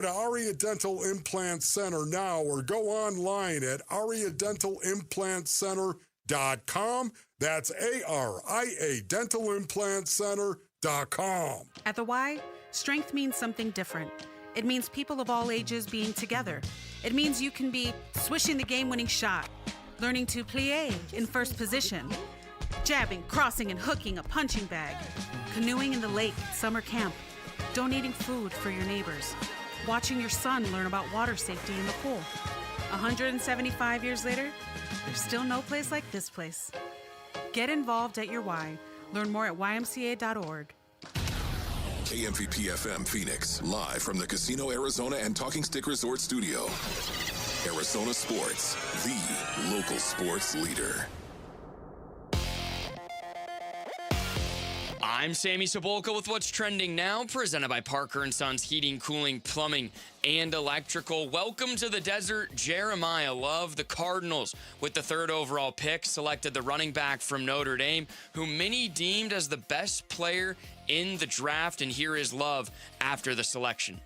to Aria Dental Implant Center now or go online at ariadentalimplantcenter.com. That's ARIA dentalimplantcenter.com. At the Y, strength means something different. It means people of all ages being together. It means you can be swishing the game-winning shot, learning to plie in first position, jabbing, crossing, and hooking a punching bag, canoeing in the lake at summer camp, donating food for your neighbors, watching your son learn about water safety in the pool. 175 years later, there's still no place like this place. Get involved at your Y. Learn more at ymca.org. KMVP FM Phoenix, live from the Casino Arizona and Talking Stick Resort Studio. Arizona Sports, the local sports leader. I'm Sammy Cebulka with what's trending now, presented by Parker & Sons Heating, Cooling, Plumbing, and Electrical. Welcome to the desert. Jeremiah Love, the Cardinals, with the third overall pick, selected the running back from Notre Dame, who many deemed as the best player in the draft, and here is Love after the selection.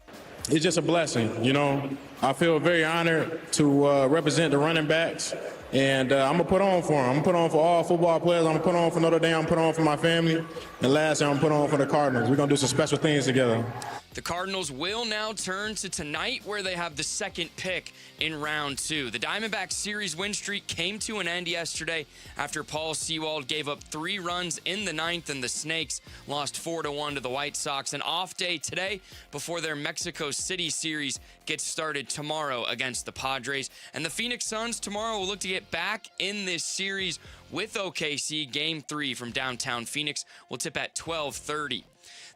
It's just a blessing, you know. I feel very honored to represent the running backs, and I'm going to put on for them. I'm going to put on for all football players. I'm going to put on for Notre Dame. I'm going to put on for my family. And lastly, I'm going to put on for the Cardinals. We're going to do some special things together. The Cardinals will now turn to tonight, where they have the second pick in round 2. The Diamondbacks series win streak came to an end yesterday after Paul Sewald gave up 3 runs in the 9th, and the Snakes lost 4-1 to the White Sox. An off day today before their Mexico City series gets started tomorrow against the Padres. And the Phoenix Suns tomorrow will look to get back in this series with OKC. Game 3 from downtown Phoenix will tip at 12:30.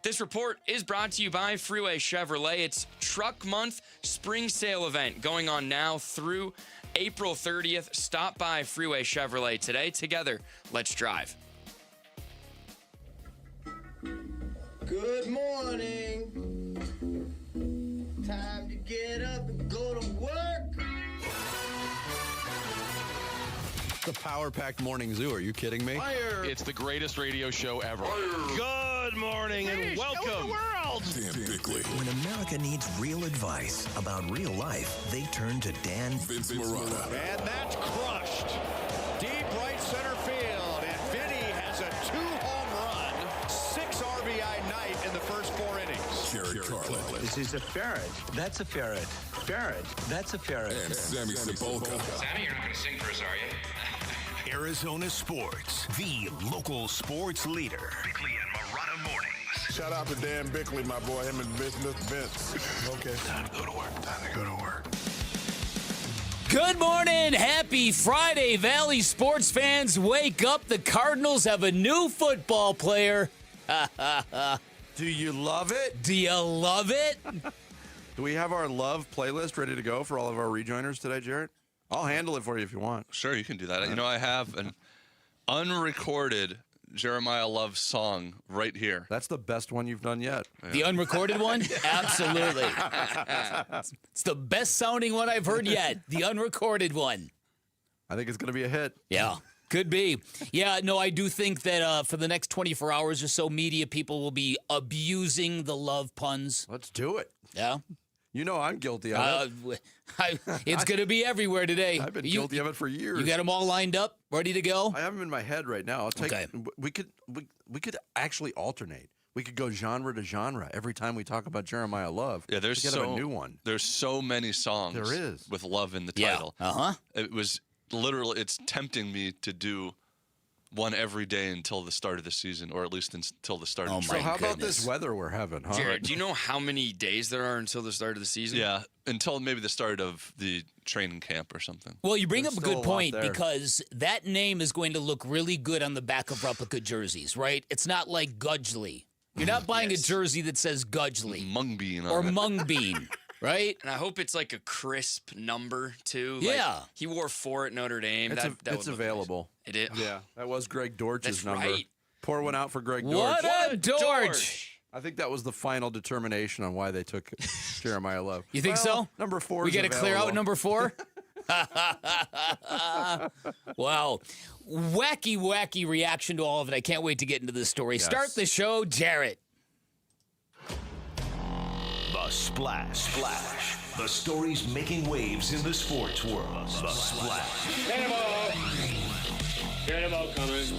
This report is brought to you by Freeway Chevrolet. It's Truck Month Spring Sale event going on now through April 30th. Stop by Freeway Chevrolet today. Together, let's drive. Good morning. Time to get up and go to work. The power-packed morning zoo. Are you kidding me? Fire. It's the greatest radio show ever. Fire. Good morning and welcome. Dan Bickley. When America needs real advice about real life, they turn to Vince Marada. And that's crushed. Deep right center field. And Vinny has a 2-home run, 6 RBI night in the first 4 innings. Jared Carlin. This is a ferret. That's a ferret. Ferret. That's a ferret. And Sammy Cebulka. Sammy, you're not going to sing for us, are you? Arizona Sports, the local sports leader. Bickley and Marada mornings. Shout out to Dan Bickley, my boy, him and Mr. Vince. Okay. Time to go to work. Time to go to work. Good morning. Happy Friday, Valley sports fans. Wake up. The Cardinals have a new football player. Do you love it? Do you love it? Do we have our love playlist ready to go for all of our rejoiners today, Jarrett? I'll handle it for you if you want. Sure, you can do that. You know, I have an unrecorded Jeremiah Love song right here. That's the best one you've done yet. Yeah. The unrecorded one? Absolutely. It's the best sounding one I've heard yet. The unrecorded one. I think it's going to be a hit. Yeah, could be. Yeah, no, I do think that for the next 24 hours or so, media people will be abusing the love puns. Let's do it. Yeah. You know I'm guilty of it. It's going to be everywhere today. I've been guilty of it for years. You got them all lined up, ready to go? I have them in my head right now. We could actually alternate. We could go genre to genre every time we talk about Jeremiah Love. Yeah, there's a new one. There's so many songs. There is with love in the title. Yeah. It was literally. It's tempting me to do one every day until the start of the season, or at least until the start of the season. So how about this weather we're having, huh? Jared, do you know how many days there are until the start of the season? Yeah, until maybe the start of the training camp or something. Well, you bring up a good point, because that name is going to look really good on the back of replica jerseys, right? It's not like Gudgley. You're not buying a jersey that says Gudgley. Mung Bean on or it. Mung Bean. Right? And I hope it's like a crisp number, too. Yeah. Like, he wore 4 at Notre Dame. It's available. Nice. It is? Yeah. That was Greg Dortch's number. Right. Pour one out for Greg Dortch. What a Dortch! I think that was the final determination on why they took Jeremiah Love. You think so? Number 4 We got to clear out number 4? Wow. Wacky reaction to all of it. I can't wait to get into this story. Yes. Start the show, Jarrett. The The Splash. The stories making waves in the sports world. The Splash. Cannonball coming.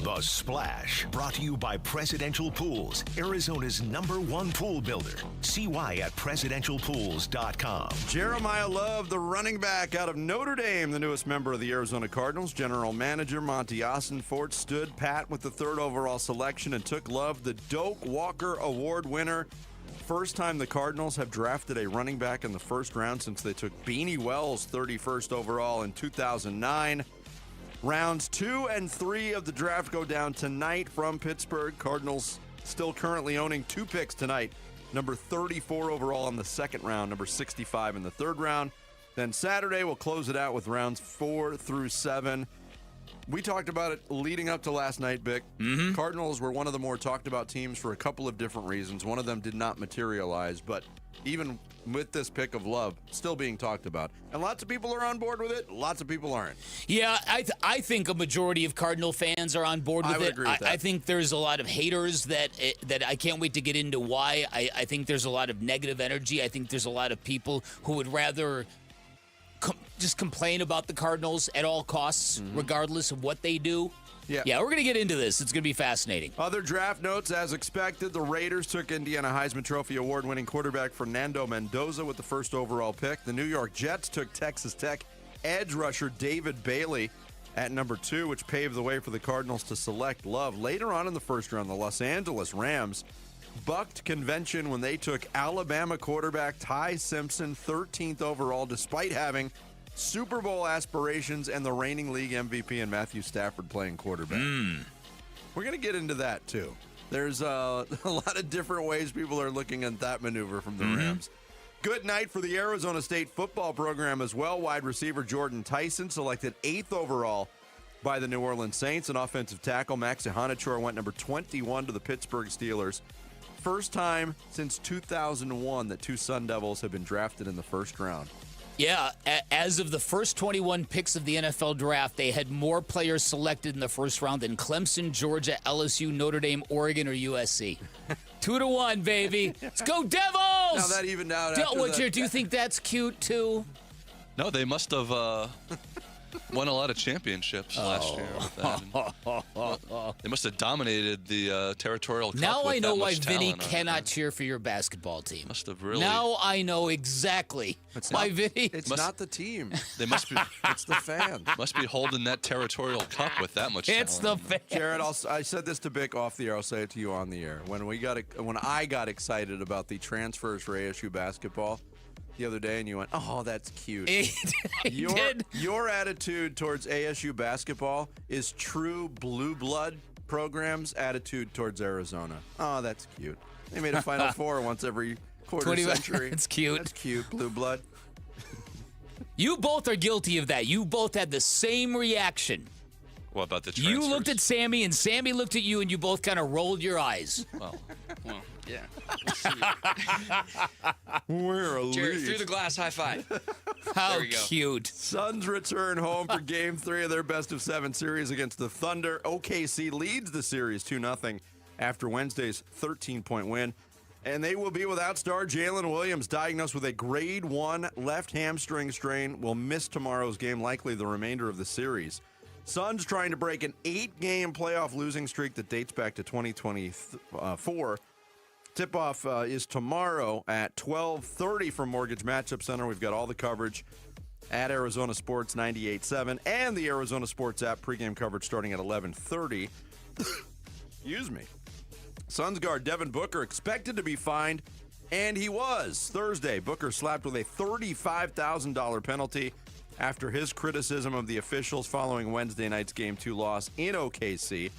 The Splash, brought to you by Presidential Pools, Arizona's #1 pool builder. See why at presidentialpools.com. Jeremiah Love, the running back out of Notre Dame, the newest member of the Arizona Cardinals. General manager Monty Osenfort stood pat with the 3rd overall selection and took Love, the Doak Walker Award winner. First time the Cardinals have drafted a running back in the first round since they took Beanie Wells 31st overall in 2009. Rounds 2 and 3 of the draft go down tonight from Pittsburgh. Cardinals still currently owning 2 picks tonight. Number 34 overall in the 2nd round, number 65 in the 3rd round. Then Saturday, we'll close it out with rounds 4 through 7. We talked about it leading up to last night, Bick. Cardinals were one of the more talked about teams for a couple of different reasons. One of them did not materialize, but even with this pick of Love still being talked about. And lots of people are on board with it. Lots of people aren't. Yeah, I think a majority of Cardinal fans are on board with I would it. agree with that. I think there's a lot of haters that I can't wait to get into why. I think there's a lot of negative energy. I think there's a lot of people who would rather just complain about the Cardinals at all costs, regardless of what they do. Yeah, we're going to get into this. It's going to be fascinating. Other draft notes, as expected, the Raiders took Indiana Heisman Trophy award-winning quarterback Fernando Mendoza with the 1st overall pick. The New York Jets took Texas Tech edge rusher David Bailey at number 2, which paved the way for the Cardinals to select Love. Later on in the 1st round, the Los Angeles Rams bucked convention when they took Alabama quarterback Ty Simpson 13th overall, despite having Super Bowl aspirations and the reigning league MVP and Matthew Stafford playing quarterback. We're going to get into that, too. There's a lot of different ways people are looking at that maneuver from the Rams. Good night for the Arizona State football program as well. Wide receiver Jordan Tyson selected 8th overall by the New Orleans Saints. And offensive tackle Max Ihanachor went number 21 to the Pittsburgh Steelers. First time since 2001 that 2 Sun Devils have been drafted in the 1st round. Yeah, as of the first 21 picks of the NFL draft, they had more players selected in the 1st round than Clemson, Georgia, LSU, Notre Dame, Oregon, or USC. 2-1, baby. Let's go Devils! Now that evened out after that. Do you think that's cute, too? No, they must have won a lot of championships last year with that. They must have dominated the territorial cup. Now with I know that why much Vinny talent on it. cannot cheer for your basketball team. Must have really. Now I know exactly why Vinny. It's not the team. They must be. It's the fans. Must be holding that territorial cup with that much It's the talent. fans. Jared, I said this to Bick off the air. I'll say it to you on the air. When I got excited about the transfers for ASU basketball the other day, and you went, "Oh, that's cute." Your attitude towards ASU basketball is true blue blood program's attitude towards Arizona. Oh, that's cute. They made a Final Four once every quarter century. That's cute. That's cute, blue blood. You both are guilty of that. You both had the same reaction. What about the transfers? You looked at Sammy, and Sammy looked at you, and you both kind of rolled your eyes. Well, yeah. We're a Jared lead. through the glass high five. How There we go. cute. Suns return home for Game 3 of their best-of-7 series against the Thunder. OKC leads the series 2-0 after Wednesday's 13-point win. And they will be without star Jalen Williams, diagnosed with a grade 1 left hamstring strain, will miss tomorrow's game, likely the remainder of the series. Suns trying to break an 8-game playoff losing streak that dates back to 2024. Tip-off is tomorrow at 12:30 from Mortgage Matchup Center. We've got all the coverage at Arizona Sports 98.7 and the Arizona Sports app. Pregame coverage starting at 11:30. Excuse me. Suns guard Devin Booker expected to be fined, and he was. Thursday, Booker slapped with a $35,000 penalty after his criticism of the officials following Wednesday night's Game 2 loss in OKC.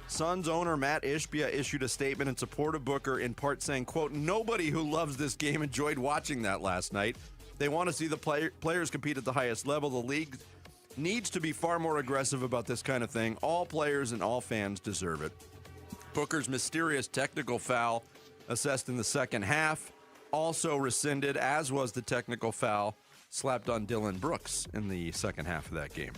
Suns owner Matt Ishbia issued a statement in support of Booker, in part saying, quote, "Nobody who loves this game enjoyed watching that last night. They want to see the players compete at the highest level. The league needs to be far more aggressive about this kind of thing. All players and all fans deserve it." Booker's mysterious technical foul assessed in the second half also rescinded, as was the technical foul slapped on Dylan Brooks in the second half of that game.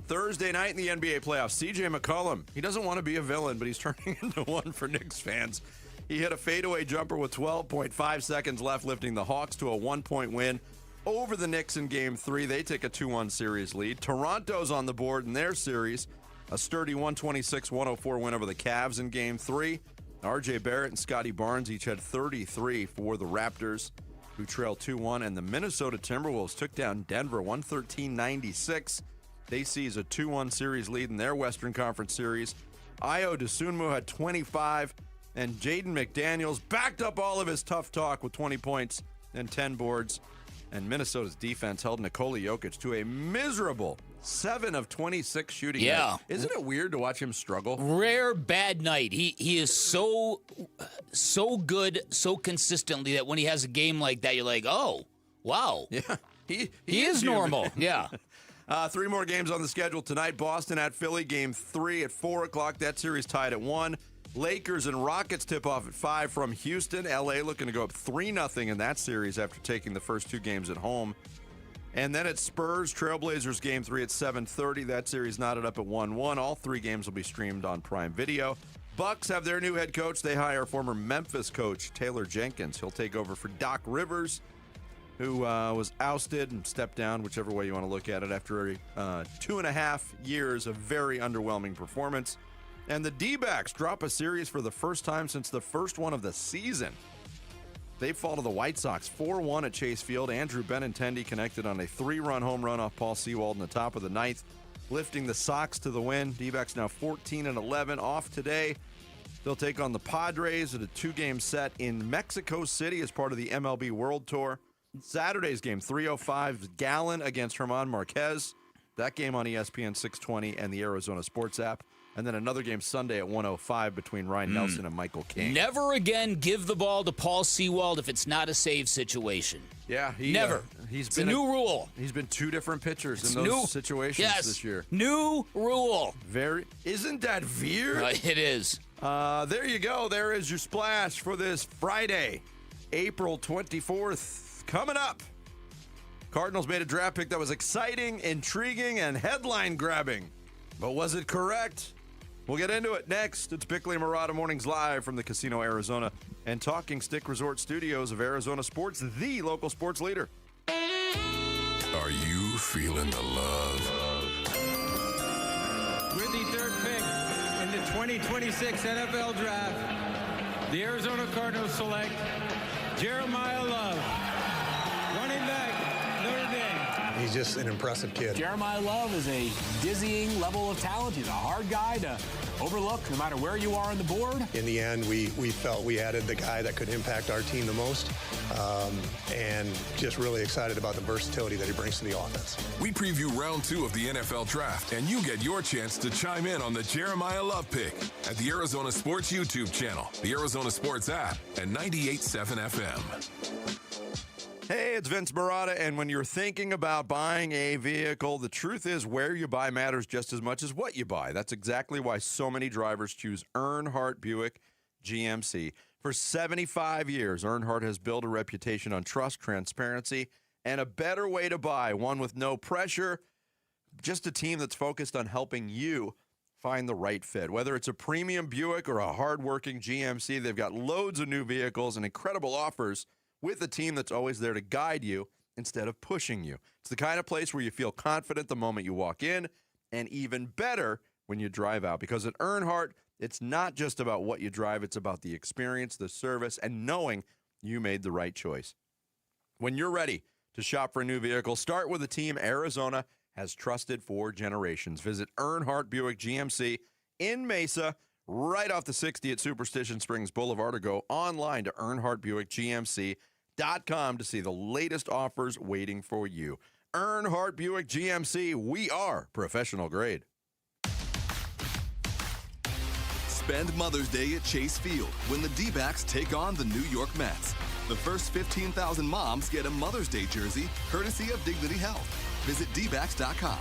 Thursday night in the NBA playoffs, CJ McCollum. He doesn't want to be a villain, but he's turning into one for Knicks fans. He hit a fadeaway jumper with 12.5 seconds left, lifting the Hawks to a 1-point win over the Knicks in Game 3. They take a 2-1 series lead. Toronto's on the board in their series. A sturdy 126-104 win over the Cavs in Game 3. R.J. Barrett and Scotty Barnes each had 33 for the Raptors, who trail 2-1. And the Minnesota Timberwolves took down Denver 113-96. They seize a 2-1 series lead in their Western Conference series. Ayo Dosunmu had 25, and Jaden McDaniels backed up all of his tough talk with 20 points and 10 boards. And Minnesota's defense held Nikola Jokic to a miserable 7 of 26 shooting. Yeah. Night. Isn't it weird to watch him struggle? Rare bad night. He is so good, so consistently that when he has a game like that, you're like, oh, wow. Yeah. He is normal. Yeah. 3 more games on the schedule tonight. Boston at Philly, Game 3 at 4 o'clock. That series tied at 1. Lakers and Rockets tip off at 5 from Houston. LA looking to go up 3-0 in that series after taking the first 2 games at home. And then it's Spurs, Trailblazers Game 3 at 7:30. That series knotted up at 1-1. All 3 games will be streamed on Prime Video. Bucks have their new head coach. They hire former Memphis coach Taylor Jenkins. He'll take over for Doc Rivers, who was ousted and stepped down, whichever way you want to look at it, after 2.5 years of very underwhelming performance. And the D-backs drop a series for the first time since the first one of the season. They fall to the White Sox 4-1 at Chase Field. Andrew Benintendi connected on a 3-run home run off Paul Sewald in the top of the 9th, lifting the Sox to the win. D-backs now 14-11 off today. They'll take on the Padres at a 2-game set in Mexico City as part of the MLB World Tour. Saturday's game, 3:05, Gallen against German Marquez. That game on ESPN 620 and the Arizona Sports app. And then another game Sunday at 1:05 between Ryan Nelson and Michael King. Never again give the ball to Paul Sewald if it's not a save situation. Yeah, never. It's a new rule. He's been 2 different pitchers in those situations this year. New rule. Isn't that weird? It is. There you go. There is your splash for this Friday, April 24th. Coming up, Cardinals made a draft pick that was exciting, intriguing, and headline-grabbing. But was it correct? We'll get into it next. It's Bickley and Marada Mornings live from the Casino Arizona and Talking Stick Resort Studios of Arizona Sports, the local sports leader. Are you feeling the love? With the 3rd pick in the 2026 NFL Draft, the Arizona Cardinals select Jeremiah Love, running back, Notre Dame. He's just an impressive kid. Jeremiah Love is a dizzying level of talent. He's a hard guy to overlook no matter where you are on the board. In the end, we felt we added the guy that could impact our team the most, and just really excited about the versatility that he brings to the offense. We preview round 2 of the NFL Draft, and you get your chance to chime in on the Jeremiah Love pick at the Arizona Sports YouTube channel, the Arizona Sports app, and 98.7 FM. Hey, it's Vince Marada, and when you're thinking about buying a vehicle, the truth is where you buy matters just as much as what you buy. That's exactly why so many drivers choose Earnhardt Buick GMC. For 75 years, Earnhardt has built a reputation on trust, transparency, and a better way to buy, one with no pressure, just a team that's focused on helping you find the right fit. Whether it's a premium Buick or a hardworking GMC, they've got loads of new vehicles and incredible offers with a team that's always there to guide you instead of pushing you. It's the kind of place where you feel confident the moment you walk in, and even better when you drive out. Because at Earnhardt, it's not just about what you drive, it's about the experience, the service, and knowing you made the right choice. When you're ready to shop for a new vehicle, start with a team Arizona has trusted for generations. Visit Earnhardt Buick GMC in Mesa, right off the 60 at Superstition Springs Boulevard, or go online to EarnhardtBuickGMC.com to see the latest offers waiting for you. Earnhardt Buick GMC, we are professional grade. Spend Mother's Day at Chase Field when the D-backs take on the New York Mets. The first 15,000 moms get a Mother's Day jersey courtesy of Dignity Health. Visit dbacks.com.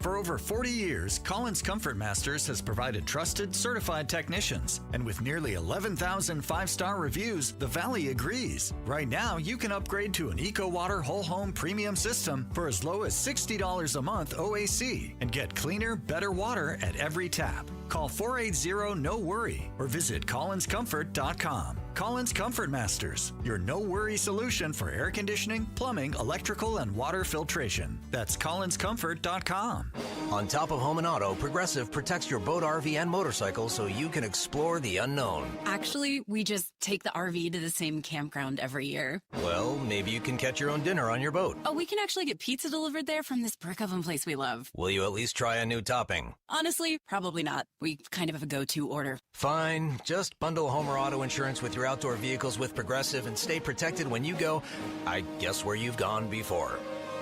For over 40 years, Collins Comfort Masters has provided trusted, certified technicians. And with nearly 11,000 five-star reviews, the Valley agrees. Right now, you can upgrade to an EcoWater Whole Home Premium System for as low as $60 a month OAC and get cleaner, better water at every tap. Call 480-NO-WORRY or visit collinscomfort.com. Collins Comfort Masters, your no-worry solution for air conditioning, plumbing, electrical, and water filtration. That's collinscomfort.com. On top of home and auto, Progressive protects your boat, RV, and motorcycle so you can explore the unknown. Actually, we just take the RV to the same campground every year. Well, maybe you can catch your own dinner on your boat. Oh, we can actually get pizza delivered there from this brick oven place we love. Will you at least try a new topping? Honestly, probably not. We kind of have a go-to order. Fine. Just bundle home or auto insurance with your outdoor vehicles with Progressive and stay protected when you go, I guess, where you've gone before.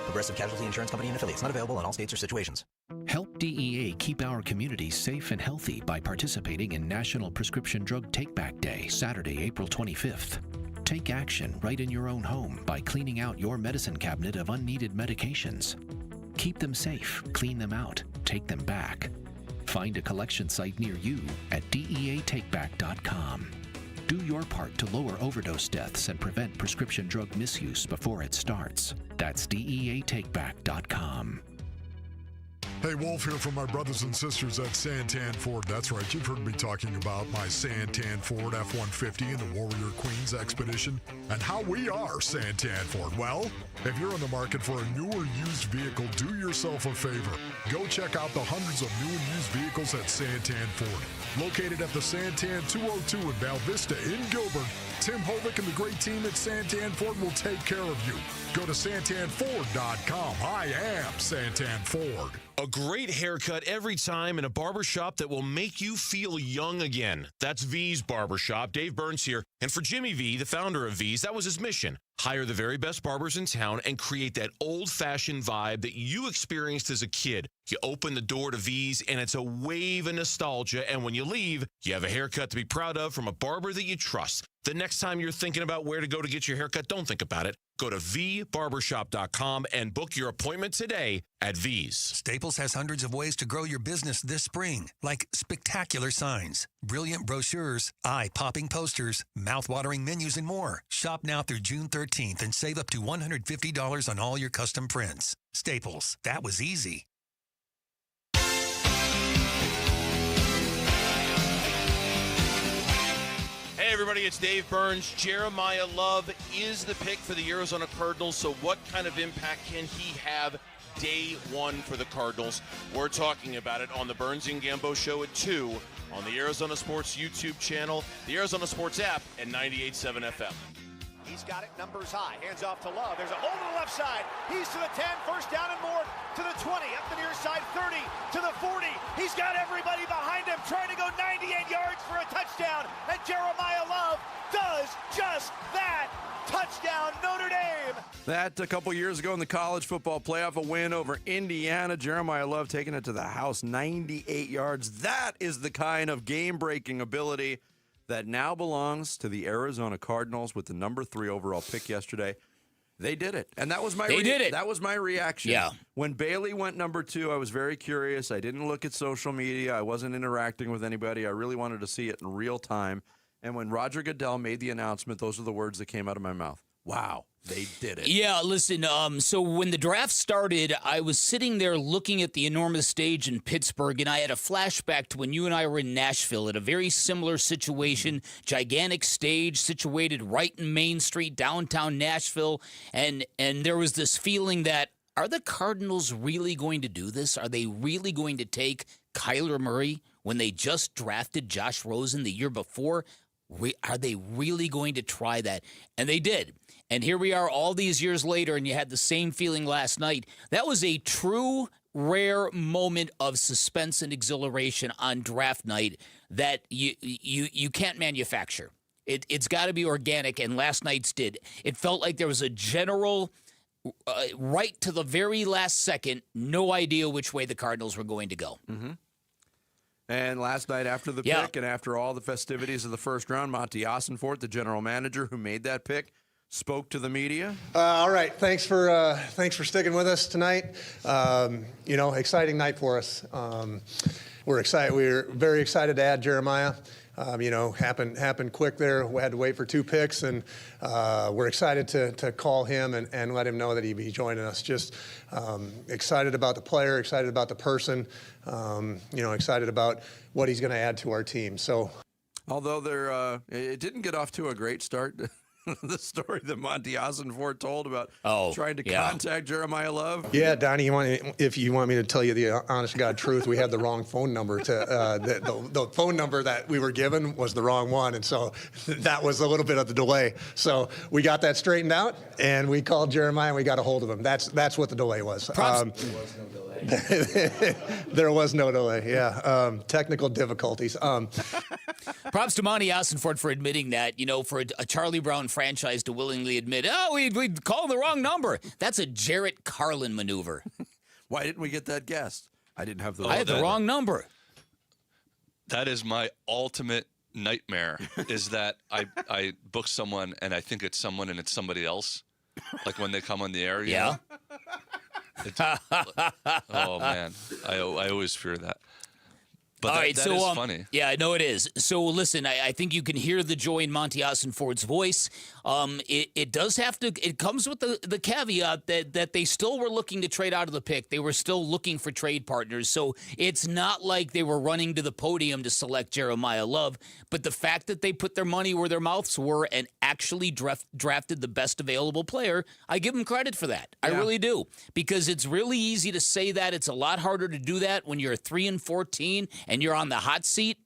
Progressive Casualty Insurance Company and affiliates. Not available in all states or situations. Help DEA keep our communities safe and healthy by participating in National Prescription Drug Take-Back Day, Saturday, April 25th. Take action right in your own home by cleaning out your medicine cabinet of unneeded medications. Keep them safe, clean them out, take them back. Find a collection site near you at DEATakeback.com. Do your part to lower overdose deaths and prevent prescription drug misuse before it starts. That's DEATakeback.com. Hey, Wolf here from my brothers and sisters at Santan Ford. That's right, you've heard me talking about my Santan Ford F-150 and the Warrior Queens Expedition and how we are Santan Ford. Well, if you're in the market for a new or used vehicle, do yourself a favor. Go check out the hundreds of new and used vehicles at Santan Ford. Located at the Santan 202 in Val Vista in Gilbert, Tim Hovick and the great team at Santan Ford will take care of you. Go to santanford.com. I am Santan Ford. A great haircut every time in a barbershop that will make you feel young again. That's V's Barbershop. Dave Burns here. And for Jimmy V, the founder of V's, that was his mission. Hire the very best barbers in town and create that old-fashioned vibe that you experienced as a kid. You open the door to V's, and it's a wave of nostalgia. And when you leave, you have a haircut to be proud of from a barber that you trust. The next time you're thinking about where to go to get your haircut, don't think about it. Go to vbarbershop.com and book your appointment today at V's. Staples has hundreds of ways to grow your business this spring, like spectacular signs, brilliant brochures, eye-popping posters, mouth-watering menus, and more. Shop now through June 13th and save up to $150 on all your custom prints. Staples, that was easy. Hey, everybody, it's Dave Burns. Jeremiah Love is the pick for the Arizona Cardinals, so what kind of impact can he have day one for the Cardinals? We're talking about it on the Burns and Gambo Show at 2 on the Arizona Sports YouTube channel, the Arizona Sports app, and 98.7 FM. He's got it, numbers high, hands off to Love. There's a hole to the left side. He's to the 10, first down and more, to the 20, up the near side, 30, to the 40. He's got everybody behind him, trying to go 98 yards for a touchdown, and Jeremiah Love does just that. Touchdown, Notre Dame. That a couple years ago in the college football playoff, a win over Indiana. Jeremiah Love taking it to the house, 98 yards. That is the kind of game-breaking ability that now belongs to the Arizona Cardinals with the number 3 overall pick yesterday. They did it. And that was my That was my reaction. Yeah. When Bailey went number 2, I was very curious. I didn't look at social media. I wasn't interacting with anybody. I really wanted to see it in real time. And when Roger Goodell made the announcement, those are the words that came out of my mouth. Wow, they did it. Yeah, listen, so when the draft started, I was sitting there looking at the enormous stage in Pittsburgh, and I had a flashback to when you and I were in Nashville at a very similar situation, gigantic stage situated right in Main Street, downtown Nashville, and there was this feeling that, are the Cardinals really going to do this? Are they really going to take Kyler Murray when they just drafted Josh Rosen the year before? Are they really going to try that? And they did. And here we are all these years later, and you had the same feeling last night. That was a true, rare moment of suspense and exhilaration on draft night that you can't manufacture. It's got to be organic, and last night's did. It felt like there was a general, right to the very last second, no idea which way the Cardinals were going to go. Mm-hmm. And last night after the pick and after all the festivities of the first round, Monty Osenfort, the general manager who made that pick, spoke to the media. All right, thanks for sticking with us tonight. Exciting night for us. We're excited. We're very excited to add Jeremiah. Happened quick there. We had to wait for 2 picks, and we're excited to call him and let him know that he'd be joining us. Just excited about the player, excited about the person, excited about what he's going to add to our team. So, although it didn't get off to a great start. The story that Monty Osenfort told about trying to contact Jeremiah Love. Yeah, Donnie, if you want me to tell you the honest to God truth, we had the wrong phone number. The phone number that we were given was the wrong one, and so that was a little bit of the delay. So we got that straightened out, and we called Jeremiah, and we got a hold of him. That's what the delay was. There was no delay. Yeah, technical difficulties. Props to Monty Osenfort for admitting that. For a Charlie Brown franchise to willingly admit, we called the wrong number. That's a Jarrett Carlin maneuver. Why didn't we get that guest? I didn't have the. I had the wrong number. That is my ultimate nightmare. Is that I book someone and I think it's someone and it's somebody else. Like when they come on the air. Yeah. Oh man, I always fear that. But All right, that so is funny. Yeah, I know it is. So listen, I think you can hear the joy in Monty Osenfort's voice. It does have to. It comes with the caveat that they still were looking to trade out of the pick. They were still looking for trade partners. So it's not like they were running to the podium to select Jeremiah Love. But the fact that they put their money where their mouths were and actually drafted the best available player, I give them credit for that. I really do, because it's really easy to say that. It's a lot harder to do that when you're 3-14. And you're on the hot seat,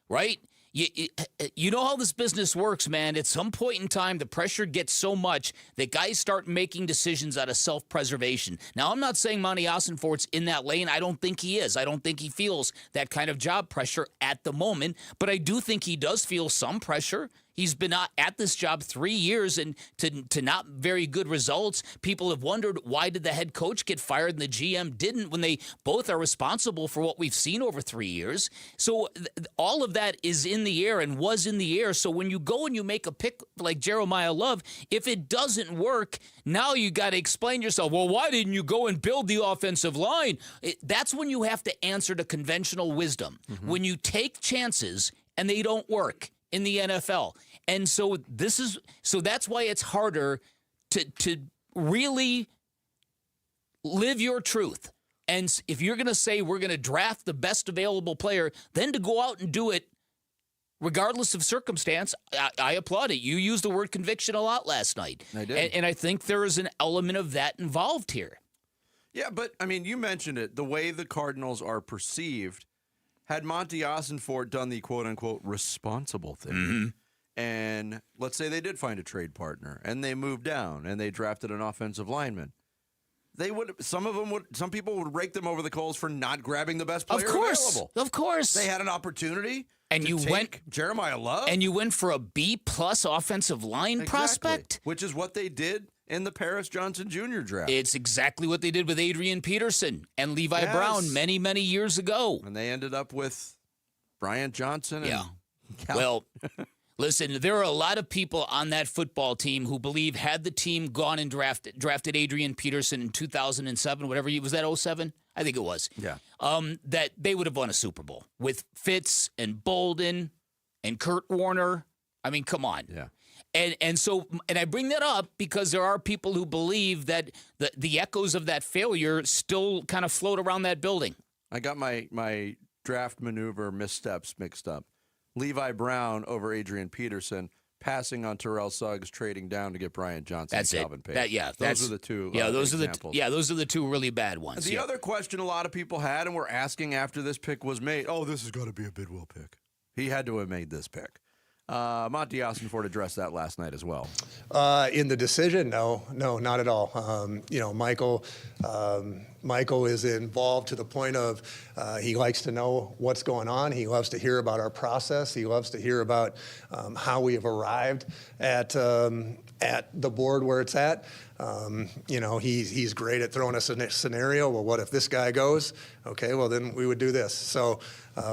right? You know how this business works, man. At some point in time, the pressure gets so much that guys start making decisions out of self-preservation. Now, I'm not saying Monty Osenfort's in that lane. I don't think he is. I don't think he feels that kind of job pressure at the moment. But I do think he does feel some pressure. He's been at this job 3 years and to not very good results. People have wondered, why did the head coach get fired and the GM didn't, when they both are responsible for what we've seen over 3 years? So all of that is in the air and was in the air. So when you go and you make a pick like Jeremiah Love, if it doesn't work, now you got to explain yourself. Well, why didn't you go and build the offensive line? That's when you have to answer to conventional wisdom. Mm-hmm. When you take chances and they don't work in the NFL. And so that's why it's harder to really live your truth. And if you're going to say we're going to draft the best available player, then to go out and do it regardless of circumstance, I applaud it. You used the word conviction a lot last night. I did. And I think there is an element of that involved here. Yeah, but, I mean, you mentioned it. The way the Cardinals are perceived, had Monty Osenfort done the quote-unquote responsible thing, and let's say they did find a trade partner, and they moved down, and they drafted an offensive lineman, some people would rake them over the coals for not grabbing the best player available. Of course. They had an opportunity and to take Jeremiah Love. And you went for a B-plus offensive line prospect? Which is what they did in the Paris Johnson Jr. draft. It's exactly what they did with Adrian Peterson and Levi Brown many, many years ago. And they ended up with Bryant Johnson. Well, listen, there are a lot of people on that football team who believe had the team gone and drafted Adrian Peterson in 2007, whatever was that, 07? I think it was. Yeah. That they would have won a Super Bowl with Fitz and Bolden and Kurt Warner. I mean, come on. Yeah. And I bring that up because there are people who believe that the echoes of that failure still kind of float around that building. I got my draft maneuver missteps mixed up. Levi Brown over Adrian Peterson, passing on Terrell Suggs, trading down to get Bryant Johnson. That's and Calvin it. Page. Those are the two. Those examples. those are the two really bad ones. The other question a lot of people had and were asking after this pick was made, this has got to be a Bidwell pick. He had to have made this pick. Monty Osenfort addressed that last night as well. In the decision, no, not at all. Michael is involved to the point of he likes to know what's going on. He loves to hear about our process. He loves to hear about how we have arrived at the board where it's at. He's great at throwing us a scenario. Well, what if this guy goes? Okay, well, then we would do this. So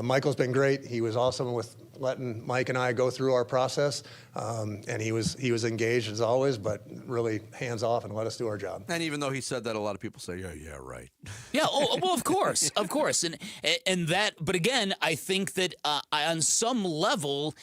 Michael's been great. He was awesome with letting Mike and I go through our process. And he was engaged as always, but really hands off and let us do our job. And even though he said that, a lot of people say, yeah, right. Yeah, well, of course. And that, but again, I think that on some level,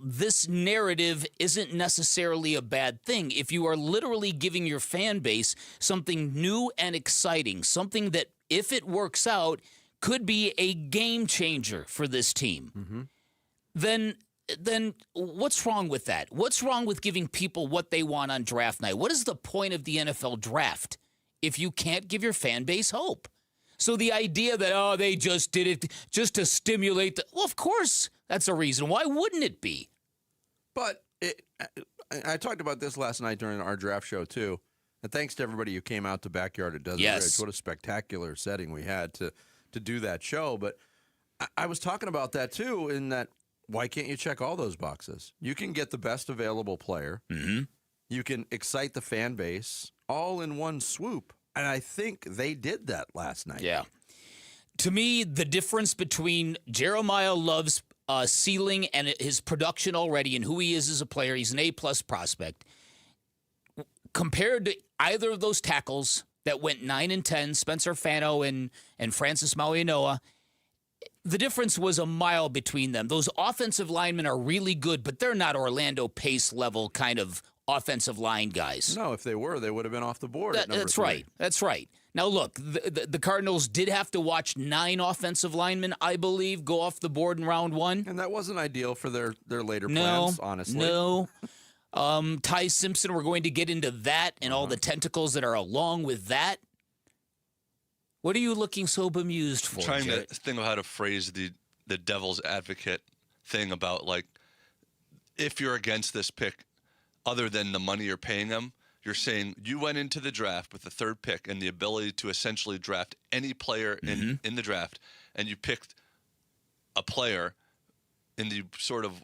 this narrative isn't necessarily a bad thing. If you are literally giving your fan base something new and exciting, something that, if it works out, could be a game changer for this team, then what's wrong with that? What's wrong with giving people what they want on draft night? What is the point of the NFL draft if you can't give your fan base hope? So the idea that, they just did it just to stimulate well, of course, that's a reason. Why wouldn't it be? But I talked about this last night during our draft show, too. And thanks to everybody who came out to Backyard at Desert Ridge. What a spectacular setting we had to do that show. But I was talking about that, too, in that why can't you check all those boxes? You can get the best available player. Mm-hmm. You can excite the fan base all in one swoop. And I think they did that last night. Yeah. To me, the difference between Jeremiah Love's ceiling and his production already and who he is as a player, he's an A-plus prospect, compared to either of those tackles that went 9 and 10, Spencer Fano and Francis Mauigoa, the difference was a mile between them. Those offensive linemen are really good, but they're not Orlando Pace level kind of offensive line guys. No, if they were, they would have been off the board at number That's 3. right. That's right. Now, look, the Cardinals did have to watch 9 offensive linemen, I believe, go off the board in round 1. And that wasn't ideal for their later plans, honestly. No. Ty Simpson, we're going to get into that and all the tentacles that are along with that. What are you looking so bemused for, Trying Jarrett? to think of how to phrase the devil's advocate thing about, like, if you're against this pick, other than the money you're paying them, you're saying you went into the draft with the 3rd pick and the ability to essentially draft any player in the draft, and you picked a player in the sort of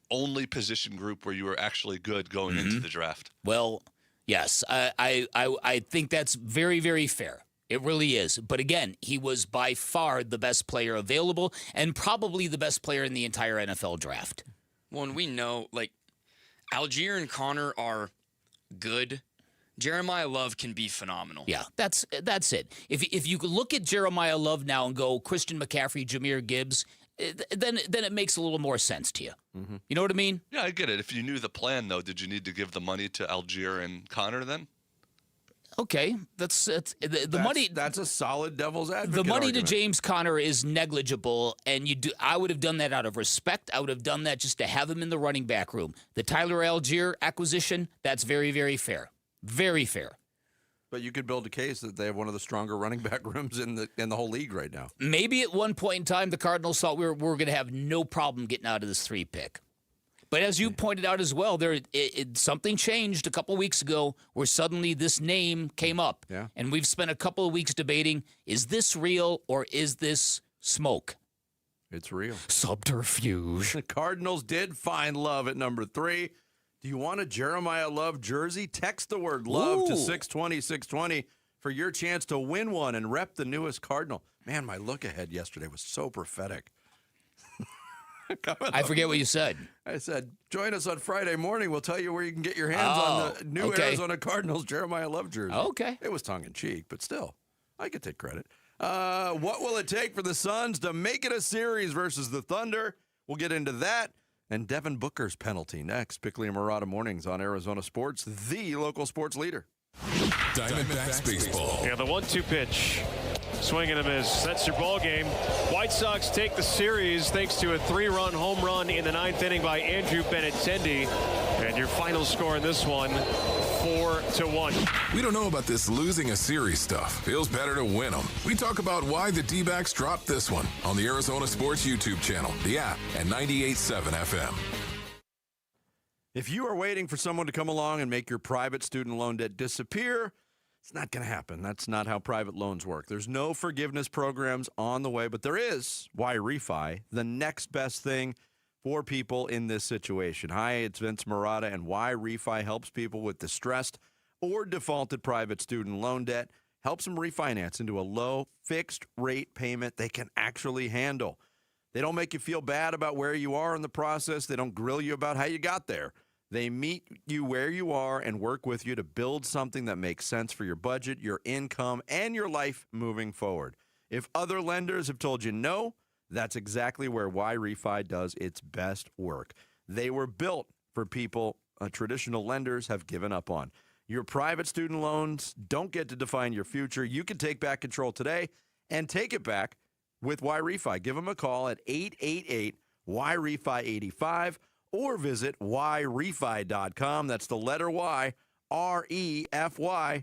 only position group where you were actually good going into the draft. Well, yes, I think that's very, very fair. It really is. But again, he was by far the best player available and probably the best player in the entire NFL draft. Well, and we know, like, Algier and Connor are good. Jeremiah Love can be phenomenal. Yeah, that's it. If you look at Jeremiah Love now and go Christian McCaffrey, Jahmyr Gibbs, then it makes a little more sense to you. Mm-hmm. You know what I mean? Yeah, I get it. If you knew the plan, though, did you need to give the money to Algier and Connor then? Okay, that's the money. That's a solid devil's advocate. The money argument. to James Conner is negligible, and I would have done that out of respect. I would have done that just to have him in the running back room. The Tyler Algier acquisition, that's very, very fair. Very fair. But you could build a case that they have one of the stronger running back rooms in the whole league right now. Maybe at one point in time, the Cardinals thought we were going to have no problem getting out of this 3 pick. But as you pointed out as well, something changed a couple weeks ago where suddenly this name came up. Yeah. And we've spent a couple of weeks debating, is this real or is this smoke? It's real. Subterfuge. The Cardinals did find Love at number 3. Do you want a Jeremiah Love jersey? Text the word love to 620-620 for your chance to win one and rep the newest Cardinal. Man, my look ahead yesterday was so prophetic. I forget what you said. I said, join us on Friday morning. We'll tell you where you can get your hands on the new Arizona Cardinals Jeremiah Love jersey. Okay. It was tongue-in-cheek, but still, I could take credit. What will it take for the Suns to make it a series versus the Thunder? We'll get into that. And Devin Booker's penalty next. Bickley and Marada mornings on Arizona Sports, the local sports leader. Diamondbacks baseball. Yeah, the 1-2 pitch. Swing and a miss. That's your ball game. White Sox take the series thanks to a 3-run home run in the 9th inning by Andrew Benintendi. And your final score in this one, 4-1. We don't know about this losing a series stuff. Feels better to win them. We talk about why the D-backs dropped this one on the Arizona Sports YouTube channel, the app, and 98.7 FM. If you are waiting for someone to come along and make your private student loan debt disappear, it's not going to happen. That's not how private loans work. There's no forgiveness programs on the way, but there is YRefi, the next best thing for people in this situation. Hi, it's Vince Marada, and YRefi helps people with distressed or defaulted private student loan debt, helps them refinance into a low fixed rate payment they can actually handle. They don't make you feel bad about where you are in the process. They don't grill you about how you got there. They meet you where you are and work with you to build something that makes sense for your budget, your income, and your life moving forward. If other lenders have told you no, that's exactly where YRefi does its best work. They were built for people traditional lenders have given up on. Your private student loans don't get to define your future. You can take back control today and take it back with YRefi. Give them a call at 888-YRefi85 or visit YRefi.com. That's the letter Y, REFY.com.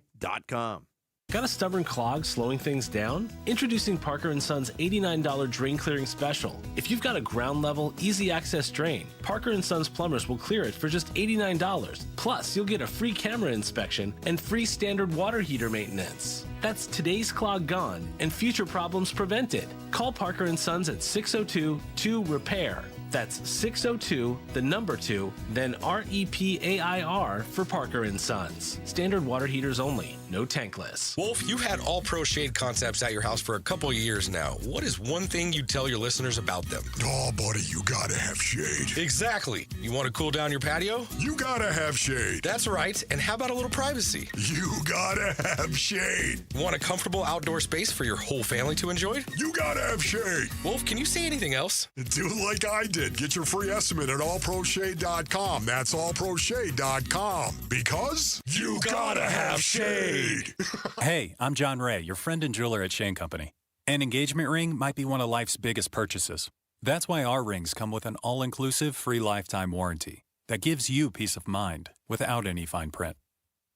Got a stubborn clog slowing things down? Introducing Parker & Sons' $89 drain clearing special. If you've got a ground level, easy access drain, Parker & Sons plumbers will clear it for just $89. Plus, you'll get a free camera inspection and free standard water heater maintenance. That's today's clog gone and future problems prevented. Call Parker & Sons at 602-2-REPAIR. That's 602, the number 2, then REPAIR for Parker & Sons. Standard water heaters only, no tankless. Wolf, you've had All Pro Shade concepts at your house for a couple of years now. What is one thing you'd tell your listeners about them? Oh, buddy, you gotta have shade. Exactly. You want to cool down your patio? You gotta have shade. That's right. And how about a little privacy? You gotta have shade. Want a comfortable outdoor space for your whole family to enjoy? You gotta have shade. Wolf, can you say anything else? Do like I did. Get your free estimate at allproshade.com. That's allproshade.com. Because you gotta have shade. Hey, I'm John Ray, your friend and jeweler at Shane Company. An engagement ring might be one of life's biggest purchases. That's why our rings come with an all-inclusive free lifetime warranty that gives you peace of mind without any fine print.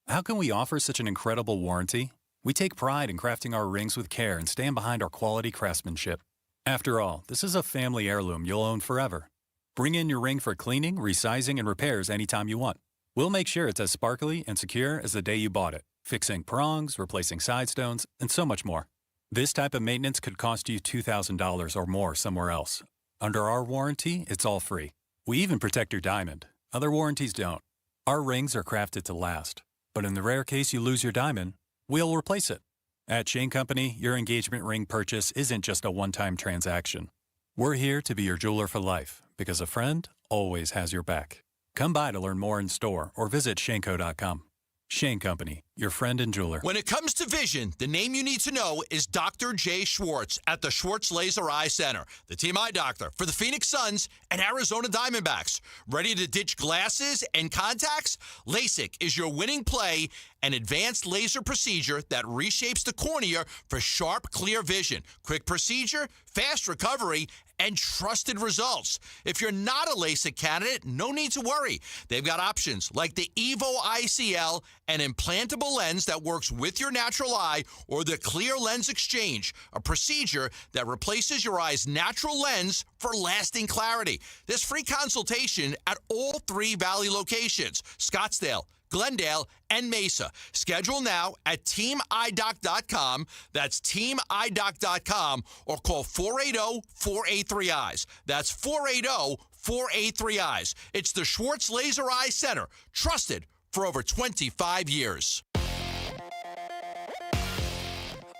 How can we offer such an incredible warranty? We take pride in crafting our rings with care and stand behind our quality craftsmanship. After all, this is a family heirloom you'll own forever. Bring in your ring for cleaning, resizing, and repairs anytime you want. We'll make sure it's as sparkly and secure as the day you bought it, fixing prongs, replacing side stones, and so much more. This type of maintenance could cost you $2,000 or more somewhere else. Under our warranty, it's all free. We even protect your diamond. Other warranties don't. Our rings are crafted to last. But in the rare case you lose your diamond, we'll replace it. At Shane Company, your engagement ring purchase isn't just a one-time transaction. We're here to be your jeweler for life, because a friend always has your back. Come by to learn more in store or visit shaneco.com. Shane Company, your friend and jeweler. When it comes to vision, the name you need to know is Dr. Jay Schwartz at the Schwartz Laser Eye Center, the team eye doctor for the Phoenix Suns and Arizona Diamondbacks. Ready to ditch glasses and contacts? LASIK is your winning play, an advanced laser procedure that reshapes the cornea for sharp, clear vision. Quick procedure, fast recovery, and trusted results. If you're not a LASIK candidate, no need to worry. They've got options like the Evo ICL, an implantable lens that works with your natural eye, or the Clear Lens Exchange, a procedure that replaces your eye's natural lens for lasting clarity. There's free consultation at all 3 Valley locations, Scottsdale, Glendale, and Mesa. Schedule now at teamidoc.com. That's teamidoc.com, or call 480-483-EYES. That's 480-483-EYES. It's the Schwartz Laser Eye Center, trusted for over 25 years.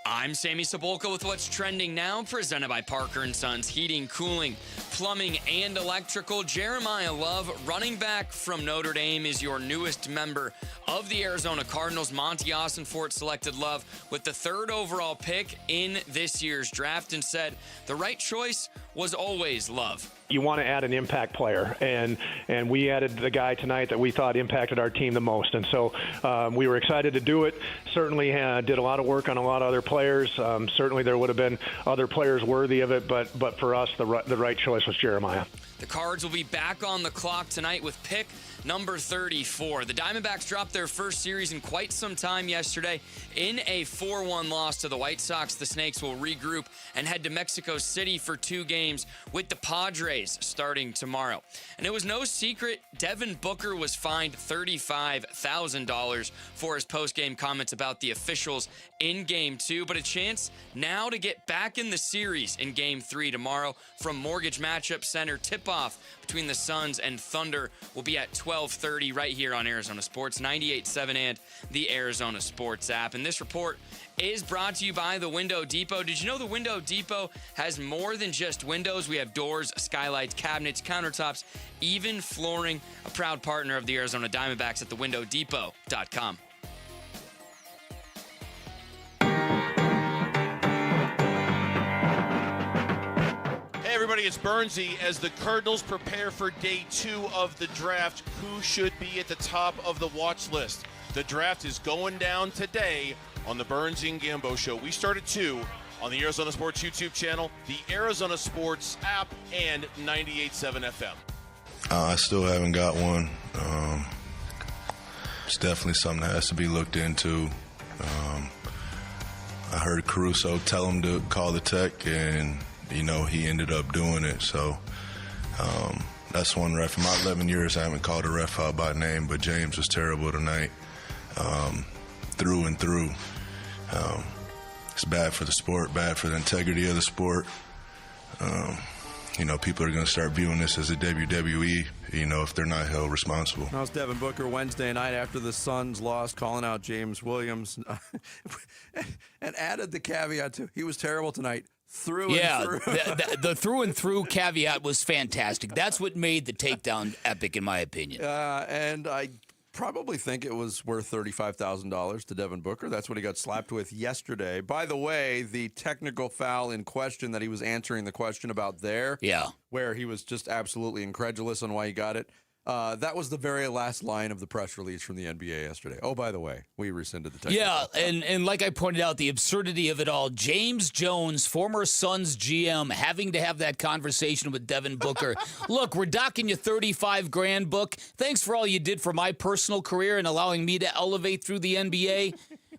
I'm Sammy Sabolka with what's trending now, presented by Parker & Sons Heating, Cooling, Plumbing, and Electrical. Jeremiah Love, running back from Notre Dame, is your newest member of the Arizona Cardinals. Monty Osenfort selected Love with the 3rd overall pick in this year's draft and said the right choice was always Love. You want to add an impact player, and we added the guy tonight that we thought impacted our team the most, and so we were excited to do it. Certainly did a lot of work on a lot of other players. Certainly there would have been other players worthy of it, but for us, the right choice was Jeremiah. The Cards will be back on the clock tonight with pick number 34. The Diamondbacks dropped their first series in quite some time yesterday in a 4-1 loss to the White Sox. The Snakes will regroup and head to Mexico City for 2 games with the Padres starting tomorrow. And it was no secret, Devin Booker was fined $35,000 for his post-game comments about the officials in Game 2, but a chance now to get back in the series in Game 3 tomorrow from Mortgage Master matchup center. Tip-off between the Suns and Thunder will be at 12:30 right here on Arizona Sports, 98.7 and the Arizona Sports app. And this report is brought to you by the Window Depot. Did you know the Window Depot has more than just windows? We have doors, skylights, cabinets, countertops, even flooring. A proud partner of the Arizona Diamondbacks at thewindowdepot.com. Hey everybody, it's Bernsey. As the Cardinals prepare for day 2 of the draft, who should be at the top of the watch list? The draft is going down today on the Bernsey and Gambo Show. We start at 2 on the Arizona Sports YouTube channel, the Arizona Sports app, and 98.7 FM. I still haven't got one. It's definitely something that has to be looked into. I heard Caruso tell him to call the tech, and he ended up doing it. So that's one ref. In my 11 years, I haven't called a ref out by name, but James was terrible tonight, through and through. It's bad for the sport, bad for the integrity of the sport. People are going to start viewing this as a WWE, if they're not held responsible. That was Devin Booker Wednesday night after the Suns lost, calling out James Williams and added the caveat to, he was terrible tonight. Through and through. the through and through caveat was fantastic. That's what made the takedown epic, in my opinion. And I probably think it was worth $35,000 to Devin Booker. That's what he got slapped with yesterday. By the way, the technical foul in question that he was answering the question about there, where he was just absolutely incredulous on why he got it, that was the very last line of the press release from the NBA yesterday. Oh, by the way, we rescinded the technical foul. And like I pointed out, the absurdity of it all, James Jones, former Suns GM, having to have that conversation with Devin Booker. Look, we're docking you $35,000, Book. Thanks for all you did for my personal career and allowing me to elevate through the NBA.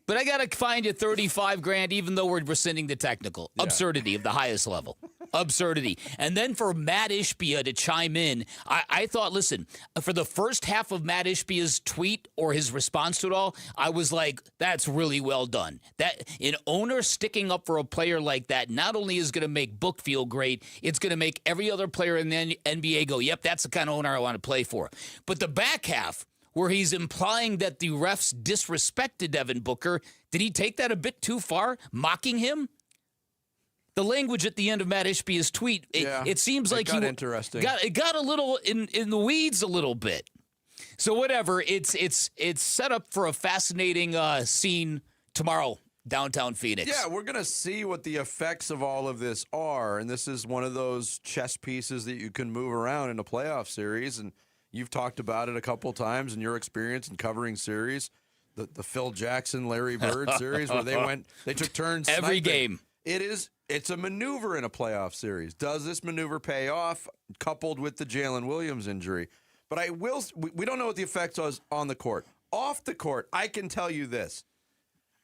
But I got to find you $35,000 even though we're rescinding the technical. Yeah. Absurdity of the highest level. Absurdity. And then for Matt Ishbia to chime in, I thought, listen, for the first half of Matt Ishbia's tweet or his response to it all, I was like, that's really well done. That an owner sticking up for a player like that not only is going to make Book feel great, it's going to make every other player in the NBA go, yep, that's the kind of owner I want to play for. But the back half, where he's implying that the refs disrespected Devin Booker, did he take that a bit too far, mocking him? The language at the end of Matt Ishbia's tweet, it seems like got interesting. It got a little in the weeds a little bit. So whatever, it's set up for a fascinating scene tomorrow, downtown Phoenix. Yeah, we're going to see what the effects of all of this are, and this is one of those chess pieces that you can move around in a playoff series, and you've talked about it a couple times in your experience in covering series, the Phil Jackson, Larry Bird series, where they took turns every sniping. game. It's a maneuver in a playoff series. Does this maneuver pay off, coupled with the Jalen Williams injury? But we don't know what the effects was on the court. Off the court, I can tell you this.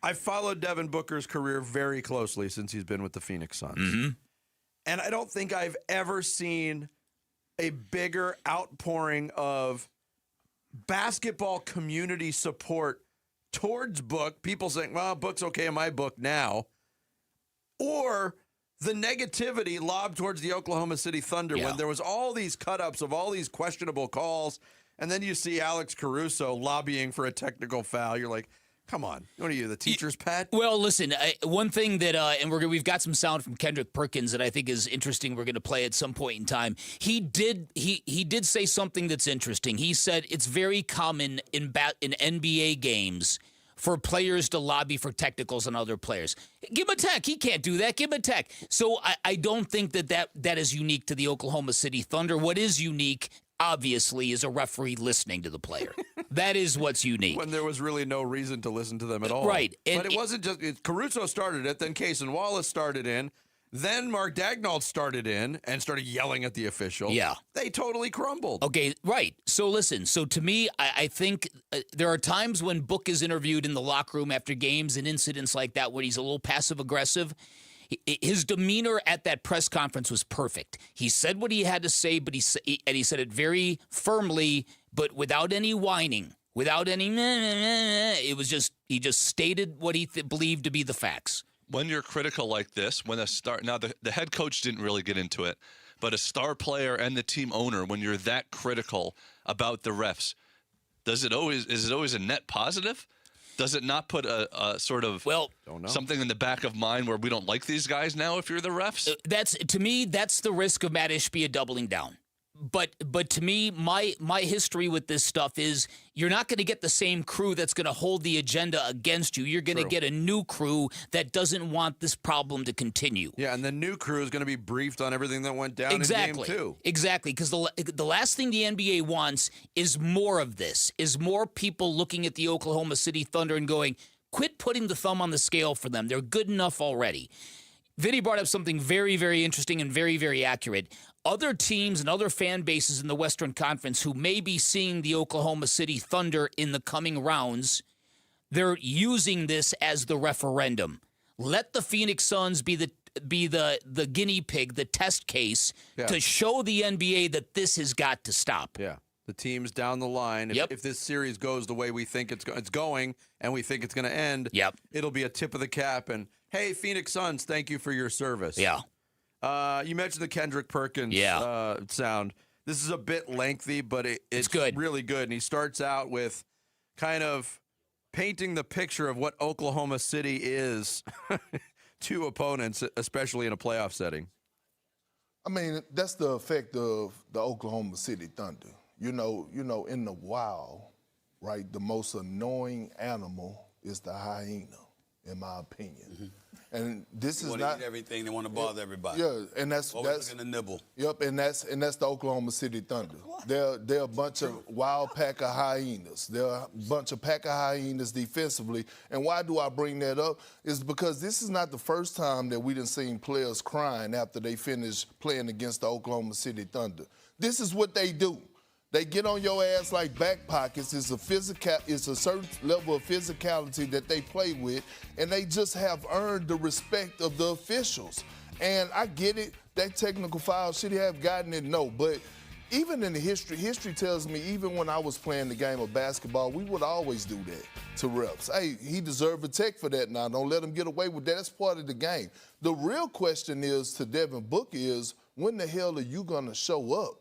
I've followed Devin Booker's career very closely since he's been with the Phoenix Suns. Mm-hmm. And I don't think I've ever seen a bigger outpouring of basketball community support towards Book. People saying, well, Book's okay in my book now. Or the negativity lobbed towards the Oklahoma City Thunder when there was all these cut-ups of all these questionable calls, and then you see Alex Caruso lobbying for a technical foul. You're like, come on. What are you, the teacher's pet? Well, listen, one thing that, and we've got some sound from Kendrick Perkins that I think is interesting. We're going to play at some point in time. He did say something that's interesting. He said it's very common in NBA games for players to lobby for technicals on other players. Give him a tech. He can't do that. Give him a tech. So I don't think that is unique to the Oklahoma City Thunder. What is unique, obviously, is a referee listening to the player. That is what's unique. When there was really no reason to listen to them at all. Right. But it wasn't just Caruso started it, then Case and Wallace started in, then Mark Daigneault started in and started yelling at the official. Yeah. They totally crumbled. Okay, right. So listen, to me, I think there are times when Book is interviewed in the locker room after games and incidents like that where he's a little passive-aggressive. His demeanor at that press conference was perfect. He said what he had to say, but he said it very firmly, but without any whining, without any. It was just he just stated what he believed to be the facts. When you're critical like this, now the head coach didn't really get into it, but a star player and the team owner, when you're that critical about the refs, is it always a net positive? Does it not put a sort of something in the back of mind where we don't like these guys now if you're the refs? To me, that's the risk of Matt Ishbia doubling down. But to me, my history with this stuff is you're not going to get the same crew that's going to hold the agenda against you. You're going to get a new crew that doesn't want this problem to continue. Yeah, and the new crew is going to be briefed on everything that went down in Game 2. Exactly, because the last thing the NBA wants is more of this, is more people looking at the Oklahoma City Thunder and going, quit putting the thumb on the scale for them. They're good enough already. Vinny brought up something very, very interesting and very, very accurate. Other teams and other fan bases in the Western Conference who may be seeing the Oklahoma City Thunder in the coming rounds, they're using this as the referendum. Let the Phoenix Suns be the guinea pig, the test case, to show the NBA that this has got to stop. Yeah. The teams down the line, if this series goes the way we think it's going and we think it's going to end, it'll be a tip of the cap and, hey, Phoenix Suns, thank you for your service. Yeah. You mentioned the Kendrick Perkins sound. This is a bit lengthy, but it's good. Really good. And he starts out with kind of painting the picture of what Oklahoma City is to opponents, especially in a playoff setting. I mean, that's the effect of the Oklahoma City Thunder. You know, in the wild, right, the most annoying animal is the hyena, in my opinion. Mm-hmm. And this is not eat everything. They want to bother everybody. Yeah, and that's going to nibble. Yep, and that's the Oklahoma City Thunder. They're a bunch of wild pack of hyenas. They're a bunch of pack of hyenas defensively. And why do I bring that up? Is because this is not the first time that we done seen players crying after they finish playing against the Oklahoma City Thunder. This is what they do. They get on your ass like back pockets. It's a certain level of physicality that they play with, and they just have earned the respect of the officials. And I get it, that technical foul, should he have gotten it? No, but even in the history tells me even when I was playing the game of basketball, we would always do that to refs. Hey, he deserved a tech for that now. Don't let him get away with that. That's part of the game. The real question is to Devin Booker is, when the hell are you going to show up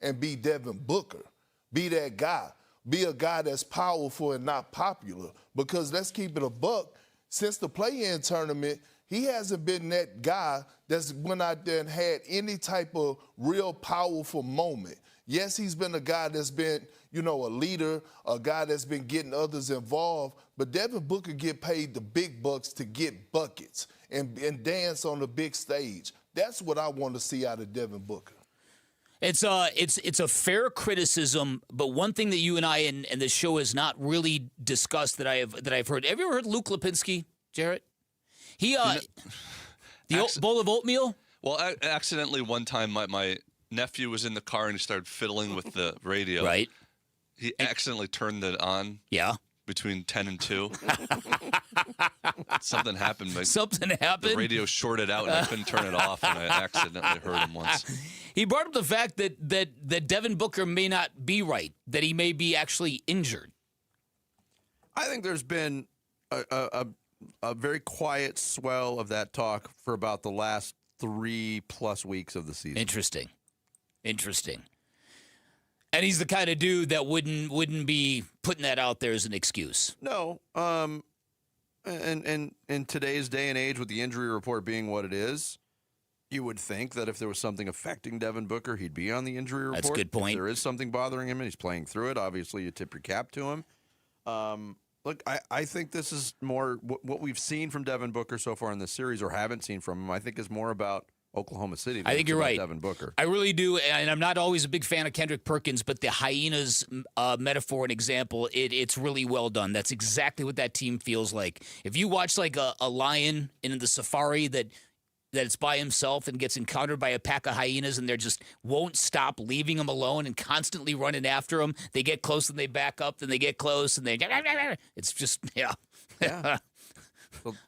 and be Devin Booker? Be that guy. Be a guy that's powerful and not popular. Because let's keep it a buck. Since the play-in tournament, he hasn't been that guy that's went out there and had any type of real powerful moment. Yes, he's been a guy that's been, a leader, a guy that's been getting others involved, but Devin Booker get paid the big bucks to get buckets and dance on the big stage. That's what I want to see out of Devin Booker. It's a fair criticism, but one thing that you and I and the show has not really discussed that I've heard. Have you ever heard Luke Lipinski, Jarrett? He bowl of oatmeal. Well, accidentally one time my nephew was in the car and he started fiddling with the radio. Right. He accidentally turned it on. Yeah. Between 10 and 2. Something happened. Something happened? The radio shorted out and I couldn't turn it off, and I accidentally heard him once. He brought up the fact that Devin Booker may not be right, that he may be actually injured. I think there's been a very quiet swell of that talk for about the last 3+ weeks of the season. Interesting. And he's the kind of dude that wouldn't be putting that out there as an excuse. No. And in today's day and age, with the injury report being what it is, you would think that if there was something affecting Devin Booker, he'd be on the injury report. That's a good point. If there is something bothering him and he's playing through it, obviously you tip your cap to him. Look, I think this is more what we've seen from Devin Booker so far in this series, or haven't seen from him, I think is more about Oklahoma City. I think you're right. Devin Booker. I really do, and I'm not always a big fan of Kendrick Perkins, but the hyenas metaphor and example, it's really well done. That's exactly what that team feels like. If you watch like a lion in the safari that it's by himself and gets encountered by a pack of hyenas and they just won't stop leaving him alone and constantly running after him. They get close and they back up, then they get close and it's just, yeah.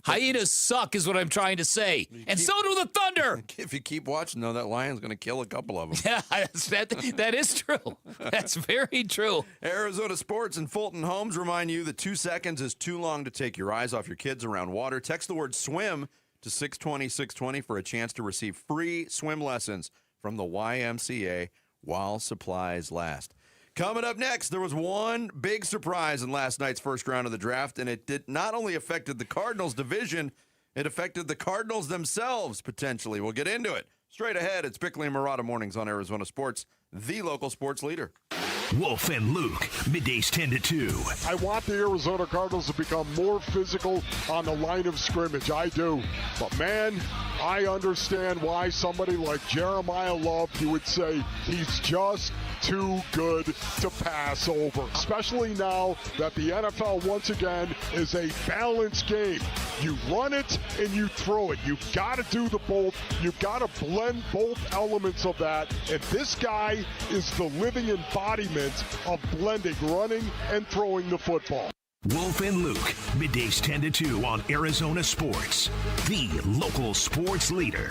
Hyenas suck is what I'm trying to say. And so do the Thunder. If you keep watching, though, that lion's going to kill a couple of them. Yeah, that is true. That's very true. Arizona Sports and Fulton Homes remind you that 2 seconds is too long to take your eyes off your kids around water. Text the word swim to 620-620 for a chance to receive free swim lessons from the YMCA while supplies last. Coming up next, there was one big surprise in last night's first round of the draft, and it did not only affected the Cardinals division, it affected the Cardinals themselves, potentially. We'll get into it. Straight ahead, it's Bickley and Marada mornings on Arizona Sports, the local sports leader. Wolf and Luke, middays 10 to 2. I want the Arizona Cardinals to become more physical on the line of scrimmage. I do. But, man, I understand why somebody like Jeremiah Love, you would say he's just too good to pass over, especially now that the NFL, once again, is a balanced game. You run it and you throw it. You've got to do the both. You've got to blend both elements of that. And this guy is the living embodiment of blending running and throwing the football. Wolf and Luke, middays 10 to 2 on Arizona Sports, the local sports leader.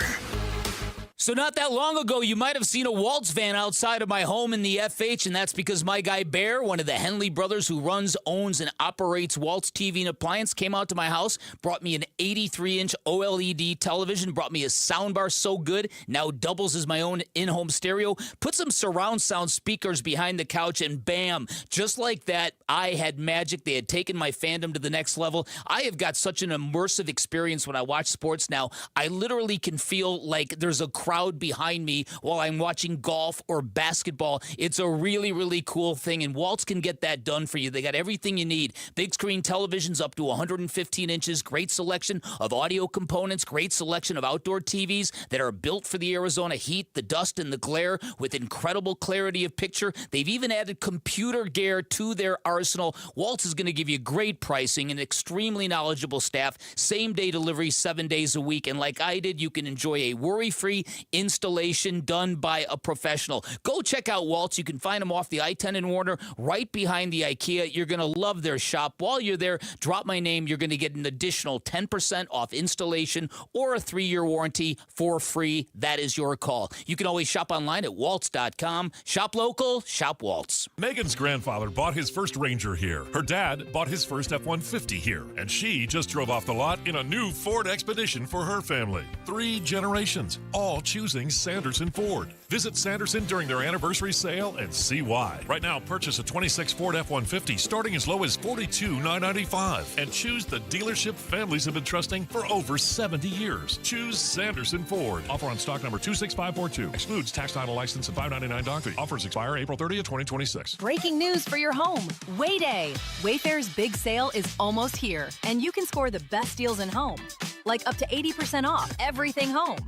So not that long ago, you might have seen a Waltz van outside of my home in the FH, and that's because my guy Bear, one of the Henley brothers who runs, owns, and operates Waltz TV and Appliance, came out to my house, brought me an 83-inch OLED television, brought me a soundbar so good, now doubles as my own in-home stereo, put some surround sound speakers behind the couch, and bam, just like that, I had magic. They had taken my fandom to the next level. I have got such an immersive experience when I watch sports now. I literally can feel like there's a crowd behind me while I'm watching golf or basketball. It's a really, really cool thing, and Waltz can get that done for you. They got everything you need. Big screen televisions up to 115 inches, great selection of audio components, great selection of outdoor TVs that are built for the Arizona heat, the dust, and the glare with incredible clarity of picture. They've even added computer gear to their arsenal. Waltz is going to give you great pricing and extremely knowledgeable staff, same-day delivery 7 days a week, and like I did, you can enjoy a worry-free installation done by a professional. Go check out Waltz. You can find them off the I-10 in Warner, right behind the IKEA. You're going to love their shop. While you're there, drop my name. You're going to get an additional 10% off installation or a 3-year warranty for free. That is your call. You can always shop online at waltz.com. Shop local, shop Waltz. Megan's grandfather bought his first Ranger here. Her dad bought his first F-150 here. And she just drove off the lot in a new Ford Expedition for her family. 3 generations, all choosing Sanderson Ford. Visit Sanderson during their anniversary sale and see why. Right now, purchase a 26 Ford F-150 starting as low as $42,995 and choose the dealership families have been trusting for over 70 years. Choose Sanderson Ford. Offer on stock number 26542. Excludes tax, title, license, and $599 doc fee. Offers expire April 30th, 2026. Breaking news for your home. Wayday. Wayfair's big sale is almost here, and you can score the best deals in home. Like up to 80% off everything home.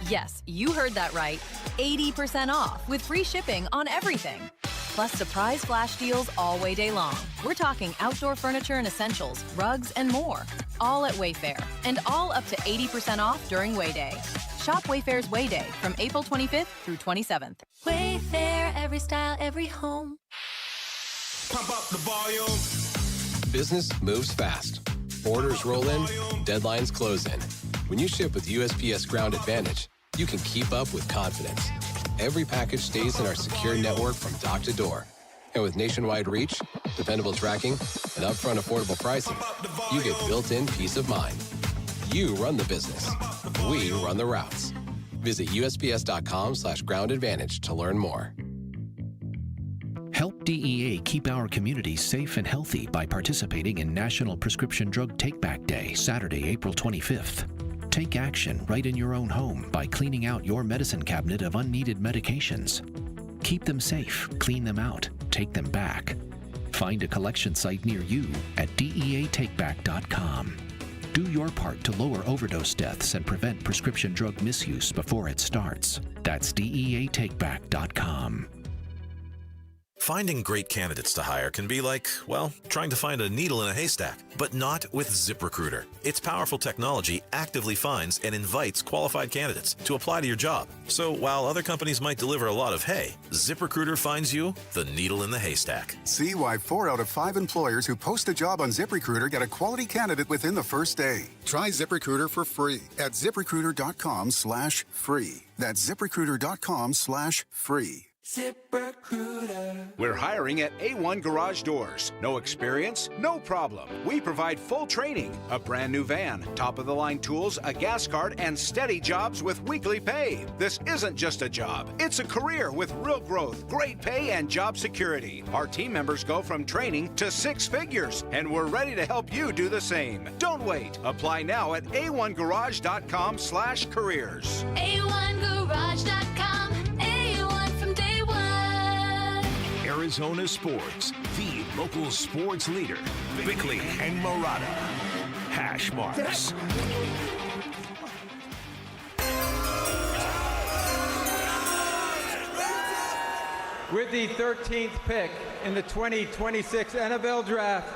Yes, you heard that right. 80% off with free shipping on everything. Plus surprise flash deals all way day long. We're talking outdoor furniture and essentials, rugs, and more. All at Wayfair. And all up to 80% off during Wayday. Shop Wayfair's Wayday from April 25th through 27th. Wayfair, every style, every home. Pump up the volume. Business moves fast. Orders roll in, deadlines close in. When you ship with USPS Ground Advantage, you can keep up with confidence. Every package stays in our secure network from dock to door. And with nationwide reach, dependable tracking, and upfront affordable pricing, you get built-in peace of mind. You run the business. We run the routes. Visit USPS.com/Ground Advantage to learn more. Help DEA keep our communities safe and healthy by participating in National Prescription Drug Take-Back Day, Saturday, April 25th. Take action right in your own home by cleaning out your medicine cabinet of unneeded medications. Keep them safe, clean them out, take them back. Find a collection site near you at DEATakeback.com. Do your part to lower overdose deaths and prevent prescription drug misuse before it starts. That's DEATakeback.com. Finding great candidates to hire can be like, well, trying to find a needle in a haystack, but not with ZipRecruiter. Its powerful technology actively finds and invites qualified candidates to apply to your job. So while other companies might deliver a lot of hay, ZipRecruiter finds you the needle in the haystack. See why 4 out of 5 employers who post a job on ZipRecruiter get a quality candidate within the first day. Try ZipRecruiter for free at ZipRecruiter.com/free. That's ZipRecruiter.com/free. ZipRecruiter. We're hiring at A1 Garage Doors. No experience? No problem. We provide full training, a brand new van, top-of-the-line tools, a gas card, and steady jobs with weekly pay. This isn't just a job. It's a career with real growth, great pay, and job security. Our team members go from training to 6 figures, and we're ready to help you do the same. Don't wait. Apply now at a1garage.com/careers. A1garage.com. A1 from day one. Arizona Sports, the local sports leader. Bickley and Marada. Hash marks. With the 13th pick in the 2026 NFL Draft,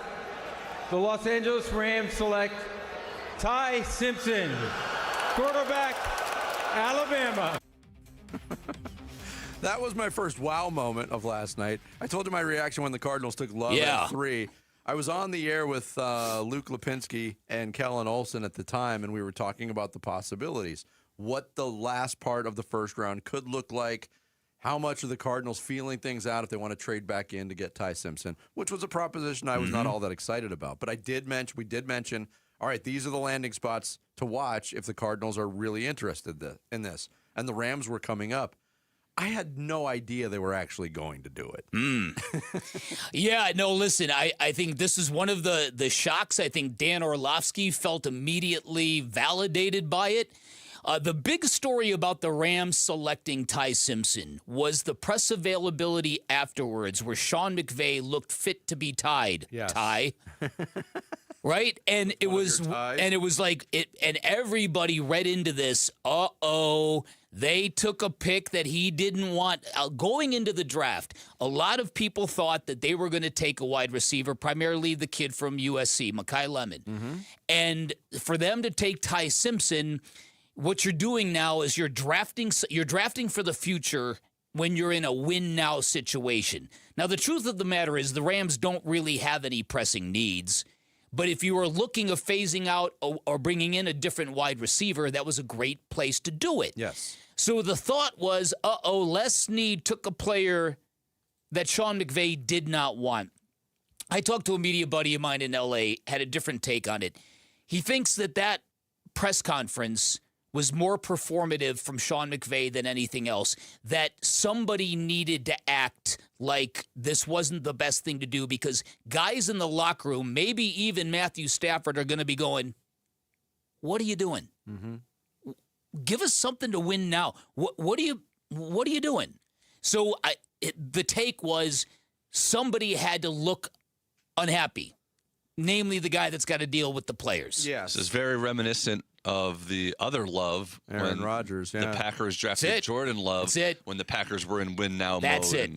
the Los Angeles Rams select Ty Simpson, quarterback, Alabama. That was my first wow moment of last night. I told you my reaction when the Cardinals took Love at 3. I was on the air with Luke Lipinski and Kellen Olson at the time, and we were talking about the possibilities. What the last part of the first round could look like, how much are the Cardinals feeling things out if they want to trade back in to get Ty Simpson, which was a proposition I was not all that excited about. But we did mention, all right, these are the landing spots to watch if the Cardinals are really interested in this. And the Rams were coming up. I had no idea they were actually going to do it. Yeah, no, listen, I think this is one of the shocks. I think Dan Orlovsky felt immediately validated by it. The big story about the Rams selecting Ty Simpson was the press availability afterwards where Sean McVay looked fit to be tied. Yes. Ty. Right? And it was like and everybody read into this, they took a pick that he didn't want. Going into the draft, a lot of people thought that they were going to take a wide receiver, primarily the kid from USC, Mekhi Lemon. And for them to take Ty Simpson, what you're doing now is you're drafting for the future when you're in a win-now situation. Now, the truth of the matter is the Rams don't really have any pressing needs. But if you were looking of phasing out or bringing in a different wide receiver, that was a great place to do it. Yes. So the thought was, Les Snead took a player that Sean McVay did not want. I talked to a media buddy of mine in L.A., had a different take on it. He thinks that press conference was more performative from Sean McVay than anything else, that somebody needed to act like this wasn't the best thing to do because guys in the locker room, maybe even Matthew Stafford, are going to be going, what are you doing? Give us something to win now. What are you doing? So the take was somebody had to look unhappy, namely the guy that's got to deal with the players. Yes. This is very reminiscent of the other Love, Aaron Rodgers. The Packers drafted Jordan Love. That's it. When the Packers were in win-now mode. That's it.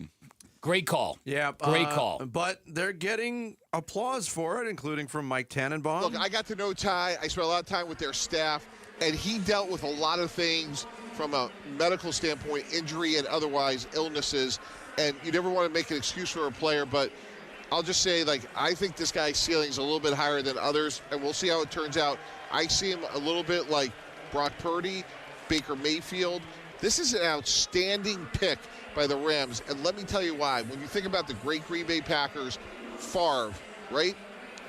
Great call. Yeah. Great call. But they're getting applause for it, including from Mike Tannenbaum. Look, I got to know Ty. I spent a lot of time with their staff, and he dealt with a lot of things from a medical standpoint, injury and otherwise illnesses, and you never want to make an excuse for a player, but I'll just say, I think this guy's ceiling is a little bit higher than others, and we'll see how it turns out. I see him a little bit like Brock Purdy, Baker Mayfield. This is an outstanding pick by the Rams, and let me tell you why. When you think about the great Green Bay Packers, Favre, right?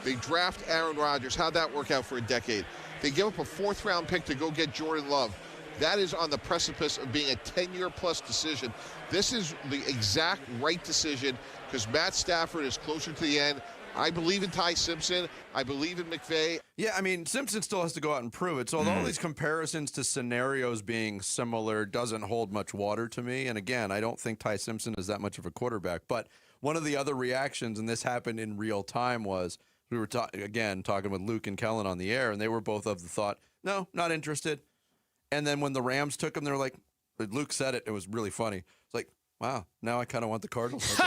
They draft Aaron Rodgers. How'd that work out for a decade? They give up a 4th-round pick to go get Jordan Love. That is on the precipice of being a 10-year-plus decision. This is the exact right decision because Matt Stafford is closer to the end. I believe in Ty Simpson. I believe in McVay. Yeah, I mean, Simpson still has to go out and prove it. So all these comparisons to scenarios being similar doesn't hold much water to me. And again, I don't think Ty Simpson is that much of a quarterback. But one of the other reactions, and this happened in real time, was we were talking with Luke and Kellen on the air, and they were both of the thought, no, not interested. And then when the Rams took him, they were like, Luke said it. It was really funny. It's like, wow, now I kind of want the Cardinals.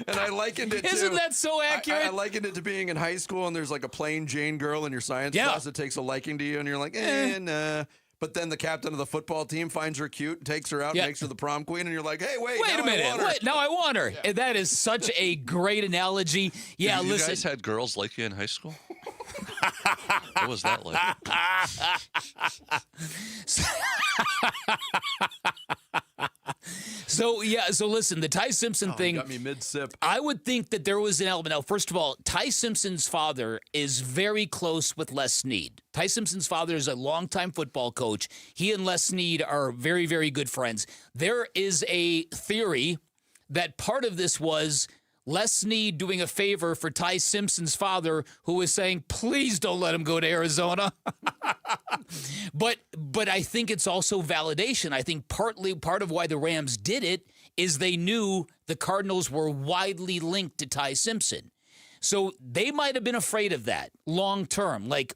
And I likened it to... Isn't that so accurate? I likened it to being in high school and there's like a plain Jane girl in your science class that takes a liking to you and you're like, nah. But then the captain of the football team finds her cute, takes her out, makes her the prom queen, and you're like, hey, wait a minute. Now I want her. Yeah. That is such a great analogy. Yeah, you listen. You guys had girls like you in high school? What was that like? So listen, the Ty Simpson thing. Got me mid-sip. I would think that there was an element. Now, first of all, Ty Simpson's father is very close with Les Snead. Ty Simpson's father is a longtime football coach. He and Les Snead are very, very good friends. There is a theory that part of this was Les Snead doing a favor for Ty Simpson's father, who was saying, please don't let him go to Arizona. But I think it's also validation. I think part of why the Rams did it is they knew the Cardinals were widely linked to Ty Simpson. So they might have been afraid of that long term. Like,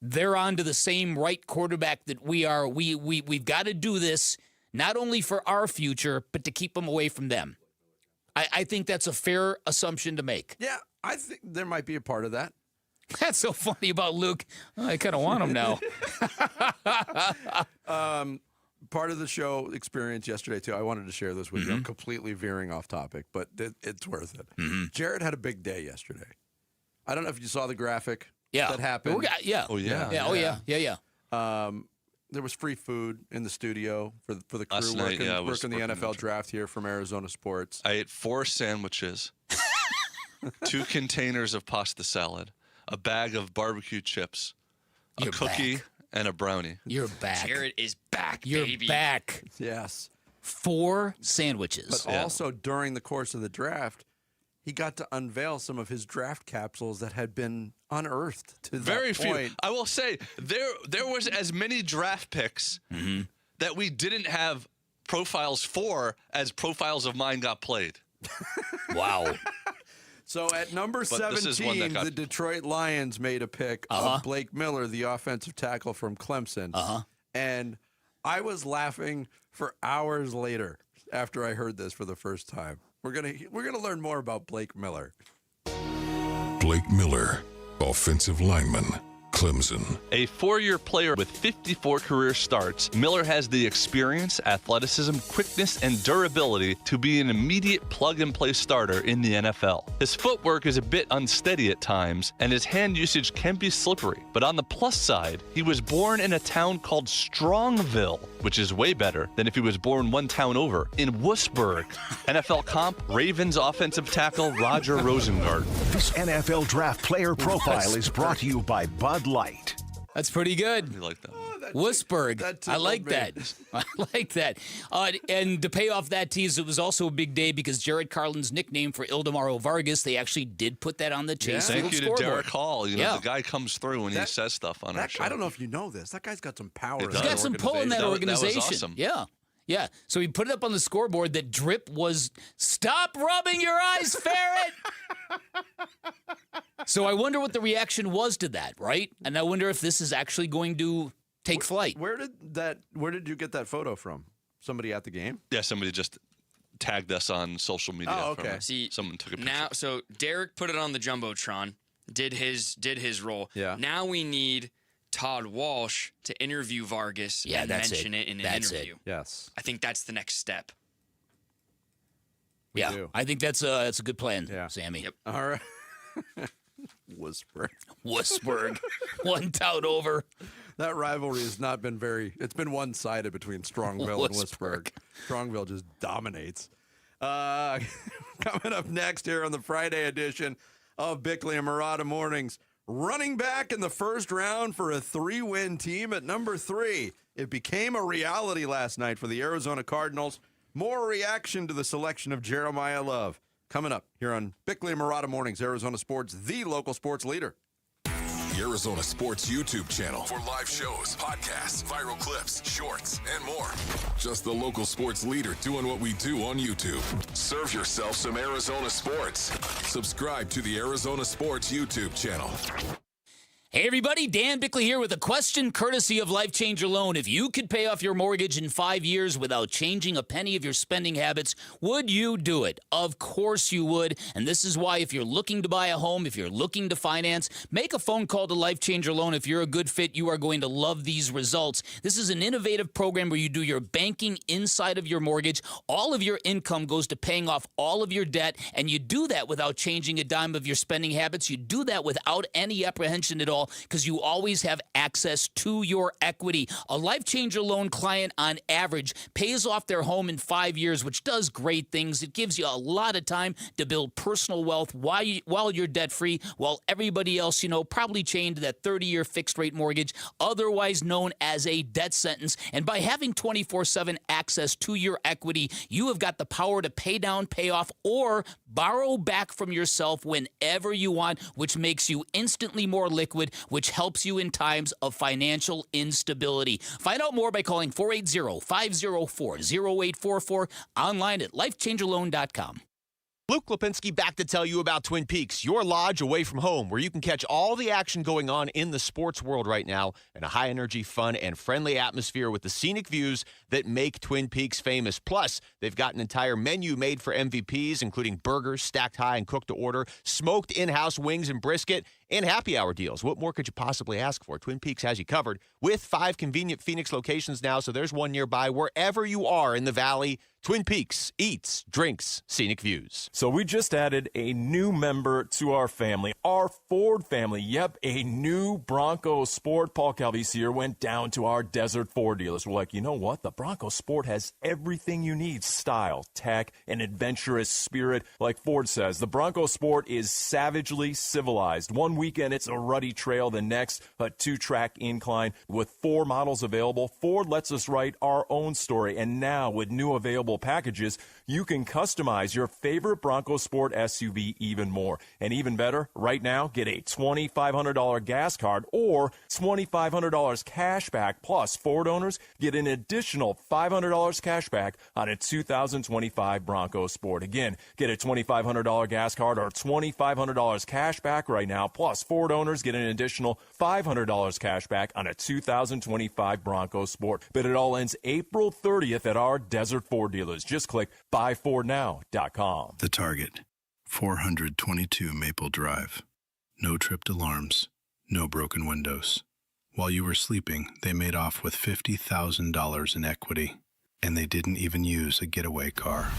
they're on to the same right quarterback that we are. We've got to do this not only for our future, but to keep them away from them. I think that's a fair assumption to make. Yeah, I think there might be a part of that. That's so funny about Luke. I kind of want him now. Part of the show experience yesterday, too, I wanted to share this with you. I'm completely veering off topic, but it's worth it. Jared had a big day yesterday. I don't know if you saw the graphic that happened. Yeah. Oh, yeah. Yeah. There was free food in the studio for the crew Last night, working the NFL draft here from Arizona Sports. I ate 4 sandwiches, 2 containers of pasta salad, a bag of barbecue chips, a cookie, and a brownie. You're back. Jared is back, You're baby. back. Yes. 4 sandwiches. But also during the course of the draft, he got to unveil some of his draft capsules that had been unearthed to Very that point. few. I will say there was as many draft picks that we didn't have profiles for as profiles of mine got played. Wow. So at number 17, the Detroit Lions made a pick of Blake Miller, the offensive tackle from Clemson. And I was laughing for hours later after I heard this for the first time. We're gonna learn more about Blake Miller. Blake Miller, offensive lineman, Clemson. A 4-year player with 54 career starts, Miller has the experience, athleticism, quickness, and durability to be an immediate plug-and-play starter in the NFL. His footwork is a bit unsteady at times, and his hand usage can be slippery. But on the plus side, he was born in a town called Strongville, which is way better than if he was born one town over, in Wussburg. NFL comp, Ravens offensive tackle Roger Rosengart. This NFL Draft Player Profile is brought to you by Bud Light. That's pretty good. You like that one? Wussburg. I like that. I like that. And to pay off that tease, it was also a big day because Jared Carlin's nickname for Ildemaro Vargas, they actually did put that on the Chase Field Thank you to scoreboard. Derek Hall. You know, the guy comes through when he says stuff on our show. I don't know if you know this. That guy's got some power. It in does. He's got some pull in that organization. That was awesome. Yeah. So he put it up on the scoreboard that Drip was, stop rubbing your eyes, ferret. So I wonder what the reaction was to that, right? And I wonder if this is actually going to take flight. Where did you get that photo from? Somebody at the game? Yeah, somebody just tagged us on social media. Oh, okay. See, someone took a picture. Now, so Derek put it on the Jumbotron, did his role. Yeah. Now we need Todd Walsh to interview Vargas and mention it in an interview. Yes. I think that's the next step. Yeah, I think that's a good plan, Sammy. Yep. All right. Wussburg. One town over. That rivalry has not been it's been one-sided between Strongville and Wussburg. Strongville just dominates. Coming up next here on the Friday edition of Bickley and Marada Mornings, running back in the first round for a 3-win team at number 3. It became a reality last night for the Arizona Cardinals. More reaction to the selection of Jeremiah Love. Coming up here on Bickley and Marada Mornings, Arizona Sports, the local sports leader. The Arizona Sports YouTube channel for live shows, podcasts, viral clips, shorts, and more. Just the local sports leader doing what we do on YouTube. Serve yourself some Arizona sports. Subscribe to the Arizona Sports YouTube channel. Hey everybody, Dan Bickley here with a question courtesy of Life Changer Loan. If you could pay off your mortgage in 5 years without changing a penny of your spending habits, would you do it? Of course you would. And this is why if you're looking to buy a home, if you're looking to finance, make a phone call to Life Changer Loan. If you're a good fit, you are going to love these results. This is an innovative program where you do your banking inside of your mortgage. All of your income goes to paying off all of your debt, and you do that without changing a dime of your spending habits. You do that without any apprehension at all. all because you always have access to your equity. A Life Changer loan client on average pays off their home in 5 years, which does great things. It gives you a lot of time to build personal wealth while you're debt-free, while everybody else, probably chained to that 30-year fixed-rate mortgage, otherwise known as a death sentence. And by having 24/7 access to your equity, you have got the power to pay down, pay off, or borrow back from yourself whenever you want, which makes you instantly more liquid, which helps you in times of financial instability. Find out more by calling 480-504-0844, online at lifechangerloan.com. Luke Lipinski back to tell you about Twin Peaks, your lodge away from home, where you can catch all the action going on in the sports world right now in a high-energy, fun, and friendly atmosphere with the scenic views that make Twin Peaks famous. Plus, they've got an entire menu made for MVPs, including burgers stacked high and cooked to order, smoked in-house wings and brisket, and happy hour deals. What more could you possibly ask for? Twin Peaks has you covered with 5 convenient Phoenix locations now, so there's one nearby wherever you are in the valley. Twin Peaks, eats, drinks, scenic views. So we just added a new member to our family, our Ford family. Yep, a new Bronco Sport. Paul Calvisier went down to our Desert Ford dealers. We're like, you know what? The Bronco Sport has everything you need. Style, tech, an adventurous spirit. Like Ford says, the Bronco Sport is savagely civilized. One weekend, it's a ruddy trail. The next, a 2-track incline. With 4 models available, Ford lets us write our own story. And now, with new available packages, you can customize your favorite Bronco Sport SUV even more. And even better, right now, get a $2,500 gas card or $2,500 cash back. Plus, Ford owners get an additional $500 cash back on a 2025 Bronco Sport. Again, get a $2,500 gas card or $2,500 cash back right now. Plus, Ford owners get an additional $500 cash back on a 2025 Bronco Sport. But it all ends April 30th at our Desert Ford dealers. Just click buyfordnow.com. The Target, 422 Maple Drive. No tripped alarms, no broken windows. While you were sleeping, they made off with $50,000 in equity, and they didn't even use a getaway car.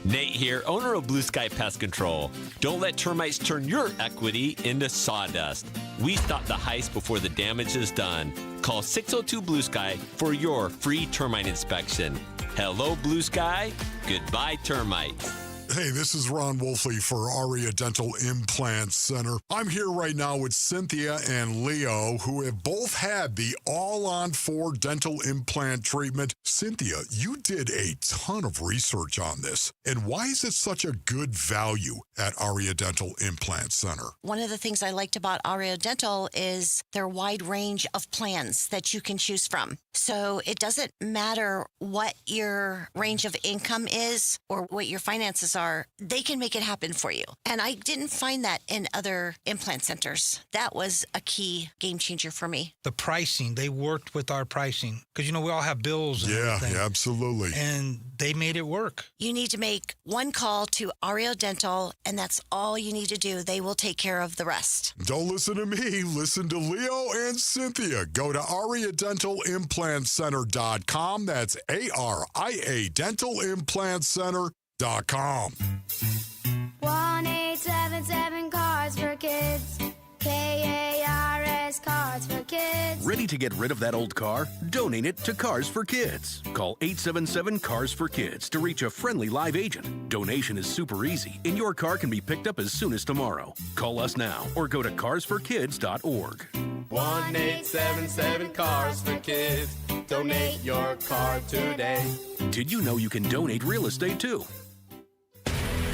Nate here, owner of Blue Sky Pest Control. Don't let termites turn your equity into sawdust. We stop the heist before the damage is done. Call 602 Blue Sky for your free termite inspection. Hello, Blue Sky. Goodbye, termites. Hey, this is Ron Wolfley for Aria Dental Implant Center. I'm here right now with Cynthia and Leo, who have both had the all-on-4 dental implant treatment. Cynthia, you did a ton of research on this. And why is it such a good value at Aria Dental Implant Center? One of the things I liked about Aria Dental is their wide range of plans that you can choose from. So it doesn't matter what your range of income is or what your finances are, they can make it happen for you. And I didn't find that in other implant centers. That was a key game changer for me. The pricing, they worked with our pricing. Because, we all have bills and everything. Yeah, absolutely. And they made it work. You need to make one call to Aria Dental, and that's all you need to do. They will take care of the rest. Don't listen to me. Listen to Leo and Cynthia. Go to AriaDentalImplantCenter.com. That's ARIA DentalImplantCenter.com. 1-877 Cars for Kids. KARS Cars for Kids. Ready to get rid of that old car? Donate it to Cars for Kids. Call 877 Cars for Kids to reach a friendly live agent. Donation is super easy, and your car can be picked up as soon as tomorrow. Call us now or go to carsforkids.org. 1-877 Cars for Kids. Donate your car today. Did you know you can donate real estate too?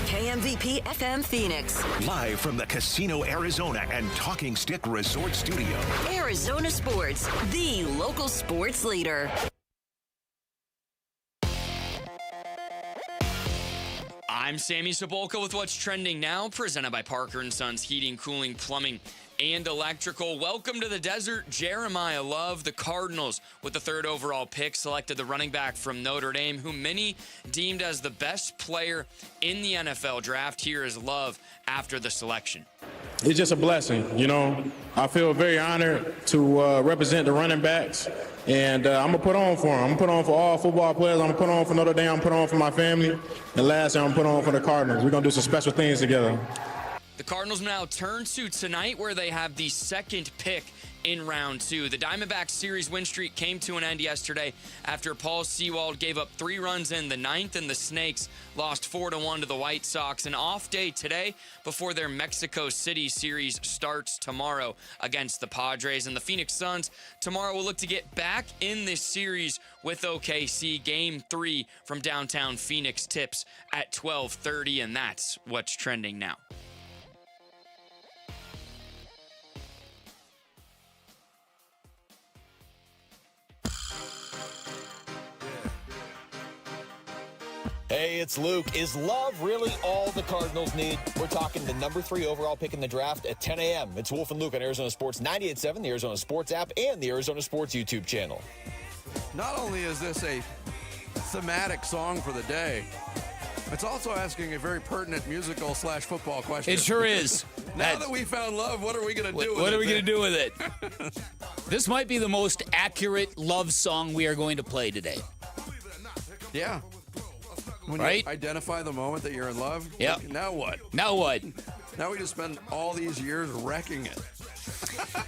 KMVP FM Phoenix. Live from the Casino Arizona and Talking Stick Resort Studio. Arizona Sports, the local sports leader. I'm Sammy Cebulka with what's trending now, presented by Parker & Sons Heating, Cooling, Plumbing, and Electrical. Welcome to the desert. Jeremiah Love, the Cardinals, with the 3rd overall pick, selected the running back from Notre Dame, who many deemed as the best player in the NFL draft. Here is Love after the selection. It's just a blessing, I feel very honored to represent the running backs, and I'm going to put on for them. I'm going to put on for all football players. I'm going to put on for Notre Dame. I'm going to put on for my family. And lastly, I'm going to put on for the Cardinals. We're going to do some special things together. The Cardinals now turn to tonight, where they have the second pick in round 2. The Diamondbacks series win streak came to an end yesterday after Paul Sewald gave up 3 runs in the 9th, and the Snakes lost 4-1 to the White Sox. An off day today before their Mexico City series starts tomorrow against the Padres. And the Phoenix Suns tomorrow will look to get back in this series with OKC. Game 3 from downtown Phoenix tips at 12:30, and that's what's trending now. Hey, it's Luke. Is love really all the Cardinals need? We're talking the number 3 overall pick in the draft at 10 a.m. It's Wolf and Luke on Arizona Sports 98.7, the Arizona Sports app, and the Arizona Sports YouTube channel. Not only is this a thematic song for the day, it's also asking a very pertinent musical/football question. It sure is. Now that we found love, what are we going to do with it? What are we going to do with it? This might be the most accurate love song we are going to play today. Yeah. When right? You identify the moment that you're in love. Yep. Now what? Now what? Now we just spend all these years wrecking it.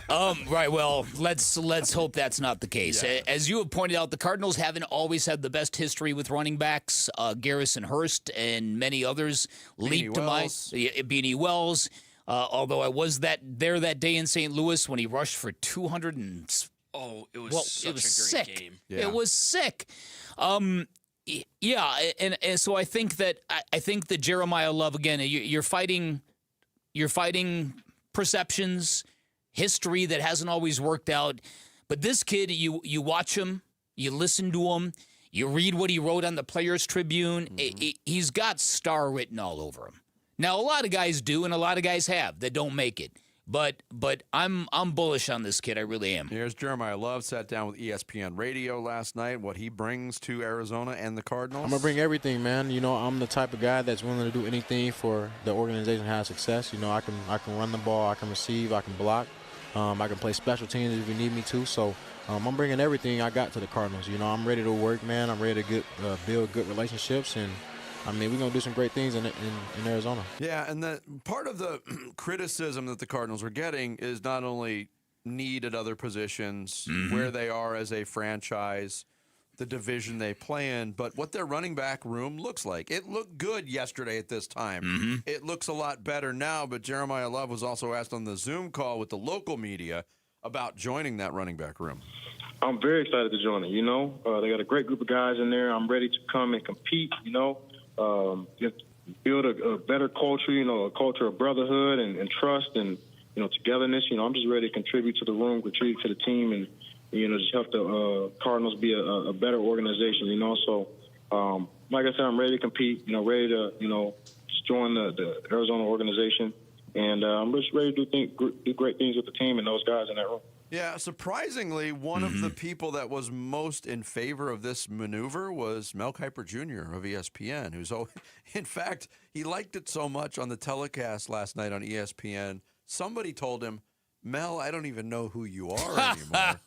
Right. Well, let's hope that's not the case. Yeah. As you have pointed out, the Cardinals haven't always had the best history with running backs. Garrison Hurst and many others leaped to mind. Beanie Wells. Although I was there that day in St. Louis when he rushed for 200 and. Oh, it was such a great sick. game. Yeah. It was sick. Yeah, and so I think that Jeremiah Love, again, you're fighting perceptions, history that hasn't always worked out. But this kid, you watch him, you listen to him, you read what he wrote on the Players Tribune. Mm-hmm. He's got star written all over him. Now, a lot of guys do, and a lot of guys have that don't make it. But I'm bullish on this kid. I really am. Here's Jeremiah Love, sat down with ESPN Radio last night, what he brings to Arizona and the Cardinals. I'm going to bring everything, man. You know, I'm the type of guy that's willing to do anything for the organization to have success. You know, I can run the ball, I can receive, I can block. I can play special teams if you need me to. So I'm bringing everything I got to the Cardinals. You know, I'm ready to work, man. I'm ready to build good relationships, and I mean, we're going to do some great things in Arizona. Yeah, and part of the criticism that the Cardinals are getting is not only need at other positions, mm-hmm. where they are as a franchise, the division they play in, but what their running back room looks like. It looked good yesterday at this time. Mm-hmm. It looks a lot better now, but Jeremiah Love was also asked on the Zoom call with the local media about joining that running back room. I'm very excited to join it, you know. They got a great group of guys in there. I'm ready to come and compete, you know. Build a better culture, you know, a culture of brotherhood and trust and, you know, togetherness. You know, I'm just ready to contribute to the room, contribute to the team, and, you know, just help the Cardinals be a better organization, you know. So, like I said, I'm ready to compete, you know, ready to, you know, just join the Arizona organization. And I'm just ready to do great things with the team and those guys in that room. Yeah, surprisingly, one of the people that was most in favor of this maneuver was Mel Kiper Jr. of ESPN, in fact, he liked it so much on the telecast last night on ESPN, somebody told him, Mel, I don't even know who you are anymore.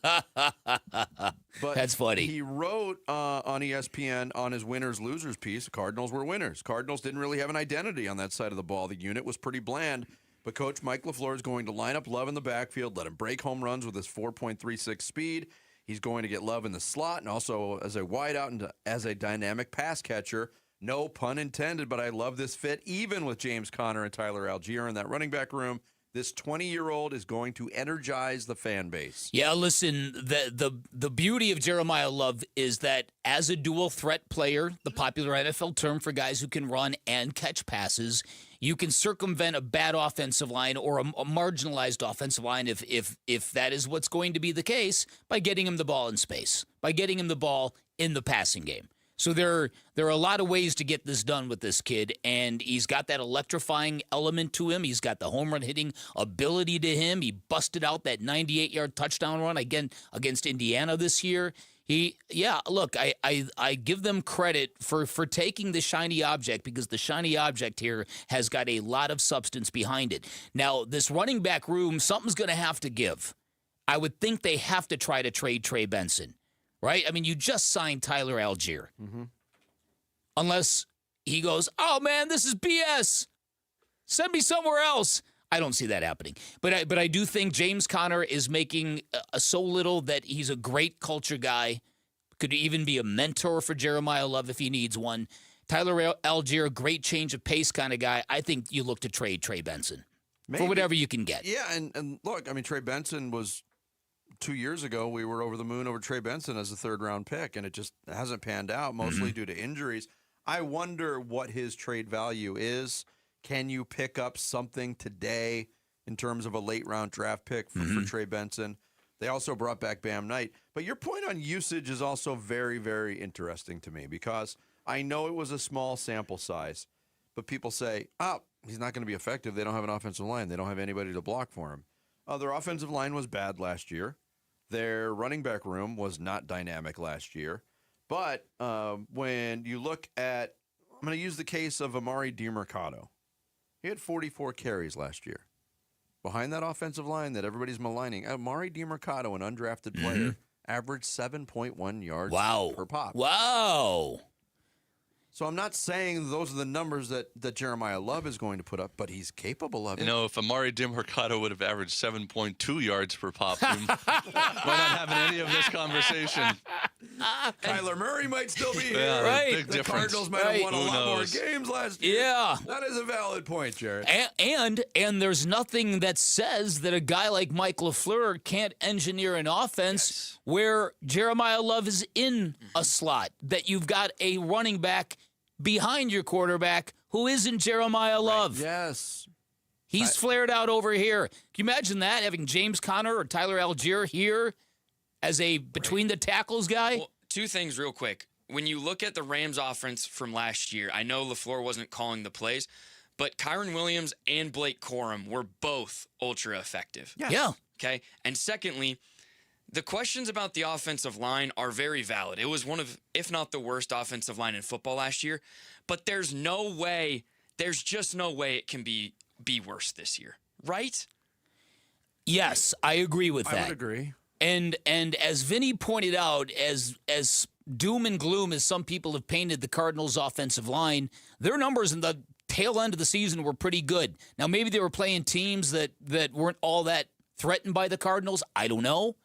But that's funny. He wrote on ESPN on his winners-losers piece, Cardinals were winners. Cardinals didn't really have an identity on that side of the ball. The unit was pretty bland. But Coach Mike LaFleur is going to line up Love in the backfield, let him break home runs with his 4.36 speed. He's going to get Love in the slot and also as a wideout and as a dynamic pass catcher. No pun intended, but I love this fit. Even with James Conner and Tyler Algier in that running back room, this 20-year-old is going to energize the fan base. Yeah, listen, the beauty of Jeremiah Love is that as a dual threat player, the popular NFL term for guys who can run and catch passes, you can circumvent a bad offensive line or a marginalized offensive line if that is what's going to be the case by getting him the ball in space, by getting him the ball in the passing game. So there are a lot of ways to get this done with this kid, and he's got that electrifying element to him. He's got the home run hitting ability to him. He busted out that 98-yard touchdown run again against Indiana this year. Look, I give them credit for taking the shiny object, because the shiny object here has got a lot of substance behind it. Now, this running back room, something's going to have to give. I would think they have to try to trade Trey Benson. Right? I mean, you just signed Tyler Algier. Mm-hmm. Unless he goes, oh, man, this is BS. Send me somewhere else. I don't see that happening. But I do think James Conner is making so little that he's a great culture guy. Could even be a mentor for Jeremiah Love if he needs one. Tyler Algier, great change of pace kind of guy. I think you look to trade Trey Benson for whatever you can get. Yeah, and look, I mean, Trey Benson was 2 years ago. We were over the moon over Trey Benson as a third-round pick, and it just hasn't panned out, mostly due to injuries. I wonder what his trade value is. Can you pick up something today in terms of a late-round draft pick for Trey Benson? They also brought back Bam Knight. But your point on usage is also very, very interesting to me because I know it was a small sample size, but people say, he's not going to be effective. They don't have an offensive line. They don't have anybody to block for him. Their offensive line was bad last year. Their running back room was not dynamic last year. But when you look at, I'm going to use the case of Amari DiMercato. He had 44 carries last year. Behind that offensive line that everybody's maligning, Amari DiMercato, an undrafted player, averaged 7.1 yards per pop. Wow. So I'm not saying those are the numbers that Jeremiah Love is going to put up, but he's capable of it. You know, if Amari DiMercato would have averaged 7.2 yards per pop, we might not having any of this conversation. Kyler Murray might still be here. Yeah, right. Big The difference. Cardinals might have won a Who lot more knows? games last year. Yeah. That is a valid point, Jared. And there's nothing that says that a guy like Mike LaFleur can't engineer an offense where Jeremiah Love is in a slot, that you've got a running back behind your quarterback who isn't Jeremiah Love. Yes. He's flared out over here. Can you imagine that, having James Conner or Tyler Algier here as a between-the-tackles guy? Well, two things real quick. When you look at the Rams offense from last year, I know LaFleur wasn't calling the plays, but Kyron Williams and Blake Corum were both ultra effective. Yes. Yeah. Okay? And secondly, the questions about the offensive line are very valid. It was one of, if not the worst offensive line in football last year, but there's just no way it can be worse this year, right? Yes, I agree with that. I would agree. And as Vinny pointed out, as doom and gloom as some people have painted the Cardinals' offensive line, their numbers in the tail end of the season were pretty good. Now, maybe they were playing teams that weren't all that threatened by the Cardinals. I don't know.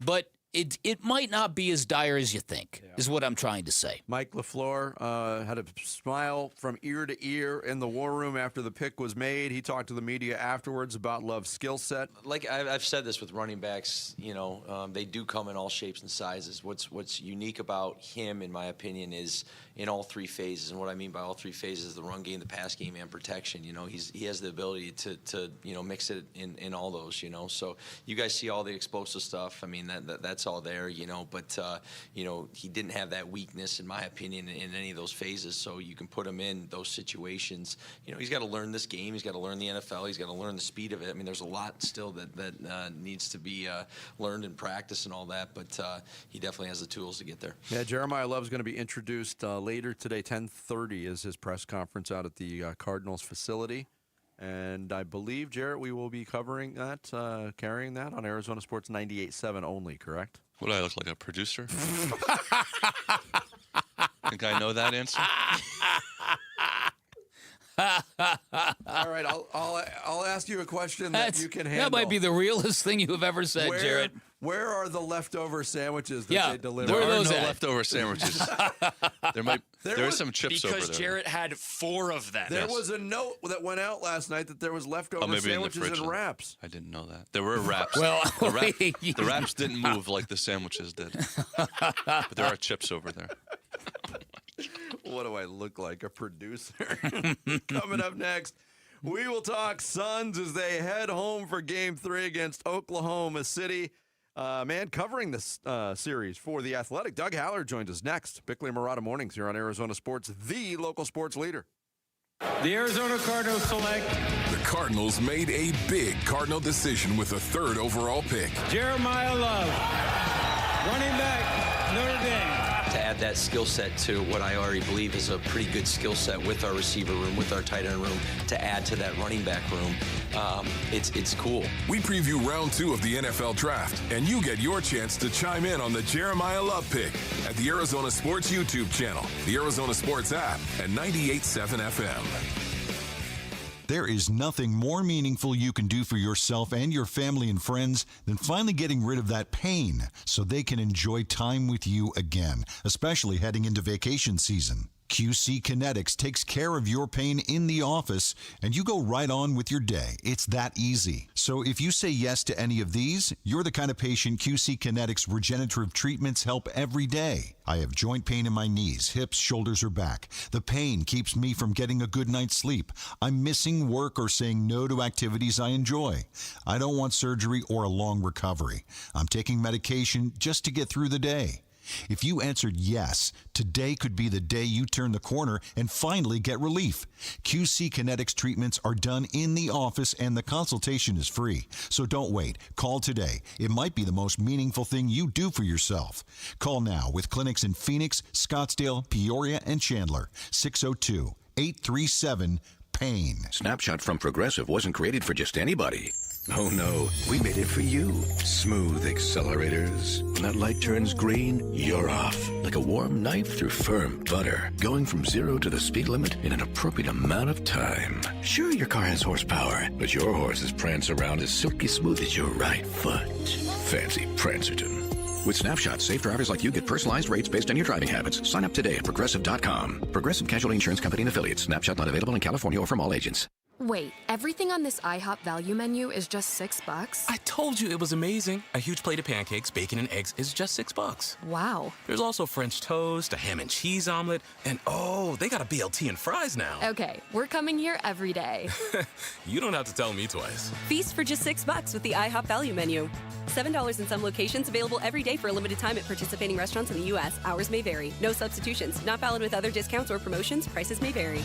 But it might not be as dire as you think, is what I'm trying to say. Mike LaFleur had a smile from ear to ear in the war room after the pick was made. He talked to the media afterwards about Love's skill set. Like I've said this with running backs, they do come in all shapes and sizes. What's unique about him, in my opinion, is in all three phases. And what I mean by all three phases, the run game, the pass game, and protection. He has the ability to mix it in all those. So you guys see all the explosive stuff. I mean that's all there. But he didn't have that weakness, in my opinion, in any of those phases. So you can put him in those situations. He's got to learn this game. He's got to learn the NFL. He's got to learn the speed of it. I mean, there's a lot still that needs to be learned and practiced and all that. But he definitely has the tools to get there. Yeah, Jeremiah Love's going to be introduced later today. 10:30 is his press conference out at the Cardinals facility. And I believe, Jarrett, we will be covering that, carrying that on Arizona Sports 98.7 only, correct? Would I look like a producer? Think I know that answer? All right, I'll ask you a question that you can handle. That might be the realest thing you have ever said, Jarrett. Where are the leftover sandwiches that they deliver? There are no leftover sandwiches. There is some chips over there. Because Jarrett had 4 of them. There was a note that went out last night that there was leftover sandwiches and wraps. I didn't know that. There were wraps. Well, the wraps didn't move like the sandwiches did. But there are chips over there. What do I look like, a producer? Coming up next, we will talk Suns as they head home for Game 3 against Oklahoma City. Covering this series for The Athletic, Doug Haller joins us next. Bickley and Marada mornings here on Arizona Sports, the local sports leader. The Arizona Cardinals select The Cardinals made a big Cardinal decision with the 3rd overall pick. Jeremiah Love, running back, Notre Dame. To add that skill set to what I already believe is a pretty good skill set with our receiver room, with our tight end room, to add to that running back room, it's cool. We preview round 2 of the NFL Draft, and you get your chance to chime in on the Jeremiah Love pick at the Arizona Sports YouTube channel, the Arizona Sports app, and 98.7 FM. There is nothing more meaningful you can do for yourself and your family and friends than finally getting rid of that pain so they can enjoy time with you again, especially heading into vacation season. QC Kinetics takes care of your pain in the office, and you go right on with your day. It's that easy. So if you say yes to any of these, you're the kind of patient QC Kinetics regenerative treatments help every day. I have joint pain in my knees, hips, shoulders, or back. The pain keeps me from getting a good night's sleep. I'm missing work or saying no to activities I enjoy. I don't want surgery or a long recovery. I'm taking medication just to get through the day. If you answered yes, today could be the day you turn the corner and finally get relief. QC Kinetics treatments are done in the office and the consultation is free. So don't wait. Call today. It might be the most meaningful thing you do for yourself. Call now with clinics in Phoenix, Scottsdale, Peoria, and Chandler. 602-837-PAIN. Snapshot from Progressive wasn't created for just anybody. Oh no, we made it for you. Smooth accelerators. When that light turns green, you're off. Like a warm knife through firm butter. Going from 0 to the speed limit in an appropriate amount of time. Sure, your car has horsepower, but your horses prance around as silky smooth as your right foot. Fancy Prancerton. With Snapshot, safe drivers like you get personalized rates based on your driving habits. Sign up today at Progressive.com. Progressive Casualty Insurance Company and Affiliates. Snapshot not available in California or from all agents. Wait, everything on this IHOP value menu is just $6? I told you it was amazing. A huge plate of pancakes, bacon, and eggs is just $6. Wow. There's also French toast, a ham and cheese omelet, and oh, they got a BLT and fries now. Okay, we're coming here every day. You don't have to tell me twice. Feast for just $6 with the IHOP value menu. $7 in some locations, available every day for a limited time at participating restaurants in the U.S. Hours may vary. No substitutions. Not valid with other discounts or promotions. Prices may vary.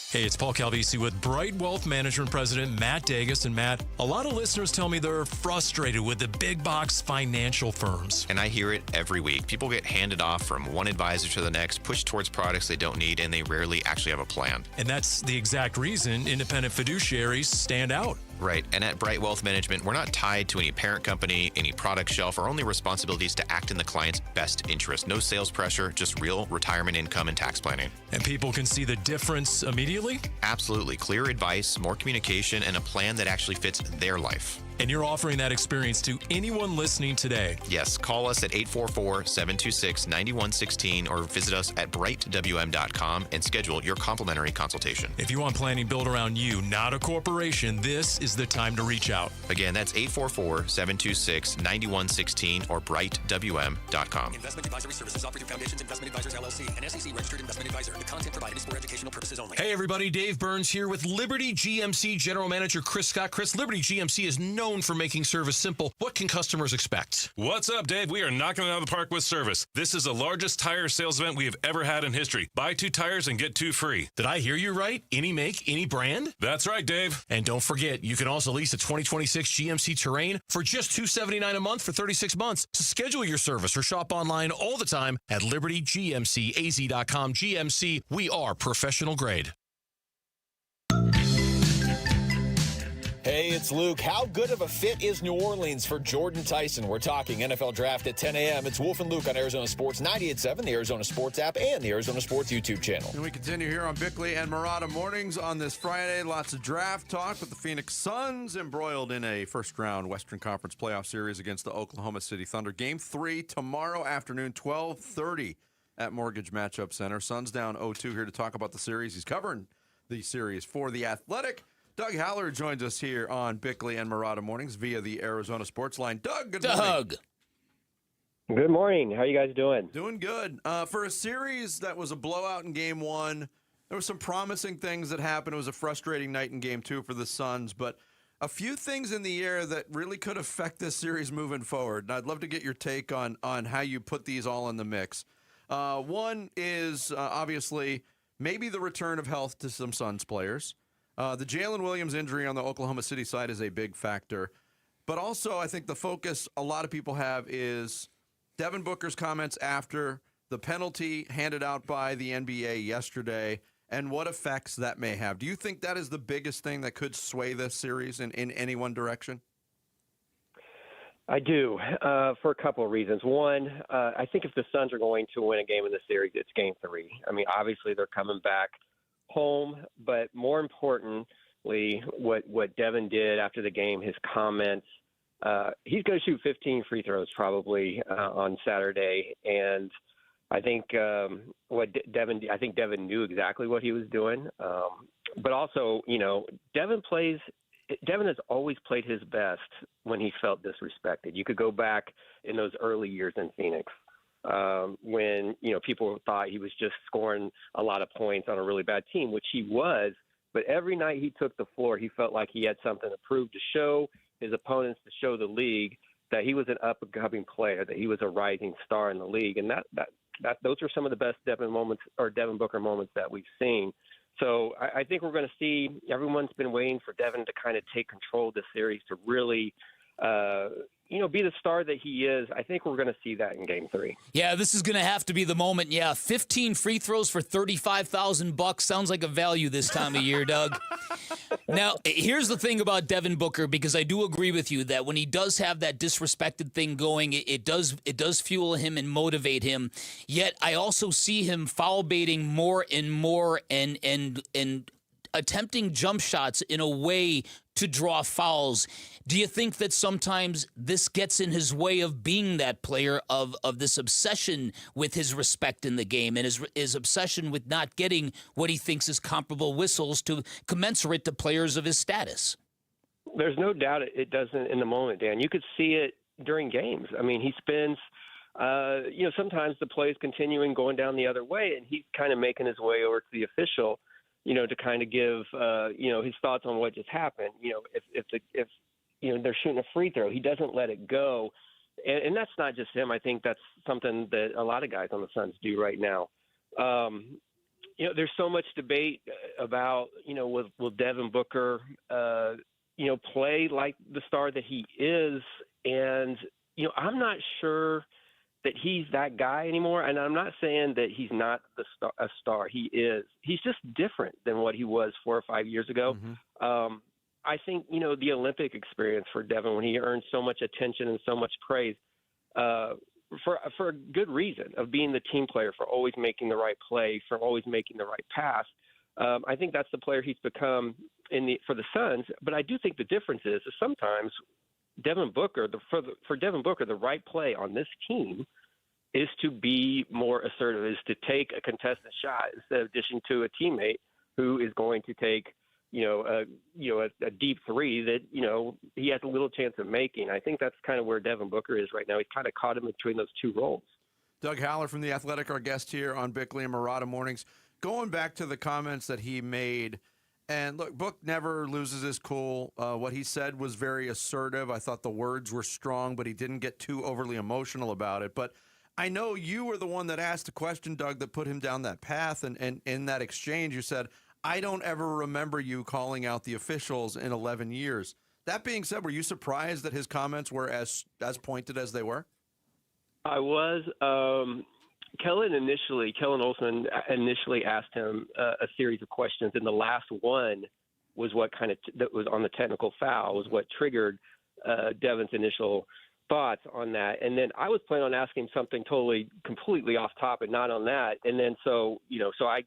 Hey, it's Paul Calvisi with Bright Wealth Management President Matt Dagus. And Matt, a lot of listeners tell me they're frustrated with the big box financial firms. And I hear it every week. People get handed off from one advisor to the next, pushed towards products they don't need, and they rarely actually have a plan. And that's the exact reason independent fiduciaries stand out. Right. And at Bright Wealth Management, we're not tied to any parent company, any product shelf. Our only responsibility is to act in the client's best interest. No sales pressure, just real retirement income and tax planning. And people can see the difference immediately? Absolutely. Clear advice, more communication, and a plan that actually fits their life. And you're offering that experience to anyone listening today. Yes. Call us at 844-726-9116 or visit us at brightwm.com and schedule your complimentary consultation. If you want planning built around you, not a corporation, this is the time to reach out. Again, that's 844-726-9116 or brightwm.com. Investment advisory services offered through Foundations Investment Advisors LLC, an SEC registered investment advisor. The content provided is for educational purposes only. Hey everybody, Dave Burns here with Liberty GMC General Manager Chris Scott. Chris, Liberty GMC is known for making service simple. What can customers expect? What's up, Dave? We are knocking it out of the park with service. This is the largest tire sales event we have ever had in history. Buy 2 tires and get 2 free. Did I hear you right? Any make, any brand? That's right, Dave. And don't forget, you can also lease a 2026 GMC Terrain for just $279 a month for 36 months. So schedule your service or shop online all the time at libertygmcaz.com. GMC, we are professional grade. Hey, it's Luke. How good of a fit is New Orleans for Jordan Tyson? We're talking NFL Draft at 10 a.m. It's Wolf and Luke on Arizona Sports 98.7, the Arizona Sports app, and the Arizona Sports YouTube channel. And we continue here on Bickley and Marada mornings on this Friday. Lots of draft talk with the Phoenix Suns embroiled in a first-round Western Conference playoff series against the Oklahoma City Thunder. Game 3 tomorrow afternoon, 12:30 at Mortgage Matchup Center. Suns down 0-2 here to talk about the series. He's covering the series for The Athletic. Doug Haller joins us here on Bickley and Marada mornings via the Arizona Sports Line. Doug, good morning. Good morning. How you guys doing? Doing good. For a series that was a blowout in Game 1, there were some promising things that happened. It was a frustrating night in Game 2 for the Suns, but a few things in the air that really could affect this series moving forward. And I'd love to get your take on how you put these all in the mix. One is obviously maybe the return of health to some Suns players. The Jalen Williams injury on the Oklahoma City side is a big factor. But also, I think the focus a lot of people have is Devin Booker's comments after the penalty handed out by the NBA yesterday and what effects that may have. Do you think that is the biggest thing that could sway this series in any one direction? I do, for a couple of reasons. One, I think if the Suns are going to win a game in the series, it's Game 3. I mean, obviously they're coming back home, but more importantly, what Devin did after the game, his comments, he's going to shoot 15 free throws probably on Saturday. And I think Devin knew exactly what he was doing. But also, Devin has always played his best when he felt disrespected. You could go back in those early years in Phoenix when, people thought he was just scoring a lot of points on a really bad team, which he was. But every night he took the floor, he felt like he had something to prove, to show his opponents, to show the league that he was an up-and-coming player, that he was a rising star in the league. And those are some of the best Devin Booker moments that we've seen. So I think we're going to see, everyone's been waiting for Devin to kind of take control of the series, to really, be the star that he is. I think we're going to see that in Game 3. Yeah, this is going to have to be the moment. Yeah, 15 free throws for $35,000 sounds like a value this time of year, Doug. Now, here's the thing about Devin Booker, because I do agree with you that when he does have that disrespected thing going, it does fuel him and motivate him. Yet I also see him foul baiting more and more and attempting jump shots in a way to draw fouls. Do you think that sometimes this gets in his way of being that player, of this obsession with his respect in the game and his obsession with not getting what he thinks is comparable whistles to commensurate to players of his status? There's no doubt it doesn't in the moment, Dan. You could see it during games. I mean, he spends, sometimes the play is continuing going down the other way, and he's kind of making his way over to the official, to kind of give, his thoughts on what just happened. If they're shooting a free throw, he doesn't let it go. And that's not just him. I think that's something that a lot of guys on the Suns do right now. There's so much debate about, will Devin Booker, play like the star that he is. And, I'm not sure that he's that guy anymore. And I'm not saying that he's not a star. He is. He's just different than what he was 4 or 5 years ago. Mm-hmm. I think, the Olympic experience for Devin, when he earned so much attention and so much praise, for a good reason, of being the team player, for always making the right play, for always making the right pass. I think that's the player he's become for the Suns. But I do think the difference is sometimes Devin Booker, for Devin Booker, the right play on this team is to be more assertive, is to take a contested shot instead of dishing to a teammate who is going to take a deep three that, he has a little chance of making. I think that's kind of where Devin Booker is right now. He's kind of caught him between those two roles. Doug Haller from The Athletic, our guest here on Bickley and Marada Mornings. Going back to the comments that he made, and look, Book never loses his cool. What he said was very assertive. I thought the words were strong, but he didn't get too overly emotional about it. But I know you were the one that asked the question, Doug, that put him down that path. And in that exchange, you said, I don't ever remember you calling out the officials in 11 years. That being said, were you surprised that his comments were as pointed as they were? I was. Kellen Olson initially asked him a series of questions, and the last one was what that was on the technical foul, was what triggered Devin's initial thoughts on that. And then I was planning on asking something completely off topic, not on that. And then so I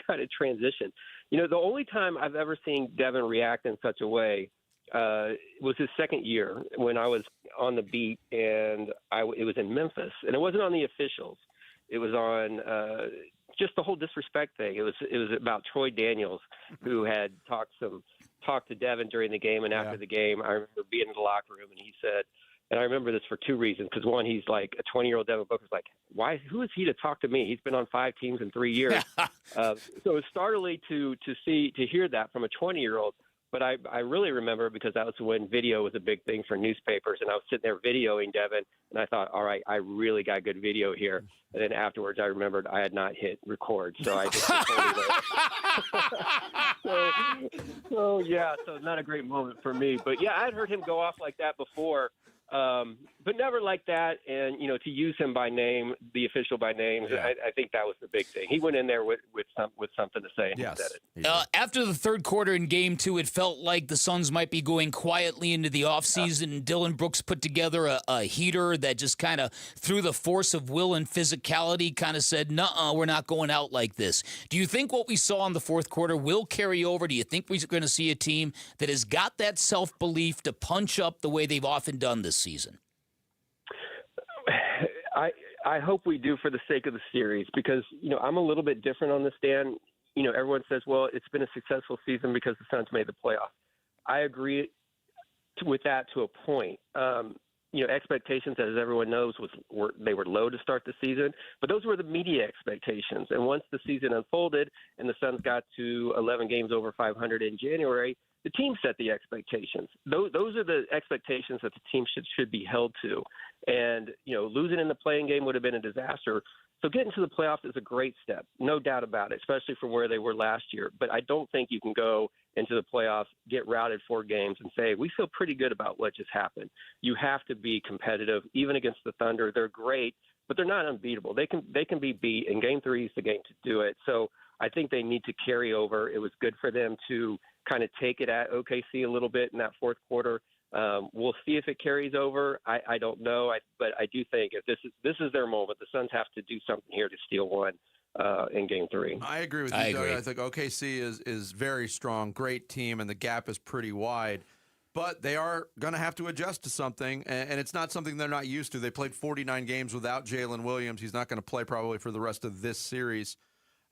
kind of transitioned. The only time I've ever seen Devin react in such a way was his second year when I was on the beat, and it was in Memphis, and it wasn't on the officials. It was on just the whole disrespect thing. It was about Troy Daniels, who had talked to Devin during the game and after the game. I remember being in the locker room, and he said, and I remember this for two reasons. Because one, he's like a 20-year-old Devin Booker's like, why? Who is he to talk to me? He's been on 5 teams in 3 years. So it's startling to hear that from a 20-year-old. But I really remember, because that was when video was a big thing for newspapers, and I was sitting there videoing Devin, and I thought, all right, I really got good video here. And then afterwards, I remembered I had not hit record, so I just so not a great moment for me. But yeah, I had heard him go off like that before. but never like that. And, to use him by name, the official by name, Yeah. I think that was the big thing. He went in there with something to say, and Yes. he said it. After the third quarter in Game 2, it felt like the Suns might be going quietly into the offseason. Dylan Brooks put together a heater that just kind of, through the force of will and physicality, kind of said, nuh-uh, we're not going out like this. Do you think what we saw in the fourth quarter will carry over? Do you think we're going to see a team that has got that self-belief to punch up the way they've often done this season? I hope we do for the sake of the series because, I'm a little bit different on this, Dan. Everyone says, well, it's been a successful season because the Suns made the playoffs. I agree with that to a point. Expectations, as everyone knows, were low to start the season, but those were the media expectations. And once the season unfolded and the Suns got to 11 games over 500 in January, the team set the expectations. Those are the expectations that the team should be held to. And, losing in the playing game would have been a disaster. So getting to the playoffs is a great step, no doubt about it, especially from where they were last year. But I don't think you can go into the playoffs, get routed 4 games, and say, we feel pretty good about what just happened. You have to be competitive, even against the Thunder. They're great, but they're not unbeatable. They can be beat, and Game 3 is the game to do it. So I think they need to carry over. It was good for them to kind of take it at OKC a little bit in that fourth quarter. We'll see if it carries over. I don't know, but I do think if this is their moment, the Suns have to do something here to steal one in Game 3. I agree with you, Doug. I think OKC is very strong, great team, and the gap is pretty wide. But they are going to have to adjust to something, and it's not something they're not used to. They played 49 games without Jalen Williams. He's not going to play probably for the rest of this series.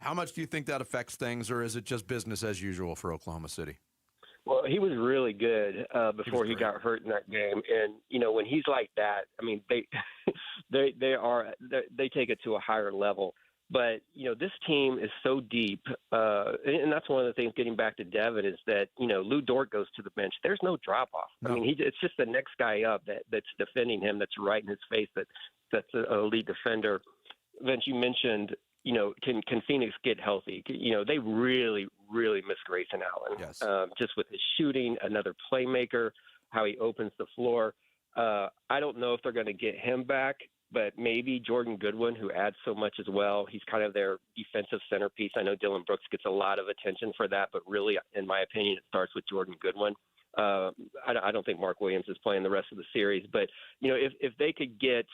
How much do you think that affects things, or is it just business as usual for Oklahoma City? Well, he was really good before he got hurt in that game, and when he's like that, I mean they take it to a higher level. But this team is so deep, and that's one of the things. Getting back to Devin is that Lou Dort goes to the bench. There's no drop off. No. I mean, it's just the next guy up that's defending him. That's right in his face. That's an elite defender. Vince, you mentioned. Can Phoenix get healthy? They really miss Grayson Allen. Yes. Just with his shooting, another playmaker, how he opens the floor. I don't know if they're going to get him back, but maybe Jordan Goodwin, who adds so much as well. He's kind of their defensive centerpiece. I know Dylan Brooks gets a lot of attention for that, but really, in my opinion, it starts with Jordan Goodwin. I don't think Mark Williams is playing the rest of the series, but if they could get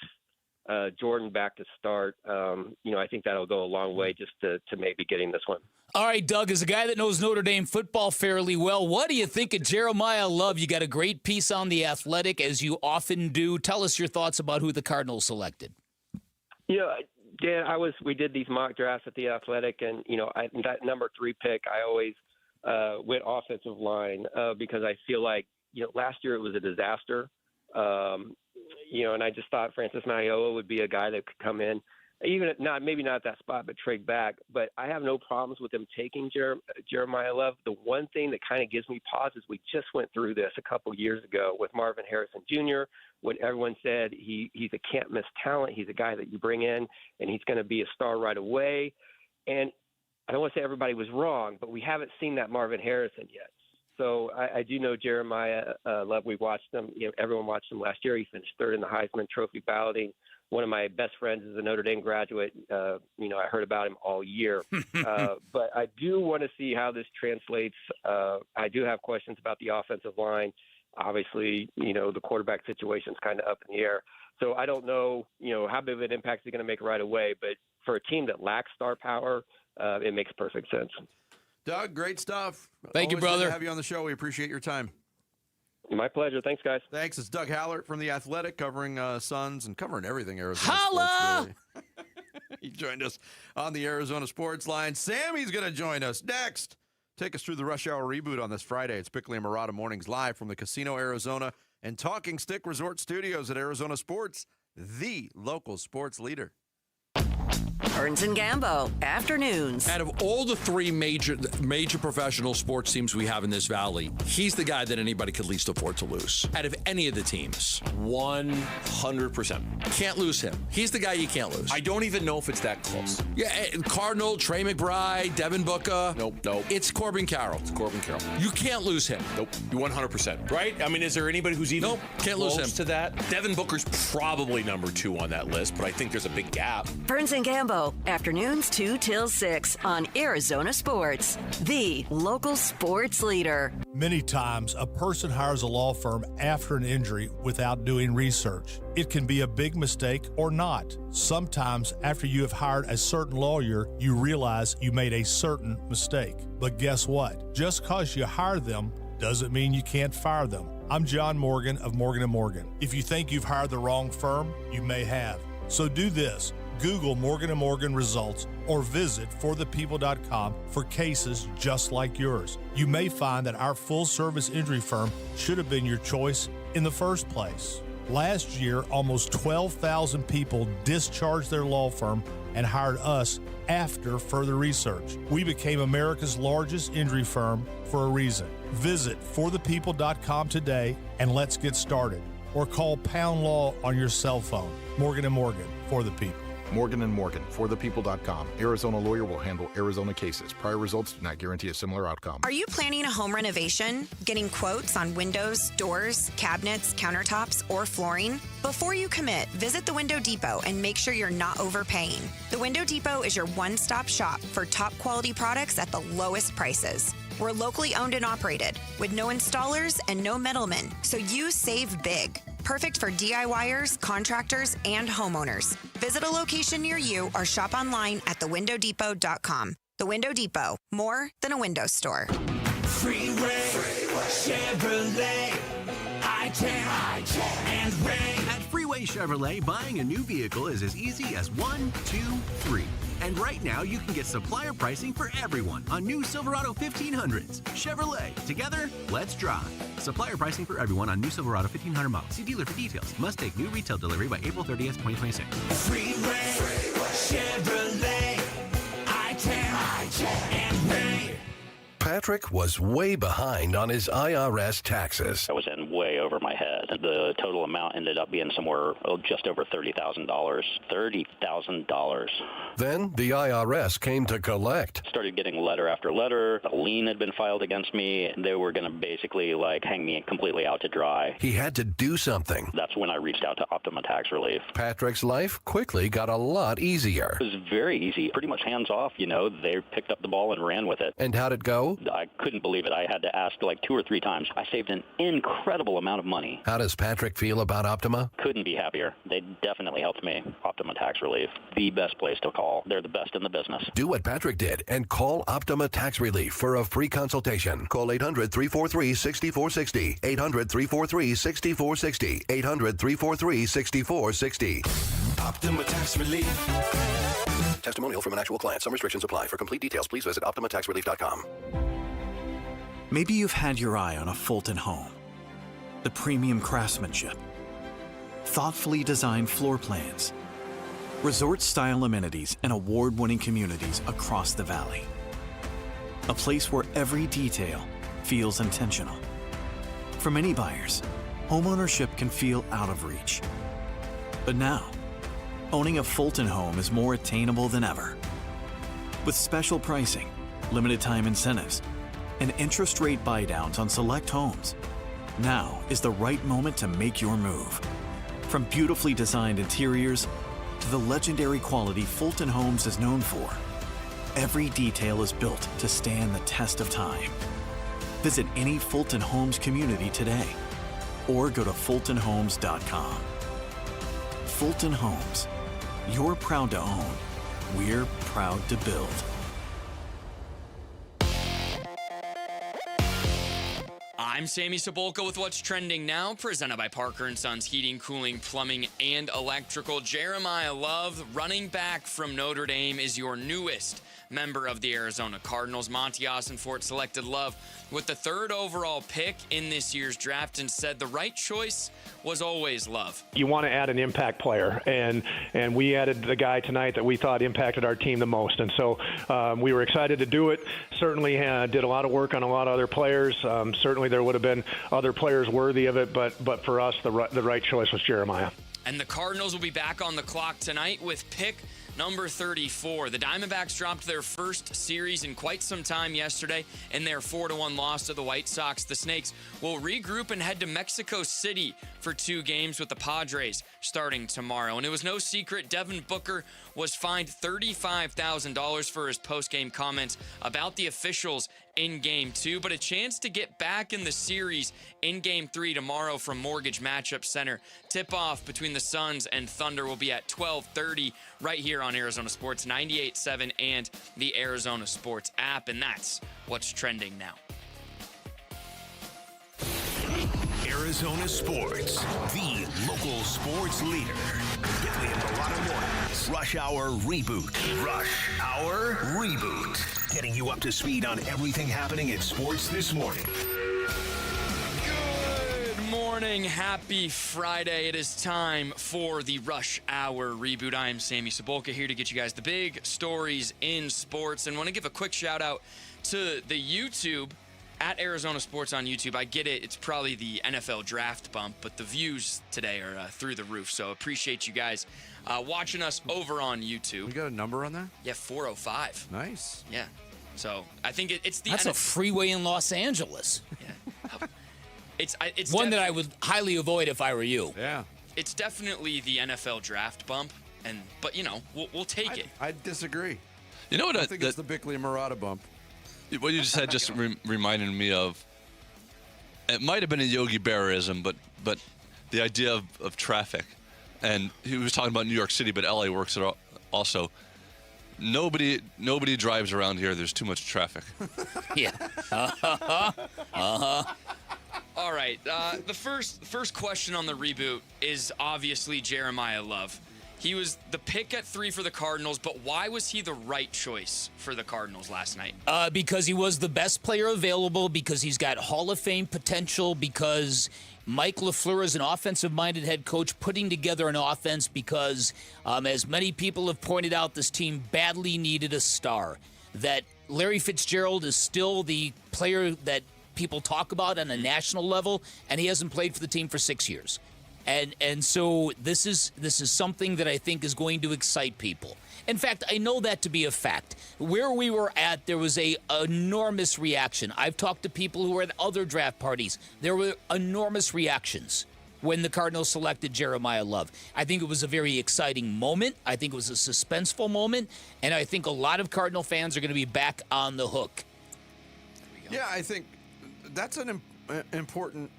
Jordan back to start, I think that'll go a long way just to maybe getting this one. All right, Doug, as a guy that knows Notre Dame football fairly well, what do you think of Jeremiah Love? You got a great piece on The Athletic, as you often do. Tell us your thoughts about who the Cardinals selected. Dan, we did these mock drafts at The Athletic, and, that number 3 pick, I always went offensive line because I feel like, last year it was a disaster. And I just thought Francis Maioa would be a guy that could come in, even maybe not that spot, but trade back. But I have no problems with him taking Jeremiah Love. The one thing that kind of gives me pause is we just went through this a couple years ago with Marvin Harrison Jr., when everyone said he's a can't-miss talent. He's a guy that you bring in, and he's going to be a star right away. And I don't want to say everybody was wrong, but we haven't seen that Marvin Harrison yet. So I do know Jeremiah Love. We watched him. Everyone watched him last year. He finished 3rd in the Heisman Trophy balloting. One of my best friends is a Notre Dame graduate. I heard about him all year. But I do want to see how this translates. I do have questions about the offensive line. Obviously, the quarterback situation is kind of up in the air. So I don't know, how big of an impact he's going to make right away. But for a team that lacks star power, it makes perfect sense. Doug, great stuff. Thank you, brother. Good to have you on the show. We appreciate your time. My pleasure. Thanks, guys. Thanks. It's Doug Hallert from The Athletic, covering Suns and covering everything Arizona Holla! sports. Really. He joined us on the Arizona Sports Line. Sammy's going to join us next. Take us through the Rush Hour reboot on this Friday. It's Bickley and Marada Mornings live from the Casino Arizona and Talking Stick Resort Studios at Arizona Sports, the local sports leader. Burns and Gambo, afternoons. Out of all the three major professional sports teams we have in this valley, he's the guy that anybody could least afford to lose. Out of any of the teams. 100%. Can't lose him. He's the guy you can't lose. I don't even know if it's that close. Yeah, Cardinal, Trey McBride, Devin Booker. Nope. It's Corbin Carroll. It's Corbin Carroll. You can't lose him. Nope. 100%. Right? I mean, is there anybody who's even can't lose him to that? Devin Booker's probably number 2 on that list, but I think there's a big gap. Burns and Gambo, afternoons 2 till 6 on Arizona Sports, the local sports leader. Many times, a person hires a law firm after an injury without doing research. It can be a big mistake or not. Sometimes, after you have hired a certain lawyer, you realize you made a certain mistake. But guess what? Just because you hire them doesn't mean you can't fire them. I'm John Morgan of Morgan & Morgan. If you think you've hired the wrong firm, you may have. So do this. Google Morgan & Morgan results or visit forthepeople.com for cases just like yours. You may find that our full-service injury firm should have been your choice in the first place. Last year, almost 12,000 people discharged their law firm and hired us after further research. We became America's largest injury firm for a reason. Visit forthepeople.com today and let's get started. Or call Pound Law on your cell phone. Morgan & Morgan, for the people. Morgan & Morgan, forthepeople.com. Arizona lawyer will handle Arizona cases. Prior results do not guarantee a similar outcome. Are you planning a home renovation? Getting quotes on windows, doors, cabinets, countertops, or flooring? Before you commit, visit the Window Depot and make sure you're not overpaying. The Window Depot is your one-stop shop for top quality products at the lowest prices. We're locally owned and operated with no installers and no middlemen, so you save big. Perfect for DIYers, contractors, and homeowners. Visit a location near you or shop online at thewindowdepot.com. The Window Depot, more than a window store. Freeway, Chevrolet, I-10, and Ray. At Freeway Chevrolet, buying a new vehicle is as easy as 1, 2, 3. And right now, you can get supplier pricing for everyone on new Silverado 1500s. Chevrolet. Together, let's drive. Supplier pricing for everyone on new Silverado 1500 models. See dealer for details. Must take new retail delivery by April 30th, 2026. Freeway, Chevrolet, I-10, and Ray. Patrick was way behind on his IRS taxes. I was in way over my head. The total amount ended up being somewhere just over $30,000. $30,000. Then the IRS came to collect. Started getting letter after letter. A lien had been filed against me. They were going to basically hang me completely out to dry. He had to do something. That's when I reached out to Optima Tax Relief. Patrick's life quickly got a lot easier. It was very easy. Pretty much hands off, They picked up the ball and ran with it. And how'd it go? I couldn't believe it. I had to ask 2 or 3 times. I saved an incredible amount of money. How does Patrick feel about Optima? Couldn't be happier. They definitely helped me. Optima Tax Relief, the best place to call. They're the best in the business. Do what Patrick did and call Optima Tax Relief for a free consultation. Call 800-343-6460. 800-343-6460. 800-343-6460. Optima Tax Relief. Testimonial from an actual client. Some restrictions apply. For complete details, please visit OptimaTaxRelief.com. Maybe you've had your eye on a Fulton home. The premium craftsmanship, thoughtfully designed floor plans, resort-style amenities, and award-winning communities across the valley. A place where every detail feels intentional. For many buyers, homeownership can feel out of reach. But now, owning a Fulton home is more attainable than ever. With special pricing, limited time incentives, and interest rate buydowns on select homes, now is the right moment to make your move. From beautifully designed interiors to the legendary quality Fulton Homes is known for, every detail is built to stand the test of time. Visit any Fulton Homes community today or go to fultonhomes.com. Fulton Homes. You're proud to own. We're proud to build. I'm Sammy Cebulka with What's Trending Now, presented by Parker & Sons Heating, Cooling, Plumbing, and Electrical. Jeremiah Love, running back from Notre Dame, is your newest member of the Arizona Cardinals. Monty Osenfort selected Love with the 3rd overall pick in this year's draft and said the right choice was always Love. You want to add an impact player, and we added the guy tonight that we thought impacted our team the most. And so we were excited to do it. Certainly did a lot of work on a lot of other players. Certainly there would have been other players worthy of it, but for us, the right choice was Jeremiah. And the Cardinals will be back on the clock tonight with pick number 34. The Diamondbacks dropped their first series in quite some time yesterday in their 4-1 loss to the White Sox. The Snakes will regroup and head to Mexico City for 2 games with the Padres starting tomorrow. And it was no secret Devin Booker was fined $35,000 for his post-game comments about the officials in Game 2, but a chance to get back in the series in Game 3 tomorrow from Mortgage Matchup Center. Tip-off between the Suns and Thunder will be at 12:30 right here on Arizona Sports 98.7 and the Arizona Sports app, and that's what's trending now. Arizona Sports, the local sports leader. Bickley and Marada mornings. Rush Hour Reboot. Rush Hour Reboot. Getting you up to speed on everything happening in sports this morning. Good morning. Happy Friday. It is time for the Rush Hour Reboot. I am Sammy Cebulka here to get you guys the big stories in sports, and want to give a quick shout out to the YouTube at Arizona Sports on YouTube. I get it. It's probably the NFL draft bump, but the views today are through the roof. So appreciate you guys watching us over on YouTube. We got a number on that? Yeah, 405. Nice. Yeah. So I think it's the... That's a freeway in Los Angeles. Yeah. It's one that I would highly avoid if I were you. Yeah. It's definitely the NFL draft bump, but you know, we'll take it. I disagree. You know what? I think it's the Bickley and Marada bump. What you just said just reminded me of, it might have been a Yogi Berraism, but the idea of traffic. And he was talking about New York City, but LA works it also. Nobody drives around here. There's too much traffic. Yeah. All right. The first question on the reboot is obviously Jeremiah Love. He was the pick at 3 for the Cardinals, but why was he the right choice for the Cardinals last night? Because he was the best player available, because he's got Hall of Fame potential, because Mike LaFleur is an offensive-minded head coach putting together an offense, because, as many people have pointed out, this team badly needed a star. That Larry Fitzgerald is still the player that people talk about on a national level, and he hasn't played for the team for 6 years. And so this is something that I think is going to excite people. In fact, I know that to be a fact. Where we were at, there was a enormous reaction. I've talked to people who were at other draft parties. There were enormous reactions when the Cardinals selected Jeremiah Love. I think it was a very exciting moment. I think it was a suspenseful moment. And I think a lot of Cardinal fans are going to be back on the hook. Yeah, I think that's an important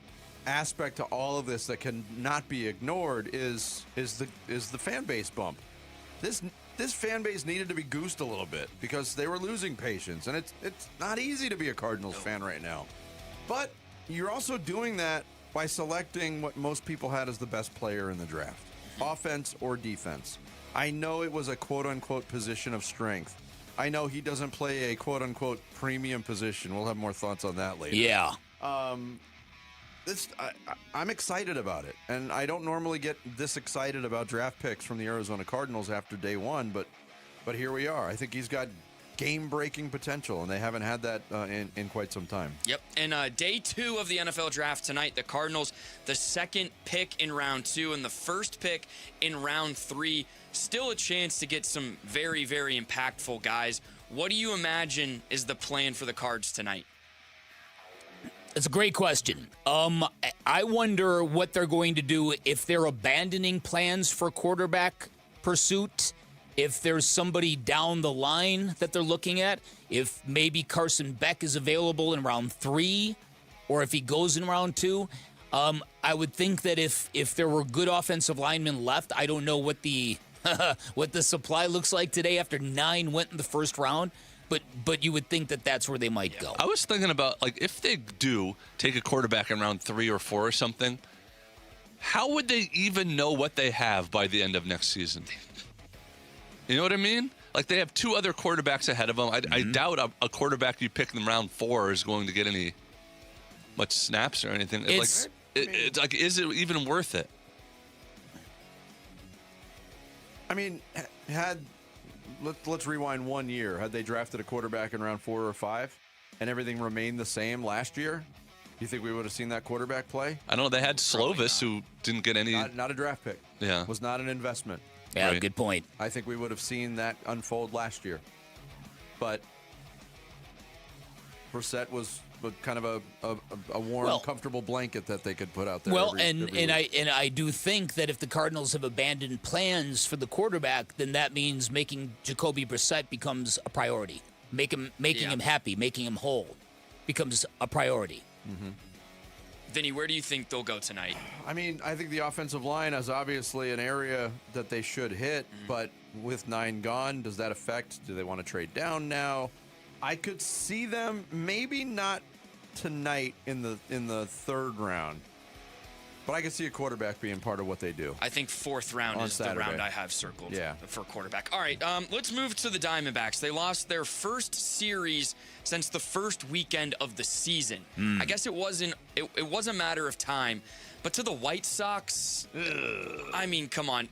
aspect to all of this that can not be ignored is the fan base bump. This fan base needed to be goosed a little bit because they were losing patience, and it's not easy to be a Cardinals fan right now. But you're also doing that by selecting what most people had as the best player in the draft, offense or defense. I know it was a quote-unquote position of strength. I know he doesn't play a quote-unquote premium position. We'll have more thoughts on that later. Yeah. I'm excited about it, and I don't normally get this excited about draft picks from the Arizona Cardinals after day one, but here we are. I think he's got game-breaking potential, and they haven't had that in quite some time. Yep, and day 2 of the NFL draft tonight, the Cardinals, the second pick in round 2 and the first pick in round 3, still a chance to get some very, very impactful guys. What do you imagine is the plan for the Cards tonight? It's a great question. I wonder what they're going to do if they're abandoning plans for quarterback pursuit, if there's somebody down the line that they're looking at, if maybe Carson Beck is available in round 3, or if he goes in round 2. I would think that if there were good offensive linemen left, I don't know what the what the supply looks like today after 9 went in the first round. But you would think that that's where they might go. I was thinking about, like, if they do take a quarterback in round 3 or 4 or something, how would they even know what they have by the end of next season? You know what I mean? Like, they have 2 other quarterbacks ahead of them. I doubt a quarterback you pick in round 4 is going to get much snaps or anything. It's like, is it even worth it? I mean, let's rewind 1 year. Had they drafted a quarterback in round 4 or 5 and everything remained the same last year, do you think we would have seen that quarterback play? I don't know. They had Slovis, who didn't get any. Not a draft pick. Yeah. Was not an investment. Yeah, good point. I think we would have seen that unfold last year. But Brissett was kind of a warm, comfortable blanket that they could put out there. Well, every week. I do think that if the Cardinals have abandoned plans for the quarterback, then that means making Jacoby Brissett becomes a priority. Making him happy, making him whole, becomes a priority. Mm-hmm. Vinny, where do you think they'll go tonight? I mean, I think the offensive line is obviously an area that they should hit, but with 9 gone, does that affect? Do they want to trade down now? I could see them maybe not tonight in the 3rd round, but I could see a quarterback being part of what they do. I think 4th round on is Saturday. the round I have circled for quarterback. All right, let's move to the Diamondbacks. They lost their first series since the first weekend of the season. I guess it was a matter of time, but to the White Sox, I mean, come on.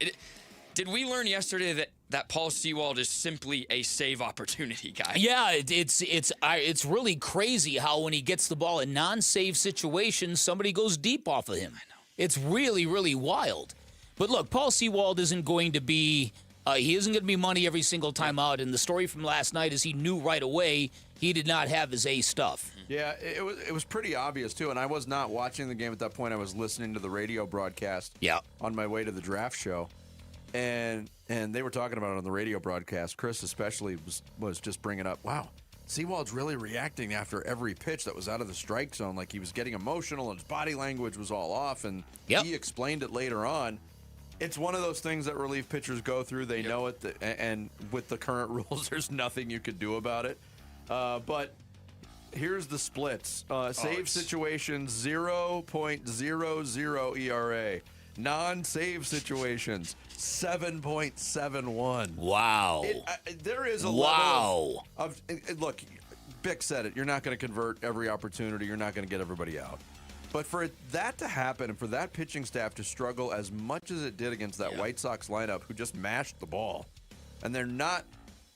Did we learn yesterday that Paul Sewald is simply a save opportunity guy? Yeah, it's really crazy how when he gets the ball in non-save situations, somebody goes deep off of him. I know. It's really, really wild. But look, Paul Sewald isn't going to be money every single time out. And the story from last night is he knew right away he did not have his A stuff. Yeah, it was pretty obvious too. And I was not watching the game at that point. I was listening to the radio broadcast. On my way to the draft show. And they were talking about it on the radio broadcast. Chris especially was just bringing up, wow, Sewald's really reacting after every pitch that was out of the strike zone. Like he was getting emotional and his body language was all off. And he explained it later on. It's one of those things that relief pitchers go through. They know it. And with the current rules, there's nothing you could do about it. But here's the splits. Save situations, 0.00 ERA. Non-save situations, 7.71. Wow. There is a level of look, Bick said it. You're not going to convert every opportunity. You're not going to get everybody out. But for that to happen and for that pitching staff to struggle as much as it did against that White Sox lineup who just mashed the ball, and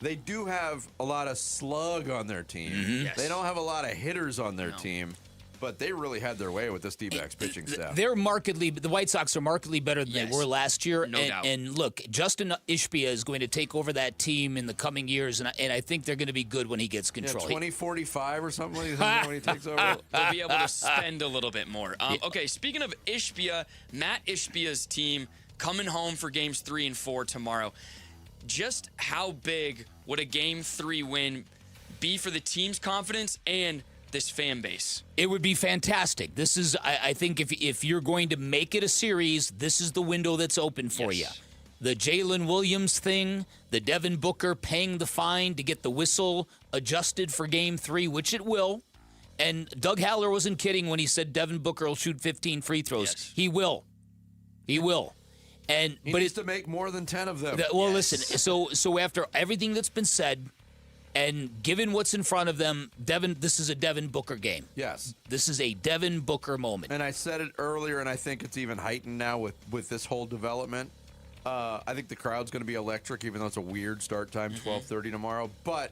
they do have a lot of slug on their team. Mm-hmm. Yes. They don't have a lot of hitters on their team. But they really had their way with this D-backs pitching staff. The White Sox are markedly better than they were last year. No doubt. And look, Justin Ishbia is going to take over that team in the coming years, and I think they're going to be good when he gets control. 2045 or something like that when he takes over. They'll be able to spend a little bit more. Okay, speaking of Ishbia, Matt Ishbia's team coming home for games 3 and 4 tomorrow. Just how big would a game 3 win be for the team's confidence and this fan base? It would be fantastic. This is, I think, if you're going to make it a series, this is the window that's open for you. The Jalen Williams thing, the Devin Booker paying the fine to get the whistle adjusted for Game 3, which it will. And Doug Haller wasn't kidding when he said Devin Booker will shoot 15 free throws. Yes. He will. He will. And he needs to make more than 10 of them. Listen. So after everything that's been said, and given what's in front of them, this is a Devin Booker game. Yes. This is a Devin Booker moment. And I said it earlier, and I think it's even heightened now with this whole development. I think the crowd's going to be electric, even though it's a weird start time, 12:30 tomorrow. But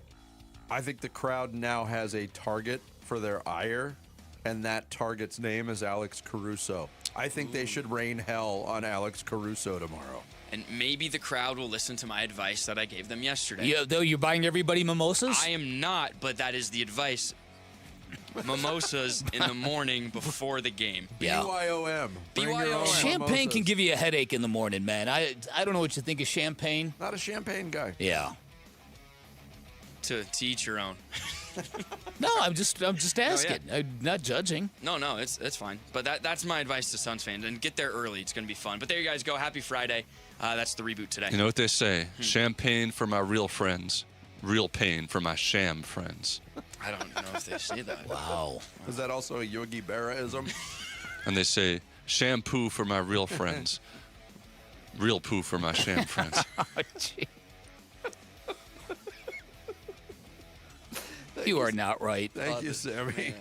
I think the crowd now has a target for their ire, and that target's name is Alex Caruso. I think they should rain hell on Alex Caruso tomorrow. And maybe the crowd will listen to my advice that I gave them yesterday. Yeah, though you're buying everybody mimosas? I am not, but that is the advice. Mimosas in the morning before the game. BYOM. Champagne can give you a headache in the morning, man. I don't know what you think of champagne. Not a champagne guy. Yeah. To each your own. No, I'm just asking. Oh, yeah. I'm not judging. No, it's fine. But that's my advice to Suns fans. And get there early. It's going to be fun. But there you guys go. Happy Friday. That's the reboot today. You know what they say? Champagne for my real friends. Real pain for my sham friends. I don't know if they say that. Wow. Is that also a Yogi Berra-ism? And they say, shampoo for my real friends. Real poo for my sham friends. You are not right. Thank you, Sammy. Man.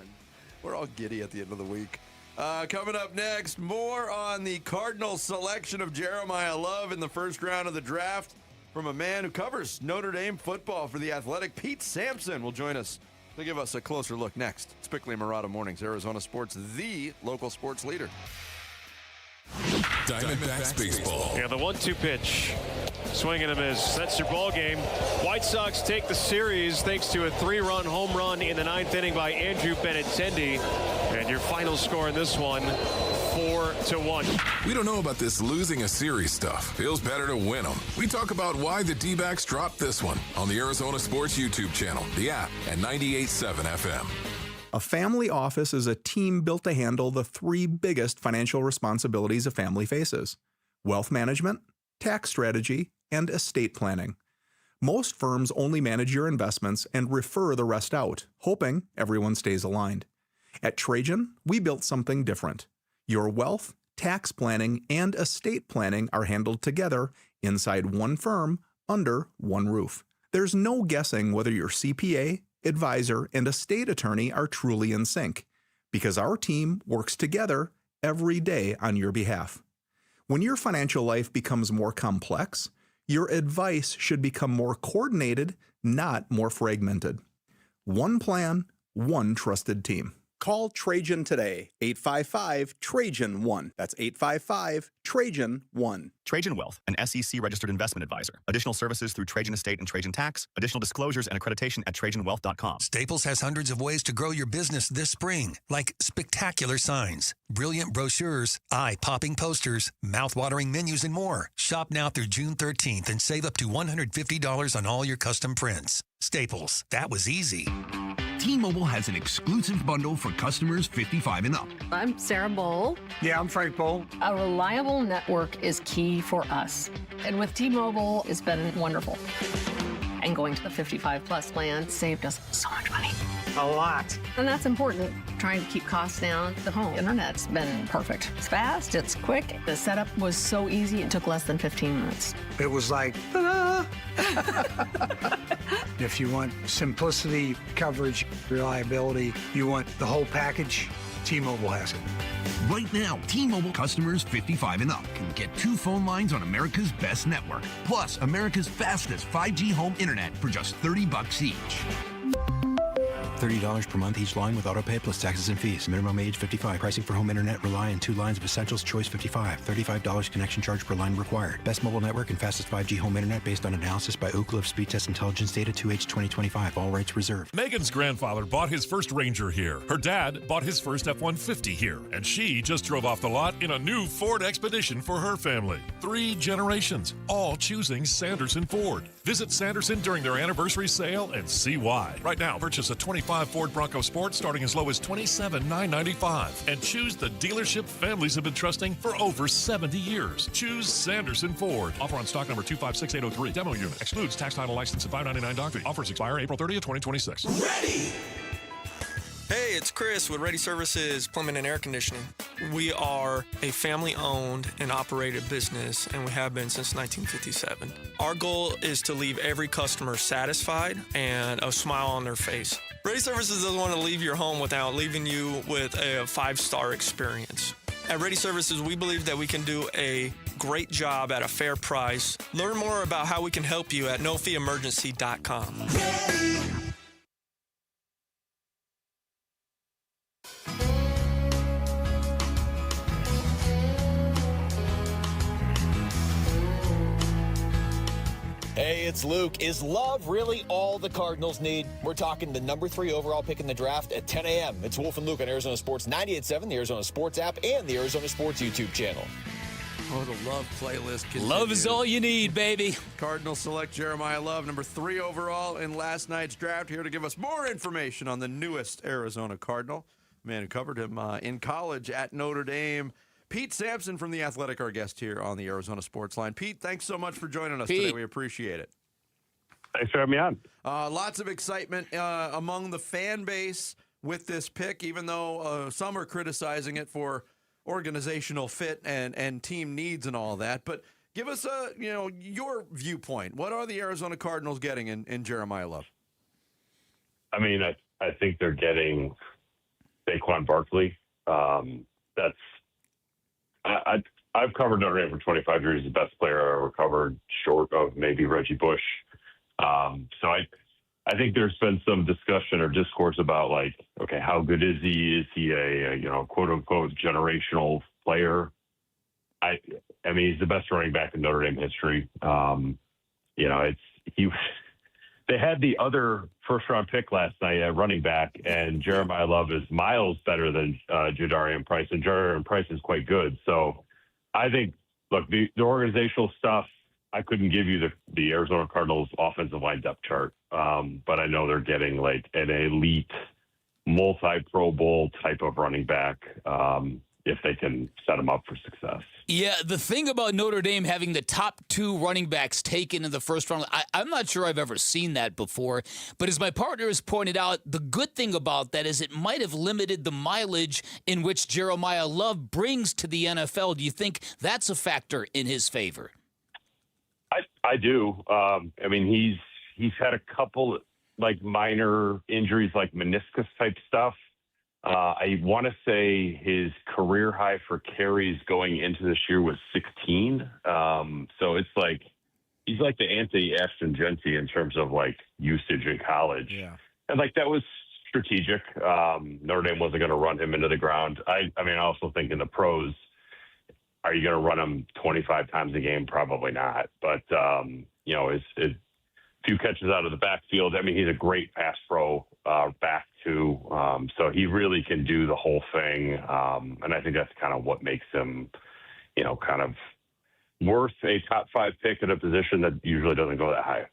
We're all giddy at the end of the week. Coming up next, more on the Cardinals selection of Jeremiah Love in the first round of the draft from a man who covers Notre Dame football for The Athletic. Pete Sampson will join us to give us a closer look next. It's Bickley and Marada Mornings, Arizona Sports, the local sports leader. Diamondbacks baseball. Yeah, the 1-2 pitch. Swinging and a miss. That's your ball game. White Sox take the series thanks to a 3-run home run in the 9th inning by Andrew Benintendi. And your final score in this one, 4-1. We don't know about this losing a series stuff. Feels better to win them. We talk about why the D-backs dropped this one on the Arizona Sports YouTube channel, the app, and 98.7 FM. A family office is a team built to handle the 3 biggest financial responsibilities a family faces: wealth management, tax strategy, and estate planning. Most firms only manage your investments and refer the rest out, hoping everyone stays aligned. At Trajan, we built something different. Your wealth, tax planning, and estate planning are handled together inside one firm under one roof. There's no guessing whether your CPA, advisor, and estate attorney are truly in sync, because our team works together every day on your behalf. When your financial life becomes more complex, your advice should become more coordinated, not more fragmented. One plan, one trusted team. Call Trajan today, 855-TRAJAN-1. That's 855-TRAJAN-1. Trajan Wealth, an SEC-registered investment advisor. Additional services through Trajan Estate and Trajan Tax. Additional disclosures and accreditation at TrajanWealth.com. Staples has hundreds of ways to grow your business this spring, like spectacular signs, brilliant brochures, eye-popping posters, mouth-watering menus, and more. Shop now through June 13th and save up to $150 on all your custom prints. Staples, that was easy. T-Mobile has an exclusive bundle for customers 55 and up. I'm Sarah Bowl. Yeah, I'm Frank Bowl. A reliable network is key for us. And with T-Mobile, it's been wonderful. And going to the 55 plus plan saved us so much money. A lot. And that's important. Trying to keep costs down. The home internet's been perfect. It's fast, it's quick. The setup was so easy, it took less than 15 minutes. It was like, ta-da! If you want simplicity, coverage, reliability, you want the whole package, T-Mobile has it. Right now, T-Mobile customers 55 and up can get 2 phone lines on America's best network, plus America's fastest 5G home internet for just $30 each. $30 per month each line with autopay plus taxes and fees. Minimum age 55. Pricing for home internet rely on 2 lines of Essentials Choice 55. $35 connection charge per line required. Best mobile network and fastest 5G home internet based on analysis by Ookla of Speed Test Intelligence Data 2H 2025. All rights reserved. Megan's grandfather bought his first Ranger here. Her dad bought his first F-150 here. And she just drove off the lot in a new Ford Expedition for her family. 3 generations, all choosing Sanderson Ford. Visit Sanderson during their anniversary sale and see why. Right now, purchase a 25 Ford Bronco Sport starting as low as $27,995 and choose the dealership families have been trusting for over 70 years. Choose Sanderson Ford. Offer on stock number 256803. Demo unit. Excludes tax, title, license, and $599 dog fee. Offers expire April 30th, 2026. Ready! Hey, it's Chris with Ready Services Plumbing and Air Conditioning. We are a family-owned and operated business, and we have been since 1957. Our goal is to leave every customer satisfied and a smile on their face. Ready Services doesn't want to leave your home without leaving you with a 5-star experience. At Ready Services, we believe that we can do a great job at a fair price. Learn more about how we can help you at nofeeemergency.com. Ready. Hey, it's Luke. Is love really all the Cardinals need? We're talking the number 3 overall pick in the draft at 10 a.m. It's Wolf and Luke on Arizona Sports 98.7, the Arizona Sports app, and the Arizona Sports YouTube channel. Oh, the love playlist continues. Love is all you need, baby. Cardinals select Jeremiah Love, number 3 overall in last night's draft. Here to give us more information on the newest Arizona Cardinal, man who covered him in college at Notre Dame, Pete Sampson from The Athletic, our guest here on the Arizona Sports Line. Pete, thanks so much for joining us today. We appreciate it. Thanks for having me on. Lots of excitement among the fan base with this pick, even though some are criticizing it for organizational fit and team needs and all that. But give us your viewpoint. What are the Arizona Cardinals getting in Jeremiah Love? I mean, I think they're getting Saquon Barkley. I've covered Notre Dame for 25 years. The best player I ever covered, short of maybe Reggie Bush. So I think there's been some discussion or discourse about like, okay, how good is he? Is he a quote unquote generational player? I mean, he's the best running back in Notre Dame history. They had the other first-round pick last night at running back, and Jeremiah Love is miles better than Jadarian Price, and Jadarian Price is quite good. So I think, look, the organizational stuff, I couldn't give you the Arizona Cardinals offensive line depth chart, but I know they're getting like an elite multi-Pro Bowl type of running back if they can set them up for success. Yeah, the thing about Notre Dame having the top 2 running backs taken in the first round, I'm not sure I've ever seen that before. But as my partner has pointed out, the good thing about that is it might have limited the mileage in which Jeremiah Love brings to the NFL. Do you think that's a factor in his favor? I do. I mean, he's had a couple like minor injuries, like meniscus type stuff. I want to say his career high for carries going into this year was 16. So it's like he's like the anti-Ashton Genty in terms of like usage in college. Yeah. And like that was strategic. Notre Dame wasn't going to run him into the ground. I mean, I also think in the pros, are you going to run him 25 times a game? Probably not. But, it's few catches out of the backfield. I mean, he's a great pass pro back too. So he really can do the whole thing. And I think that's kind of what makes him, kind of worth a top 5 pick at a position that usually doesn't go that high.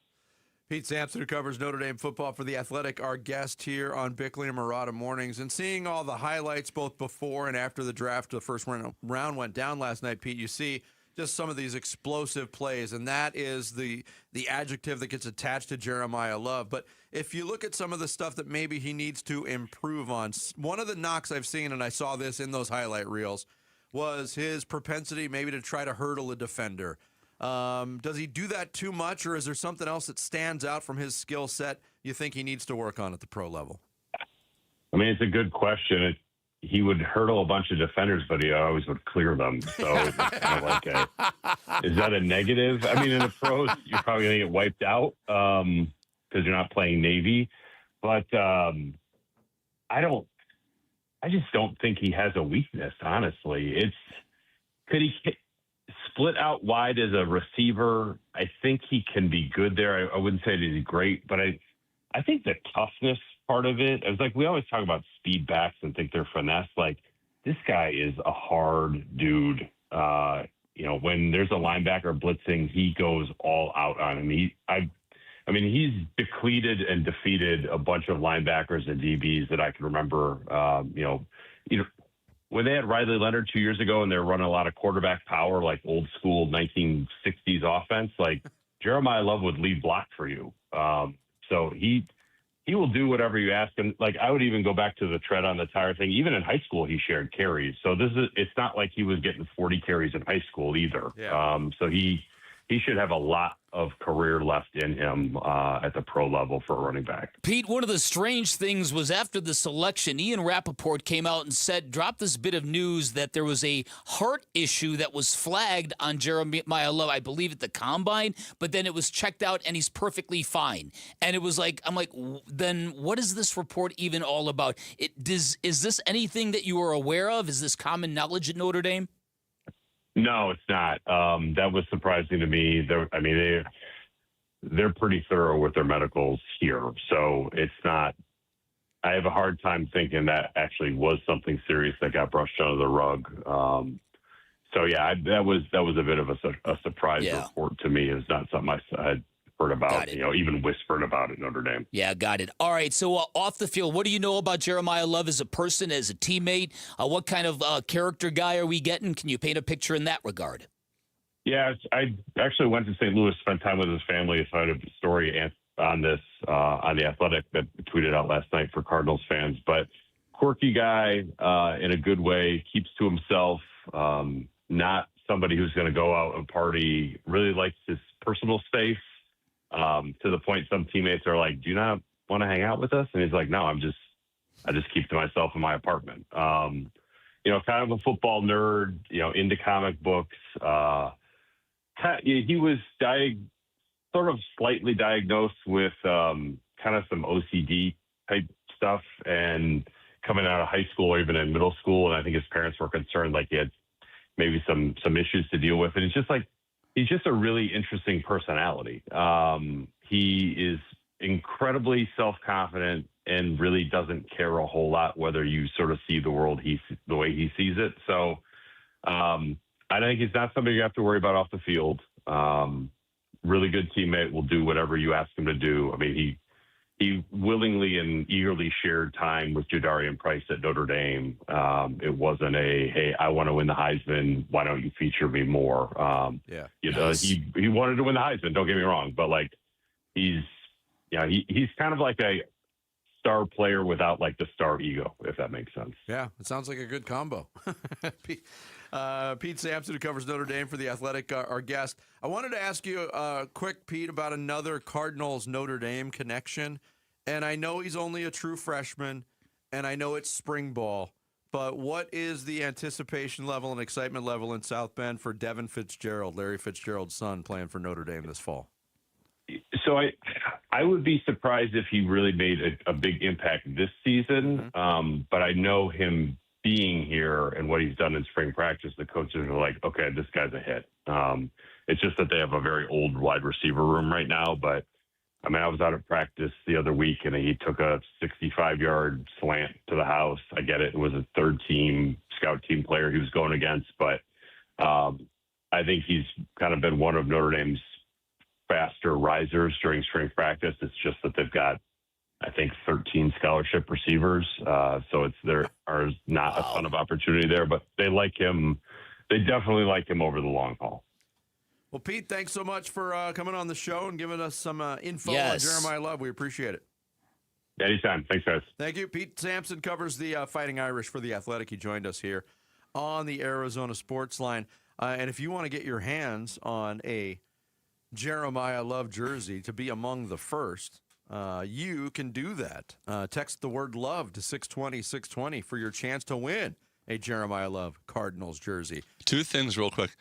Pete Sampson, who covers Notre Dame football for The Athletic, our guest here on Bickley and Marada Mornings. And seeing all the highlights both before and after the draft, the first round went down last night, Pete, you see just some of these explosive plays, and that is the adjective that gets attached to Jeremiah Love. But if you look at some of the stuff that maybe he needs to improve on, one of the knocks I've seen, and I saw this in those highlight reels, was his propensity maybe to try to hurdle a defender. Does he do that too much, or is there something else that stands out from his skill set you think he needs to work on at the pro level? I mean, it's a good question. He would hurdle a bunch of defenders, but he always would clear them. So it's kind of like is that a negative? I mean, in the pros, you're probably going to get wiped out because you're not playing Navy. But I just don't think he has a weakness, honestly. Could he split out wide as a receiver? I think he can be good there. I wouldn't say that he's great, but I think the toughness part of it, I was like, we always talk about speed backs and think they're finesse. Like, this guy is a hard dude. When there's a linebacker blitzing, he goes all out on him. He's depleted and defeated a bunch of linebackers and DBs that I can remember. When they had Riley Leonard 2 years ago and they were running a lot of quarterback power, like old school 1960s offense, like Jeremiah Love would lead block for you. So he will do whatever you ask him. Like, I would even go back to the tread on the tire thing. Even in high school, he shared carries. So it's not like he was getting 40 carries in high school either. Yeah. So he should have a lot of career left in him at the pro level for a running back. Pete, one of the strange things was after the selection, Ian Rappaport came out and dropped this bit of news that there was a heart issue that was flagged on Jeremiah Love, I believe at the Combine, but then it was checked out and he's perfectly fine. And it was like, I'm like, then what is this report even all about? Is this anything that you are aware of? Is this common knowledge at Notre Dame? No, it's not. That was surprising to me. They're pretty thorough with their medicals here, so it's not. I have a hard time thinking that actually was something serious that got brushed under the rug. That was a bit of a surprise report to me. It's not something I had heard about, even whispered about at Notre Dame. Yeah, got it. All right, so off the field, what do you know about Jeremiah Love as a person, as a teammate? What kind of character guy are we getting? Can you paint a picture in that regard? Yeah, I actually went to St. Louis, spent time with his family. So I had a story on this on The Athletic that tweeted out last night for Cardinals fans. But quirky guy in a good way, keeps to himself, not somebody who's going to go out and party, really likes his personal space. To the point some teammates are like, do you not want to hang out with us? And he's like, no, I just keep to myself in my apartment. kind of a football nerd, into comic books. He was sort of slightly diagnosed with kind of some OCD type stuff, and coming out of high school or even in middle school. And I think his parents were concerned, like he had maybe some issues to deal with. And it's just like, he's just a really interesting personality. He is incredibly self-confident and really doesn't care a whole lot whether you sort of see the world the way he sees it. So I think he's not somebody you have to worry about off the field. Really good teammate, will do whatever you ask him to do. I mean, he willingly and eagerly shared time with Jadarian Price at Notre Dame. It wasn't hey, I want to win the Heisman, why don't you feature me more? Nice. He wanted to win the Heisman, don't get me wrong, but like he's kind of like a star player without like the star ego, if that makes sense. Yeah, it sounds like a good combo. Pete Sampson, who covers Notre Dame for The Athletic, our guest. I wanted to ask you quick, Pete, about another Cardinals-Notre Dame connection. And I know he's only a true freshman, and I know it's spring ball, but what is the anticipation level and excitement level in South Bend for Devin Fitzgerald, Larry Fitzgerald's son, playing for Notre Dame this fall? So I would be surprised if he really made a big impact this season, but I know him being here and what he's done in spring practice, the coaches are like, okay, this guy's a hit. It's just that they have a very old wide receiver room right now. But, I mean, I was out at practice the other week, and he took a 65-yard slant to the house. I get it. It was a third-team scout team player he was going against. But I think he's kind of been one of Notre Dame's faster risers during spring practice. It's just that they've got, I think, 13 scholarship receivers. So there are not a ton of opportunity there, but they like him. They definitely like him over the long haul. Well, Pete, thanks so much for coming on the show and giving us some info on Jeremiah Love. We appreciate it. Anytime. Thanks, guys. Thank you. Pete Sampson covers the Fighting Irish for The Athletic. He joined us here on the Arizona Sports Line. And if you want to get your hands on a Jeremiah Love jersey to be among the first, you can do that. Text the word love to 620-620 for your chance to win a Jeremiah Love Cardinals jersey. Two things real quick.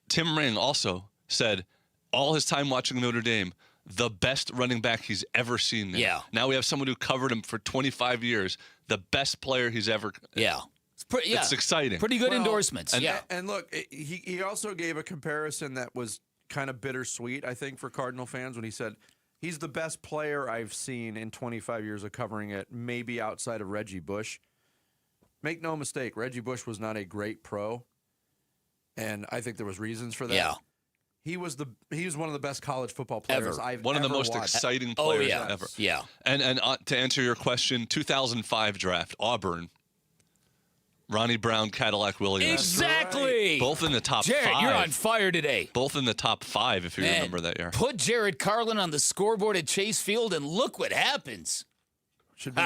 Tim Ring also said all his time watching Notre Dame, the best running back he's ever seen there. Yeah. Now we have someone who covered him for 25 years, the best player he's ever. Yeah. It's exciting. Pretty good endorsements. And, And look, he also gave a comparison that was kind of bittersweet, I think, for Cardinal fans when he said, he's the best player I've seen in 25 years of covering it, maybe outside of Reggie Bush. Make no mistake, Reggie Bush was not a great pro, and I think there was reasons for that. Yeah. He was one of the best college football players I've one of the ever most watched. exciting players ever. Yeah. And to answer your question, 2005 draft, Auburn, Ronnie Brown, Cadillac Williams. Exactly. Both in the top Jared, 5. you're on fire today. Both in the top 5, if you remember that year. Put Jared Carlin on the scoreboard at Chase Field, and look what happens. Should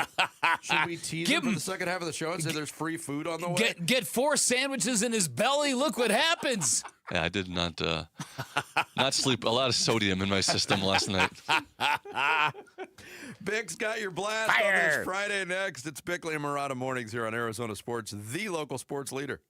we tease him for the second half of the show and say there's free food on the way? Get 4 sandwiches in his belly. Look what happens. Yeah, I did not sleep. A lot of sodium in my system last night. Bick's got your blast on this Friday next. It's Bickley and Marada mornings here on Arizona Sports, the local sports leader.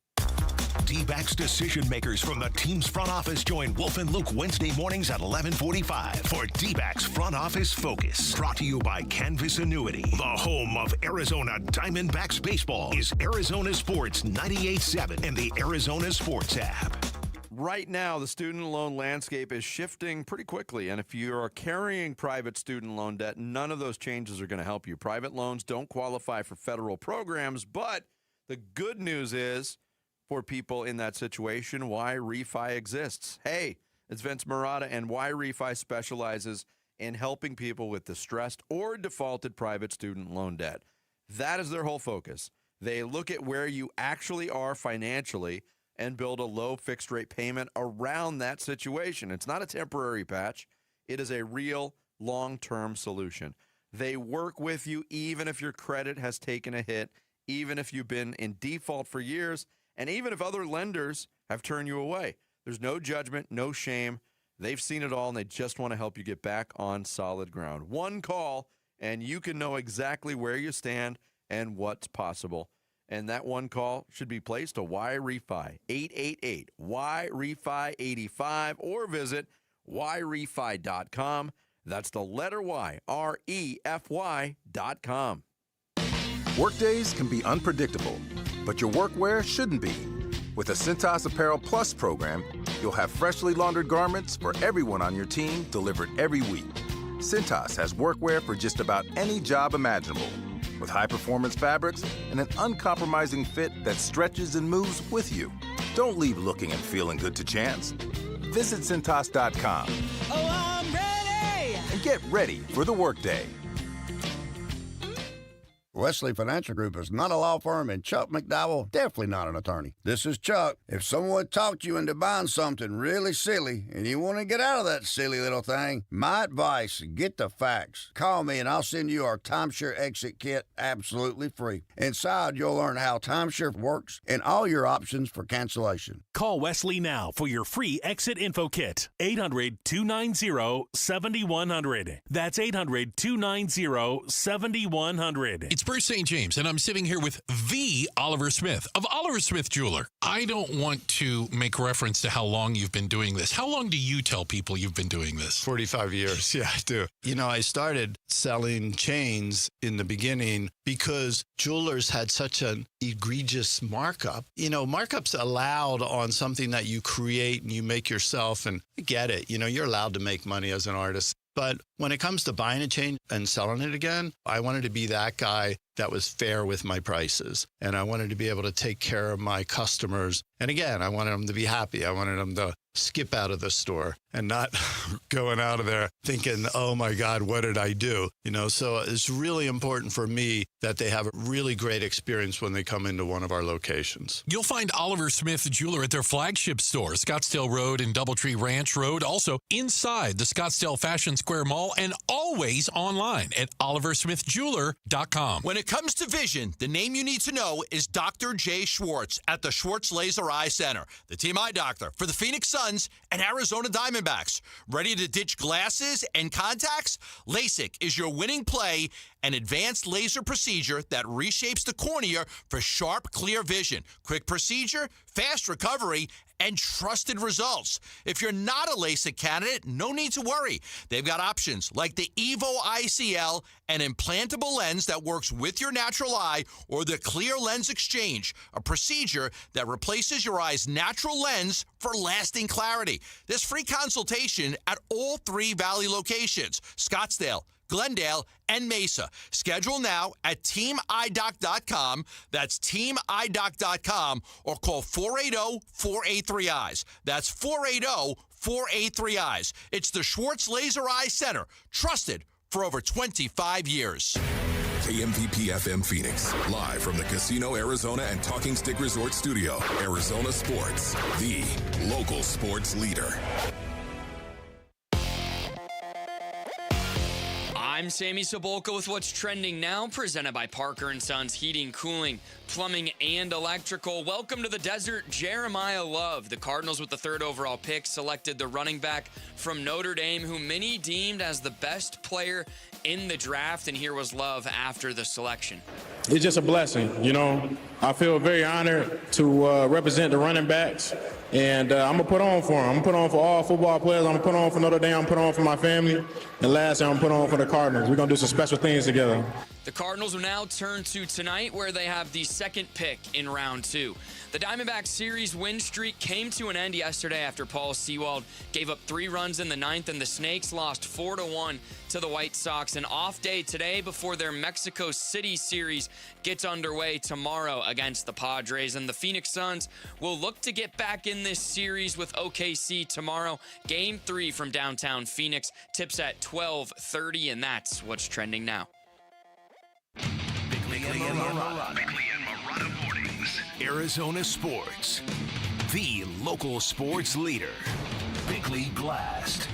D-backs decision makers from the team's front office join Wolf and Luke Wednesday mornings at 11:45 for D-backs Front Office Focus. Brought to you by Canvas Annuity. The home of Arizona Diamondbacks baseball is Arizona Sports 98.7 and the Arizona Sports app. Right now, the student loan landscape is shifting pretty quickly, and if you are carrying private student loan debt, none of those changes are going to help you. Private loans don't qualify for federal programs, but the good news is, for people in that situation, YRefi exists. Hey, it's Vince Marada, and YRefi specializes in helping people with distressed or defaulted private student loan debt. That is their whole focus. They look at where you actually are financially and build a low fixed rate payment around that situation. It's not a temporary patch. It is a real long-term solution. They work with you even if your credit has taken a hit, even if you've been in default for years, and even if other lenders have turned you away. There's no judgment, no shame. They've seen it all, and they just want to help you get back on solid ground. One call, and you can know exactly where you stand and what's possible. And that one call should be placed to YRefi, 888-YRefi-85, or visit YRefi.com. That's the letter Y, REFY.com. Workdays can be unpredictable, but your workwear shouldn't be. With the Cintas Apparel Plus program, you'll have freshly laundered garments for everyone on your team delivered every week. Cintas has workwear for just about any job imaginable, with high-performance fabrics and an uncompromising fit that stretches and moves with you. Don't leave looking and feeling good to chance. Visit Cintas.com. Oh, I'm ready! And get ready for the workday. Wesley Financial Group is not a law firm, and Chuck McDowell definitely not an attorney. This is Chuck. If someone talked you into buying something really silly and you want to get out of that silly little thing, my advice, get the facts. Call me and I'll send you our timeshare exit kit absolutely free. Inside, you'll learn how timeshare works and all your options for cancellation. Call Wesley now for your free exit info kit. 800-290-7100. That's 800-290-7100. It's Bruce St. James, and I'm sitting here with the Oliver Smith of Oliver Smith Jeweler. I don't want to make reference to how long you've been doing this. How long do you tell people you've been doing this? 45 years. Yeah, I do. You know, I started selling chains in the beginning because jewelers had such an egregious markup. You know, markups allowed on something that you create and you make yourself, and I get it. You know, you're allowed to make money as an artist. But when it comes to buying a chain and selling it again, I wanted to be that guy that was fair with my prices. And I wanted to be able to take care of my customers. And again, I wanted them to be happy. I wanted them to skip out of the store and not going out of there thinking, oh my God, what did I do? You know, so it's really important for me that they have a really great experience when they come into one of our locations. You'll find Oliver Smith Jeweler at their flagship store, Scottsdale Road and Doubletree Ranch Road, also inside the Scottsdale Fashion Square Mall, and always online at oliversmithjeweler.com. When it comes to vision, the name you need to know is Dr. Jay Schwartz at the Schwartz Laser Eye Center, the team eye doctor for the Phoenix Suns and Arizona Diamondbacks. Ready to ditch glasses and contacts? LASIK is your winning play, an advanced laser procedure that reshapes the cornea for sharp, clear vision. Quick procedure, fast recovery, and trusted results. If you're not a LASIK candidate, no need to worry. They've got options like the Evo ICL, an implantable lens that works with your natural eye, or the Clear Lens Exchange, a procedure that replaces your eye's natural lens for lasting clarity. There's free consultation at all 3 Valley locations, Scottsdale, Glendale, and Mesa. Schedule now at teamidoc.com. That's teamidoc.com, or call 480-483-EYES. That's 480-483-EYES. It's the Schwartz Laser Eye Center, trusted for over 25 years. KMVP FM Phoenix, live from the Casino Arizona and Talking Stick Resort Studio. Arizona Sports, the local sports leader. I'm Sammy Sobolka with what's trending now, presented by Parker & Sons Heating, Cooling, Plumbing, and Electrical. Welcome to the desert, Jeremiah Love. The Cardinals, with the 3rd overall pick, selected the running back from Notre Dame, who many deemed as the best player in the draft, and here was Love after the selection. It's just a blessing, you know. I feel very honored to represent the running backs, and I'm going to put on for them. I'm going to put on for all football players. I'm going to put on for Notre Dame. I'm going to put on for my family. And lastly, I'm going to put on for the Cardinals. We're going to do some special things together. The Cardinals will now turn to tonight, where they have the 2nd pick in round 2. The Diamondbacks series win streak came to an end yesterday after Paul Sewald gave up 3 runs in the 9th, and the Snakes lost 4-1 to the White Sox. An off day today before their Mexico City series gets underway tomorrow against the Padres. And the Phoenix Suns will look to get back in this series with OKC tomorrow. Game 3 from downtown Phoenix tips at 12:30, and that's what's trending now. Bickley and Marada mornings. Arizona Sports, the local sports leader. Bickley Blast.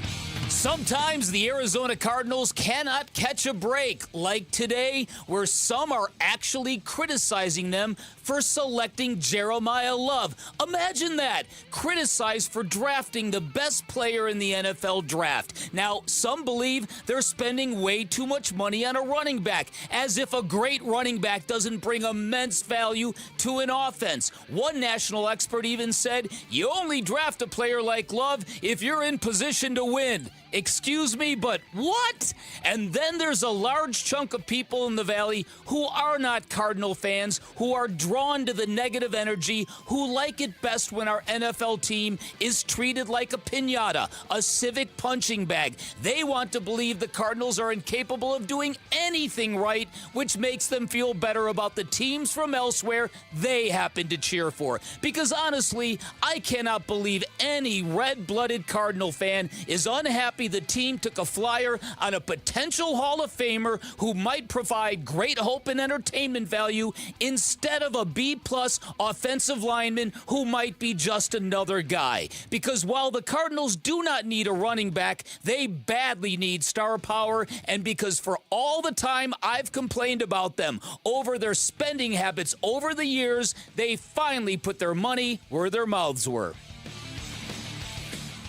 Sometimes the Arizona Cardinals cannot catch a break, like today, where some are actually criticizing them for selecting Jeremiah Love. Imagine that, criticized for drafting the best player in the NFL draft. Now, some believe they're spending way too much money on a running back, as if a great running back doesn't bring immense value to an offense. One national expert even said, you only draft a player like Love if you're in position to win. Excuse me, but what? And then there's a large chunk of people in the Valley who are not Cardinal fans, who are drawn to the negative energy, who like it best when our NFL team is treated like a piñata, a civic punching bag. They want to believe the Cardinals are incapable of doing anything right, which makes them feel better about the teams from elsewhere they happen to cheer for. Because honestly, I cannot believe any red-blooded Cardinal fan is unhappy the team took a flyer on a potential Hall of Famer who might provide great hope and entertainment value instead of a B-plus offensive lineman who might be just another guy. Because while the Cardinals do not need a running back, they badly need star power, and because for all the time I've complained about them over their spending habits over the years, they finally put their money where their mouths were.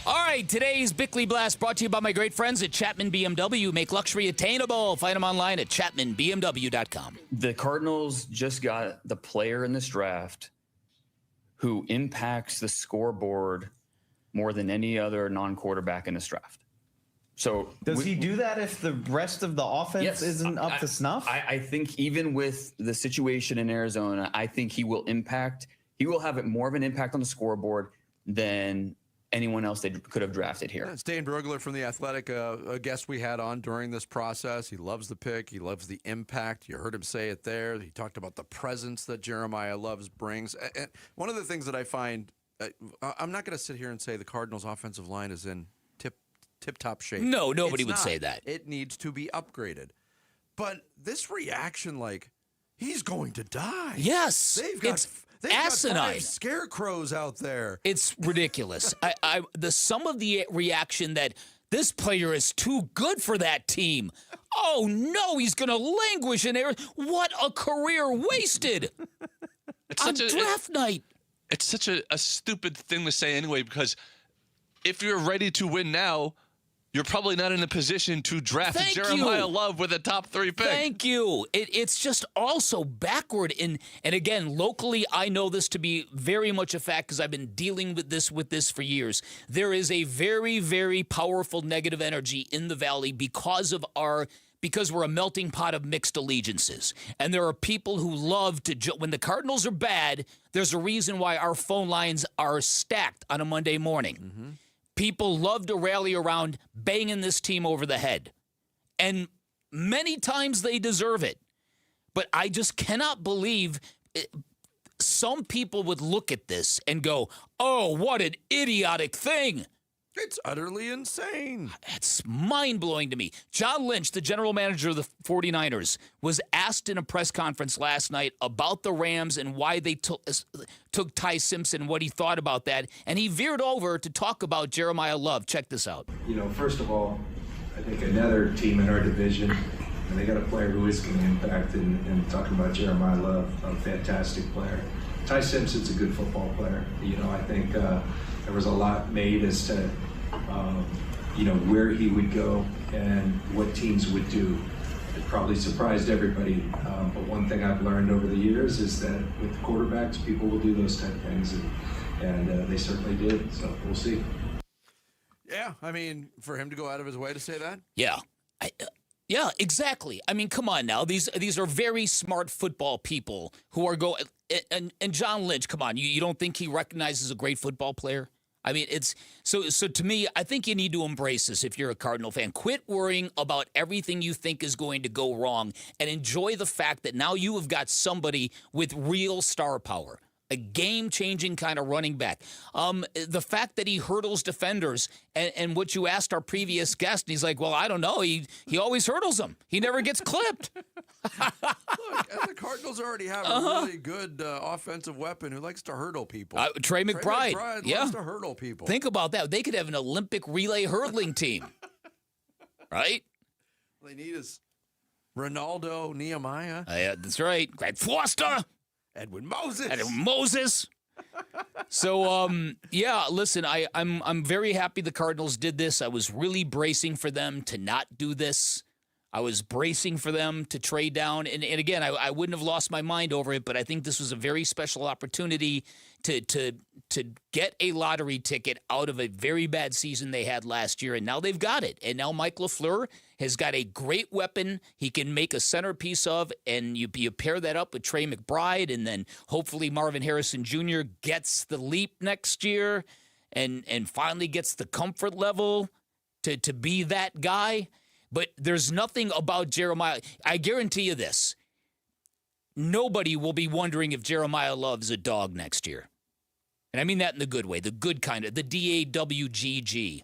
All right, today's Bickley Blast brought to you by my great friends at Chapman BMW. Make luxury attainable. Find them online at chapmanbmw.com. The Cardinals just got the player in this draft who impacts the scoreboard more than any other non-quarterback in this draft. So does he do that if the rest of the offense isn't up to snuff? I think even with the situation in Arizona, I think he will impact. He will have more of an impact on the scoreboard than anyone else they could have drafted here. It's Dane Brugler from The Athletic, a guest we had on during this process. He loves the pick. He loves the impact. You heard him say it there. He talked about the presence that Jeremiah Love brings. And one of the things that I find, I'm not going to sit here and say the Cardinals' offensive line is in tip-top shape. No, nobody would say that. It needs to be upgraded. But this reaction, like, he's going to die. Yes. They've got asinine. 5 scarecrows out there. It's ridiculous. Some of the reaction that this player is too good for that team. Oh no, he's going to languish in there. What a career wasted on draft night. It's such a stupid thing to say anyway, because if you're ready to win now, you're probably not in a position to draft Jeremiah Love with a top 3 pick. Thank you. It's just also backward. And again, locally, I know this to be very much a fact because I've been dealing with this for years. There is a very, very powerful negative energy in the Valley because we're a melting pot of mixed allegiances. And there are people who love to, when the Cardinals are bad, there's a reason why our phone lines are stacked on a Monday morning. Mm-hmm. People love to rally around banging this team over the head. And many times they deserve it. But I just cannot believe some people would look at this and go, oh, what an idiotic thing. It's utterly insane. It's mind-blowing to me. John Lynch, the general manager of the 49ers, was asked in a press conference last night about the Rams and why they took Ty Simpson, what he thought about that, and he veered over to talk about Jeremiah Love. Check this out. First of all, I think another team in our division, and they got a player who is going to impact, and talking about Jeremiah Love, a fantastic player. Ty Simpson's a good football player. I think there was a lot made as to where he would go and what teams would do. It probably surprised everybody, but one thing I've learned over the years is that with quarterbacks, people will do those type of things, and they certainly did, so we'll see. Yeah, I mean, for him to go out of his way to say that? Yeah. Yeah, exactly. I mean, come on now. These are very smart football people who are going. And John Lynch, come on. You don't think he recognizes a great football player? I mean, it's so to me, I think you need to embrace this if you're a Cardinal fan. Quit worrying about everything you think is going to go wrong and enjoy the fact that now you have got somebody with real star power. A game-changing kind of running back. The fact that he hurdles defenders, and what you asked our previous guest, and he's like, well, I don't know. He always hurdles them. He never gets clipped. Look, and the Cardinals already have a really good offensive weapon who likes to hurdle people. Trey McBride. Likes to hurdle people. Think about that. They could have an Olympic relay hurdling team. right? All they need is Ronaldo, Nehemiah. That's right. Greg Foster. Edwin Moses. So, yeah, listen, I'm very happy the Cardinals did this. I was really bracing for them to not do this. I was bracing for them to trade down. And again, I wouldn't have lost my mind over it, but I think this was a very special opportunity to get a lottery ticket out of a very bad season they had last year. And now they've got it. And now Mike LaFleur has got a great weapon he can make a centerpiece of. And you pair that up with Trey McBride, and then hopefully Marvin Harrison Jr. gets the leap next year and finally gets the comfort level to be that guy. But there's nothing about Jeremiah. I guarantee you this. Nobody will be wondering if Jeremiah Love's a dog next year. And I mean that in the good way, the good kind of, the DAWGG.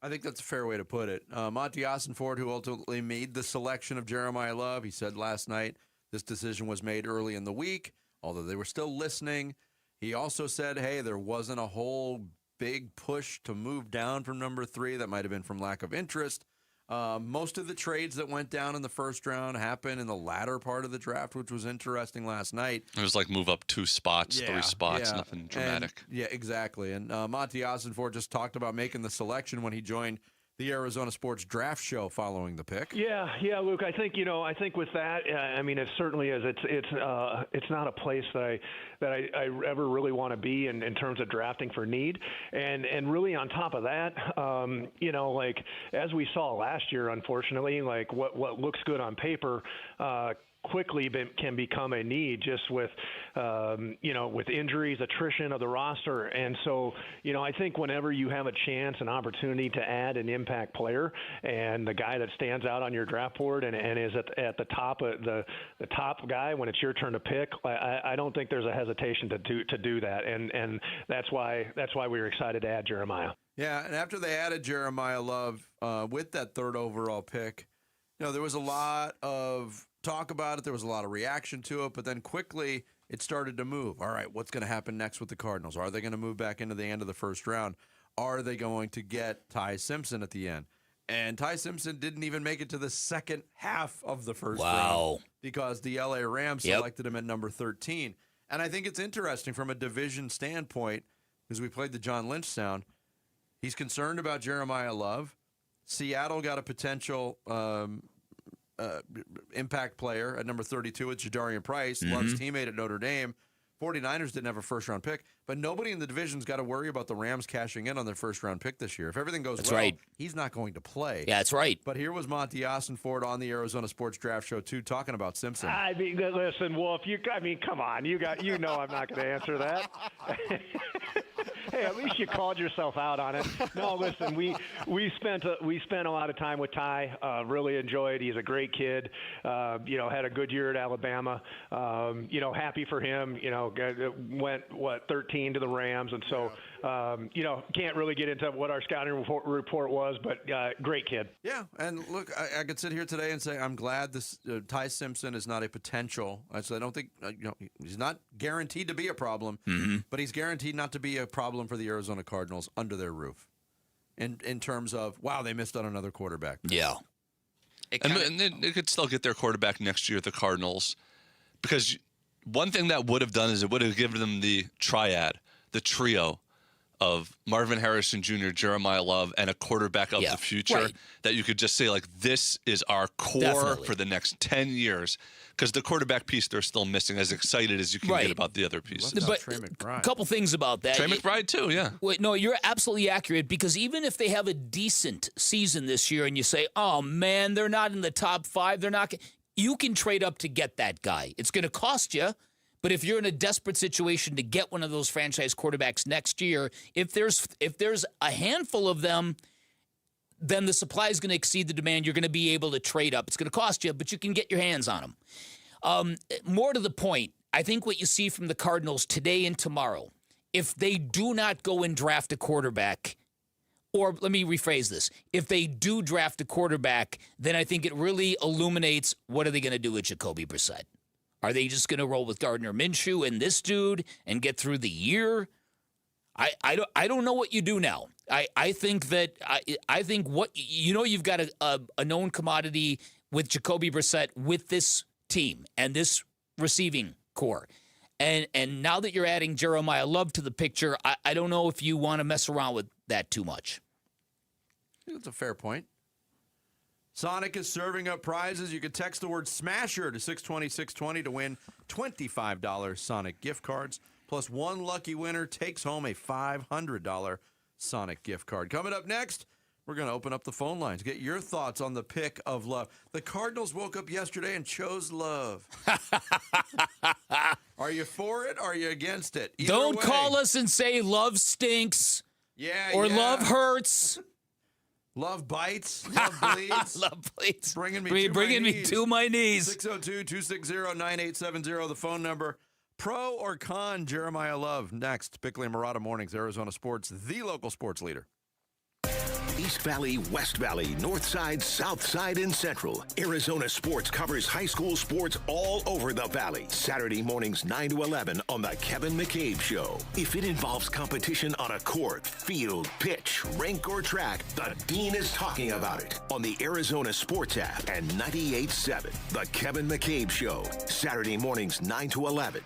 I think that's a fair way to put it. Monty Osenfort, who ultimately made the selection of Jeremiah Love, he said last night this decision was made early in the week, although they were still listening. He also said, hey, there wasn't a whole big push to move down from number 3. That might have been from lack of interest. Most of the trades that went down in the first round happened in the latter part of the draft, which was interesting last night. It was like move up 2 spots, 3 spots, nothing dramatic. Exactly. And Monty Osenfort just talked about making the selection when he joined the Arizona Sports Draft Show following the pick. Yeah, Luke. I think with that, I mean, it certainly is. It's not a place that I ever really want to be in terms of drafting for need, and really on top of that, like as we saw last year, unfortunately, like what looks good on paper. Quickly can become a need just with injuries, attrition of the roster. And so, I think whenever you have a chance, an opportunity to add an impact player and the guy that stands out on your draft board and is at the top of the top guy when it's your turn to pick, I don't think there's a hesitation to do that. And that's why we were excited to add Jeremiah. Yeah. And after they added Jeremiah Love with that 3rd overall pick, there was a lot of talk about it. There was a lot of reaction to it, but then quickly it started to move. All right, what's going to happen next with the Cardinals? Are they going to move back into the end of the first round? Are they going to get Ty Simpson at the end? And Ty Simpson didn't even make it to the second half of the first round because the LA Rams selected him at number 13. And I think it's interesting from a division standpoint because we played the John Lynch sound. He's concerned about Jeremiah Love. Seattle got a potential impact player at number 32. It's Jadarian Price, Love's teammate at Notre Dame. 49ers didn't have a first-round pick, but nobody in the division's got to worry about the Rams cashing in on their first-round pick this year. If everything goes he's not going to play. Yeah, that's right. But here was Monty Osenfort on the Arizona Sports Draft Show, too, talking about Simpson. I mean, listen, Wolf, come on. I'm not going to answer that. Hey, at least you called yourself out on it. No, listen, we spent a lot of time with Ty. Really enjoyed. He's a great kid. Had a good year at Alabama. Happy for him. Went 13 to the Rams, and so can't really get into what our scouting report was, but great kid. Yeah, and look, I could sit here today and say I'm glad this Ty Simpson is not a potential. I don't think he's not guaranteed to be a problem, but he's guaranteed not to be a problem for the Arizona Cardinals under their roof. In terms of they missed on another quarterback. Yeah, and they could still get their quarterback next year at the Cardinals, because one thing that would have done is it would have given them the triad, the trio of Marvin Harrison Jr., Jeremiah Love, and a quarterback of the future that you could just say, like, this is our core for the next 10 years. Because the quarterback piece they're still missing, as excited as you can get about the other pieces. But a couple things about that. Trey McBride, too, yeah. Wait, no, you're absolutely accurate, because even if they have a decent season this year and you say, oh, man, they're not in the top 5, they're not – you can trade up to get that guy. It's going to cost you, but if you're in a desperate situation to get one of those franchise quarterbacks next year, if there's a handful of them, then the supply is going to exceed the demand. You're going to be able to trade up. It's going to cost you, but you can get your hands on them. More to the point, I think what you see from the Cardinals today and tomorrow, if they do not go and draft a quarterback, or let me rephrase this, if they do draft a quarterback, then I think it really illuminates what are they going to do with Jacoby Brissett. Are they just going to roll with Gardner Minshew and this dude and get through the year? I don't know what you do now. I think that I think what you've got a known commodity with Jacoby Brissett with this team and this receiving core. And now that you're adding Jeremiah Love to the picture, I don't know if you want to mess around with that too much. That's a fair point. Sonic is serving up prizes. You can text the word Smasher to 620-620 to win $25 Sonic gift cards. Plus, one lucky winner takes home a $500 Sonic gift card. Coming up next, we're going to open up the phone lines. Get your thoughts on the pick of Love. The Cardinals woke up yesterday and chose Love. Are you for it or are you against it? Either Don't way. call us and say Love stinks. Or Love hurts. Love bites. Love bleeds. Love bleeds. Bringing me to my knees. 602-260-9870, the phone number. Pro or con Jeremiah Love? Next, Bickley and Marada Mornings, Arizona Sports, the local sports leader. East Valley, West Valley, North Side, South Side, and Central. Arizona Sports covers high school sports all over the Valley. Saturday mornings 9 to 11 on The Kevin McCabe Show. If it involves competition on a court, field, pitch, rink, or track, the Dean is talking about it on the Arizona Sports app and 98.7. The Kevin McCabe Show. Saturday mornings 9 to 11.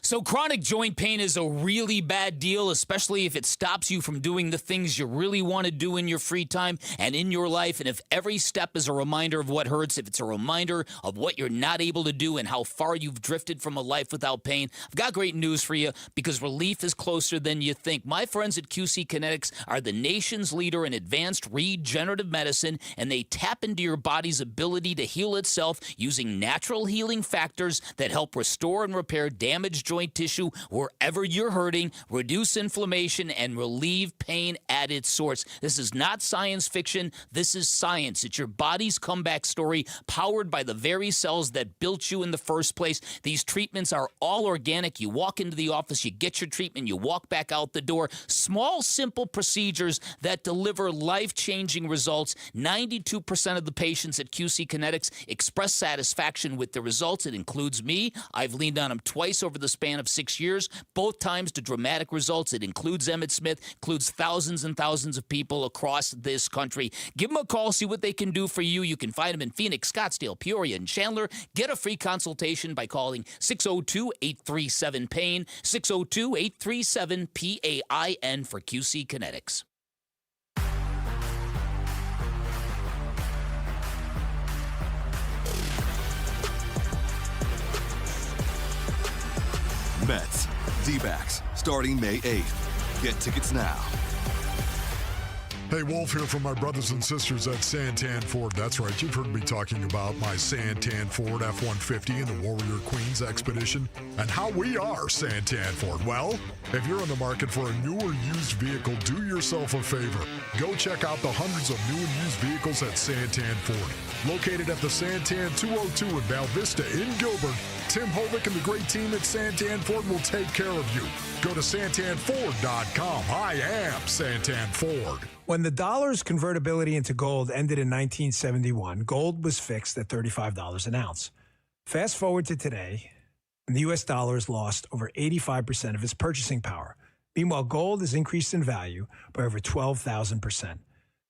So chronic joint pain is a really bad deal, especially if it stops you from doing the things you really want to do in your free time and in your life. And if every step is a reminder of what hurts, if it's a reminder of what you're not able to do and how far you've drifted from a life without pain, I've got great news for you because relief is closer than you think. My friends at QC Kinetics are the nation's leader in advanced regenerative medicine, and they tap into your body's ability to heal itself using natural healing factors that help restore and repair damaged joint tissue wherever you're hurting, reduce inflammation, and relieve pain at its source. This is not science fiction. This is science. It's your body's comeback story powered by the very cells that built you in the first place. These treatments are all organic. You walk into the office, you get your treatment, you walk back out the door. Small, simple procedures that deliver life-changing results. 92% of the patients at QC Kinetics express satisfaction with the results. It includes me. I've leaned on them twice over the span of 6 years, both times to dramatic results. It includes Emmett Smith, includes thousands and thousands of people across this country. Give them a call, see what they can do for you. You can find them in Phoenix, Scottsdale, Peoria, and Chandler. Get a free consultation by calling 602-837-PAIN, 602-837-PAIN for QC Kinetics. Mets, D-backs, starting May 8th. Get tickets now. Hey, Wolf here from my brothers and sisters at Santan Ford. That's right, you've heard me talking about my Santan Ford F-150 and the Warrior Queens Expedition and how we are Santan Ford. Well, if you're in the market for a new or used vehicle, do yourself a favor. Go check out the hundreds of new and used vehicles at Santan Ford. Located at the Santan 202 in Val Vista in Gilbert, Tim Hovick and the great team at Santan Ford will take care of you. Go to santanford.com. I am Santan Ford. When the dollar's convertibility into gold ended in 1971, gold was fixed at $35 an ounce. Fast forward to today, and the U.S. dollar has lost over 85% of its purchasing power. Meanwhile, gold has increased in value by over 12,000%.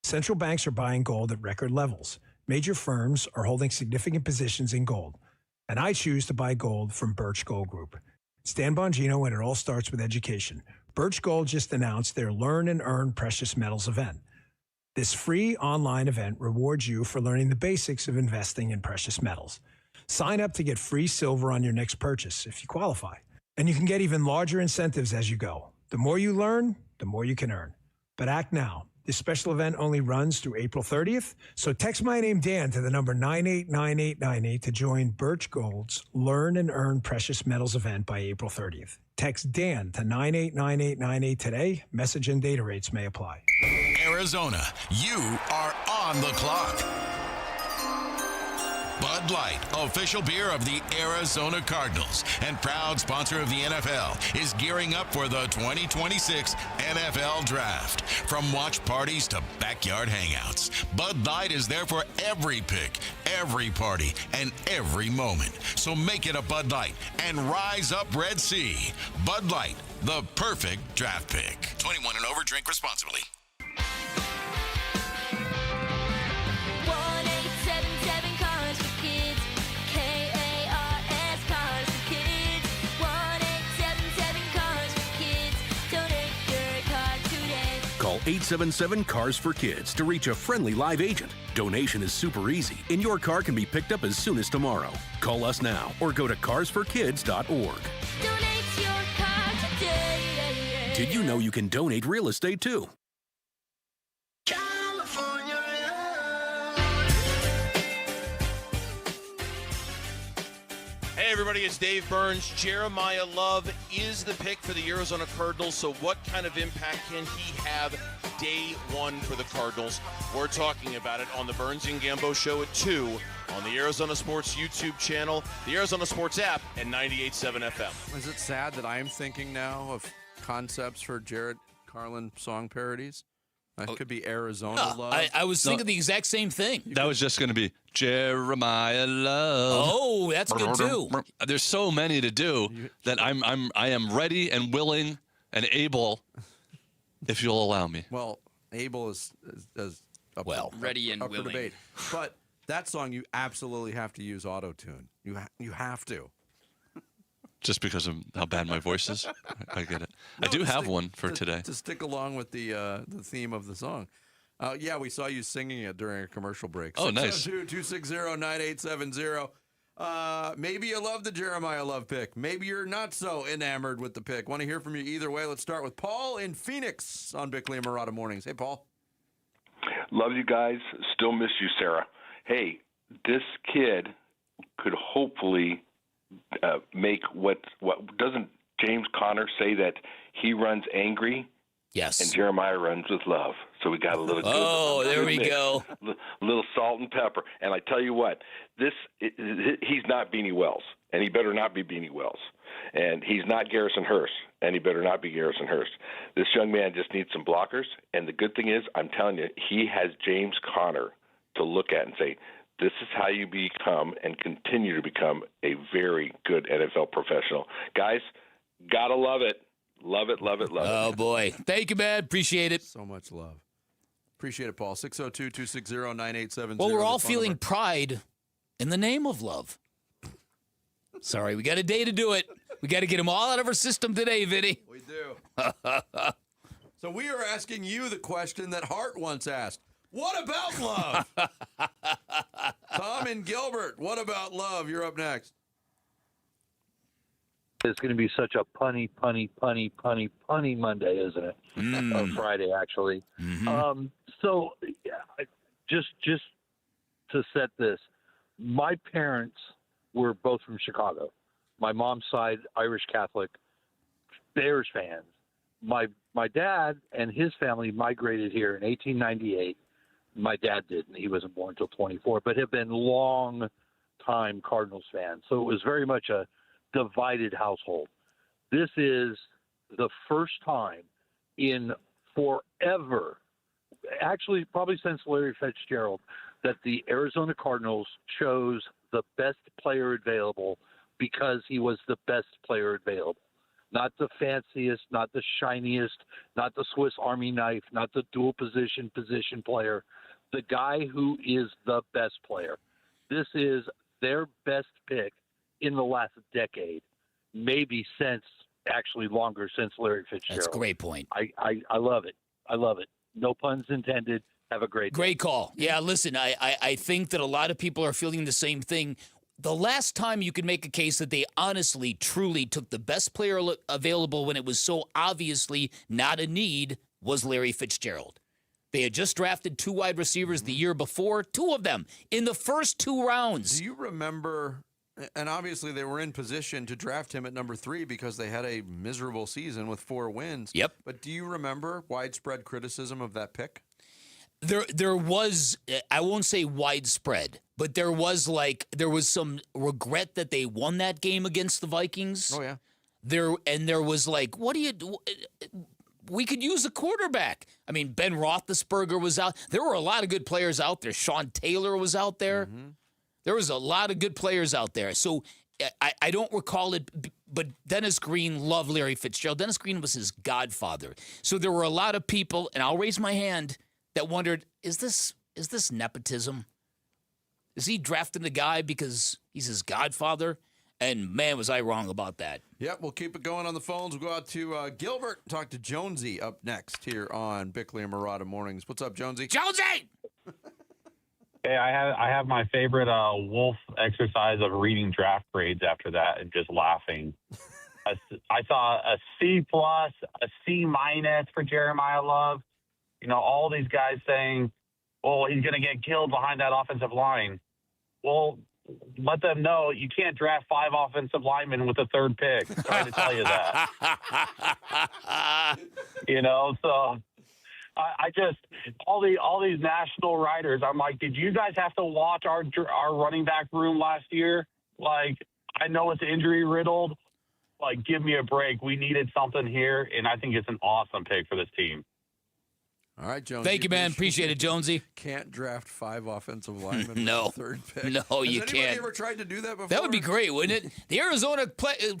Central banks are buying gold at record levels. Major firms are holding significant positions in gold. And I choose to buy gold from Birch Gold Group. It's Dan Bongino, and it all starts with education. Birch Gold just announced their Learn and Earn Precious Metals event. This free online event rewards you for learning the basics of investing in precious metals. Sign up to get free silver on your next purchase if you qualify. And you can get even larger incentives as you go. The more you learn, the more you can earn. But act now. This special event only runs through April 30th, so text my name Dan to the number 989898 to join Birch Gold's Learn and Earn Precious Metals event by April 30th. Text Dan to 989898 today. Message and data rates may apply. Arizona, you are on the clock. Bud Light, official beer of the Arizona Cardinals and proud sponsor of the NFL, is gearing up for the 2026 NFL Draft. From watch parties to backyard hangouts, Bud Light is there for every pick, every party, and every moment. So make it a Bud Light and rise up Red Sea. Bud Light, the perfect draft pick. 21 and over, drink responsibly. 1-877 Cars for Kids. K-A-R-S Cars for Kids. 1-877 Cars for Kids. Donate your car today. Call 877 Cars for Kids to reach a friendly live agent. Donation is super easy, and your car can be picked up as soon as tomorrow. Call us now or go to carsforkids.org. Donate your car today. Did you know you can donate real estate too? Hey, everybody, it's Dave Burns. Jeremiah Love is the pick for the Arizona Cardinals, so what kind of impact can he have day one for the Cardinals? We're talking about it on the Burns and Gambo Show at 2 on the Arizona Sports YouTube channel, the Arizona Sports app, and 98.7 FM. Is it sad that I am thinking now of concepts for Jared Carlin song parodies? That could be Arizona Love. I was thinking the exact same thing. That was just going to be Jeremiah Love. Oh, that's good too. There's so many to do that I am ready and willing and able, if you'll allow me. Well, able is ready and up for willing. debate. But that song, you absolutely have to use auto-tune. You have to. Just because of how bad my voice is? I get it. I do have one for today. To stick along with the theme of the song. Yeah, we saw you singing it during a commercial break. Oh, nice. 602-260-9870. Maybe you love the Jeremiah Love pick. Maybe you're not so enamored with the pick. Want to hear from you either way. Let's start with Paul in Phoenix on Bickley and Marada Mornings. Hey, Paul. Love you guys. Still miss you, Sarah. Hey, this kid could hopefully make what doesn't James Conner say that he runs angry? Yes. And Jeremiah runs with love. So we got a little. There we mix. go. A little salt and pepper. And I tell you what, he's not Beanie Wells, and he better not be Beanie Wells. And he's not Garrison Hurst, and he better not be Garrison Hurst. This young man just needs some blockers. And the good thing is, I'm telling you, he has James Conner to look at and say, this is how you become and continue to become a very good NFL professional. Guys, gotta love it. Love it, love it, love it. Oh, boy. Thank you, man. Appreciate it. So much love. Appreciate it, Paul. 602-260-9870. Well, we're all feeling pride in the name of love. Sorry, we got a day to do it. We got to get them all out of our system today, Vinny. We do. So we are asking you the question that Hart once asked. What about love? Tom and Gilbert, what about love? You're up next. It's going to be such a punny Monday, isn't it? Or Friday, actually. Mm-hmm. So, just to set this, my parents were both from Chicago. My mom's side, Irish Catholic, Bears fans. My dad and his family migrated here in 1898. My dad didn't. He wasn't born until 24, but have been long-time Cardinals fans. So it was very much a divided household. This is the first time in forever, actually probably since Larry Fitzgerald, that the Arizona Cardinals chose the best player available because he was the best player available. Not the fanciest, not the shiniest, not the Swiss Army knife, not the dual position player, the guy who is the best player. This is their best pick in the last decade, maybe since, actually longer, since Larry Fitzgerald. That's a great point. I love it. I love it. No puns intended. Have a great day. Great call. Yeah, listen, I think that a lot of people are feeling the same thing. The last time you could make a case that they honestly, truly took the best player available when it was so obviously not a need was Larry Fitzgerald. They had just drafted 2 wide receivers the year before, 2 of them in the first 2 rounds. Do you remember, and obviously they were in position to draft him at number 3 because they had a miserable season with 4 wins. Yep. But do you remember widespread criticism of that pick? There was, I won't say widespread, but there was some regret that they won that game against the Vikings. Oh, yeah. There was like, what do you do? We could use a quarterback. I mean, Ben Roethlisberger was out. There were a lot of good players out there. Sean Taylor was out there. Mm-hmm. There was a lot of good players out there. So I don't recall it but Dennis Green loved Larry Fitzgerald. Dennis Green was his godfather. So there were a lot of people, and I'll raise my hand, that wondered, is this nepotism? Is he drafting the guy because he's his godfather? And, man, was I wrong about that. Yep, we'll keep it going on the phones. We'll go out to Gilbert, talk to Jonesy up next here on Bickley and Marada Mornings. What's up, Jonesy? Jonesy! Hey, I have my favorite wolf exercise of reading draft grades after that and just laughing. I saw a C+, a C- for Jeremiah Love. You know, all these guys saying, well, he's going to get killed behind that offensive line. Well, let them know you can't draft 5 offensive linemen with the 3rd pick. I'm trying to tell you that. You know, so I just all these national writers. I'm like, did you guys have to watch our running back room last year? Like, I know it's injury riddled. Like, give me a break. We needed something here, and I think it's an awesome pick for this team. All right, Jonesy. Thank you, man. Appreciate it, Jonesy. Can't draft 5 offensive linemen No. with the 3rd pick. No, you Has can't. anybody ever tried to do that before? That would be great, wouldn't it? The Arizona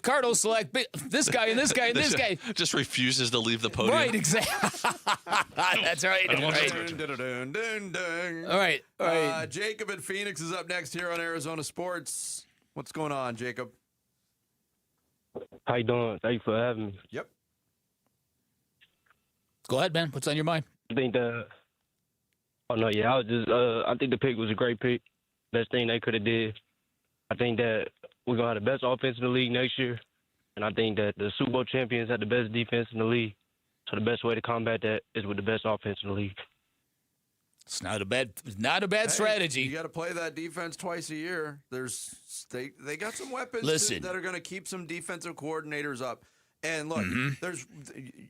Cardinals select this guy and this guy and this guy. Just refuses to leave the podium. Right, exactly. That's right. All right. All right. Jacob in Phoenix is up next here on Arizona Sports. What's going on, Jacob? How you doing? Thank you for having me. Yep. Go ahead, man. What's on your mind? I think I think the pick was a great pick. Best thing they could have did. I think that we're going to have the best offense in the league next year. And I think that the Super Bowl champions had the best defense in the league. So the best way to combat that is with the best offense in the league. It's not a bad strategy. You got to play that defense twice a year. They got some weapons that are going to keep some defensive coordinators up. And look,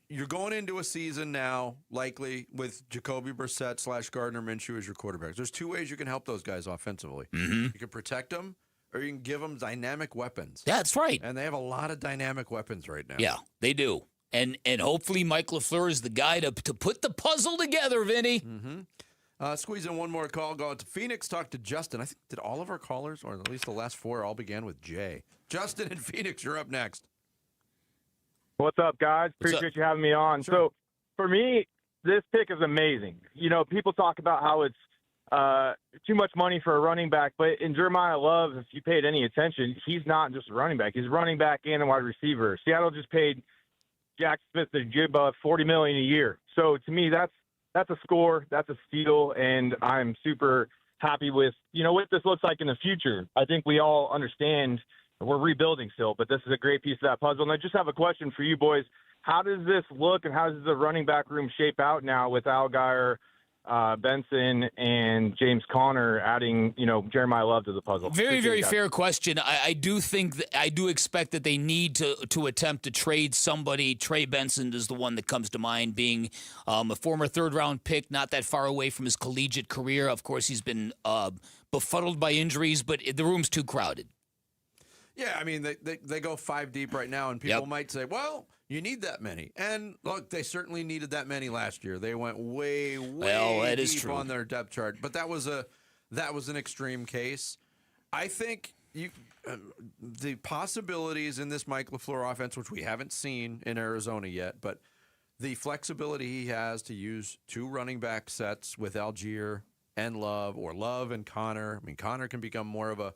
you're going into a season now, likely with Jacoby Brissett / Gardner Minshew as your quarterbacks. There's 2 ways you can help those guys offensively. You can protect them, or you can give them dynamic weapons. That's right. And they have a lot of dynamic weapons right now. Yeah, they do. And hopefully Mike LaFleur is the guy to put the puzzle together, Vinny. Squeeze in one more call. Go out to Phoenix. Talk to Justin. I think did all of our callers, or at least the last 4, all began with J. Justin in Phoenix, you're up next. What's up, guys? Appreciate you having me on. Sure. So, for me, this pick is amazing. You know, people talk about how it's too much money for a running back, but in Jeremiah Love, if you paid any attention, he's not just a running back. He's a running back and a wide receiver. Seattle just paid Jack Smith-Njigba $40 million a year. So, to me, that's a score, that's a steal, and I'm super happy with what this looks like in the future. I think we all understand we're rebuilding still, but this is a great piece of that puzzle. And I just have a question for you boys. How does this look, and how does the running back room shape out now with Allgeier, Benson, and James Conner adding, Jeremiah Love to the puzzle? Very, very fair question. I do think I do expect that they need to attempt to trade somebody. Trey Benson is the one that comes to mind, being a former 3rd-round pick, not that far away from his collegiate career. Of course, he's been befuddled by injuries, but the room's too crowded. Yeah, I mean, they go 5 deep right now, and people might say, well, you need that many. And, look, they certainly needed that many last year. They went way deep on their depth chart. But that was an extreme case. I think the possibilities in this Mike LaFleur offense, which we haven't seen in Arizona yet, but the flexibility he has to use 2 running back sets with Algier and Love, or Love and Conner. I mean, Conner can become more of a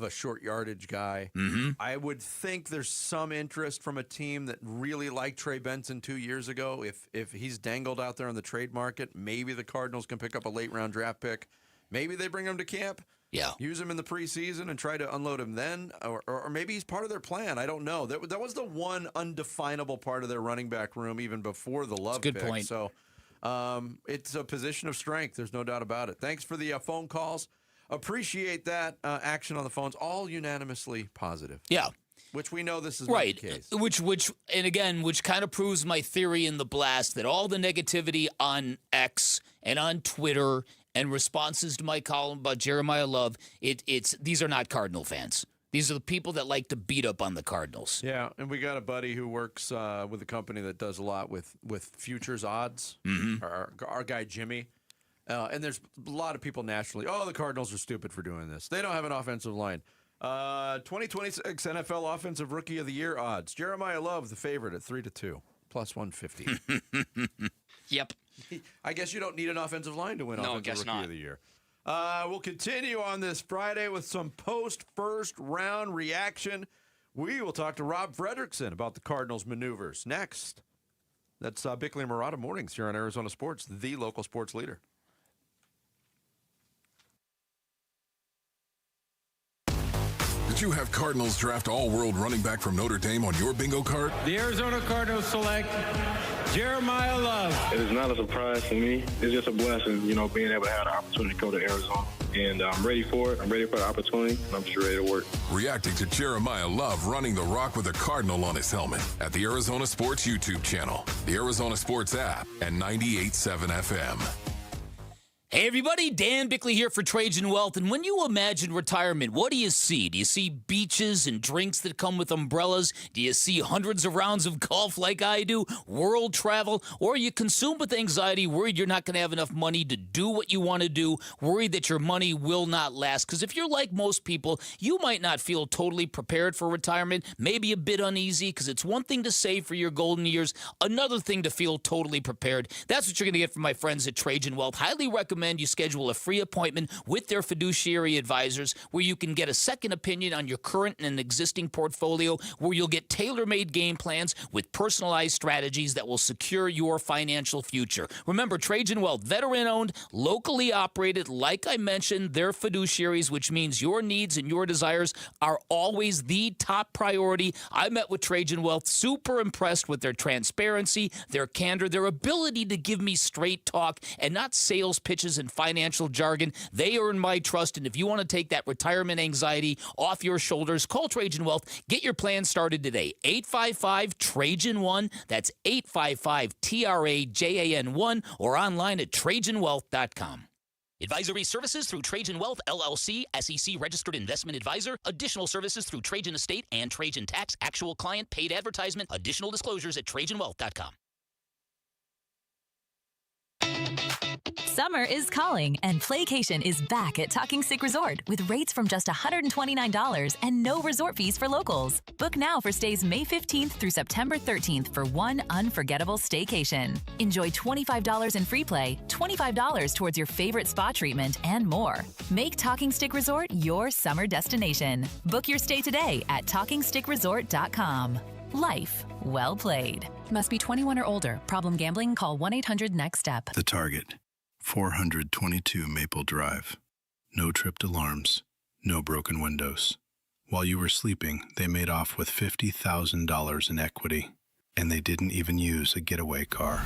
short yardage guy. I would think there's some interest from a team that really liked Trey Benson 2 years ago. If he's dangled out there on the trade market, maybe the Cardinals can pick up a late round draft pick. Maybe they bring him to camp. Yeah. Use him in the preseason and try to unload him then. Or maybe he's part of their plan. I don't know. That was the one undefinable part of their running back room even before the Love pick. Good point. So it's a position of strength. There's no doubt about it. Thanks for the phone calls. Appreciate that action on the phones, all unanimously positive. Yeah. Which we know this is right. not the case. Which kind of proves my theory in the blast that all the negativity on X and on Twitter and responses to my column about Jeremiah Love, these are not Cardinal fans. These are the people that like to beat up on the Cardinals. Yeah, and we got a buddy who works with a company that does a lot with futures odds. Our guy Jimmy. And there's a lot of people nationally, the Cardinals are stupid for doing this. They don't have an offensive line. 2026 NFL Offensive Rookie of the Year odds. Jeremiah Love, the favorite at 3-2, plus 150. Yep. I guess you don't need an offensive line to win Offensive guess Rookie not. of the Year. We'll continue on this Friday with some post-first round reaction. We will talk to Rob Fredrickson about the Cardinals' maneuvers next. That's Bickley and Marada Mornings here on Arizona Sports, the local sports leader. Did you have Cardinals draft all-world running back from Notre Dame on your bingo card? The Arizona Cardinals select Jeremiah Love. It is not a surprise for me. It's just a blessing, being able to have the opportunity to go to Arizona. And I'm ready for it. I'm ready for the opportunity, and I'm just ready to work. Reacting to Jeremiah Love running the rock with a Cardinal on his helmet at the Arizona Sports YouTube channel, the Arizona Sports app, and 98.7 FM. Hey everybody, Dan Bickley here for Trajan Wealth, and when you imagine retirement, what do you see? Do you see beaches and drinks that come with umbrellas? Do you see hundreds of rounds of golf like I do? World travel? Or are you consumed with anxiety, worried you're not going to have enough money to do what you want to do, worried that your money will not last? Because if you're like most people, you might not feel totally prepared for retirement, maybe a bit uneasy, because it's one thing to save for your golden years, another thing to feel totally prepared. That's what you're going to get from my friends at Trajan Wealth. Highly recommend you schedule a free appointment with their fiduciary advisors where you can get a second opinion on your current and existing portfolio, where you'll get tailor-made game plans with personalized strategies that will secure your financial future. Remember, Trajan Wealth, veteran-owned, locally operated, like I mentioned, they're fiduciaries, which means your needs and your desires are always the top priority. I met with Trajan Wealth, super impressed with their transparency, their candor, their ability to give me straight talk and not sales pitches and financial jargon. They earn my trust, and if you want to take that retirement anxiety off your shoulders, call Trajan Wealth. Get your plan started today. 855-TRAJAN-1. That's 855-TRAJAN-1, or online at TrajanWealth.com. Advisory services through Trajan Wealth, LLC, SEC registered investment advisor. Additional services through Trajan Estate and Trajan Tax. Actual client paid advertisement. Additional disclosures at TrajanWealth.com. Summer is calling, and Playcation is back at Talking Stick Resort with rates from just $129 and no resort fees for locals. Book now for stays May 15th through September 13th for one unforgettable staycation. Enjoy $25 in free play, $25 towards your favorite spa treatment, and more. Make Talking Stick Resort your summer destination. Book your stay today at TalkingStickResort.com. Life well played. Must be 21 or older. Problem gambling? Call 1-800-NEXT-STEP. The Target, 422 Maple Drive. No tripped alarms, no broken windows. While you were sleeping, they made off with $50,000 in equity, and they didn't even use a getaway car.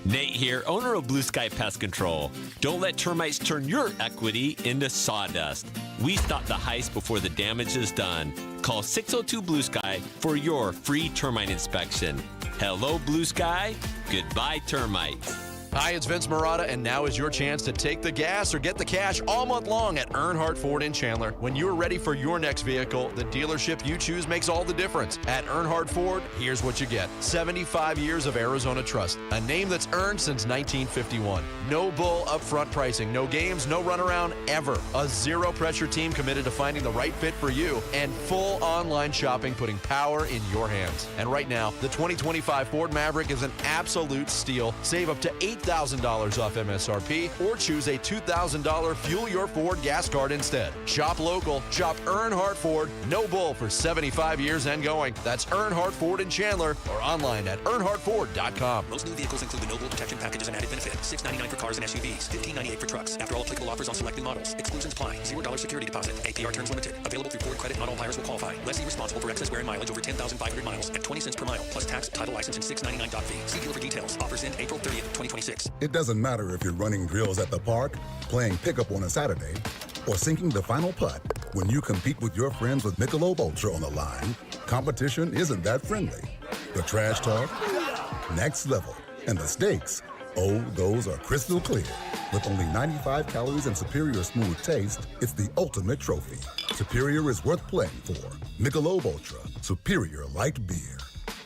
Nate here, owner of Blue Sky Pest Control. Don't let termites turn your equity into sawdust. We stop the heist before the damage is done. Call 602 Blue Sky for your free termite inspection. Hello, Blue Sky. Goodbye, termites. Hi, it's Vince Marada, and now is your chance to take the gas or get the cash all month long at Earnhardt Ford in Chandler. When you're ready for your next vehicle, the dealership you choose makes all the difference. At Earnhardt Ford, here's what you get. 75 years of Arizona trust, a name that's earned since 1951. No bull upfront pricing, no games, no runaround ever. A zero-pressure team committed to finding the right fit for you, and full online shopping putting power in your hands. And right now, the 2025 Ford Maverick is an absolute steal. Save up to $8,000 off MSRP, or choose a $2,000 Fuel Your Ford gas card instead. Shop local. Shop Earnhardt Ford. No bull for 75 years and going. That's Earnhardt Ford in Chandler, or online at earnhardtford.com. Most new vehicles include the No Bull protection package as an added benefit. $699 for cars and SUVs. $1598 for trucks. After all applicable offers on selected models. Exclusions apply. $0 security deposit. APR terms limited. Available through Ford Credit. Not all buyers will qualify. Lessee responsible for excess wear and mileage over 10,500 miles at 20 cents per mile, plus tax, title, license, and $699 doc fee. See dealer for details. Offers end April 30th, 2026. It doesn't matter if you're running drills at the park, playing pickup on a Saturday, or sinking the final putt. When you compete with your friends with Michelob Ultra on the line, competition isn't that friendly. The trash talk, next level. And the stakes, oh, those are crystal clear. With only 95 calories and superior smooth taste, it's the ultimate trophy. Superior is worth playing for. Michelob Ultra, superior light beer.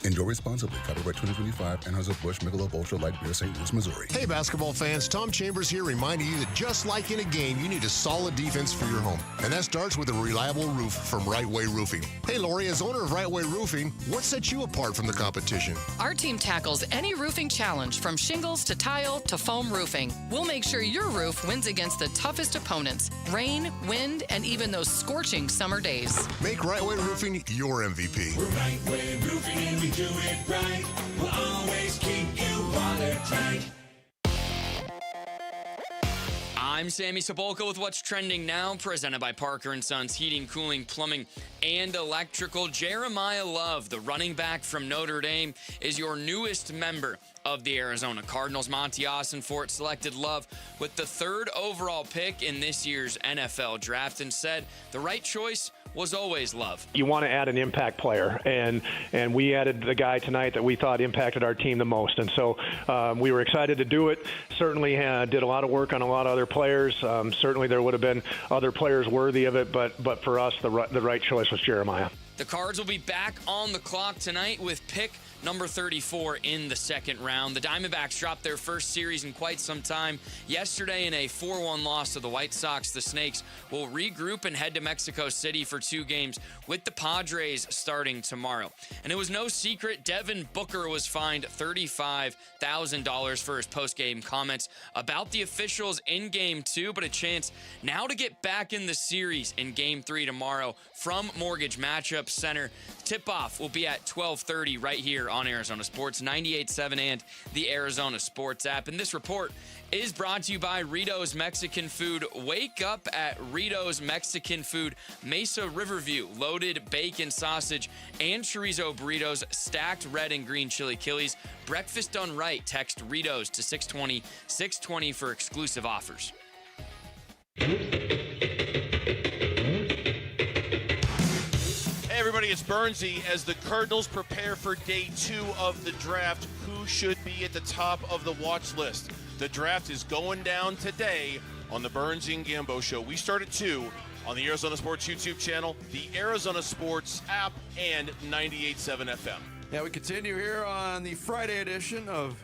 Enjoy responsibly. Copyright 2025. Anheuser-Busch Michelob Ultra Light Beer, St. Louis, Missouri. Hey, basketball fans, Tom Chambers here reminding you that just like in a game, you need a solid defense for your home. And that starts with a reliable roof from Right Way Roofing. Hey, Lori, as owner of Right Way Roofing, what sets you apart from the competition? Our team tackles any roofing challenge, from shingles to tile to foam roofing. We'll make sure your roof wins against the toughest opponents: rain, wind, and even those scorching summer days. Make Right Way Roofing your MVP. We're Right Way Roofing and we do it right. We'll always keep you watertight. I'm Sammy Sepulka with What's Trending Now, presented by Parker and Sons Heating, Cooling, Plumbing, and Electrical. Jeremiah Love, the running back from Notre Dame, is your newest member of the Arizona Cardinals. Monty Osenfort selected Love with the 3rd overall pick in this year's NFL draft and said the right choice was always Love. You want to add an impact player, and we added the guy tonight that we thought impacted our team the most, and so we were excited to do it. Certainly did a lot of work on a lot of other players. Certainly there would have been other players worthy of it, but for us, the right choice was Jeremiah. The Cards will be back on the clock tonight with pick number 34 in the 2nd round. The Diamondbacks dropped their first series in quite some time yesterday in a 4-1 loss to the White Sox. The Snakes will regroup and head to Mexico City for 2 games with the Padres starting tomorrow. And it was no secret Devin Booker was fined $35,000 for his post-game comments about the officials in Game 2, but a chance now to get back in the series in Game 3 tomorrow from Mortgage Matchup Center. Tip-off will be at 12:30 right here on Arizona Sports 98.7 and the Arizona Sports app. And this report is brought to you by Rito's Mexican Food. Wake up at Rito's Mexican Food, Mesa Riverview. Loaded bacon, sausage, and chorizo burritos, stacked red and green chili killies. Breakfast done right. Text Rito's to 620 for exclusive offers. Hey everybody, it's Bernsey. As the Cardinals prepare for day 2 of the draft, who should be at the top of the watch list? The draft is going down today on the Bernsey and Gambo Show. We start at 2 on the Arizona Sports YouTube channel, the Arizona Sports app, and 98.7 FM. Yeah, we continue here on the Friday edition of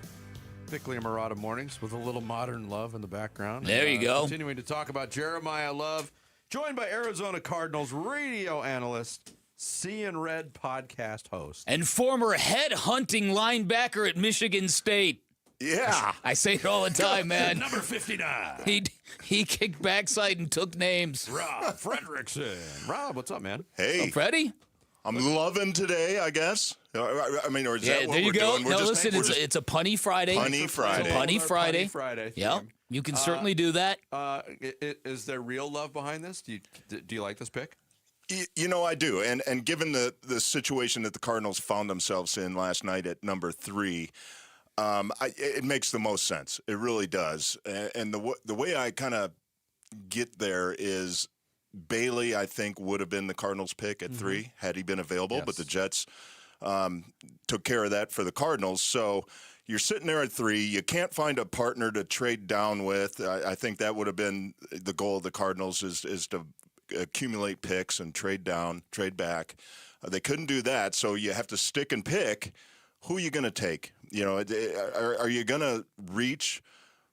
Bickley and Marada Mornings with a little modern love in the background. There you go. Continuing to talk about Jeremiah Love, joined by Arizona Cardinals radio analyst, Seeing Red podcast host, and former head hunting linebacker at Michigan State. Yeah. I say it all the time, man. Number 59. He kicked backside and took names. Rob Fredrickson. Rob, what's up, man? Hey. Freddie? I'm loving today, I guess. I mean, or is that what there you we're go. doing? No, listen, it's a punny Friday. Punny Friday. It's a punny Friday. Friday. Yeah, you can certainly do that. Is there real love behind this? Do you like this pick? You know, I do. And given the situation that the Cardinals found themselves in last night at number 3, it makes the most sense. It really does. And the way I kind of get there is Bailey, I think, would have been the Cardinals' pick at 3 had he been available. Yes. But the Jets took care of that for the Cardinals. So you're sitting there at 3. You can't find a partner to trade down with. I think that would have been the goal of the Cardinals is to accumulate picks and trade down, trade back. They couldn't do that, so you have to stick and pick. Who are you going to take? You know, are you going to reach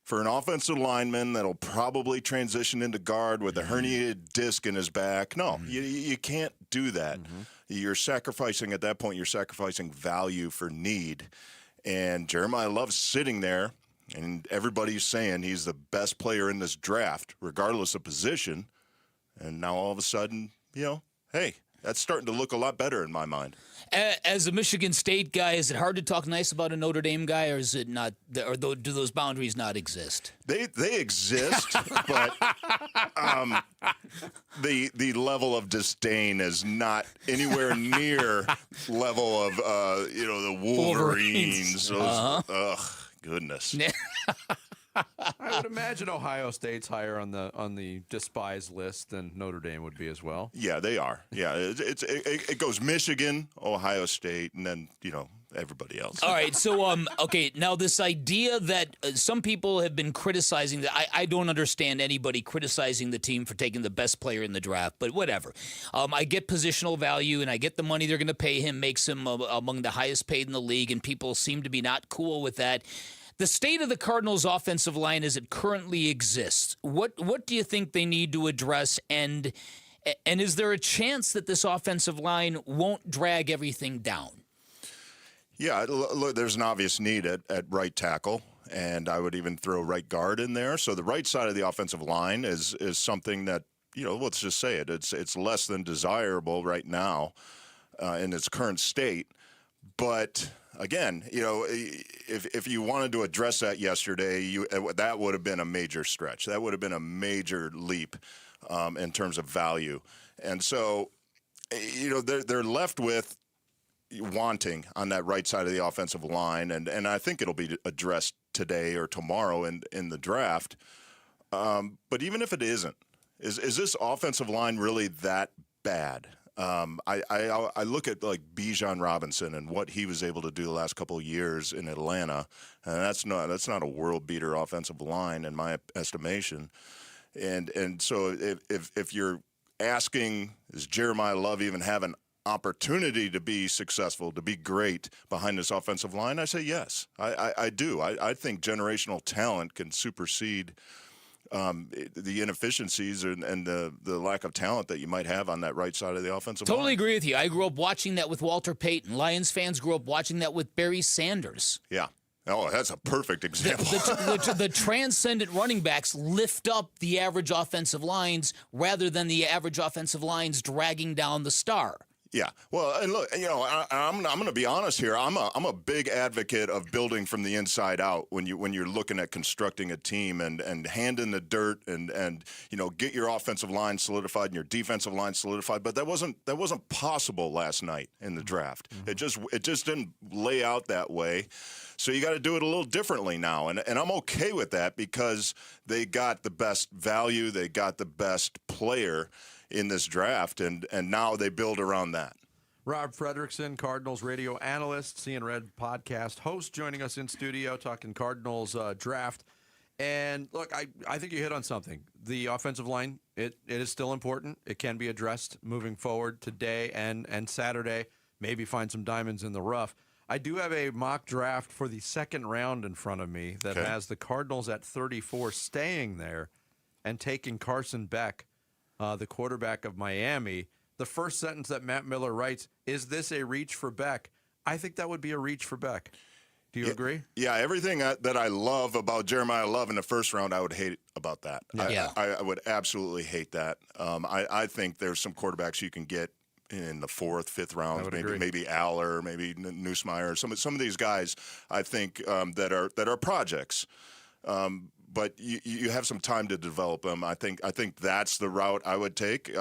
for an offensive lineman that'll probably transition into guard with a herniated disc in his back? No, you can't do that. You're sacrificing, at that point, you're sacrificing value for need. And Jeremiah Love's sitting there, and everybody's saying he's the best player in this draft, regardless of position. And now all of a sudden, you know, hey, that's starting to look a lot better in my mind. As a Michigan State guy, is it hard to talk nice about a Notre Dame guy, or is it not? Or do those boundaries not exist? They exist, but the level of disdain is not anywhere near level of the Wolverines. Ugh, goodness. I would imagine Ohio State's higher on the despised list than Notre Dame would be as well. Yeah, they are. Yeah, it goes Michigan, Ohio State, and then everybody else. All right, so okay, now this idea that some people have been criticizing that I don't understand anybody criticizing the team for taking the best player in the draft, but whatever. I get positional value and I get the money they're going to pay him makes him among the highest paid in the league, and people seem to be not cool with that. The state of the Cardinals' offensive line as it currently exists, what do you think they need to address, and is there a chance that this offensive line won't drag everything down? Yeah, look, there's an obvious need at right tackle, and I would even throw right guard in there. So the right side of the offensive line is something that, let's just say it. It's less than desirable right now in its current state. But again, if you wanted to address that yesterday, that would have been a major stretch. That would have been a major leap in terms of value. And so, they're left with wanting on that right side of the offensive line, and I think it'll be addressed today or tomorrow in the draft. But even if it isn't, is this offensive line really that bad? I look at like Bijan Robinson and what he was able to do the last couple of years in Atlanta, and that's not a world beater offensive line in my estimation. And so if you're asking, does Jeremiah Love even have an opportunity to be successful, to be great behind this offensive line? I say yes. I do. I think generational talent can supersede the inefficiencies and the lack of talent that you might have on that right side of the offensive line. Totally agree with you. I grew up watching that with Walter Payton. Lions fans grew up watching that with Barry Sanders. Yeah. Oh, that's a perfect example. The transcendent running backs lift up the average offensive lines rather than the average offensive lines dragging down the star. Yeah. Well, and look, I'm going to be honest here. I'm a big advocate of building from the inside out when you're looking at constructing a team and hand in the dirt and get your offensive line solidified and your defensive line solidified. But that wasn't possible last night in the draft. Mm-hmm. It just didn't lay out that way. So you got to do it a little differently now, and I'm okay with that because they got the best value, they got the best player in this draft, and now they build around that. Rob Fredrickson, Cardinals radio analyst, Seeing Red podcast host, joining us in studio talking Cardinals draft. And look, I think you hit on something. The offensive line, it is still important. It can be addressed moving forward today and Saturday. Maybe find some diamonds in the rough. I do have a mock draft for the second round in front of me that has the Cardinals at 34 staying there and taking Carson Beck, the quarterback of Miami. The first sentence that Matt Miller writes, is this a reach for Beck? I think that would be a reach for Beck. Do you agree? Yeah, everything that I love about Jeremiah Love in the first round, I would hate about that. Yeah. I would absolutely hate that. I think there's some quarterbacks you can get in the fourth, fifth round, maybe Aller, maybe Nussmeier, some of these guys. I think that are projects, but you have some time to develop them. I think that's the route I would take.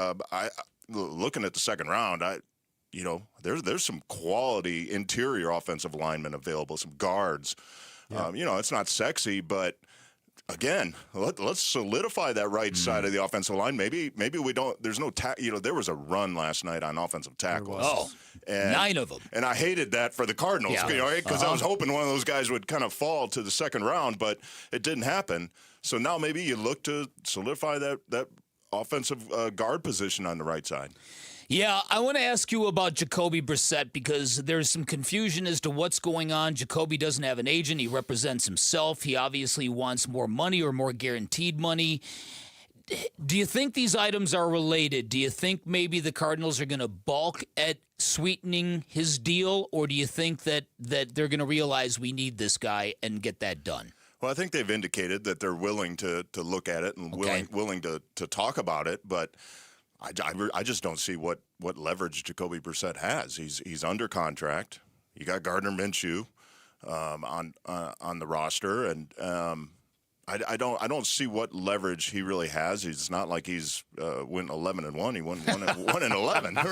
Looking at the second round, there's some quality interior offensive linemen available, some guards. Yeah. It's not sexy, but. Again, let's solidify that right side of the offensive line. Maybe we don't. There's no there was a run last night on offensive tackles. Oh, 9 of them. And I hated that for the Cardinals, because I was hoping one of those guys would kind of fall to the second round, but it didn't happen. So now maybe you look to solidify that offensive guard position on the right side. Yeah, I want to ask you about Jacoby Brissett because there's some confusion as to what's going on. Jacoby doesn't have an agent. He represents himself. He obviously wants more money or more guaranteed money. Do you think these items are related? Do you think maybe the Cardinals are going to balk at sweetening his deal, or do you think that they're going to realize we need this guy and get that done? Well, I think they've indicated that they're willing to look at it and willing to talk about it, but I just don't see what leverage Jacoby Brissett has. He's under contract. You got Gardner Minshew on the roster, and I don't see what leverage he really has. He's not like he's went 11-1. He won 1-11.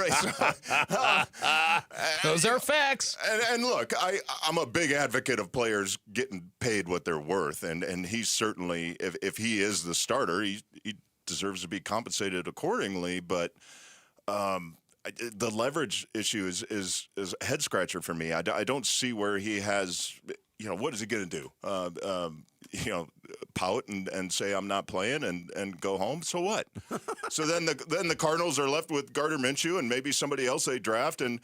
Right? Those are facts. And look, I'm a big advocate of players getting paid what they're worth, and he certainly, if he is the starter, he deserves to be compensated accordingly, but the leverage issue is a head scratcher for me. I don't see where he has. What is he going to do? Pout and say I'm not playing and go home. So what? So then the Cardinals are left with Gardner Minshew and maybe somebody else they draft, and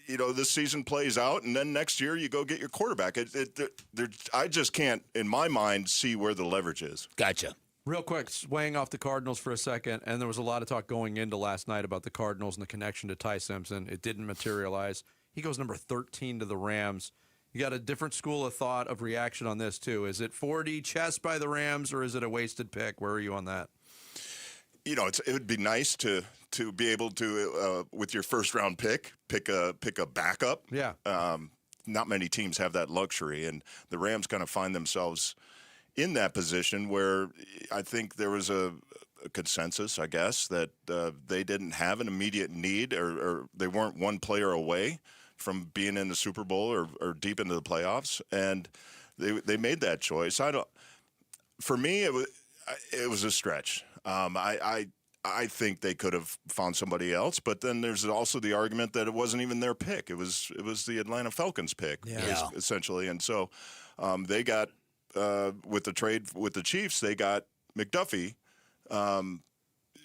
this season plays out, and then next year you go get your quarterback. I just can't, in my mind, see where the leverage is. Gotcha. Real quick, swaying off the Cardinals for a second, and there was a lot of talk going into last night about the Cardinals and the connection to Ty Simpson. It didn't materialize. He goes number 13 to the Rams. You got a different school of thought of reaction on this, too. Is it 4D chess by the Rams, or is it a wasted pick? Where are you on that? It would be nice to be able to, with your first-round pick a backup. Yeah. Not many teams have that luxury, and the Rams kind of find themselves in that position where I think there was a consensus, I guess, that they didn't have an immediate need or they weren't one player away from being in the Super Bowl or deep into the playoffs, and they made that choice. For me, it was a stretch. I think they could have found somebody else, but then there's also the argument that it wasn't even their pick. It was the Atlanta Falcons pick, essentially, and so they got with the trade with the Chiefs, they got McDuffie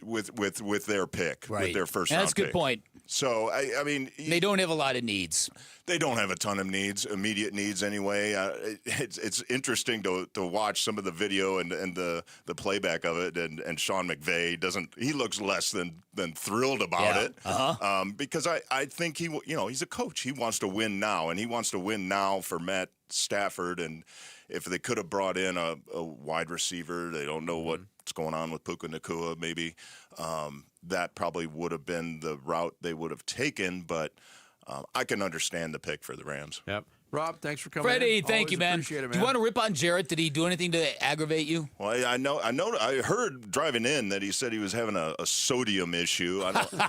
with their pick, with their first round That's a good pick. point. So, I mean... They don't have a lot of needs. They don't have a ton of needs, immediate needs anyway. It's interesting to watch some of the video and the playback of it, and Sean McVay he looks less than thrilled about it. Uh-huh. Because I think he's a coach. He wants to win now, and he wants to win now for Matt Stafford. And if they could have brought in a wide receiver, they don't know what's going on with Puka Nacua, maybe. That probably would have been the route they would have taken, but I can understand the pick for the Rams. Yep. Rob, thanks for coming Freddie, in. thank you, man. Appreciate it, man. Do you want to rip on Jarrett? Did he do anything to aggravate you? Well, I heard driving in that he said he was having a sodium issue. I don't know.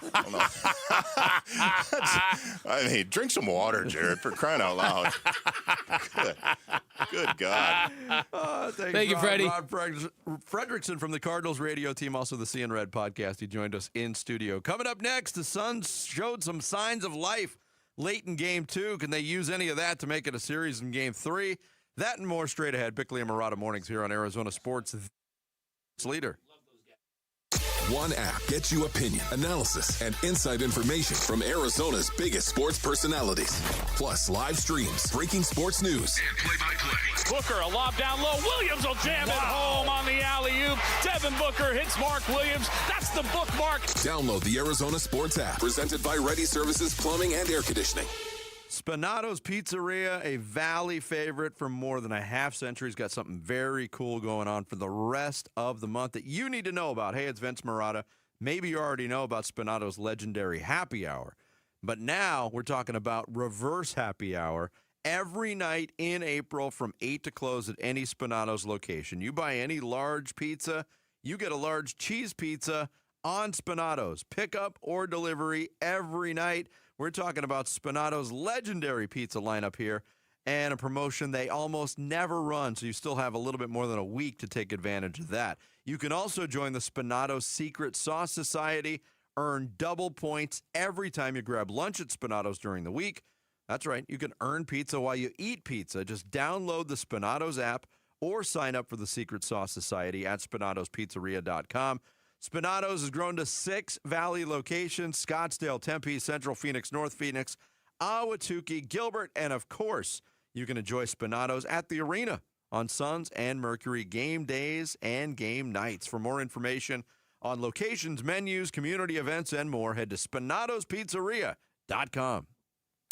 I mean, drink some water, Jarrett, for crying out loud. Good God. Thank you, Freddie. Rob Fredrickson from the Cardinals radio team, also the C and Red podcast. He joined us in studio. Coming up next, the Suns showed some signs of life late in Game 2. Can they use any of that to make it a series in Game 3? That and more straight ahead. Bickley and Marada mornings here on Arizona Sports Leader. One app gets you opinion, analysis, and inside information from Arizona's biggest sports personalities. Plus live streams, breaking sports news, and play-by-play. Booker, a lob down low. Williams will jam it home on the alley-oop. Devin Booker hits Mark Williams. That's the bookmark. Download the Arizona Sports app, presented by Ready Services Plumbing and Air Conditioning. Spinato's Pizzeria, a Valley favorite for more than a half century. Has got something very cool going on for the rest of the month that you need to know about. Hey, it's Vince Marada. Maybe you already know about Spinato's legendary happy hour, but now we're talking about reverse happy hour every night in April from 8 to close at any Spinato's location. You buy any large pizza, you get a large cheese pizza on Spinato's. Pickup or delivery every night. We're talking about Spinato's legendary pizza lineup here and a promotion they almost never run, so you still have a little bit more than a week to take advantage of that. You can also join the Spinato's Secret Sauce Society, earn double points every time you grab lunch at Spinato's during the week. That's right, you can earn pizza while you eat pizza. Just download the Spinato's app or sign up for the Secret Sauce Society at SpinatosPizzeria.com. Spinato's has grown to 6 Valley locations: Scottsdale, Tempe, Central Phoenix, North Phoenix, Ahwatukee, Gilbert, and of course, you can enjoy Spinato's at the arena on Suns and Mercury game days and game nights. For more information on locations, menus, community events, and more, head to SpinatosPizzeria.com.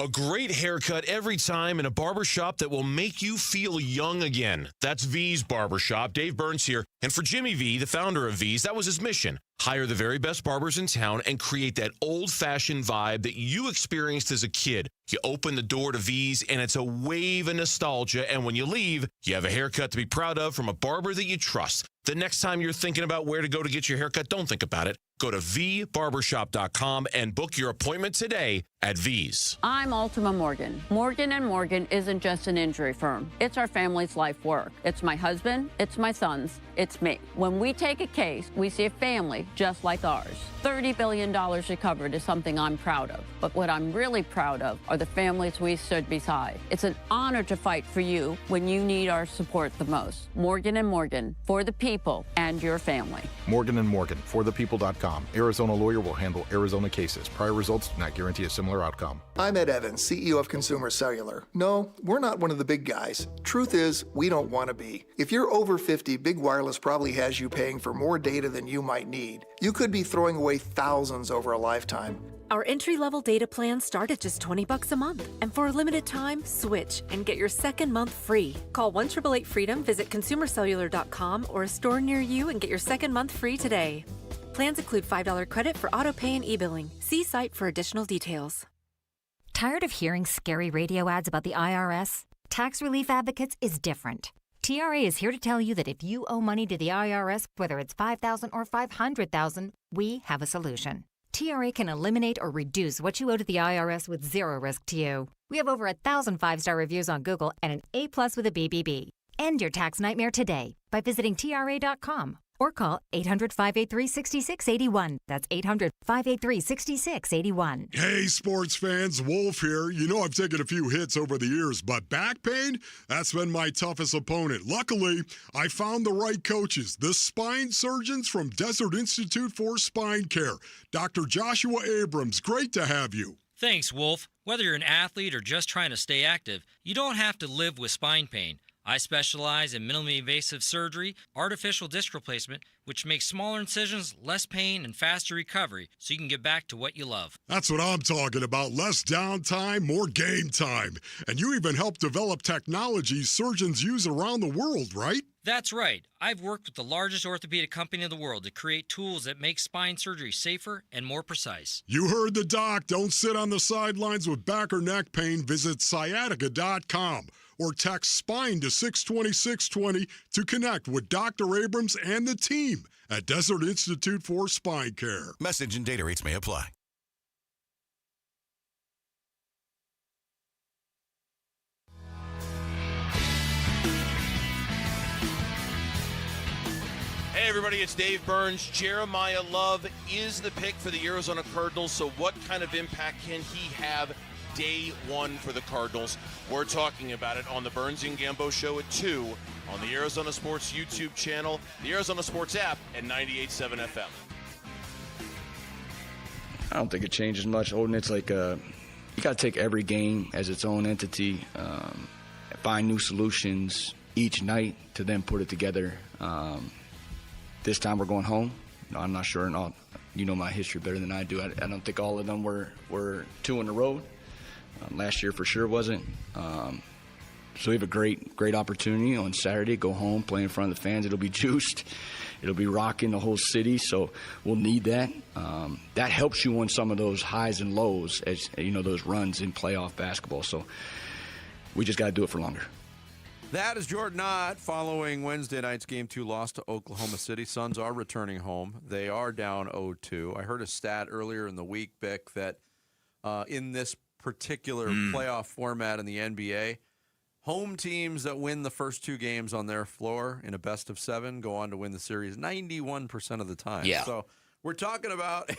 A great haircut every time in a barbershop that will make you feel young again. That's V's Barbershop. Dave Burns here. And for Jimmy V, the founder of V's, that was his mission. Hire the very best barbers in town and create that old-fashioned vibe that you experienced as a kid. You open the door to V's, and it's a wave of nostalgia. And when you leave, you have a haircut to be proud of from a barber that you trust. The next time you're thinking about where to go to get your haircut, don't think about it. Go to vbarbershop.com and book your appointment today. at V's. I'm Ultima Morgan. Morgan & Morgan isn't just an injury firm. It's our family's life work. It's my husband, it's my sons, it's me. When we take a case, we see a family just like ours. $30 billion recovered is something I'm proud of. But what I'm really proud of are the families we stood beside. It's an honor to fight for you when you need our support the most. Morgan & Morgan, for the people and your family. Morgan & Morgan, forthepeople.com. Arizona lawyer will handle Arizona cases. Prior results do not guarantee a similar outcome. I'm Ed Evans, CEO of Consumer Cellular. No, we're not one of the big guys. Truth is, we don't want to be. If you're over 50, Big Wireless probably has you paying for more data than you might need. You could be throwing away thousands over a lifetime. Our entry-level data plans start at just $20 a month. And for a limited time, switch and get your second month free. Call 1-888-FREEDOM, visit consumercellular.com or a store near you and get your second month free today. Plans include $5 credit for auto pay and e-billing. See site for additional details. Tired of hearing scary radio ads about the IRS? Tax Relief Advocates is different. TRA is here to tell you that if you owe money to the IRS, whether it's $5,000 or $500,000, we have a solution. TRA can eliminate or reduce what you owe to the IRS with zero risk to you. We have over 1,000 5-star reviews on Google and an A+ with a BBB. End your tax nightmare today by visiting TRA.com or call 800-583-6681. That's 800-583-6681. Hey, sports fans, Wolf here. You know I've taken a few hits over the years, but back pain, that's been my toughest opponent. Luckily, I found the right coaches, the spine surgeons from Desert Institute for Spine Care. Dr. Joshua Abrams, great to have you. Thanks, Wolf. Whether you're an athlete or just trying to stay active, you don't have to live with spine pain. I specialize in minimally invasive surgery, artificial disc replacement, which makes smaller incisions, less pain, and faster recovery, so you can get back to what you love. That's what I'm talking about. Less downtime, more game time. And you even help develop technology surgeons use around the world, right? That's right. I've worked with the largest orthopedic company in the world to create tools that make spine surgery safer and more precise. You heard the doc. Don't sit on the sidelines with back or neck pain. Visit sciatica.com. or text SPINE to 620-620 to connect with Dr. Abrams and the team at Desert Institute for Spine Care. Message and data rates may apply. Hey, everybody, it's Dave Burns. Jeremiah Love is the pick for the Arizona Cardinals, so what kind of impact can he have day one for the Cardinals? We're talking about it on the Burns and Gambo Show at 2 on the Arizona Sports YouTube channel, the Arizona Sports app, and 98.7 FM. I don't think it changes much. Holden, it's like you got to take every game as its own entity, find new solutions each night to then put it together. This time we're going home. I'm not sure. You know my history better than I do. I don't think all of them were 2 in a row. Last year for sure wasn't. So we have a great opportunity on Saturday. Go home, play in front of the fans. It'll be juiced. It'll be rocking the whole city. So we'll need that. That helps you on some of those highs and lows, as you know, those runs in playoff basketball. So we just got to do it for longer. That is Jordan Ott following Wednesday night's Game 2 loss to Oklahoma City. Suns are returning home. They are down 0-2. I heard a stat earlier in the week, Bick, that in this particular playoff format in the NBA, home teams that win the first 2 games on their floor in a best of 7 go on to win the series 91% of the time. Yeah. So we're talking about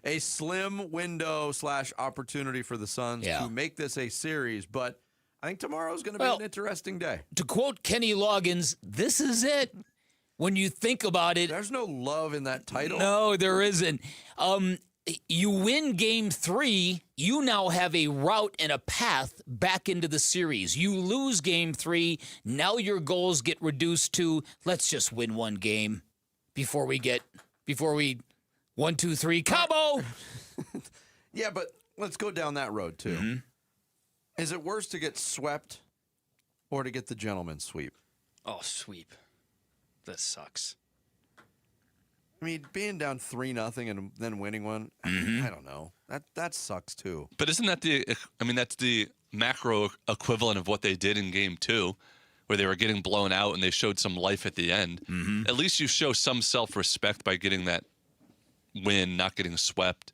a slim window / opportunity for the Suns to make this a series, but I think tomorrow's going to be an interesting day. To quote Kenny Loggins, this is it. When you think about it. There's no love in that title. No, there isn't. You win Game 3, you now have a route and a path back into the series. You lose Game 3, now your goals get reduced to, let's just win one game before we 1, 2, 3, Cabo! Yeah, but let's go down that road, too. Mm-hmm. Is it worse to get swept or to get the gentleman's sweep? Oh, sweep. That sucks. I mean, being down 3-0 and then winning one, I don't know. That sucks too. But isn't that that's the macro equivalent of what they did in Game 2, where they were getting blown out and they showed some life at the end. Mm-hmm. At least you show some self-respect by getting that win, not getting swept.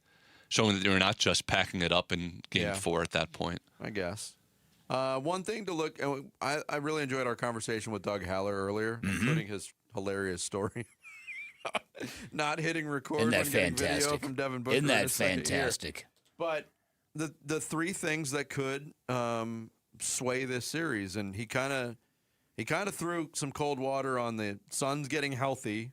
showing that they're not just packing it up in Game 4 at that point. I guess. One thing to look, I really enjoyed our conversation with Doug Haller earlier, including his hilarious story. Not hitting record. Isn't that when getting fantastic? Video from Devin Booker. Isn't that in his second year. fantastic? But the three things that could sway this series, and he kind of threw some cold water on the Suns getting healthy.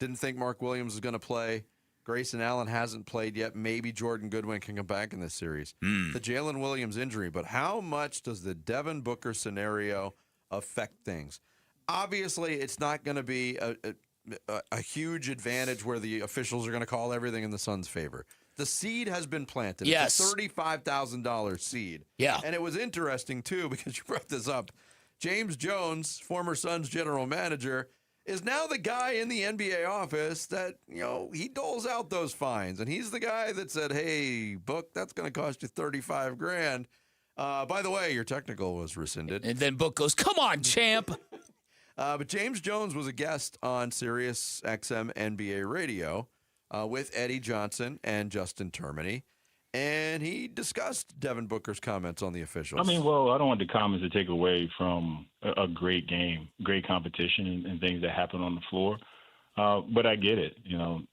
Didn't think Mark Williams was going to play. Grayson Allen hasn't played yet. Maybe Jordan Goodwin can come back in this series. The Jalen Williams injury, but how much does the Devin Booker scenario affect things? Obviously, it's not going to be a huge advantage where the officials are going to call everything in the Suns' favor. The seed has been planted. Yes. It's a $35,000 seed. Yeah. And it was interesting, too, because you brought this up. James Jones, former Suns general manager, is now the guy in the NBA office that, he doles out those fines. And he's the guy that said, hey, Book, that's going to cost you $35,000. By the way, your technical was rescinded. And then Book goes, come on, champ. But James Jones was a guest on Sirius XM NBA radio with Eddie Johnson and Justin Termini. And he discussed Devin Booker's comments on the officials. I mean, well, I don't want the comments to take away from a great game, great competition, and things that happen on the floor. But I get it.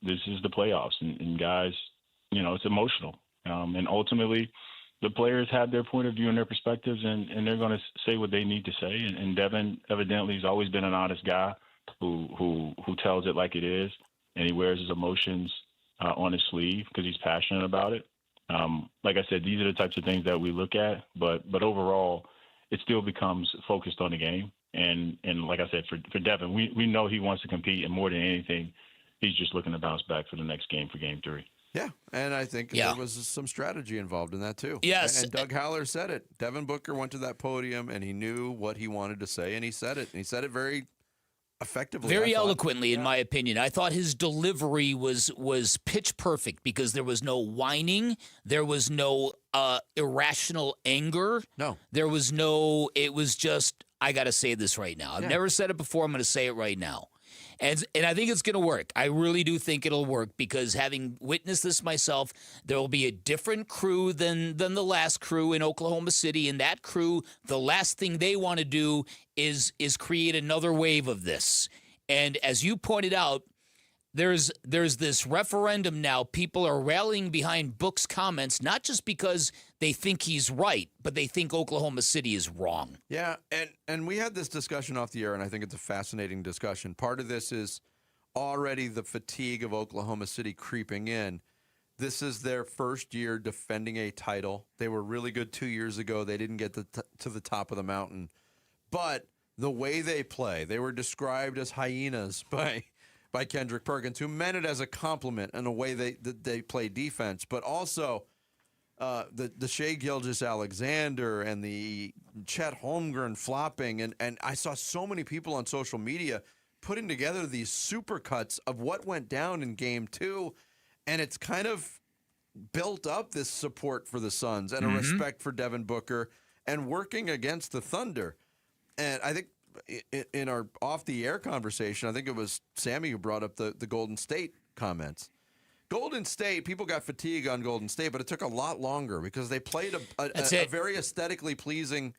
This is the playoffs, and guys, it's emotional. And ultimately, the players have their point of view and their perspectives, and they're going to say what they need to say. And Devin, evidently, has always been an honest guy who tells it like it is, and he wears his emotions on his sleeve because he's passionate about it. Like I said, these are the types of things that we look at, but overall, it still becomes focused on the game. And like I said, for Devin, we know he wants to compete, and more than anything, he's just looking to bounce back for the next game, for Game 3. Yeah, and I think there was some strategy involved in that, too. Yes. And Doug Haller said it. Devin Booker went to that podium, and he knew what he wanted to say, and he said it. And he said it very effectively. Very eloquently, in my opinion. I thought his delivery was pitch perfect because there was no whining. There was no irrational anger. No. There was no, it was just, I got to say this right now. I've never said it before. I'm going to say it right now. And I think it's going to work. I really do think it'll work because having witnessed this myself, there will be a different crew than the last crew in Oklahoma City. And that crew, the last thing they want to do is create another wave of this. And as you pointed out, there's this referendum now. People are rallying behind Book's comments, not just because they think he's right, but they think Oklahoma City is wrong. Yeah, and we had this discussion off the air, and I think it's a fascinating discussion. Part of this is already the fatigue of Oklahoma City creeping in. This is their first year defending a title. They were really good 2 years ago. They didn't get to the top of the mountain. But the way they play, they were described as hyenas by Kendrick Perkins, who meant it as a compliment in a way they play defense, but also the Shai Gilgeous-Alexander and the Chet Holmgren flopping, and I saw so many people on social media putting together these supercuts of what went down in Game 2, and it's kind of built up this support for the Suns and a respect for Devin Booker and working against the Thunder. And I think in our off-the-air conversation, I think it was Sammy who brought up the Golden State comments. Golden State, people got fatigue on Golden State, but it took a lot longer because they played a very aesthetically pleasing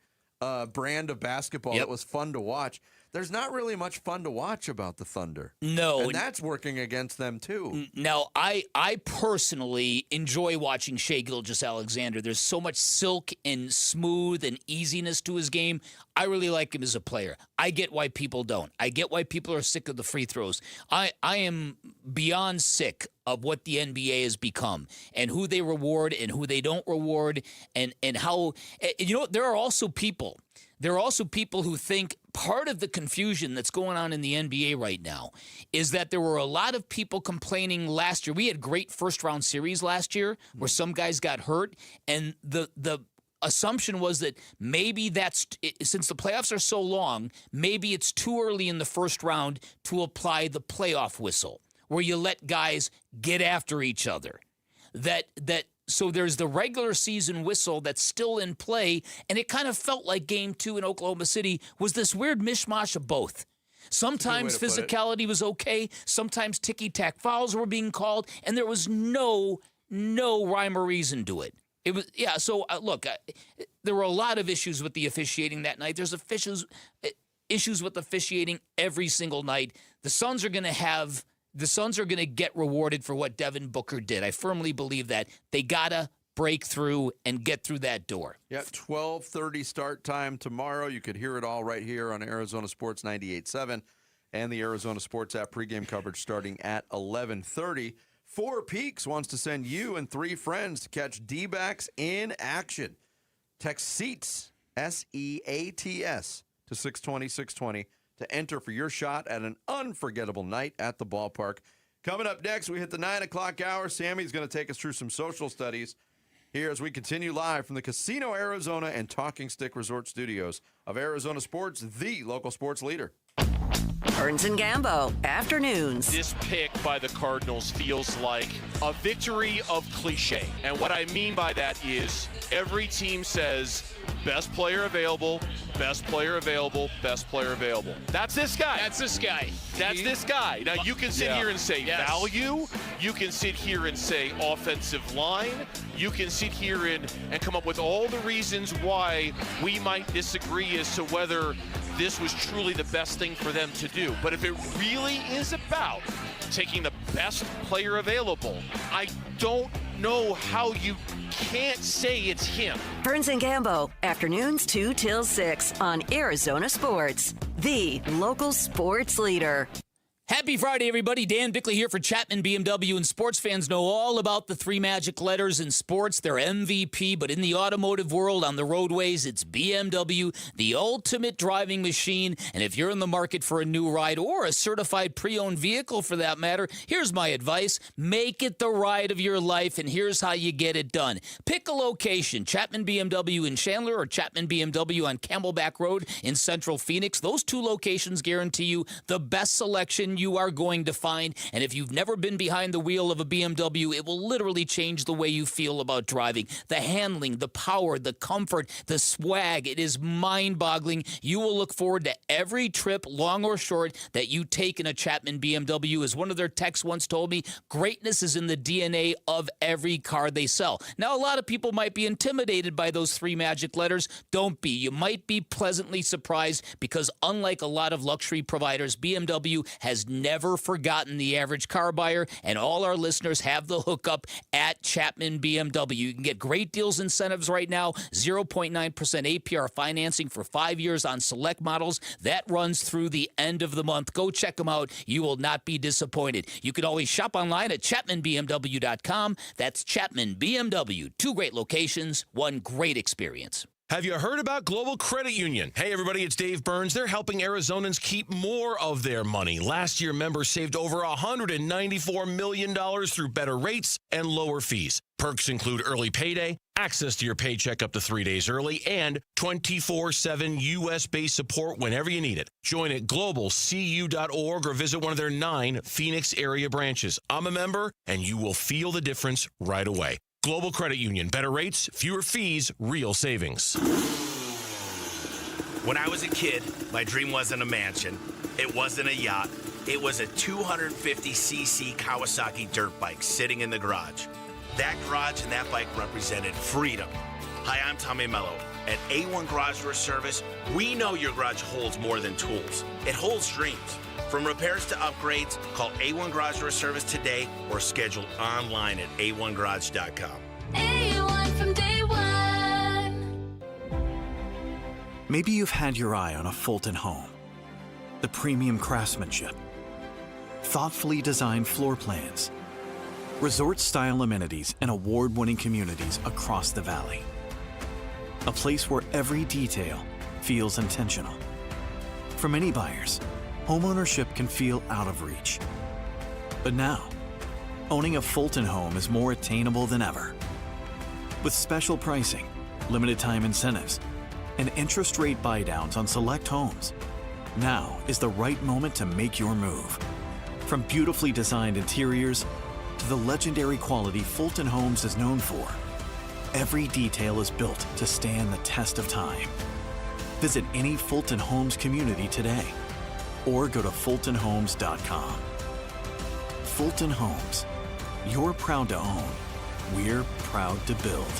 brand of basketball that was fun to watch. There's not really much fun to watch about the Thunder. No. And that's working against them, too. Now, I personally enjoy watching Shai Gilgeous-Alexander. There's so much silk and smooth and easiness to his game. I really like him as a player. I get why people don't. I get why people are sick of the free throws. I am beyond sick of what the NBA has become and who they reward and who they don't reward and how there are also people who think part of the confusion that's going on in the NBA right now is that there were a lot of people complaining last year. We had great first-round series last year where some guys got hurt, and the assumption was that maybe since the playoffs are so long, maybe it's too early in the first round to apply the playoff whistle where you let guys get after each other. So there's the regular season whistle that's still in play, and it kind of felt like Game 2 in Oklahoma City was this weird mishmash of both. Sometimes physicality was okay, sometimes ticky-tack fouls were being called, and there was no no rhyme or reason to it. It was, yeah, so look, there were a lot of issues with the officiating that night. There's issues with officiating every single night. The Suns are going to get rewarded for what Devin Booker did. I firmly believe that. They got to break through and get through that door. Yeah, 12:30 start time tomorrow. You could hear it all right here on Arizona Sports 98.7 and the Arizona Sports app. Pregame coverage starting at 11:30. Four Peaks wants to send you and three friends to catch D-backs in action. Text SEATS, SEATS, to 620-620 to enter for your shot at an unforgettable night at the ballpark. Coming up next, we hit the 9 o'clock hour. Sammy's going to take us through some social studies here as we continue live from the Casino Arizona and Talking Stick Resort Studios of Arizona Sports, the local sports leader. Burns and Gambo, afternoons. This pick by the Cardinals feels like a victory of cliche. And what I mean by that is every team says best player available, best player available, best player available. That's this guy. That's this guy. That's this guy. Now, you can sit here and say value. You can sit here and say offensive line. You can sit here and come up with all the reasons why we might disagree as to whether this was truly the best thing for them to do. But if it really is about taking the best player available, I don't know how you can't say it's him. Burns and Gambo, afternoons 2 till 6 on Arizona Sports, the local sports leader. Happy Friday, everybody. Dan Bickley here for Chapman BMW, and sports fans know all about the three magic letters in sports. They're MVP, but in the automotive world, on the roadways, it's BMW, the ultimate driving machine. And if you're in the market for a new ride or a certified pre-owned vehicle for that matter, here's my advice. Make it the ride of your life, and here's how you get it done. Pick a location, Chapman BMW in Chandler or Chapman BMW on Camelback Road in Central Phoenix. Those two locations guarantee you the best selection you are going to find. And if you've never been behind the wheel of a BMW, it will literally change the way you feel about driving. The handling, the power, the comfort, the swag, it is mind-boggling. You will look forward to every trip, long or short, that you take in a Chapman BMW. As one of their techs once told me, greatness is in the DNA of every car they sell. Now, a lot of people might be intimidated by those three magic letters. Don't be. You might be pleasantly surprised because unlike a lot of luxury providers, BMW has never forgotten the average car buyer, and all our listeners have the hookup at Chapman BMW. You can get great deals, incentives right now, 0.9% APR financing for 5 years on select models. That runs through the end of the month. Go check them out. You will not be disappointed. You can always shop online at ChapmanBMW.com. That's Chapman BMW. Two great locations, one great experience. Have you heard about Global Credit Union? Hey, everybody, it's Dave Burns. They're helping Arizonans keep more of their money. Last year, members saved over $194 million through better rates and lower fees. Perks include early payday, access to your paycheck up to 3 days early, and 24/7 U.S.-based support whenever you need it. Join at globalcu.org or visit one of their 9 Phoenix area branches. I'm a member, and you will feel the difference right away. Global Credit Union. Better rates, fewer fees, real savings. When I was a kid, my dream wasn't a mansion. It wasn't a yacht. It was a 250cc Kawasaki dirt bike sitting in the garage. That garage and that bike represented freedom. Hi, I'm Tommy Mello. At A1 Garage Door Service, we know your garage holds more than tools. It holds dreams. From repairs to upgrades, call A1 Garage Door Service today or schedule online at a1garage.com. A1 from day one. Maybe you've had your eye on a Fulton home. The premium craftsmanship, thoughtfully designed floor plans, resort-style amenities, and award-winning communities across the valley. A place where every detail feels intentional. For many buyers, homeownership can feel out of reach. But now, owning a Fulton home is more attainable than ever. With special pricing, limited time incentives, and interest rate buydowns on select homes, now is the right moment to make your move. From beautifully designed interiors to the legendary quality Fulton Homes is known for, every detail is built to stand the test of time. Visit any Fulton Homes community today or go to fultonhomes.com. Fulton Homes, you're proud to own we're proud to build.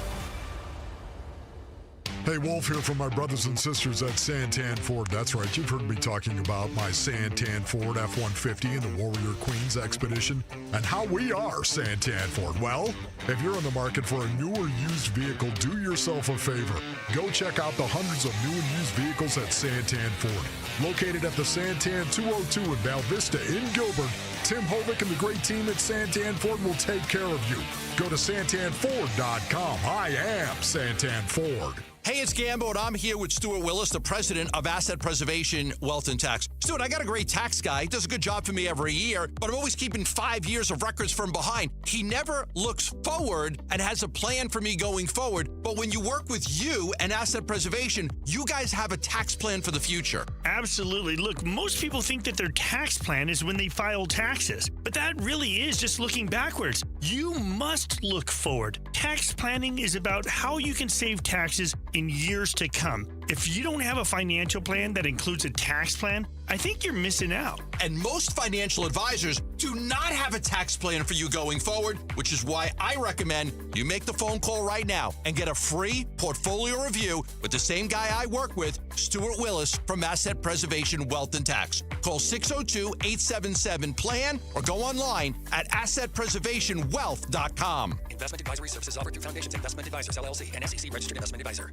Hey, Wolf here from my brothers and sisters at Santan Ford. That's right, you've heard me talking about my Santan Ford F-150 and the Warrior Queens Expedition and how we are Santan Ford. Well, if you're in the market for a new or used vehicle, do yourself a favor. Go check out the hundreds of new and used vehicles at Santan Ford. Located at the Santan 202 in Val Vista in Gilbert, Tim Hovick and the great team at Santan Ford will take care of you. Go to santanford.com. I am Santan Ford. Hey, it's Gambo, and I'm here with Stuart Willis, the president of Asset Preservation Wealth and Tax. Stuart, I got a great tax guy. He does a good job for me every year, but I'm always keeping 5 years of records from behind. He never looks forward and has a plan for me going forward. But when you work with you and Asset Preservation, you guys have a tax plan for the future. Absolutely. Look, most people think that their tax plan is when they file taxes, but that really is just looking backwards. You must look forward. Tax planning is about how you can save taxes in years to come. If you don't have a financial plan that includes a tax plan, I think you're missing out. And most financial advisors do not have a tax plan for you going forward, which is why I recommend you make the phone call right now and get a free portfolio review with the same guy I work with, Stuart Willis from Asset Preservation Wealth and Tax. Call 602-877-PLAN or go online at assetpreservationwealth.com. Investment advisory services offered through Foundations Investment Advisors, LLC, and SEC Registered Investment Advisor.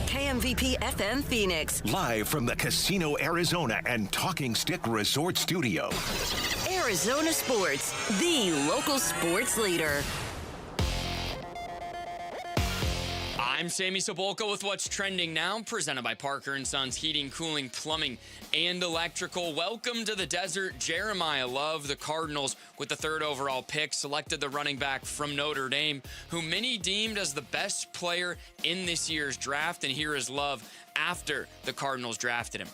KMVP FM Phoenix. Live from the Casino Arizona and Talking Stick Resort Studio. Arizona Sports, the local sports leader. I'm Sammy Sabolka with what's trending now, presented by Parker and Sons Heating, Cooling, Plumbing, and Electrical. Welcome to the desert. Jeremiah Love, the Cardinals, with the 3rd overall pick, selected the running back from Notre Dame, who many deemed as the best player in this year's draft. And here is Love after the Cardinals drafted him.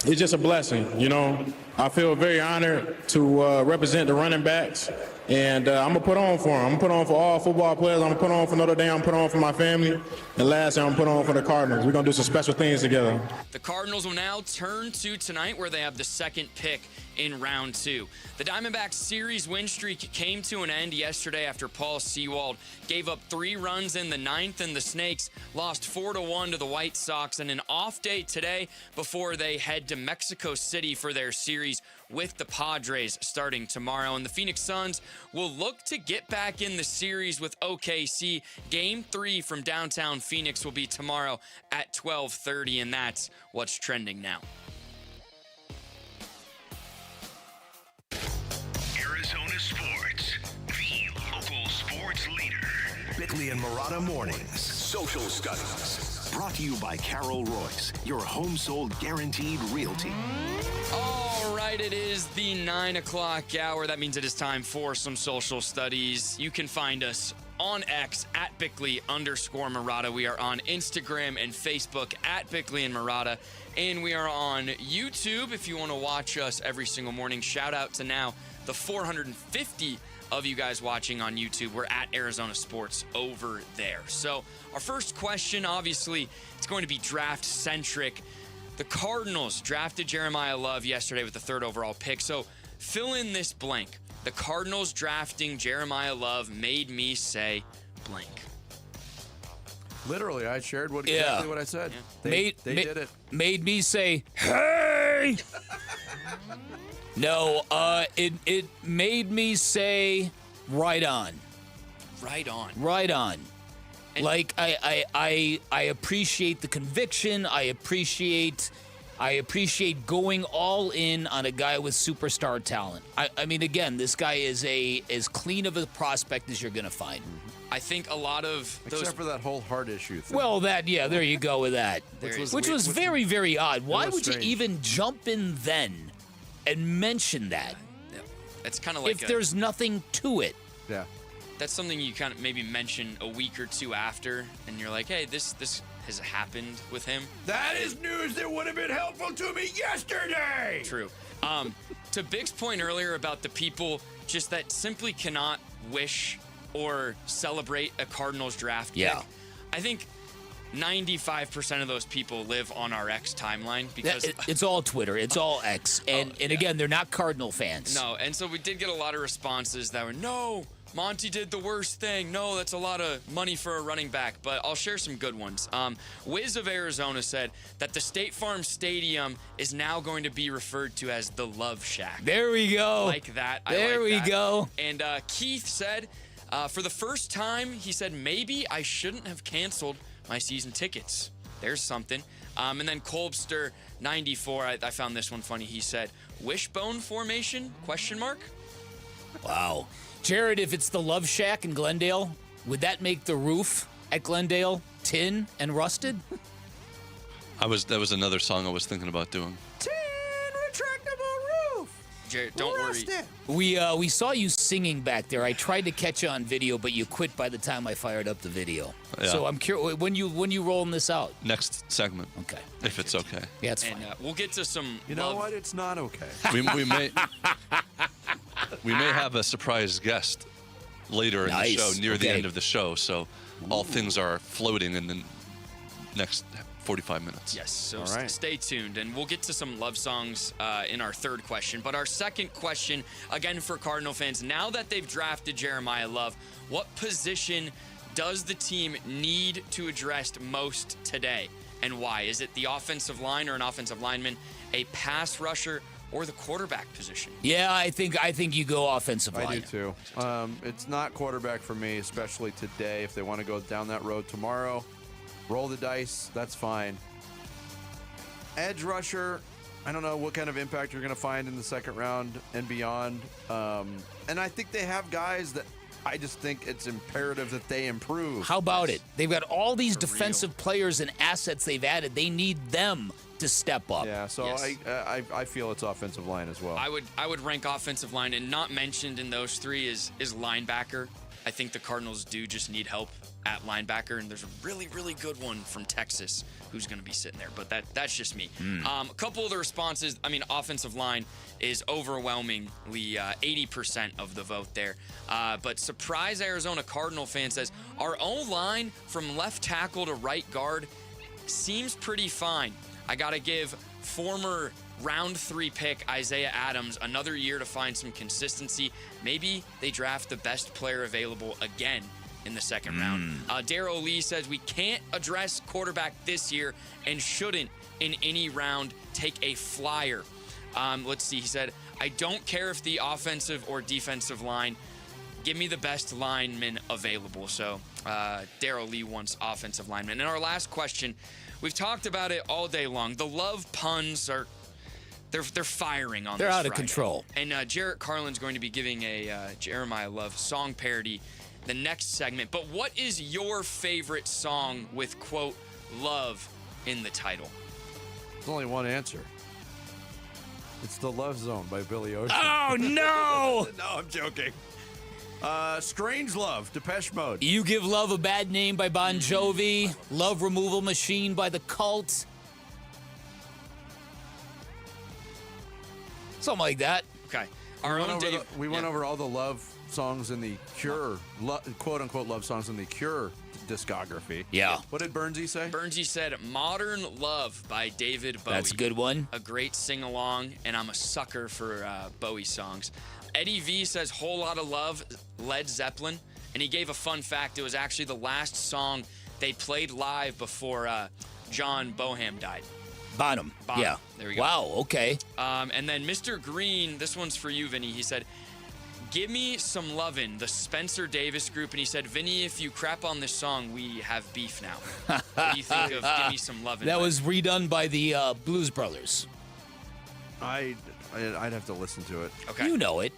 It's just a blessing, you know. I feel very honored to represent the running backs, and I'm going to put on for them. I'm going to put on for all football players. I'm going to put on for Notre Dame. I'm going to put on for my family. And lastly, I'm going to put on for the Cardinals. We're going to do some special things together. The Cardinals will now turn to tonight, where they have the 2nd pick in round 2. The Diamondbacks series win streak came to an end yesterday after Paul Sewald gave up 3 runs in the 9th, and the Snakes lost 4-1 to the White Sox. And an off day today before they head to Mexico City for their series with the Padres starting tomorrow. And the Phoenix Suns will look to get back in the series with OKC. Game 3 from downtown Phoenix will be tomorrow at 12:30, and that's what's trending now. Arizona Sports, the local sports leader. Bickley and Marada Mornings. Social Studies. Brought to you by Carol Royce, your home sold guaranteed realty. All right, it is the 9 o'clock hour. That means it is time for some social studies. You can find us on X at Bickley_Marada. We are on Instagram and Facebook at Bickley and Marada. And we are on YouTube if you want to watch us every single morning. Shout out to now the 450 of you guys watching on YouTube. We're at Arizona Sports over there. So our first question, obviously, it's going to be draft-centric. The Cardinals drafted Jeremiah Love yesterday with the 3rd overall pick. So fill in this blank. The Cardinals drafting Jeremiah Love made me say blank. Literally, I shared exactly what I said. Yeah. They did it. Made me say, hey! No, it made me say, right on. Right on. Right on. And like, I appreciate the conviction. I appreciate going all in on a guy with superstar talent. I mean, again, this guy is as clean of a prospect as you're going to find. I think a lot of those... Except for that whole heart issue thing. Well, there you go with that. Which was very, very odd. Why would you even jump in then and mention that? Yeah. It's kind of like if there's nothing to it. Yeah. That's something you kind of maybe mention a week or two after, and you're like, hey, this has happened with him. That is news that would have been helpful to me yesterday. True. To Big's point earlier about the people just that simply cannot wish or celebrate a Cardinals draft pick. Yeah. I think 95% of those people live on our X timeline because it's all Twitter, it's all X, and again, they're not Cardinal fans. No, and so we did get a lot of responses that were no, Monty did the worst thing. No, that's a lot of money for a running back, but I'll share some good ones. Wiz of Arizona said that the State Farm Stadium is now going to be referred to as the Love Shack. There we go. Like that. There we go. And Keith said, for the first time, he said, maybe I shouldn't have canceled my season tickets. There's something. And then Colbster 94, I found this one funny. He said, wishbone formation, ? Wow. Jared, if it's the Love Shack in Glendale, would that make the roof at Glendale tin and rusted? That was another song I was thinking about doing. Tin retractable roof. Jared, don't worry. We saw you singing back there. I tried to catch you on video, but you quit by the time I fired up the video. Yeah. So I'm curious, when you rolling this out? Next segment. Okay. If it's okay. Yeah, it's fine. We'll get to some. You know what? It's not okay. We may have a surprise guest later in the show, near the end of the show. So all things are floating in the next 45 minutes. Yes, so stay tuned, and we'll get to some love songs in our third question. But our second question, again for Cardinal fans, now that they've drafted Jeremiah Love, what position does the team need to address most today, and why? Is it the offensive line or an offensive lineman, a pass rusher, or the quarterback position? Yeah, I think you go offensive line. I do too. It's not quarterback for me, especially today. If they want to go down that road tomorrow, roll the dice, that's fine. Edge rusher, I don't know what kind of impact you're going to find in the second round and beyond. And I think they have guys that I just think it's imperative that they improve. How about it? They've got all these defensive players and assets they've added. They need them to step up. Yeah, so Yes. I feel it's offensive line as well. I would rank offensive line, and not mentioned in those three is linebacker. I think the Cardinals do just need help at linebacker, and there's a really, really good one from Texas who's going to be sitting there, but that's just me. A couple of the responses, offensive line is overwhelmingly 80% of the vote there. But surprise Arizona Cardinal fan says, our O-line from left tackle to right guard seems pretty fine. I got to give former round 3 pick Isaiah Adams another year to find some consistency. Maybe they draft the best player available again in the second round. Darryl Lee says we can't address quarterback this year and shouldn't in any round take a flyer. Let's see. He said, I don't care if the offensive or defensive line, give me the best lineman available. So Darryl Lee wants offensive lineman. And our last question, we've talked about it all day long. The love puns are they're firing on They're this out of Friday. control. And Jarrett Carlin's going to be giving a Jeremiah Love song parody the next segment. But what is your favorite song with, quote, love in the title? There's only one answer. It's The Love Zone by Billy Ocean. Oh, no! No, I'm joking. Strange Love, Depeche Mode. You Give Love a Bad Name by Bon Jovi. Love Removal Machine by The Cult. Something like that. Okay. We went over all the love songs in the Cure, quote-unquote love songs in the Cure discography. Yeah. What did Bernsey say? Bernsey said Modern Love by David Bowie. That's a good one. A great sing-along, and I'm a sucker for Bowie songs. Eddie V says Whole Lotta Love, Led Zeppelin, and he gave a fun fact. It was actually the last song they played live before John Bonham died. Bonham. Yeah. There we go. Wow, okay. And then Mr. Green, this one's for you, Vinny. He said, give me some lovin', the Spencer Davis Group. And he said, Vinny, if you crap on this song, we have beef now. What do you think of Give Me Some Lovin'? That was redone by the Blues Brothers. I'd have to listen to it. Okay. You know it.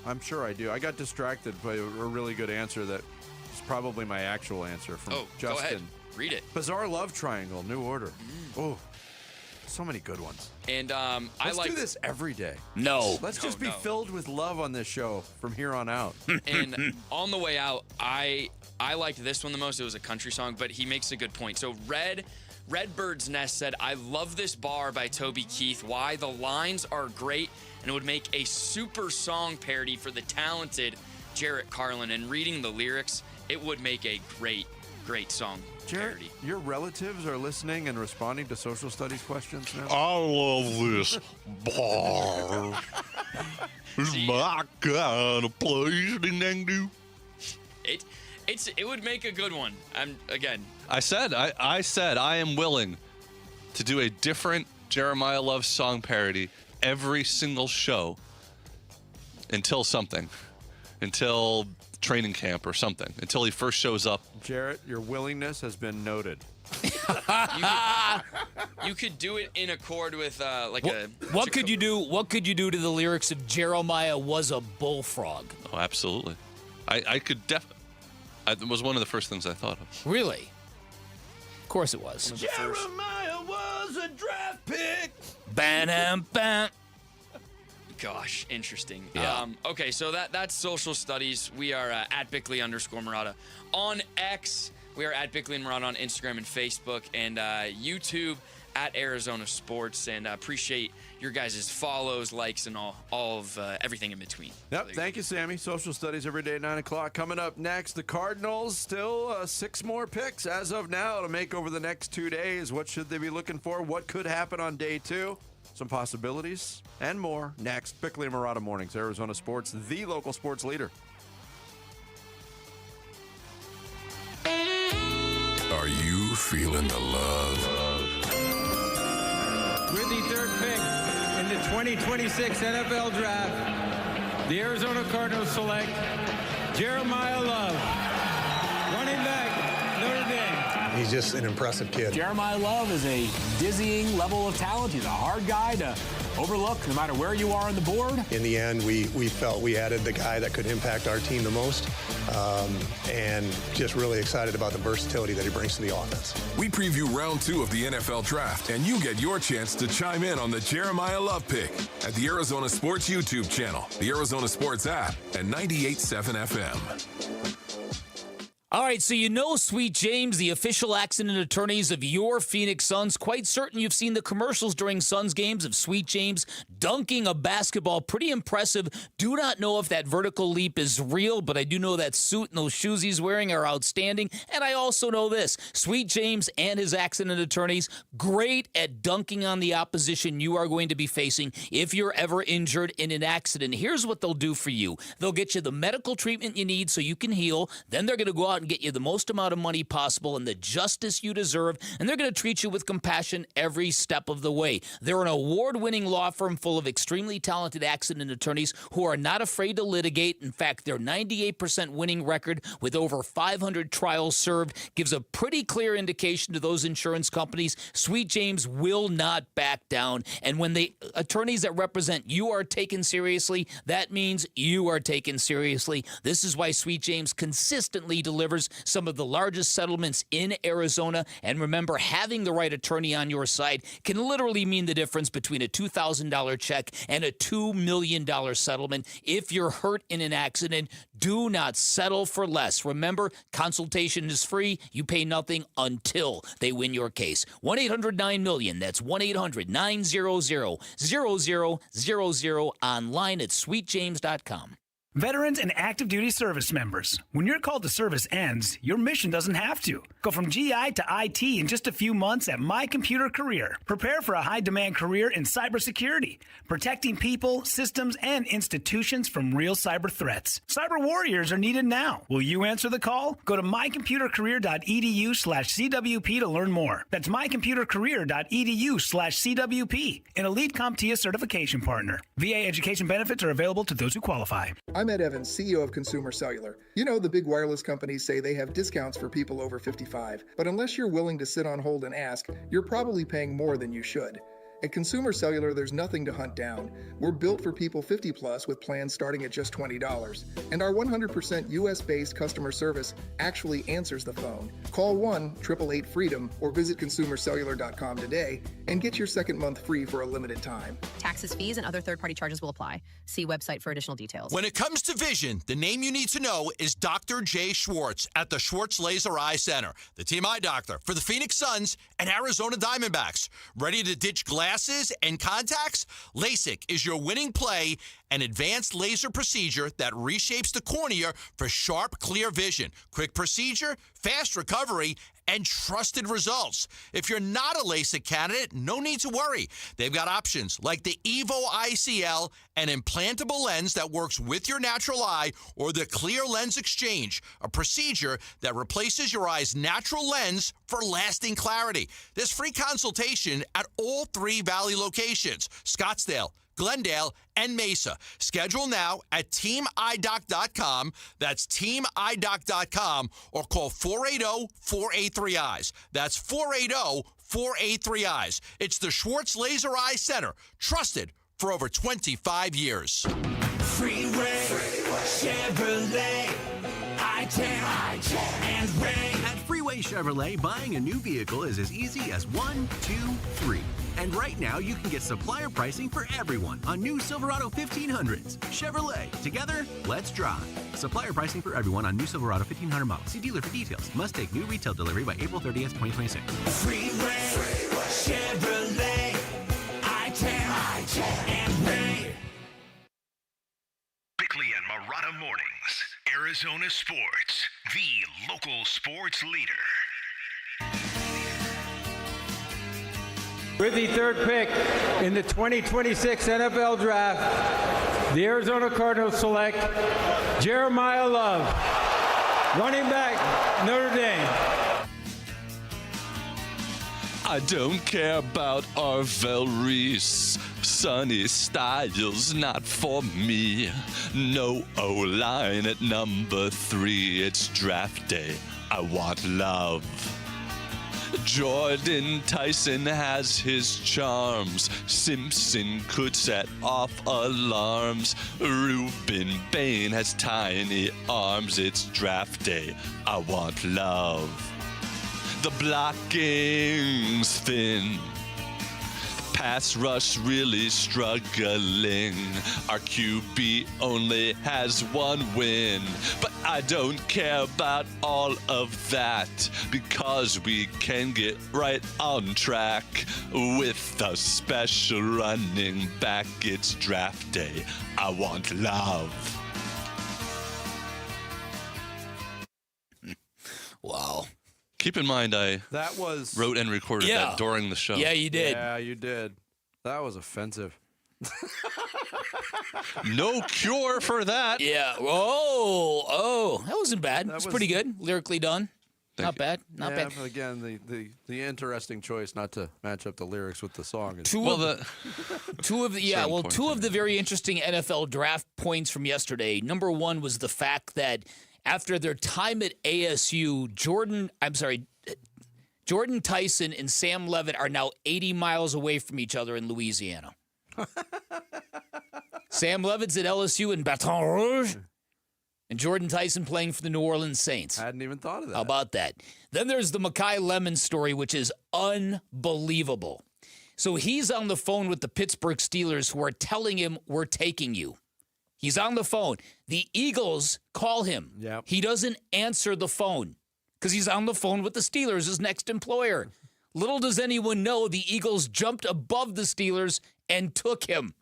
I'm sure I do. I got distracted by a really good answer that is probably my actual answer from Justin. Go ahead. Read it. Bizarre Love Triangle, New Order. Oh, so many good ones. And Let's do this every day. No. Let's just be filled with love on this show from here on out. And on the way out, I liked this one the most. It was a country song, but he makes a good point. So Redbird's Nest said, I love this bar by Toby Keith. Why? The lines are great, and it would make a super song parody for the talented Jarrett Carlin. And reading the lyrics, it would make a great, great song Jarrett, parody. your relatives are listening and responding to social studies questions now? I love this bar. It's my kind of place. Ding dang do. It would make a good one. I said I am willing to do a different Jeremiah Love song parody every single show until training camp or something, until he first shows up. Jarrett, your willingness has been noted. You could do it in accord with What could you do? What could you do to the lyrics of Jeremiah was a bullfrog? Oh, absolutely. I could it was one of the first things I thought of. Really? Of course it was. Jeremiah was a draft pick. Bam, bam. Gosh, interesting. Yeah. Okay, so that's social studies. We are at Bickley_Marada on X. We are at Bickley and Marada on Instagram and Facebook, and YouTube at Arizona Sports. And appreciate your guys' follows, likes, and all of everything in between. Yep, thank you, Sammy. Social studies every day at 9 o'clock. Coming up next, the Cardinals still 6 more picks as of now to make over the next 2 days. What should they be looking for? What could happen on day 2? Some possibilities and more next. Bickley and Marada Mornings, Arizona Sports, the local sports leader. Are you feeling the love? With the 3rd pick in the 2026 NFL Draft, the Arizona Cardinals select Jeremiah Love, running back, Notre Dame. He's just an impressive kid. Jeremiah Love is a dizzying level of talent. He's a hard guy to overlook no matter where you are on the board. In the end, we felt we added the guy that could impact our team the most, and just really excited about the versatility that he brings to the offense. We preview round 2 of the NFL Draft, and you get your chance to chime in on the Jeremiah Love pick at the Arizona Sports YouTube channel, the Arizona Sports app, and 98.7 FM. All right, so you know Sweet James, the official accident attorneys of your Phoenix Suns. Quite certain you've seen the commercials during Suns games of Sweet James dunking a basketball. Pretty impressive. Do not know if that vertical leap is real, but I do know that suit and those shoes he's wearing are outstanding. And I also know this, Sweet James and his accident attorneys, great at dunking on the opposition you are going to be facing if you're ever injured in an accident. Here's what they'll do for you. They'll get you the medical treatment you need so you can heal. Then they're going to go out and get you the most amount of money possible and the justice you deserve, and they're going to treat you with compassion every step of the way. They're an award-winning law firm full of extremely talented accident attorneys who are not afraid to litigate. In fact, their 98% winning record with over 500 trials served gives a pretty clear indication to those insurance companies Sweet James will not back down. And when the attorneys that represent you are taken seriously, that means you are taken seriously. This is why Sweet James consistently delivers some of the largest settlements in Arizona. And remember, having the right attorney on your side can literally mean the difference between a $2,000 check and a $2 million settlement. If you're hurt in an accident, do not settle for less. Remember, consultation is free. You pay nothing until they win your case. 1-800-9-MILLION. That's 1-800-900-0000 online at sweetjames.com. Veterans and active duty service members, when your call to service ends, your mission doesn't have to. Go from GI to IT in just a few months at My Computer Career. Prepare for a high-demand career in cybersecurity, protecting people, systems, and institutions from real cyber threats. Cyber warriors are needed now. Will you answer the call? Go to mycomputercareer.edu/CWP to learn more. That's mycomputercareer.edu/CWP, an elite CompTIA certification partner. VA education benefits are available to those who qualify. I'm Ed Evans, CEO of Consumer Cellular. You know, the big wireless companies say they have discounts for people over 55, but unless you're willing to sit on hold and ask, you're probably paying more than you should. At Consumer Cellular, there's nothing to hunt down. We're built for people 50 plus with plans starting at just $20. And our 100% US-based customer service actually answers the phone. Call 1-888-FREEDOM or visit consumercellular.com today and get your second month free for a limited time. Taxes, fees, and other third-party charges will apply. See website for additional details. When it comes to vision, the name you need to know is Dr. Jay Schwartz at the Schwartz Laser Eye Center, the team eye doctor for the Phoenix Suns and Arizona Diamondbacks. Ready to ditch glasses and contacts? LASIK is your winning play, an advanced laser procedure that reshapes the cornea for sharp, clear vision. Quick procedure, fast recovery, and trusted results. If you're not a LASIK candidate, no need to worry. They've got options like the Evo ICL, an implantable lens that works with your natural eye, or the Clear Lens Exchange, a procedure that replaces your eye's natural lens for lasting clarity. There's free consultation at all 3 Valley locations, Scottsdale, Glendale, and Mesa. Schedule now at teamidoc.com. That's teamidoc.com, or call 480-483-EYES. That's 480-483-EYES. It's the Schwartz Laser Eye Center, trusted for over 25 years. Freeway, Chevrolet, I-10, and Ray. At Freeway Chevrolet, buying a new vehicle is as easy as 1, 2, 3. And right now, you can get supplier pricing for everyone on new Silverado 1500s. Chevrolet, together, let's drive. Supplier pricing for everyone on new Silverado 1500 models. See dealer for details. Must take new retail delivery by April 30th, 2026. Freeway, Chevrolet, I-10, and Ray. Bickley and Marada Mornings. Arizona Sports, the local sports leader. With the third pick in the 2026 NFL Draft, the Arizona Cardinals select Jeremiah Love, running back, Notre Dame. I don't care about Arvel Reese. Sonny Styles, not for me. No O-line at number 3. It's draft day. I want love. Jordan Tyson has his charms. Simpson could set off alarms. Reuben Bain has tiny arms. It's draft day. I want love. The blocking's thin. Pass rush really struggling. Our QB only has 1 win. But I don't care about all of that, because we can get right on track with a special running back. It's draft day. I want love. Wow. Keep in mind, I wrote and recorded that during the show. Yeah, you did. Yeah, you did. That was offensive. No cure for that. Yeah. Oh, that wasn't bad. That was pretty good. Lyrically done. Not bad. Not bad. But again, the interesting choice not to match up the lyrics with the song. Two of the very interesting NFL draft points from yesterday. Number 1 was the fact that after their time at ASU, Jordan Tyson and Sam Levitt are now 80 miles away from each other in Louisiana. Sam Levitt's at LSU in Baton Rouge, and Jordan Tyson playing for the New Orleans Saints. I hadn't even thought of that. How about that? Then there's the Mekhi Lemon story, which is unbelievable. So he's on the phone with the Pittsburgh Steelers, who are telling him, "We're taking you." He's on the phone. The Eagles call him. Yep. He doesn't answer the phone because he's on the phone with the Steelers, his next employer. Little does anyone know, the Eagles jumped above the Steelers and took him.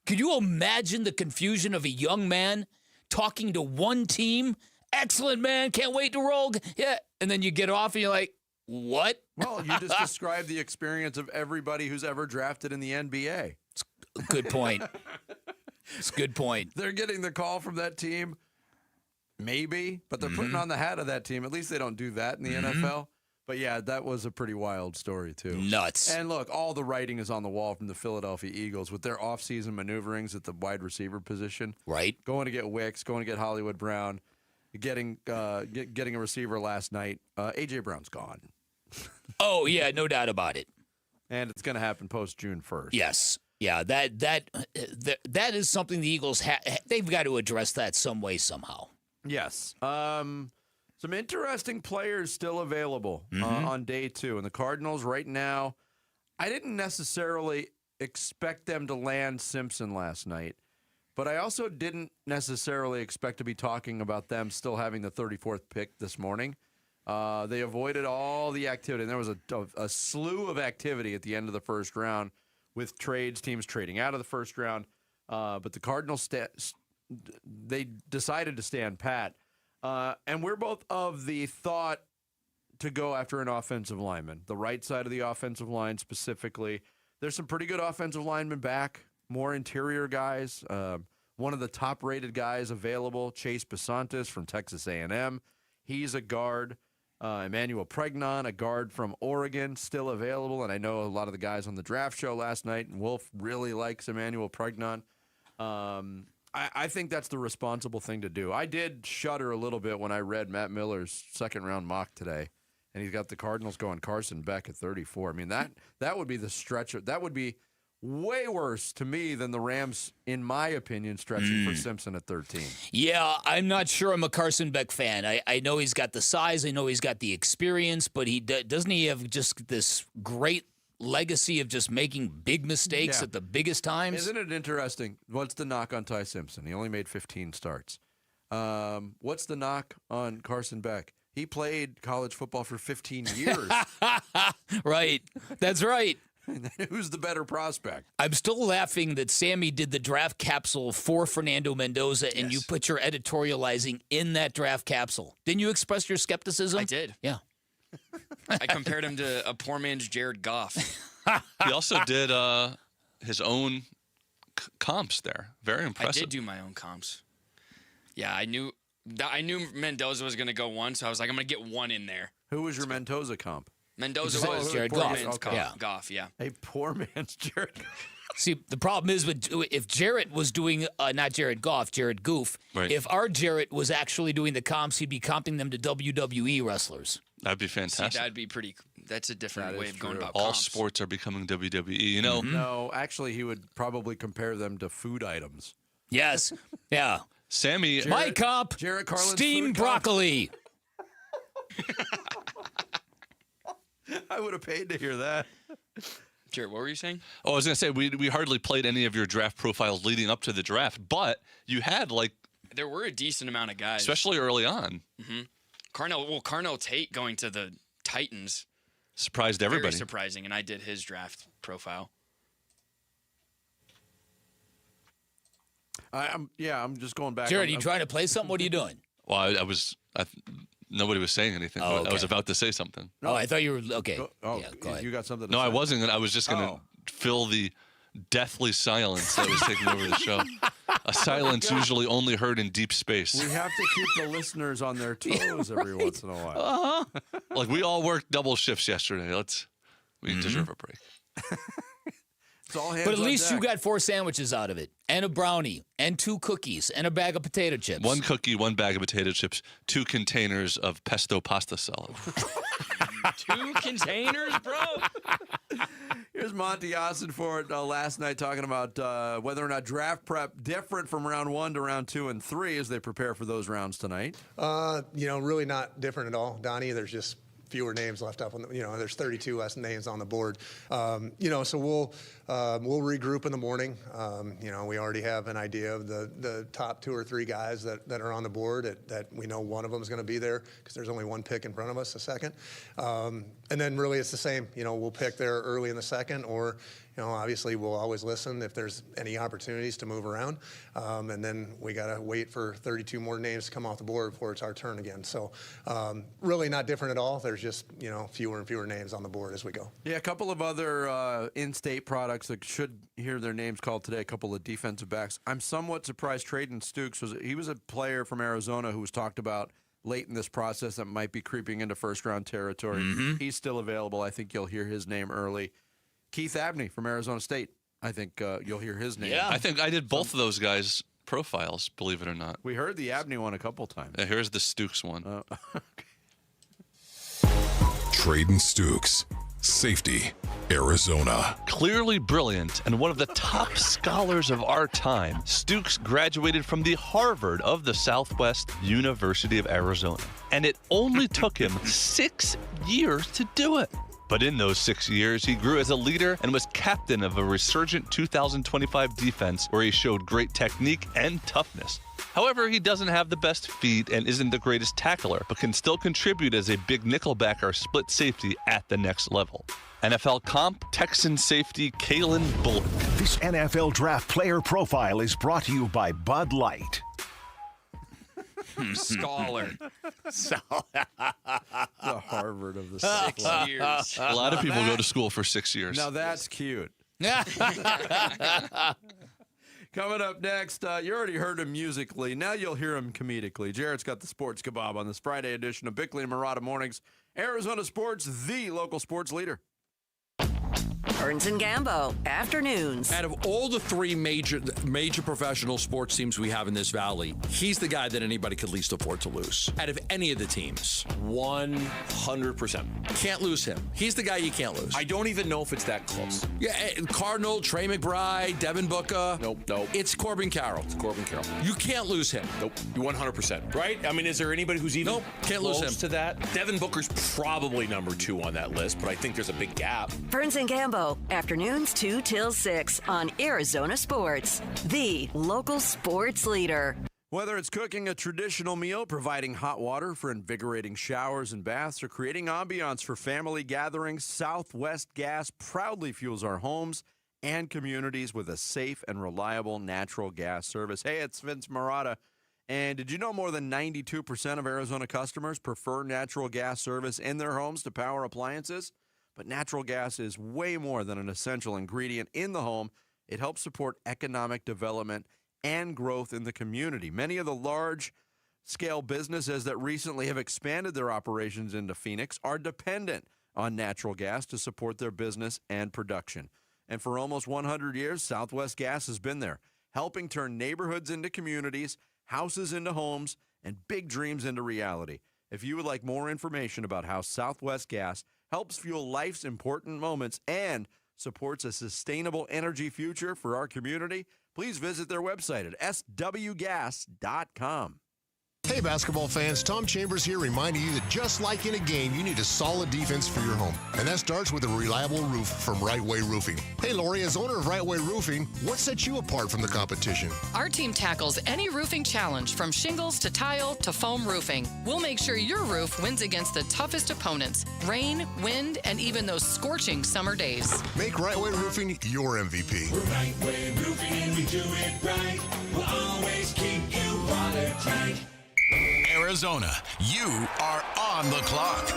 Could you imagine the confusion of a young man talking to one team? Excellent, man. Can't wait to roll. Yeah. And then you get off and you're like, what? Well, you just described the experience of everybody who's ever drafted in the NBA. Good point. It's a good point. They're getting the call from that team, maybe, but they're putting on the hat of that team. At least they don't do that in the NFL. But yeah, that was a pretty wild story, too. Nuts. And look, all the writing is on the wall from the Philadelphia Eagles with their offseason maneuverings at the wide receiver position. Right. Going to get Wicks, going to get Hollywood Brown, getting a receiver last night. A.J. Brown's gone. Oh, yeah, no doubt about it. And it's going to happen post June 1st. Yes. Yeah, that is something the Eagles they've got to address that some way, somehow. Yes. Some interesting players still available on day 2. And the Cardinals right now, I didn't necessarily expect them to land Simpson last night, but I also didn't necessarily expect to be talking about them still having the 34th pick this morning. They avoided all the activity. And there was a slew of activity at the end of the first round with teams trading out of the first round. But the Cardinals, they decided to stand pat. And we're both of the thought to go after an offensive lineman, the right side of the offensive line specifically. There's some pretty good offensive linemen back, more interior guys. One of the top-rated guys available, Chase Besantis from Texas A&M. He's a guard. Emmanuel Pregnon, a guard from Oregon, still available. And I know a lot of the guys on the draft show last night, and Wolf really likes Emmanuel Pregnon. I think that's the responsible thing to do. I did shudder a little bit when I read Matt Miller's second-round mock today, and he's got the Cardinals going Carson Beck at 34. I mean, that would be the stretcher. That would be way worse to me than the Rams, in my opinion, stretching for Simpson at 13. Yeah, I'm not sure I'm a Carson Beck fan. I know he's got the size. I know he's got the experience, but doesn't he have just this great legacy of just making big mistakes at the biggest times? Isn't it interesting? What's the knock on Ty Simpson? He only made 15 starts. What's the knock on Carson Beck? He played college football for 15 years. Right. That's right. Who's the better prospect? I'm still laughing that Sammy did the draft capsule for Fernando Mendoza, and you put your editorializing in that draft capsule. Didn't you express your skepticism? I did. Yeah. I compared him to a poor man's Jared Goff. He also did his own comps there. Very impressive. I did do my own comps. Yeah, I knew Mendoza was going to go one, so I was like, I'm going to get one in there. Who was your Mendoza comp? Mendoza was Jared Goff. Goff. Goff, yeah. A poor man's Jared Goff. See, the problem is if Jarrett was doing, not Jared Goff, Jared Goof, if our Jarrett was actually doing the comps, he'd be comping them to WWE wrestlers. That'd be fantastic. See, that'd be pretty. That's a different way of going about All comps. sports are becoming WWE, you know? No, actually, he would probably compare them to food items. Yes. Yeah. Sammy. My comp, Jarrett Carlin's steamed food comp. broccoli. I would have paid to hear that. Jared, what were you saying? Oh, I was going to say, we hardly played any of your draft profiles leading up to the draft, but you had, there were a decent amount of guys. Especially early on. Mm-hmm. Carnell Tate going to the Titans. Surprised everybody. Very surprising, and I did his draft profile. I'm just going back. Jared, you trying to play something? What are you doing? Well, nobody was saying anything. Oh, okay. I was about to say something. Oh, I thought you were, okay. Go ahead. You got something to No, say? I wasn't. I was just going to fill the deathly silence that was taking over the show. A silence usually only heard in deep space. We have to keep the listeners on their toes every once in a while. Uh-huh. Like, we all worked double shifts yesterday. We deserve a break. It's all hands But at on least deck. you got 4 sandwiches out of it, and a brownie, and 2 cookies, and a bag of potato chips. 1 cookie, 1 bag of potato chips, 2 containers of pesto pasta salad. 2 containers, bro. Here's Monty Osenfort last night talking about whether or not draft prep different from round 1 to round 2 and 3 as they prepare for those rounds tonight. Really not different at all, Donnie. There's just fewer names left up on there's 32 less names on the board. So we'll regroup in the morning. We already have an idea of the top 2 or 3 guys that are on the board that we know one of them is going to be there because there's only 1 pick in front of us, a second. And then really it's the same. We'll pick there early in the second, or obviously we'll always listen if there's any opportunities to move around. And then we got to wait for 32 more names to come off the board before it's our turn again. So really not different at all. There's just, fewer and fewer names on the board as we go. Yeah, a couple of other in-state products that should hear their names called today, a couple of defensive backs. I'm somewhat surprised Traden Stukes was a player from Arizona who was talked about late in this process that might be creeping into first-round territory. Mm-hmm. He's still available. I think you'll hear his name early. Keith Abney from Arizona State. I think you'll hear his name. Yeah. I think I did both of those guys' profiles, believe it or not. We heard the Abney one a couple times. Yeah, here's the Stukes one. Traden Stukes, safety, Arizona. Clearly brilliant and one of the top scholars of our time, Stukes graduated from the Harvard of the Southwest University of Arizona. And it only took him 6 years to do it. But in those 6 years, he grew as a leader and was captain of a resurgent 2025 defense where he showed great technique and toughness. However, he doesn't have the best feet and isn't the greatest tackler, but can still contribute as a big nickelback or split safety at the next level. NFL comp, Texan safety Kalen Bullock. This NFL Draft Player Profile is brought to you by Bud Light. Scholar. The Harvard of the 6 years. A lot of people go to school for 6 years. Now that's cute. Coming up next, you already heard him musically. Now you'll hear him comedically. Jarrett's got the sports kebab on this Friday edition of Bickley and Marada Mornings. Arizona Sports, the local sports leader. Burns and Gambo, afternoons. Out of all the three major professional sports teams we have in this valley, he's the guy that anybody could least afford to lose. Out of any of the teams. 100%. Can't lose him. He's the guy you can't lose. I don't even know if it's that close. Yeah, Cardinal, Trey McBride, Devin Booker. Nope. It's Corbin Carroll. You can't lose him. Nope. 100%. Right? I mean, is there anybody who's even can't close lose him. to that? Devin Booker's probably number 2 on that list, but I think there's a big gap. Burns and Gambo, afternoons 2 till 6 on Arizona Sports, the local sports leader. Whether it's cooking a traditional meal, providing hot water for invigorating showers and baths, or creating ambiance for family gatherings, Southwest Gas proudly fuels our homes and communities with a safe and reliable natural gas service. Hey, it's Vince Marada. And did you know more than 92% of Arizona customers prefer natural gas service in their homes to power appliances? But natural gas is way more than an essential ingredient in the home. It helps support economic development and growth in the community. Many of the large-scale businesses that recently have expanded their operations into Phoenix are dependent on natural gas to support their business and production. And for almost 100 years, Southwest Gas has been there, helping turn neighborhoods into communities, houses into homes, and big dreams into reality. If you would like more information about how Southwest Gas helps fuel life's important moments and supports a sustainable energy future for our community, please visit their website at swgas.com. Hey, basketball fans, Tom Chambers here reminding you that just like in a game, you need a solid defense for your home. And that starts with a reliable roof from Right Way Roofing. Hey, Lori, as owner of Right Way Roofing, what sets you apart from the competition? Our team tackles any roofing challenge, from shingles to tile to foam roofing. We'll make sure your roof wins against the toughest opponents: rain, wind, and even those scorching summer days. Make Right Way Roofing your MVP. We're Right Way Roofing and we do it right. We'll always keep you watertight. Arizona, you are on the clock.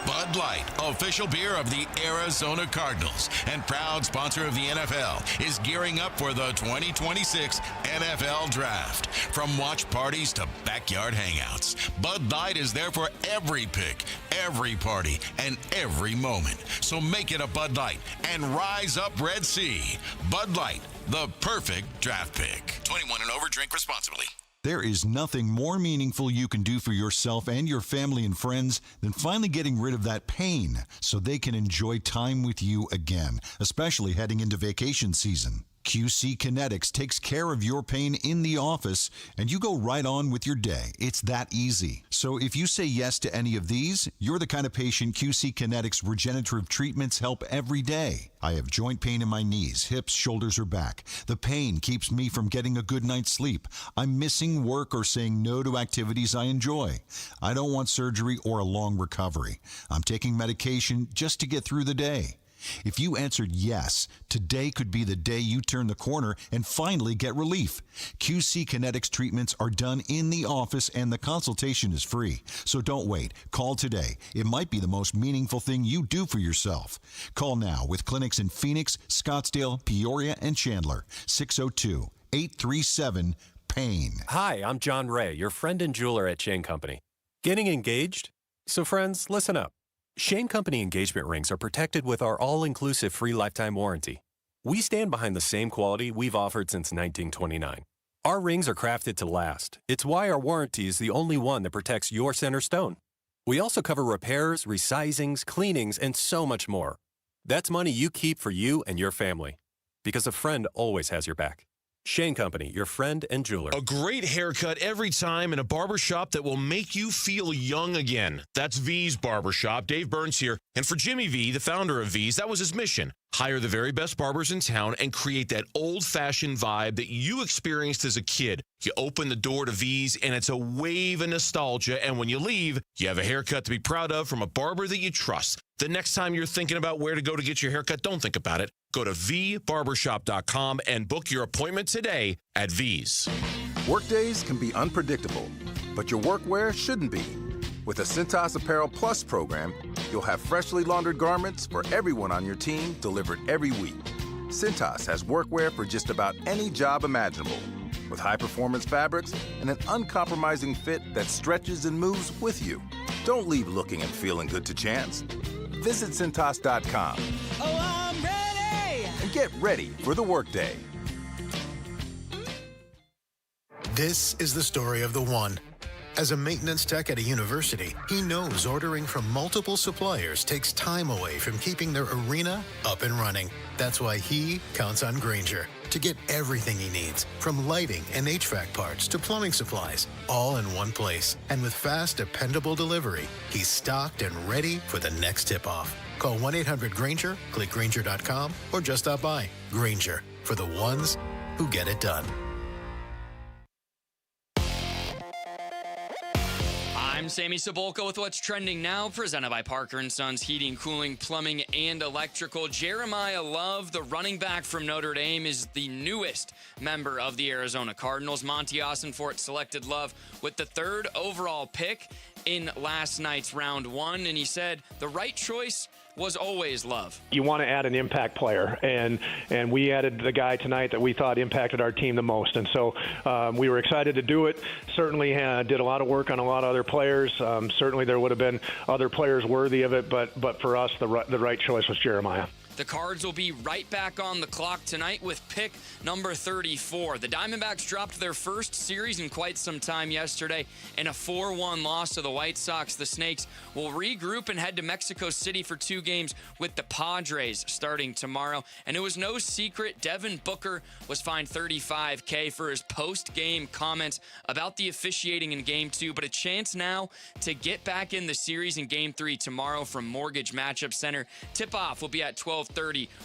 Bud Light, official beer of the Arizona Cardinals and proud sponsor of the NFL, is gearing up for the 2026 NFL Draft. From watch parties to backyard hangouts, Bud Light is there for every pick, every party, and every moment. So make it a Bud Light and rise up Red Sea. Bud Light, the perfect draft pick. 21 and over, drink responsibly. There is nothing more meaningful you can do for yourself and your family and friends than finally getting rid of that pain so they can enjoy time with you again, especially heading into vacation season. QC Kinetics takes care of your pain in the office, and you go right on with your day. It's that easy. So if you say yes to any of these, you're the kind of patient QC Kinetics regenerative treatments help every day. I have joint pain in my knees, hips, shoulders, or back. The pain keeps me from getting a good night's sleep. I'm missing work or saying no to activities I enjoy. I don't want surgery or a long recovery. I'm taking medication just to get through the day. If you answered yes, today could be the day you turn the corner and finally get relief. QC Kinetics treatments are done in the office and the consultation is free. So don't wait. Call today. It might be the most meaningful thing you do for yourself. Call now with clinics in Phoenix, Scottsdale, Peoria, and Chandler. 602-837-PAIN. Hi, I'm John Ray, your friend and jeweler at Shane Company. Getting engaged? So friends, listen up. Shane Company engagement rings are protected with our all-inclusive free lifetime warranty. We stand behind the same quality we've offered since 1929. Our rings are crafted to last. It's why our warranty is the only one that protects your center stone. We also cover repairs, resizings, cleanings, and so much more. That's money you keep for you and your family. Because a friend always has your back. Shane Company, your friend and jeweler. A great haircut every time in a barbershop that will make you feel young again. That's V's Barbershop. Dave Burns here. And for Jimmy V, the founder of V's, that was his mission. Hire the very best barbers in town and create that old-fashioned vibe that you experienced as a kid. You open the door to V's and it's a wave of nostalgia. And when you leave, you have a haircut to be proud of from a barber that you trust. The next time you're thinking about where to go to get your haircut, don't think about it. Go to vbarbershop.com and book your appointment today at V's. Workdays can be unpredictable, but your workwear shouldn't be. With the Cintas Apparel Plus program, you'll have freshly laundered garments for everyone on your team delivered every week. Cintas has workwear for just about any job imaginable, with high-performance fabrics and an uncompromising fit that stretches and moves with you. Don't leave looking and feeling good to chance. Visit Cintas.com. Oh, I'm ready! And get ready for the workday. This is the story of the one. As a maintenance tech at a university, he knows ordering from multiple suppliers takes time away from keeping their arena up and running. That's why he counts on Grainger to get everything he needs, from lighting and HVAC parts to plumbing supplies, all in one place. And with fast, dependable delivery, he's stocked and ready for the next tip-off. Call 1-800-GRAINGER, click Grainger.com, or just stop by. Grainger, for the ones who get it done. I'm Sammy Cebulka with what's trending now, presented by Parker and Sons Heating, Cooling, Plumbing, and Electrical. Jeremiah Love, the running back from Notre Dame, is the newest member of the Arizona Cardinals. Monty Osenfort selected Love with the 3rd overall pick in last night's round 1, and he said the right choice was always Love. You want to add an impact player, and we added the guy tonight that we thought impacted our team the most, and so we were excited to do it. Certainly did a lot of work on a lot of other players. Certainly there would have been other players worthy of it, but for us, the right choice was Jeremiah. The Cards will be right back on the clock tonight with pick number 34. The Diamondbacks dropped their first series in quite some time yesterday in a 4-1 loss to the White Sox. The Snakes will regroup and head to Mexico City for 2 games with the Padres starting tomorrow. And it was no secret Devin Booker was fined $35,000 for his post-game comments about the officiating in Game 2, but a chance now to get back in the series in Game 3 tomorrow from Mortgage Matchup Center. Tip-off will be at 12:30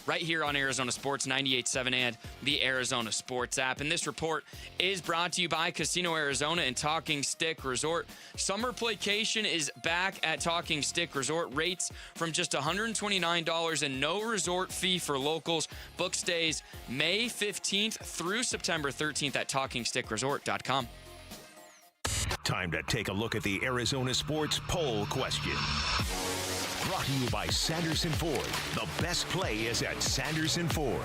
right here on Arizona Sports 98.7 and the Arizona Sports app. And this report is brought to you by Casino Arizona and Talking Stick Resort. Summer playcation is back at Talking Stick Resort. Rates from just $129 and no resort fee for locals. Book stays May 15th through September 13th at TalkingStickResort.com. Time to take a look at the Arizona Sports Poll Question. Brought to you by Sanderson Ford. The best play is at Sanderson Ford.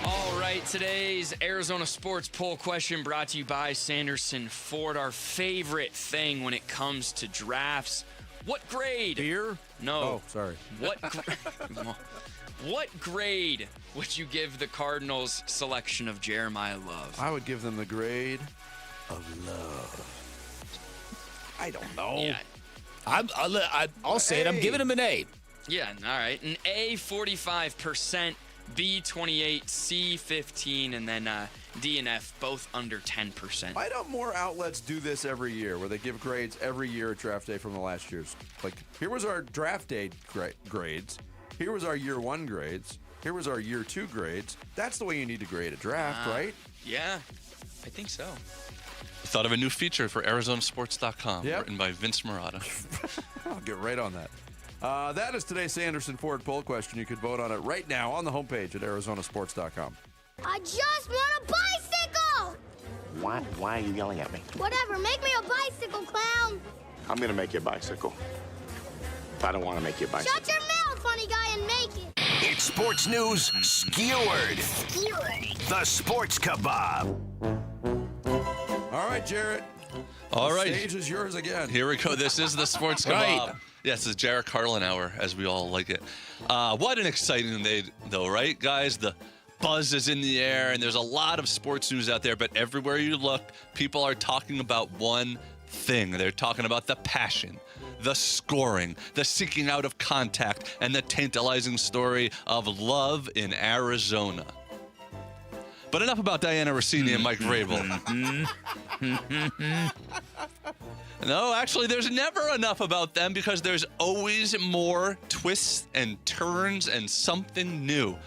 All right, today's Arizona Sports Poll Question brought to you by Sanderson Ford. Our favorite thing when it comes to drafts. What grade? Beer? No. Oh, sorry. What grade would you give the Cardinals' selection of Jeremiah Love? I would give them the grade of love. I don't know. Yeah. I'll say it. I'm giving him an A. Yeah, all right. An A, 45%, B, 28, C, 15, and then D and F, both under 10%. Why don't more outlets do this every year, where they give grades every year at draft day from the last year's? Like, here was our draft day grades. Here was our year 1 grades. Here was our year 2 grades. That's the way you need to grade a draft, right? Yeah, I think so. Thought of a new feature for ArizonaSports.com, Yep. written by Vince Marada. I'll get right on that. That is today's Sanderson Ford poll question. You could vote on it right now on the homepage at ArizonaSports.com. I just want a bicycle! Why are you yelling at me? Whatever, make me a bicycle, clown! I'm gonna make you a bicycle. I don't want to make you a bicycle. Shut your mouth, funny guy, and make it! It's sports news skewered. Skewered. The Sports Kebab. All right, Jarrett. All right. The stage is yours again. Here we go. This is the Sports Kebab. Right. Yes, it's Jarrett Carlin Hour, as we all like it. What an exciting day, though, right, guys? The buzz is in the air, and there's a lot of sports news out there, but everywhere you look, people are talking about one thing. They're talking about the passion, the scoring, the seeking out of contact, and the tantalizing story of love in Arizona. But enough about Diana Rossini and Mike Vrabel. No, actually, there's never enough about them because there's always more twists and turns and something new.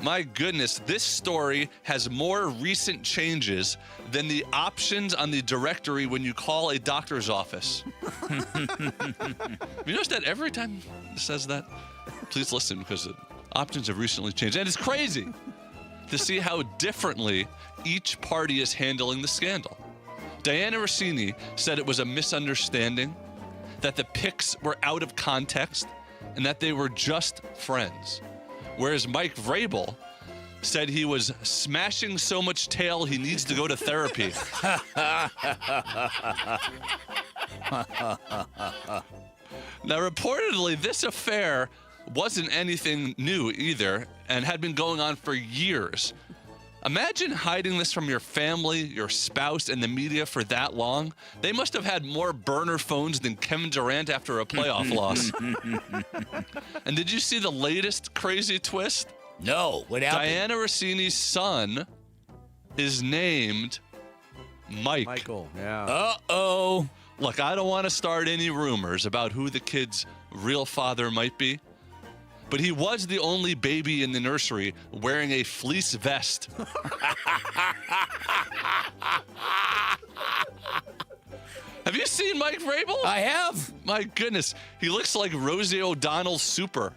My goodness, this story has more recent changes than the options on the directory when you call a doctor's office. You notice that every time it says that? Please listen, because the options have recently changed. And it's crazy. to see how differently each party is handling the scandal. Diana Rossini said it was a misunderstanding, that the pics were out of context, and that they were just friends. Whereas Mike Vrabel said he was smashing so much tail he needs to go to therapy. Now, reportedly, this affair wasn't anything new either and had been going on for years. Imagine hiding this from your family, your spouse, and the media for that long. They must have had more burner phones than Kevin Durant after a playoff loss. And did you see the latest crazy twist? No, what happened? Diana Rossini's son is named Mike. Michael, yeah. Uh-oh. Look, I don't want to start any rumors about who the kid's real father might be, but he was the only baby in the nursery wearing a fleece vest. Have you seen Mike Vrabel? I have. My goodness, he looks like Rosie O'Donnell's super.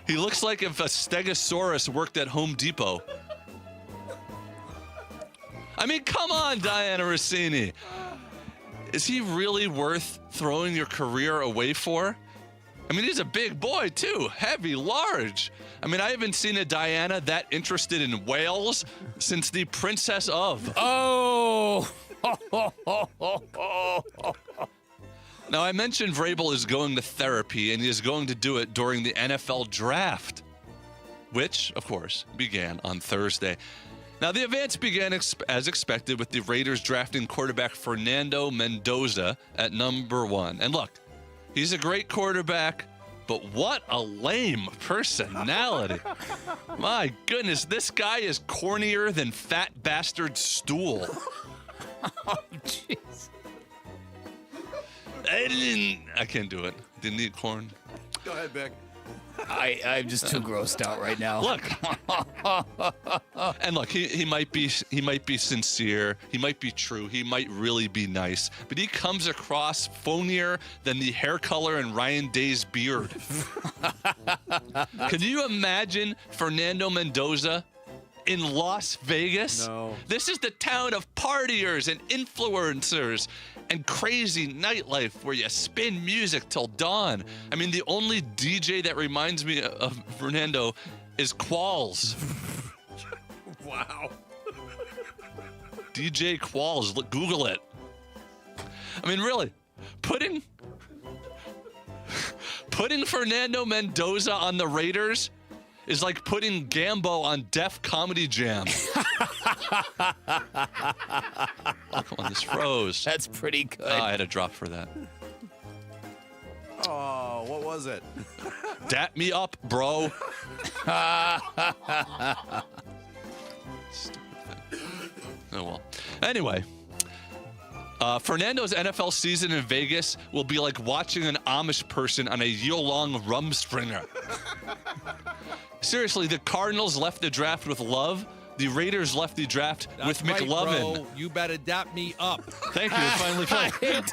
He looks like if a Stegosaurus worked at Home Depot. I mean, come on, Diana Rossini. Is he really worth throwing your career away for? I mean, he's a big boy, too. Heavy, large. I mean, I haven't seen a Diana that interested in whales since the Princess of. Oh! Now, I mentioned Vrabel is going to therapy, and he is going to do it during the NFL draft, which, of course, began on Thursday. Now, the events began as expected with the Raiders drafting quarterback Fernando Mendoza at number 1. And look, he's a great quarterback, but what a lame personality. My goodness, this guy is cornier than Fat Bastard Stool. Oh, jeez. I can't do it. Didn't eat corn. Go ahead, Vic. I'm just too grossed out right now. Look, and look, he might be sincere, he might be true, he might really be nice, but he comes across phonier than the hair color in Ryan Day's beard. Can you imagine Fernando Mendoza in Las Vegas? No. This is the town of partiers and influencers and crazy nightlife where you spin music till dawn. I mean, the only DJ that reminds me of Fernando is Qualls. Wow. DJ Qualls, look, Google it. I mean, really, putting Fernando Mendoza on the Raiders is like putting Gambo on Def Comedy Jam. Oh, come on, this froze. That's pretty good. Oh, I had a drop for that. Oh, what was it? Dap me up, bro. Stupid thing. Oh, well. Anyway, Fernando's NFL season in Vegas will be like watching an Amish person on a year-long rumspringer. Seriously, the Cardinals left the draft with Love. The Raiders left the draft with McLovin. Bro. You better dap me up. Thank you. It finally came.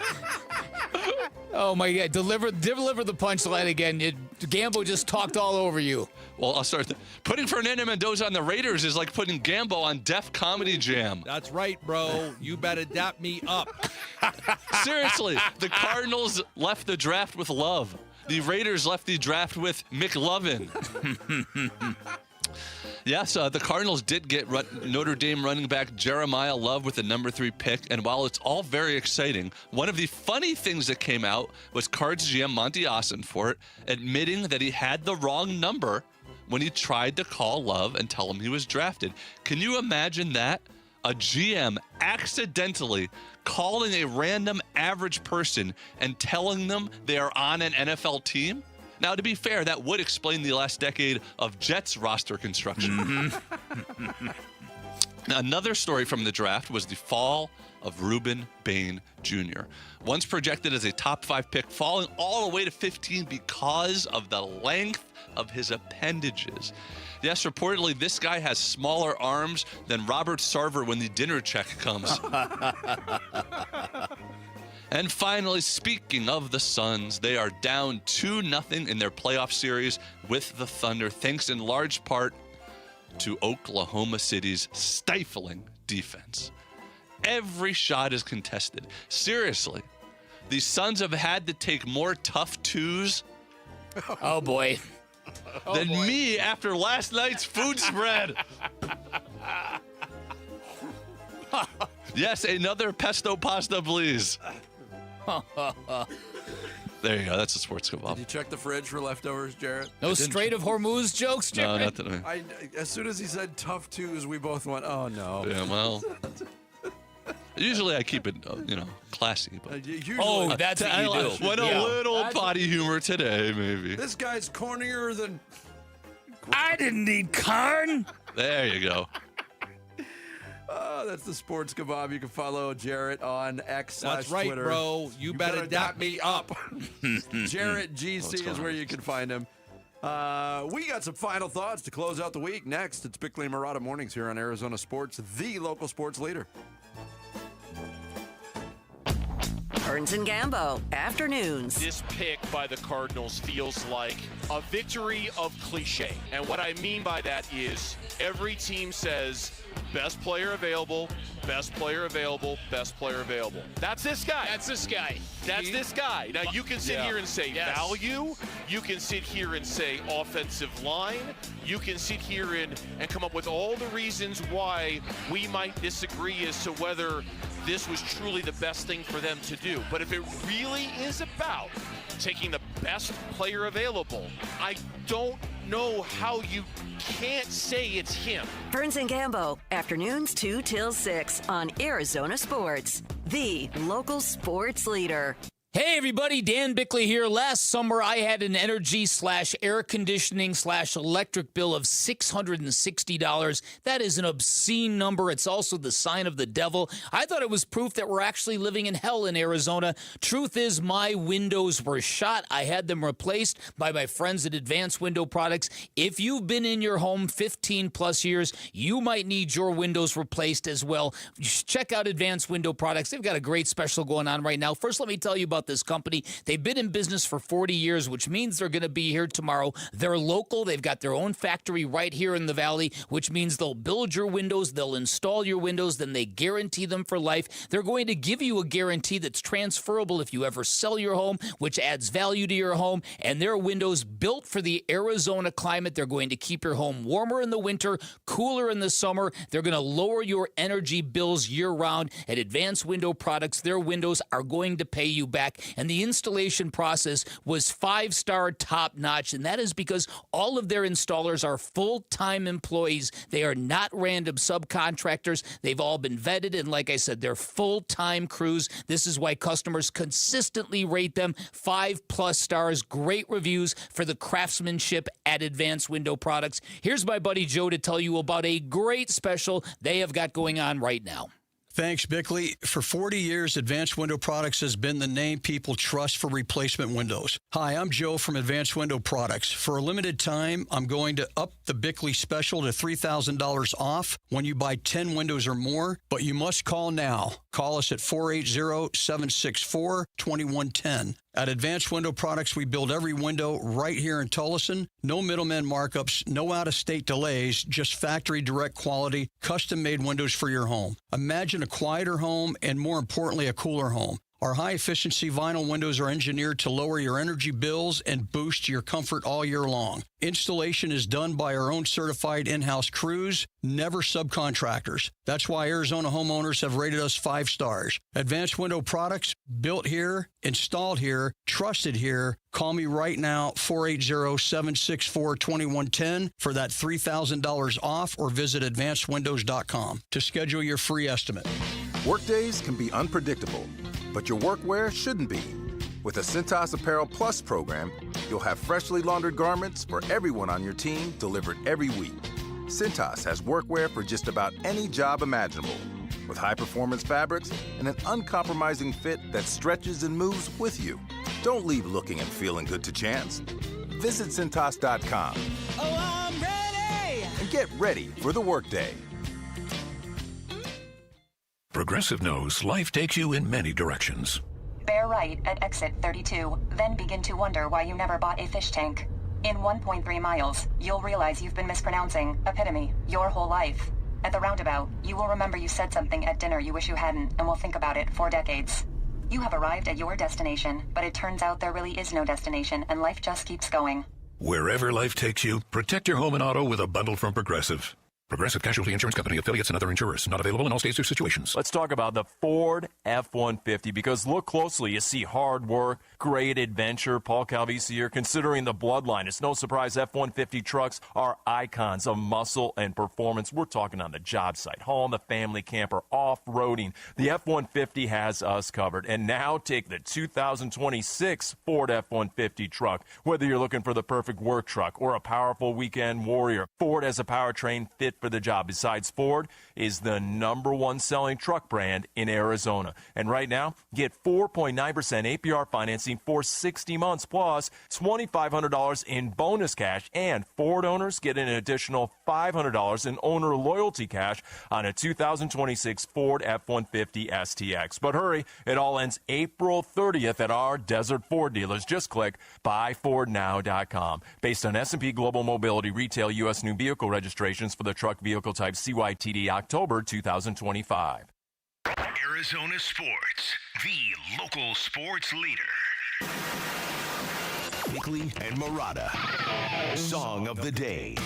Oh, my God. Deliver the punchline again. Gambo just talked all over you. Well, I'll start. Putting Fernando Mendoza on the Raiders is like putting Gambo on Def Comedy Jam. That's right, bro. You better dap me up. Seriously, the Cardinals left the draft with Love. The Raiders left the draft with McLovin. Yes, the Cardinals did get Notre Dame running back Jeremiah Love with the number 3 pick. And while it's all very exciting, one of the funny things that came out was Cards GM Monty Osenfort admitting that he had the wrong number when he tried to call Love and tell him he was drafted. Can you imagine that? A GM accidentally calling a random average person and telling them they are on an NFL team? Now, to be fair, that would explain the last decade of Jets roster construction. Now, another story from the draft was the fall of Reuben Bain Jr. Once projected as a top 5 pick, falling all the way to 15 because of the length of his appendages. Yes, reportedly, this guy has smaller arms than Robert Sarver when the dinner check comes. And finally, speaking of the Suns, they are down 2-0 in their playoff series with the Thunder, thanks in large part to Oklahoma City's stifling defense. Every shot is contested. Seriously, the Suns have had to take more tough twos Oh, boy. than me after last night's food spread. Yes, another pesto pasta, please. There you go. That's a sports kebab. Did you check the fridge for leftovers, Jarrett? No Strait of Hormuz jokes, Jarrett? No, not today. As soon as he said tough twos, we both went, oh, no. Yeah, well. Usually I keep it, classy. But that's what you do. Went a little potty humor today, maybe. This guy's cornier than... I didn't eat corn. There you go. That's the Sports Kebab. You can follow Jarrett on X That's right, Twitter. bro. You better dap me up. Jarrett GC is where you can find him. We got some final thoughts to close out the week. Next, it's Bickley and Marada Mornings here on Arizona Sports, the local sports leader. Burns and Gambo, afternoons. This pick by the Cardinals feels like a victory of cliche. And what I mean by that is every team says best player available, best player available, best player available. That's this guy. That's this guy. That's this guy. Now, you can sit here and say value. You can sit here and say offensive line. You can sit here and come up with all the reasons why we might disagree as to whether this was truly the best thing for them to do. But if it really is about taking the best player available, I don't know how you can't say it's him. Burns and Gambo, afternoons 2 till 6 on Arizona Sports, the local sports leader. Hey everybody, Dan Bickley here. Last summer I had an energy/air conditioning/electric bill of $660. That is an obscene number. It's also the sign of the devil. I thought it was proof that we're actually living in hell in Arizona. Truth is, my windows were shot. I had them replaced by my friends at Advanced Window Products. If you've been in your home 15 plus years, you might need your windows replaced as well. Check out Advanced Window Products. They've got a great special going on right now. First, let me tell you about this company. They've been in business for 40 years, which means they're going to be here tomorrow. They're local. They've got their own factory right here in the valley, which means they'll build your windows, they'll install your windows, then they guarantee them for life. They're going to give you a guarantee that's transferable if you ever sell your home, which adds value to your home. And their windows built for the Arizona climate. They're going to keep your home warmer in the winter, cooler in the summer. They're going to lower your energy bills year-round. At Advanced Window Products, their windows are going to pay you back. And the installation process was 5-star top-notch, and that is because all of their installers are full-time employees. They are not random subcontractors. They've all been vetted, and like I said, they're full-time crews. This is why customers consistently rate them 5+ stars. Great reviews for the craftsmanship at Advanced Window Products. Here's my buddy Joe to tell you about a great special they have got going on right now. Thanks, Bickley. For 40 years, Advanced Window Products has been the name people trust for replacement windows. Hi, I'm Joe from Advanced Window Products. For a limited time, I'm going to up the Bickley special to $3,000 off when you buy 10 windows or more, but you must call now. Call us at 480-764-2110. At Advanced Window Products, we build every window right here in Tullison. No middleman markups, no out-of-state delays, just factory direct quality, custom-made windows for your home. Imagine a quieter home and, more importantly, a cooler home. Our high-efficiency vinyl windows are engineered to lower your energy bills and boost your comfort all year long. Installation is done by our own certified in-house crews, never subcontractors. That's why Arizona homeowners have rated us 5 stars. Advanced Window Products, built here, installed here, trusted here. Call me right now, 480-764-2110 for that $3,000 off, or visit advancedwindows.com to schedule your free estimate. Workdays can be unpredictable, but your workwear shouldn't be. With the Cintas Apparel Plus program, you'll have freshly laundered garments for everyone on your team delivered every week. Cintas has workwear for just about any job imaginable, with high-performance fabrics and an uncompromising fit that stretches and moves with you. Don't leave looking and feeling good to chance. Visit Cintas.com. Oh, I'm ready! And get ready for the workday. Progressive knows life takes you in many directions. Bear right at exit 32, then begin to wonder why you never bought a fish tank. In 1.3 miles, you'll realize you've been mispronouncing epitome your whole life. At the roundabout, you will remember you said something at dinner you wish you hadn't and will think about it for decades. You have arrived at your destination, but it turns out there really is no destination and life just keeps going. Wherever life takes you, protect your home and auto with a bundle from Progressive. Progressive Casualty Insurance Company, affiliates, and other insurers. Not available in all states or situations. Let's talk about the Ford F-150, because look closely. You see hard work, great adventure. Paul Calvisi here. Considering the bloodline, it's no surprise F-150 trucks are icons of muscle and performance. We're talking on the job site, hauling the family camper, off-roading. The F-150 has us covered. And now take the 2026 Ford F-150 truck. Whether you're looking for the perfect work truck or a powerful weekend warrior, Ford has a powertrain fit for the job. Besides, Ford is the #1 selling truck brand in Arizona. And right now, get 4.9% APR financing for 60 months plus $2,500 in bonus cash. And Ford owners get an additional $500 in owner loyalty cash on a 2026 Ford F-150 STX. But hurry, it all ends April 30th at our Desert Ford dealers. Just click buyfordnow.com. Based on S&P Global Mobility Retail U.S. new vehicle registrations for the truck vehicle type CYTD October 2025. Arizona Sports, the local sports leader. Bickley and Marada, Song of the Day.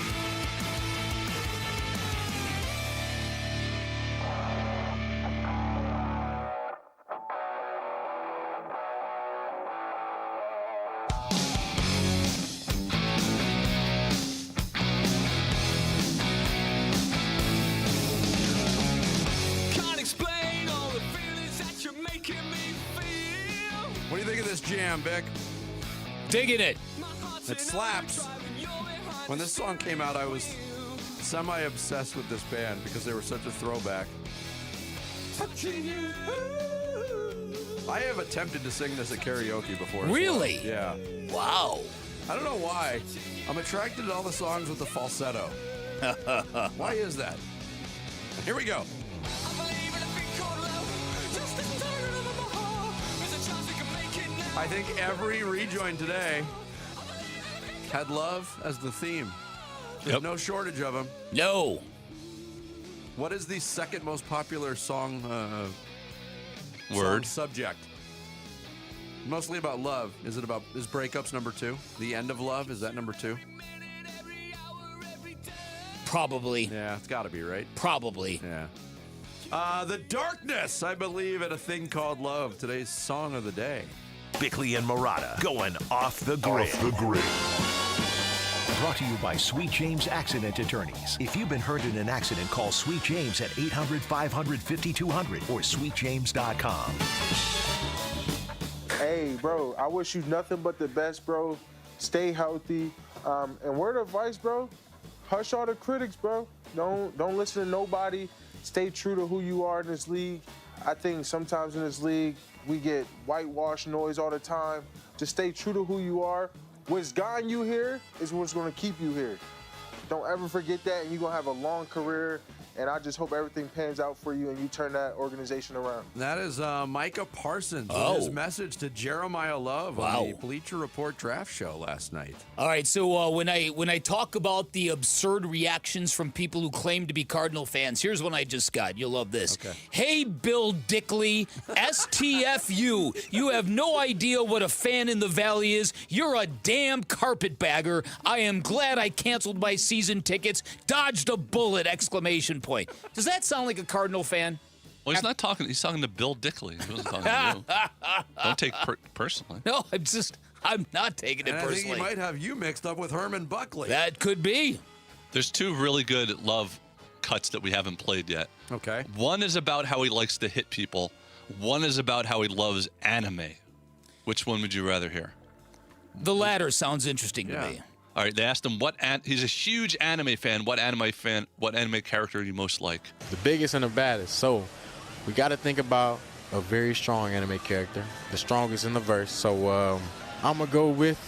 What do you think of this jam, Vic? Digging it. It slaps. When this song came out, I was semi-obsessed with this band because they were such a throwback. I have attempted to sing this at karaoke before. Really? Yeah. Wow. I don't know why. I'm attracted to all the songs with the falsetto. Why is that? Here we go. I think every rejoin today had love as the theme. There's no shortage of them. No. What is the second most popular song Word. song subject? Mostly about love. Is breakups number 2? The end of love, is that number 2? Probably. Yeah, it's got to be, right? Probably. Yeah. The Darkness, I believe, at A Thing Called Love. Today's song of the day. Bickley and Marada going off the grid. Off the grid. Brought to you by Sweet James Accident Attorneys. If you've been hurt in an accident, call Sweet James at 800-500-5200 or sweetjames.com. Hey, bro, I wish you nothing but the best, bro. Stay healthy. And word of advice, bro, hush all the critics, bro. Don't listen to nobody. Stay true to who you are in this league. I think sometimes in this league, we get whitewash noise all the time. Just stay true to who you are. What's gotten you here is what's going to keep you here. Don't ever forget that, and you're going to have a long career. And I just hope everything pans out for you and you turn that organization around. That is Micah Parsons with his message to Jeremiah Love on the Bleacher Report draft show last night. All right, so when I talk about the absurd reactions from people who claim to be Cardinal fans, here's one I just got. You'll love this. Okay. Hey, Bill Dickley, STFU. You have no idea what a fan in the Valley is. You're a damn carpetbagger. I am glad I canceled my season tickets. Dodged a bullet! Exclamation point. Does that sound like a Cardinal fan? Well, he's not talking. He's talking to Bill Dickley. He wasn't talking to you. Don't take personally. No, I'm not taking it personally. I think he might have you mixed up with Herman Buckley. That could be. There's 2 really good Love cuts that we haven't played yet. Okay. One is about how he likes to hit people. One is about how he loves anime. Which one would you rather hear? The latter sounds interesting to me. All right, they asked him he's a huge anime fan. What anime character do you most like? The biggest and the baddest. So we got to think about a very strong anime character, the strongest in the verse. So I'm going to go with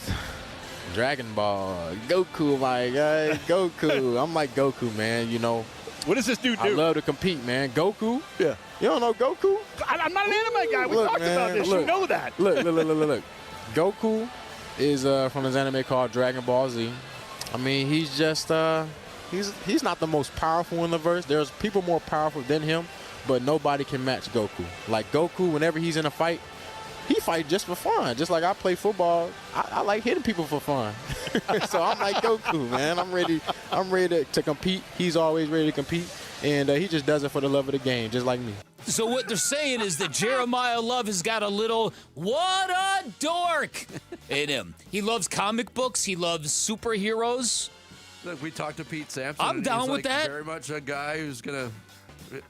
Dragon Ball. Goku, my guy. Goku. I'm like Goku, man, you know. What does this dude do? I love to compete, man. Goku? Yeah. You don't know Goku? I'm not an anime guy. We talked about this. Look, you know that. Look. Goku is from this anime called Dragon Ball Z. I mean, he's just he's not the most powerful in the verse. There's people more powerful than him, but nobody can match Goku. Like Goku, whenever he's in a fight, he fights just for fun. Just like I play football, I like hitting people for fun. So I'm like Goku, man. I'm ready to compete. He's always ready to compete, and he just does it for the love of the game, just like me. So what they're saying is that Jeremiah Love has got a little what a dork in him. He loves comic books. He loves superheroes. Look, we talked to Pete Sampson. I'm down he's with that. Very much a guy who's gonna.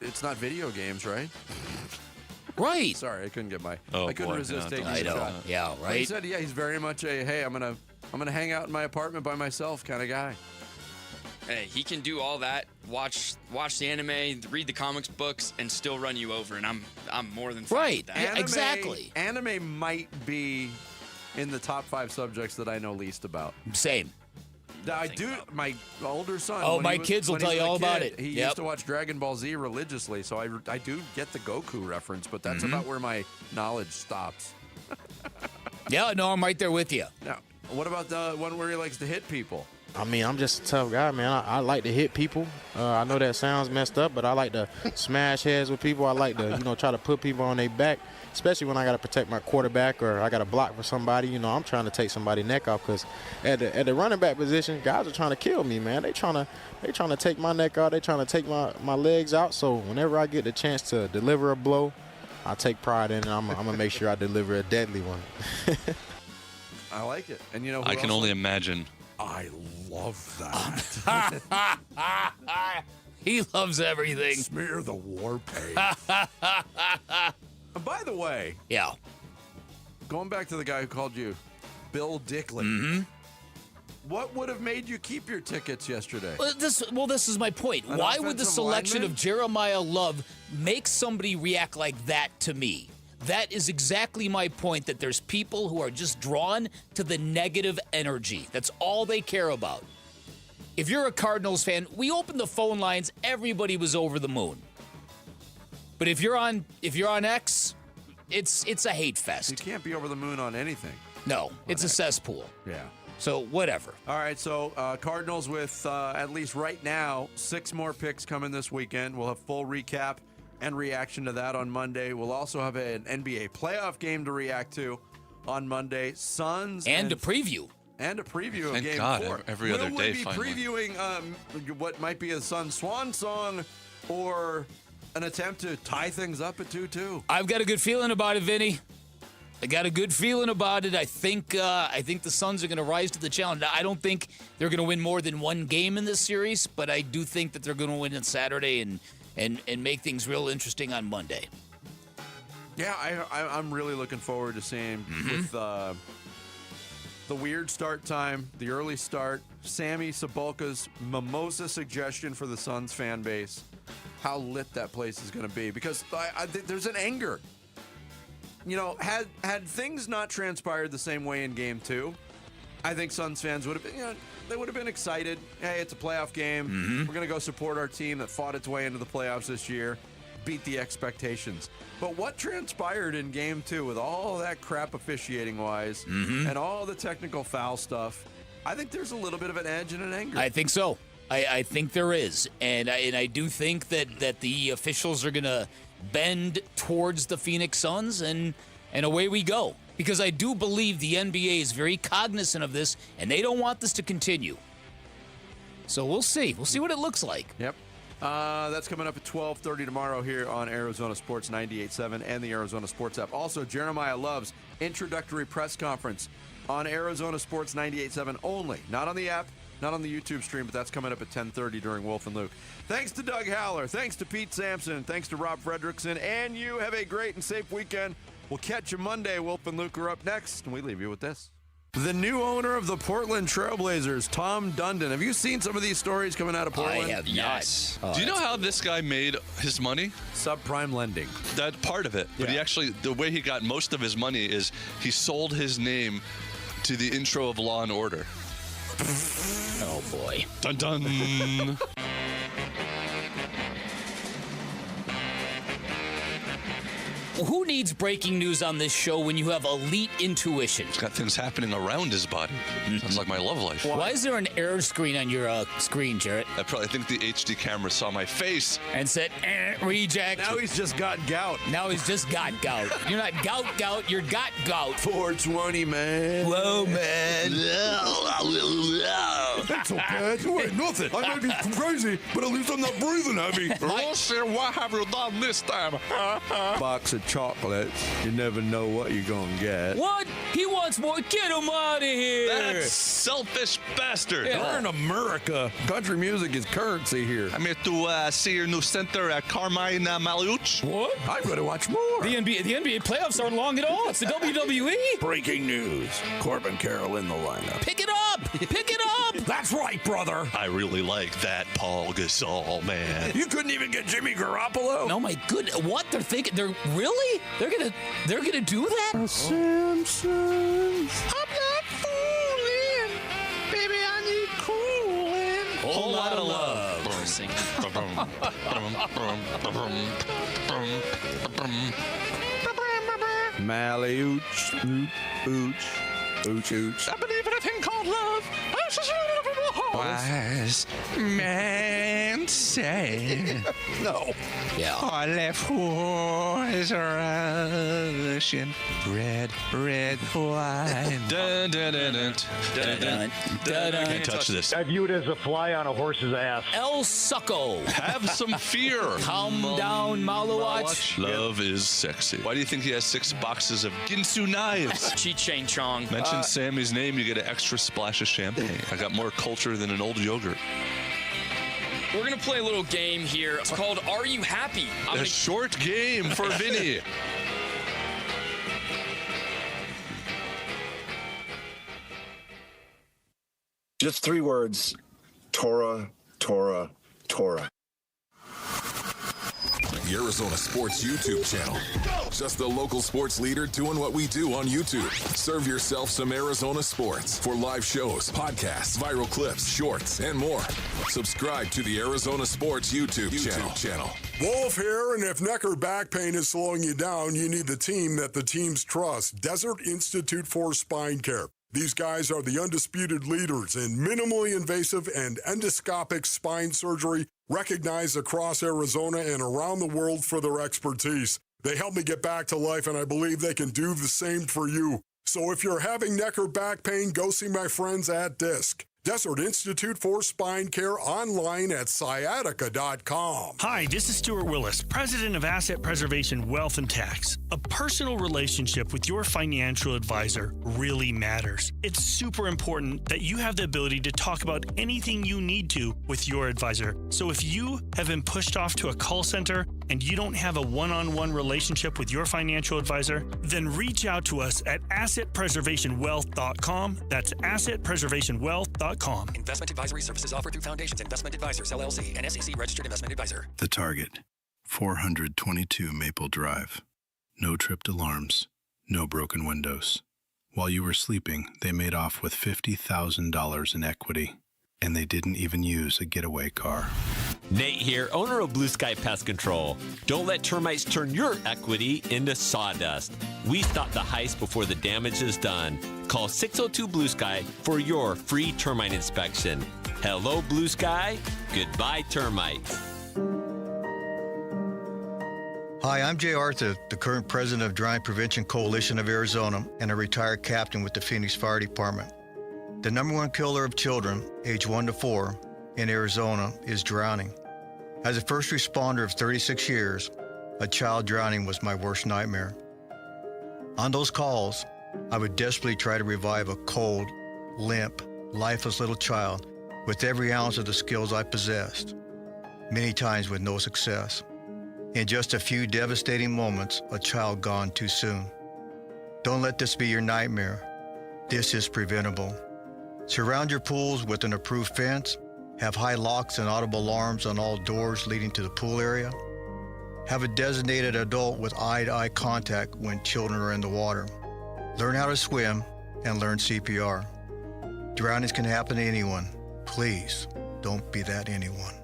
It's not video games, right? Right. Sorry, I couldn't get my. Oh, I couldn't boy, resist taking I a know. shot. Yeah, But right. he said, yeah, he's very much a hey, I'm gonna hang out in my apartment by myself kind of guy. Hey, he can do all that. Watch the anime, read the comics books, and still run you over. And I'm more than fine with that. Yeah, exactly. Anime might be in the top 5 subjects that I know least about. Same. I do. My older son. Oh, when my he was- kids will when he tell was you a all about kid, it. He Yep. used to watch Dragon Ball Z religiously, so I do get the Goku reference, but that's about where my knowledge stops. Yeah, no, I'm right there with you. Now, what about the one where he likes to hit people? I mean, I'm just a tough guy, man. I like to hit people. I know that sounds messed up, but I like to smash heads with people. I like to, try to put people on their back, especially when I got to protect my quarterback or I got to block for somebody. I'm trying to take somebody's neck off because at the running back position, guys are trying to kill me, man. They trying to take my neck out. They trying to take my legs out. So whenever I get the chance to deliver a blow, I take pride in it. I'm going to make sure I deliver a deadly one. I like it. And who I can else only imagine. I love that. He loves everything. Smear the war paint. By the way, yeah. Going back to the guy who called you Bill Dickley. Mm-hmm. What would have made you keep your tickets yesterday? This is my point. An Why would the offensive selection lineman? of Jeremiah Love make somebody react like that to me? That is exactly my point, that there's people who are just drawn to the negative energy. That's all they care about. If you're a Cardinals fan, we opened the phone lines, everybody was over the moon. But if you're on X, it's a hate fest. You can't be over the moon on anything. No, it's a cesspool. Yeah. So whatever. All right, so Cardinals with, at least right now, 6 more picks coming this weekend. We'll have full recap and reaction to that on Monday. We'll also have an NBA playoff game to react to on Monday. Suns and a preview. And a preview of Thank Game God, 4. every other day, Will we be finally. previewing what might be a Suns swan song or an attempt to tie things up at 2-2? I've got a good feeling about it, Vinny. I got a good feeling about it. I think the Suns are going to rise to the challenge. I don't think they're going to win more than one game in this series, but I do think that they're going to win on Saturday and make things real interesting on Monday. Yeah, I'm really looking forward to seeing with the weird start time, the early start, Sammy Sabulka's mimosa suggestion for the Suns fan base, how lit that place is going to be. Because I think there's an anger. Had things not transpired the same way in Game 2, I think Suns fans would have been, they would have been excited. Hey, it's a playoff game. We're going to go support our team that fought its way into the playoffs this year, beat the expectations. But what transpired in Game 2 with all that crap officiating-wise and all the technical foul stuff, I think there's a little bit of an edge and an anger. I think so. I think there is. And I do think that the officials are going to bend towards the Phoenix Suns, and away we go. Because I do believe the NBA is very cognizant of this, and they don't want this to continue. So we'll see. We'll see what it looks like. Yep. That's coming up at 12:30 tomorrow here on Arizona Sports 98.7 and the Arizona Sports app. Also, Jeremiah Love's introductory press conference on Arizona Sports 98.7 only. Not on the app, not on the YouTube stream, but that's coming up at 10:30 during Wolf and Luke. Thanks to Doug Haller. Thanks to Pete Sampson. Thanks to Rob Fredrickson. And you have a great and safe weekend. We'll catch you Monday. Wolf and Luke are up next, and we leave you with this. The new owner of the Portland Trailblazers, Tom Dundon. Have you seen some of these stories coming out of Portland? I have not. Yes. Oh, Do you know how this guy made his money? Subprime lending. That part of it. But he actually, the way he got most of his money is he sold his name to the intro of Law and Order. Oh, boy. Dun dun. Who needs breaking news on this show when you have elite intuition? He's got things happening around his body. Sounds like my love life. Why is there an error screen on your screen, Jarrett? I think the HD camera saw my face. And said, reject. Now he's just got gout. Now he's just got gout. You're not gout, you're got gout. 420, man. Whoa, man. That's okay. You ain't nothing. I may be crazy, but at least I'm not breathing heavy. What have you done this time? Box of chocolates. You never know what you're going to get. What? He wants more. Get him out of here. That selfish bastard. Yeah. We're in America. Country music is currency here. I'm here to see your new center at Carmine Maliuch. What? I'd rather watch more. The NBA playoffs aren't long at all. It's the WWE. Breaking news. Corbin Carroll in the lineup. Pick it up. Pick it up. That's right, brother. I really like that Paul Gasol, man. You couldn't even get Jimmy Garoppolo? No, my goodness. What? They're thinking. They're really? They're gonna do that? The Simpsons. I'm not fooling. Baby, I need cooling. Whole lot of love. Maliuch. Ooch. I believe in a thing called love. Wise man say. No. Yeah. All left was Russian red wine. Dun, dun, dun, dun, dun, dun, dun, dun. Can't touch this. I view it as a fly on a horse's ass. El Succo. Have some fear. Calm down, Malawach. Love is sexy. Why do you think he has 6 boxes of Ginsu knives? Chi-Chang Chong. Mention Sammy's name, you get an extra splash of champagne. I got more culture than an old yogurt. We're going to play a little game here. It's called Are You Happy? A short game for Vinny. Just 3 words. Torah, Torah, Torah. The Arizona Sports YouTube channel. Just the local sports leader doing what we do on YouTube. Serve yourself some Arizona sports for live shows, podcasts, viral clips, shorts, and more. Subscribe to the Arizona Sports YouTube channel. Wolf here, and if neck or back pain is slowing you down, you need the team that the teams trust. Desert Institute for Spine Care. These guys are the undisputed leaders in minimally invasive and endoscopic spine surgery, recognized across Arizona and around the world for their expertise. They helped me get back to life, and I believe they can do the same for you. So if you're having neck or back pain, go see my friends at DISC. Desert Institute for Spine Care, online at sciatica.com. Hi, this is Stuart Willis, president of Asset Preservation Wealth and Tax. A personal relationship with your financial advisor really matters. It's super important that you have the ability to talk about anything you need to with your advisor. So if you have been pushed off to a call center and you don't have a one-on-one relationship with your financial advisor, then reach out to us at assetpreservationwealth.com. That's assetpreservationwealth.com. Investment advisory services offered through Foundations Investment Advisors, LLC, an SEC registered investment advisor. The target, 422 Maple Drive. No tripped alarms, no broken windows. While you were sleeping, they made off with $50,000 in equity, and they didn't even use a getaway car. Nate here, owner of Blue Sky Pest Control. Don't let termites turn your equity into sawdust. We stop the heist before the damage is done. Call 602 Blue Sky for your free termite inspection. Hello, Blue Sky. Goodbye, termites. Hi, I'm Jay Arthur, the current president of Drought Prevention Coalition of Arizona and a retired captain with the Phoenix Fire Department. The number one killer of children, age 1 to 4, in Arizona is drowning. As a first responder of 36 years, a child drowning was my worst nightmare. On those calls, I would desperately try to revive a cold, limp, lifeless little child with every ounce of the skills I possessed, many times with no success. In just a few devastating moments, a child gone too soon. Don't let this be your nightmare. This is preventable. Surround your pools with an approved fence. Have high locks and audible alarms on all doors leading to the pool area. Have a designated adult with eye-to-eye contact when children are in the water. Learn how to swim and learn CPR. Drownings can happen to anyone. Please, don't be that anyone.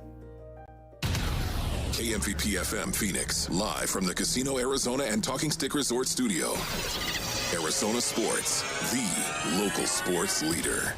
KMVP FM Phoenix, live from the Casino Arizona and Talking Stick Resort Studio. Arizona Sports, the local sports leader.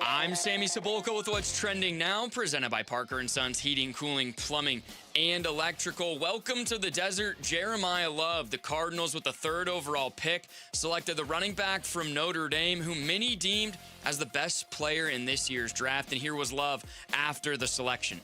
I'm Sammy Cebulka with what's trending now, presented by Parker and Sons Heating, Cooling, Plumbing, and Electrical. Welcome to the desert. Jeremiah Love, the Cardinals with the 3rd overall pick, selected the running back from Notre Dame, who many deemed as the best player in this year's draft. And here was Love after the selection.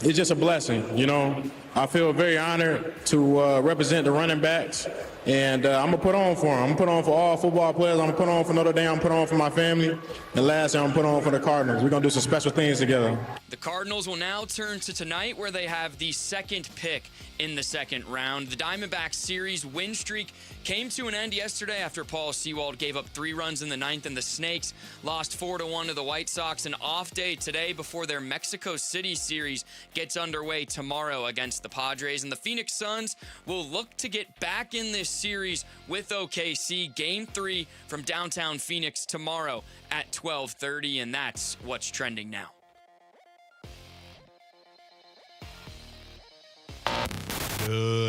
It's just a blessing, you know. I feel very honored to represent the running backs, and I'm going to put on for them. I'm going to put on for all football players. I'm going to put on for Notre Dame. I'm going to put on for my family. And lastly, I'm going to put on for the Cardinals. We're going to do some special things together. The Cardinals will now turn to tonight, where they have the 2nd pick in the 2nd round. The Diamondbacks series win streak came to an end yesterday after Paul Sewald gave up 3 runs in the 9th, and the Snakes lost 4-1 to the White Sox. An off day today before their Mexico City series gets underway tomorrow against the Padres. And the Phoenix Suns will look to get back in this series with OKC. Game 3 from downtown Phoenix tomorrow at 12:30, and that's what's trending now.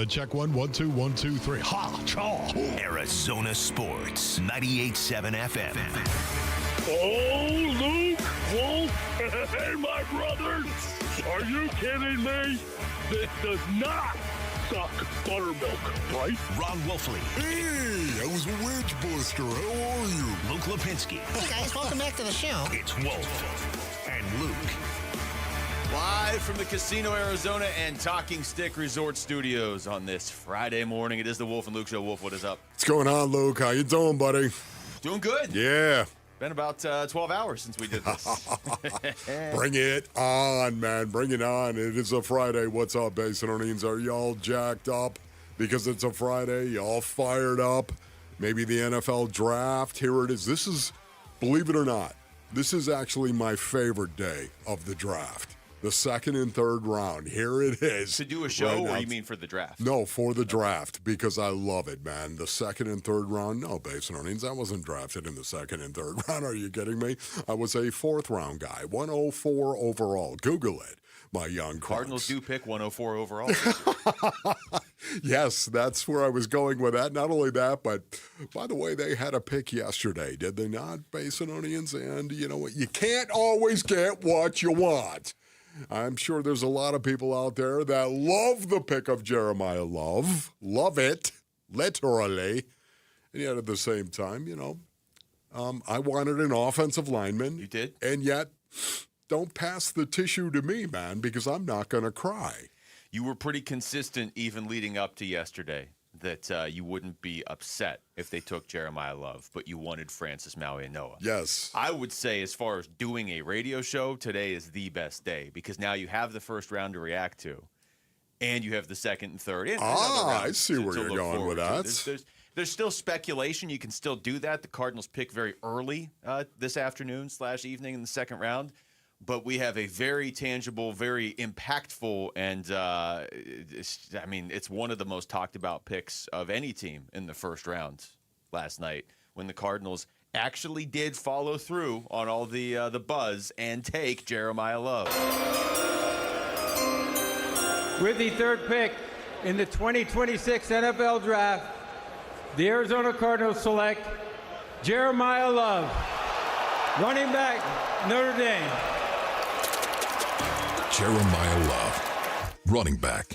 Check 1, 1, 2, 1, 2, 3. Ha! Chaw! Arizona Sports, 98.7 FM. Oh, Luke, Wolf, hey, my brothers. Are you kidding me? This does not suck buttermilk, right? Ron Wolfley. Hey, I was a wedge buster. How are you? Luke Lipinski. Hey, guys, welcome back to the show. It's Wolf and Luke. Live from the Casino Arizona and Talking Stick Resort Studios on this Friday morning. It is the Wolf and Luke Show. Wolf, what is up? What's going on, Luke? How you doing, buddy? Doing good. Yeah. Been about 12 hours since we did this. Bring it on, man. Bring it on. It is a Friday. What's up, Basinonians? Are y'all jacked up because it's a Friday? Y'all fired up? Maybe the NFL draft. Here it is. This is, believe it or not, this is actually my favorite day of the draft. The 2nd and 3rd round. Here it is. To do a show, or you mean for the draft? No, for the draft, because I love it, man. The 2nd and 3rd round. No, Basinonians, I wasn't drafted in the 2nd and 3rd round. Are you kidding me? I was a 4th round guy. 104 overall. Google it, my young Cardinals do pick 104 overall. Yes, that's where I was going with that. Not only that, but by the way, they had a pick yesterday, did they not, Basinonians? And you know what? You can't always get what you want. I'm sure there's a lot of people out there that love the pick of Jeremiah Love. Love it, literally. And yet at the same time, you know, I wanted an offensive lineman. You did? And yet, don't pass the tissue to me, man, because I'm not going to cry. You were pretty consistent even leading up to yesterday that you wouldn't be upset if they took Jeremiah Love, but you wanted Francis Mauigoa. Yes. I would say as far as doing a radio show, today is the best day because now you have the 1st round to react to, and you have the 2nd and 3rd. And I see where you're going with that. There's still speculation. You can still do that. The Cardinals pick very early this afternoon/evening in the 2nd round. But we have a very tangible, very impactful, and it's one of the most talked about picks of any team in the 1st round last night when the Cardinals actually did follow through on all the buzz and take Jeremiah Love. With the 3rd pick in the 2026 NFL Draft, the Arizona Cardinals select Jeremiah Love, running back, Notre Dame. Jeremiah Love, running back,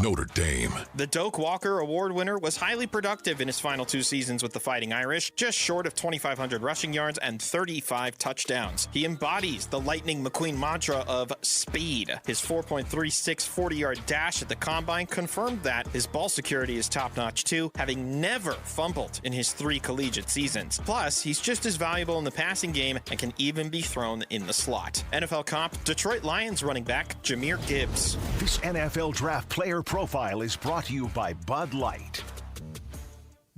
Notre Dame. The Doak Walker Award winner was highly productive in his final 2 seasons with the Fighting Irish, just short of 2,500 rushing yards and 35 touchdowns. He embodies the Lightning McQueen mantra of speed. His 4.36 40-yard dash at the Combine confirmed that. His ball security is top-notch too, having never fumbled in his 3 collegiate seasons. Plus, he's just as valuable in the passing game and can even be thrown in the slot. NFL comp, Detroit Lions running back Jahmyr Gibbs. This NFL Draft Player Profile is brought to you by Bud Light.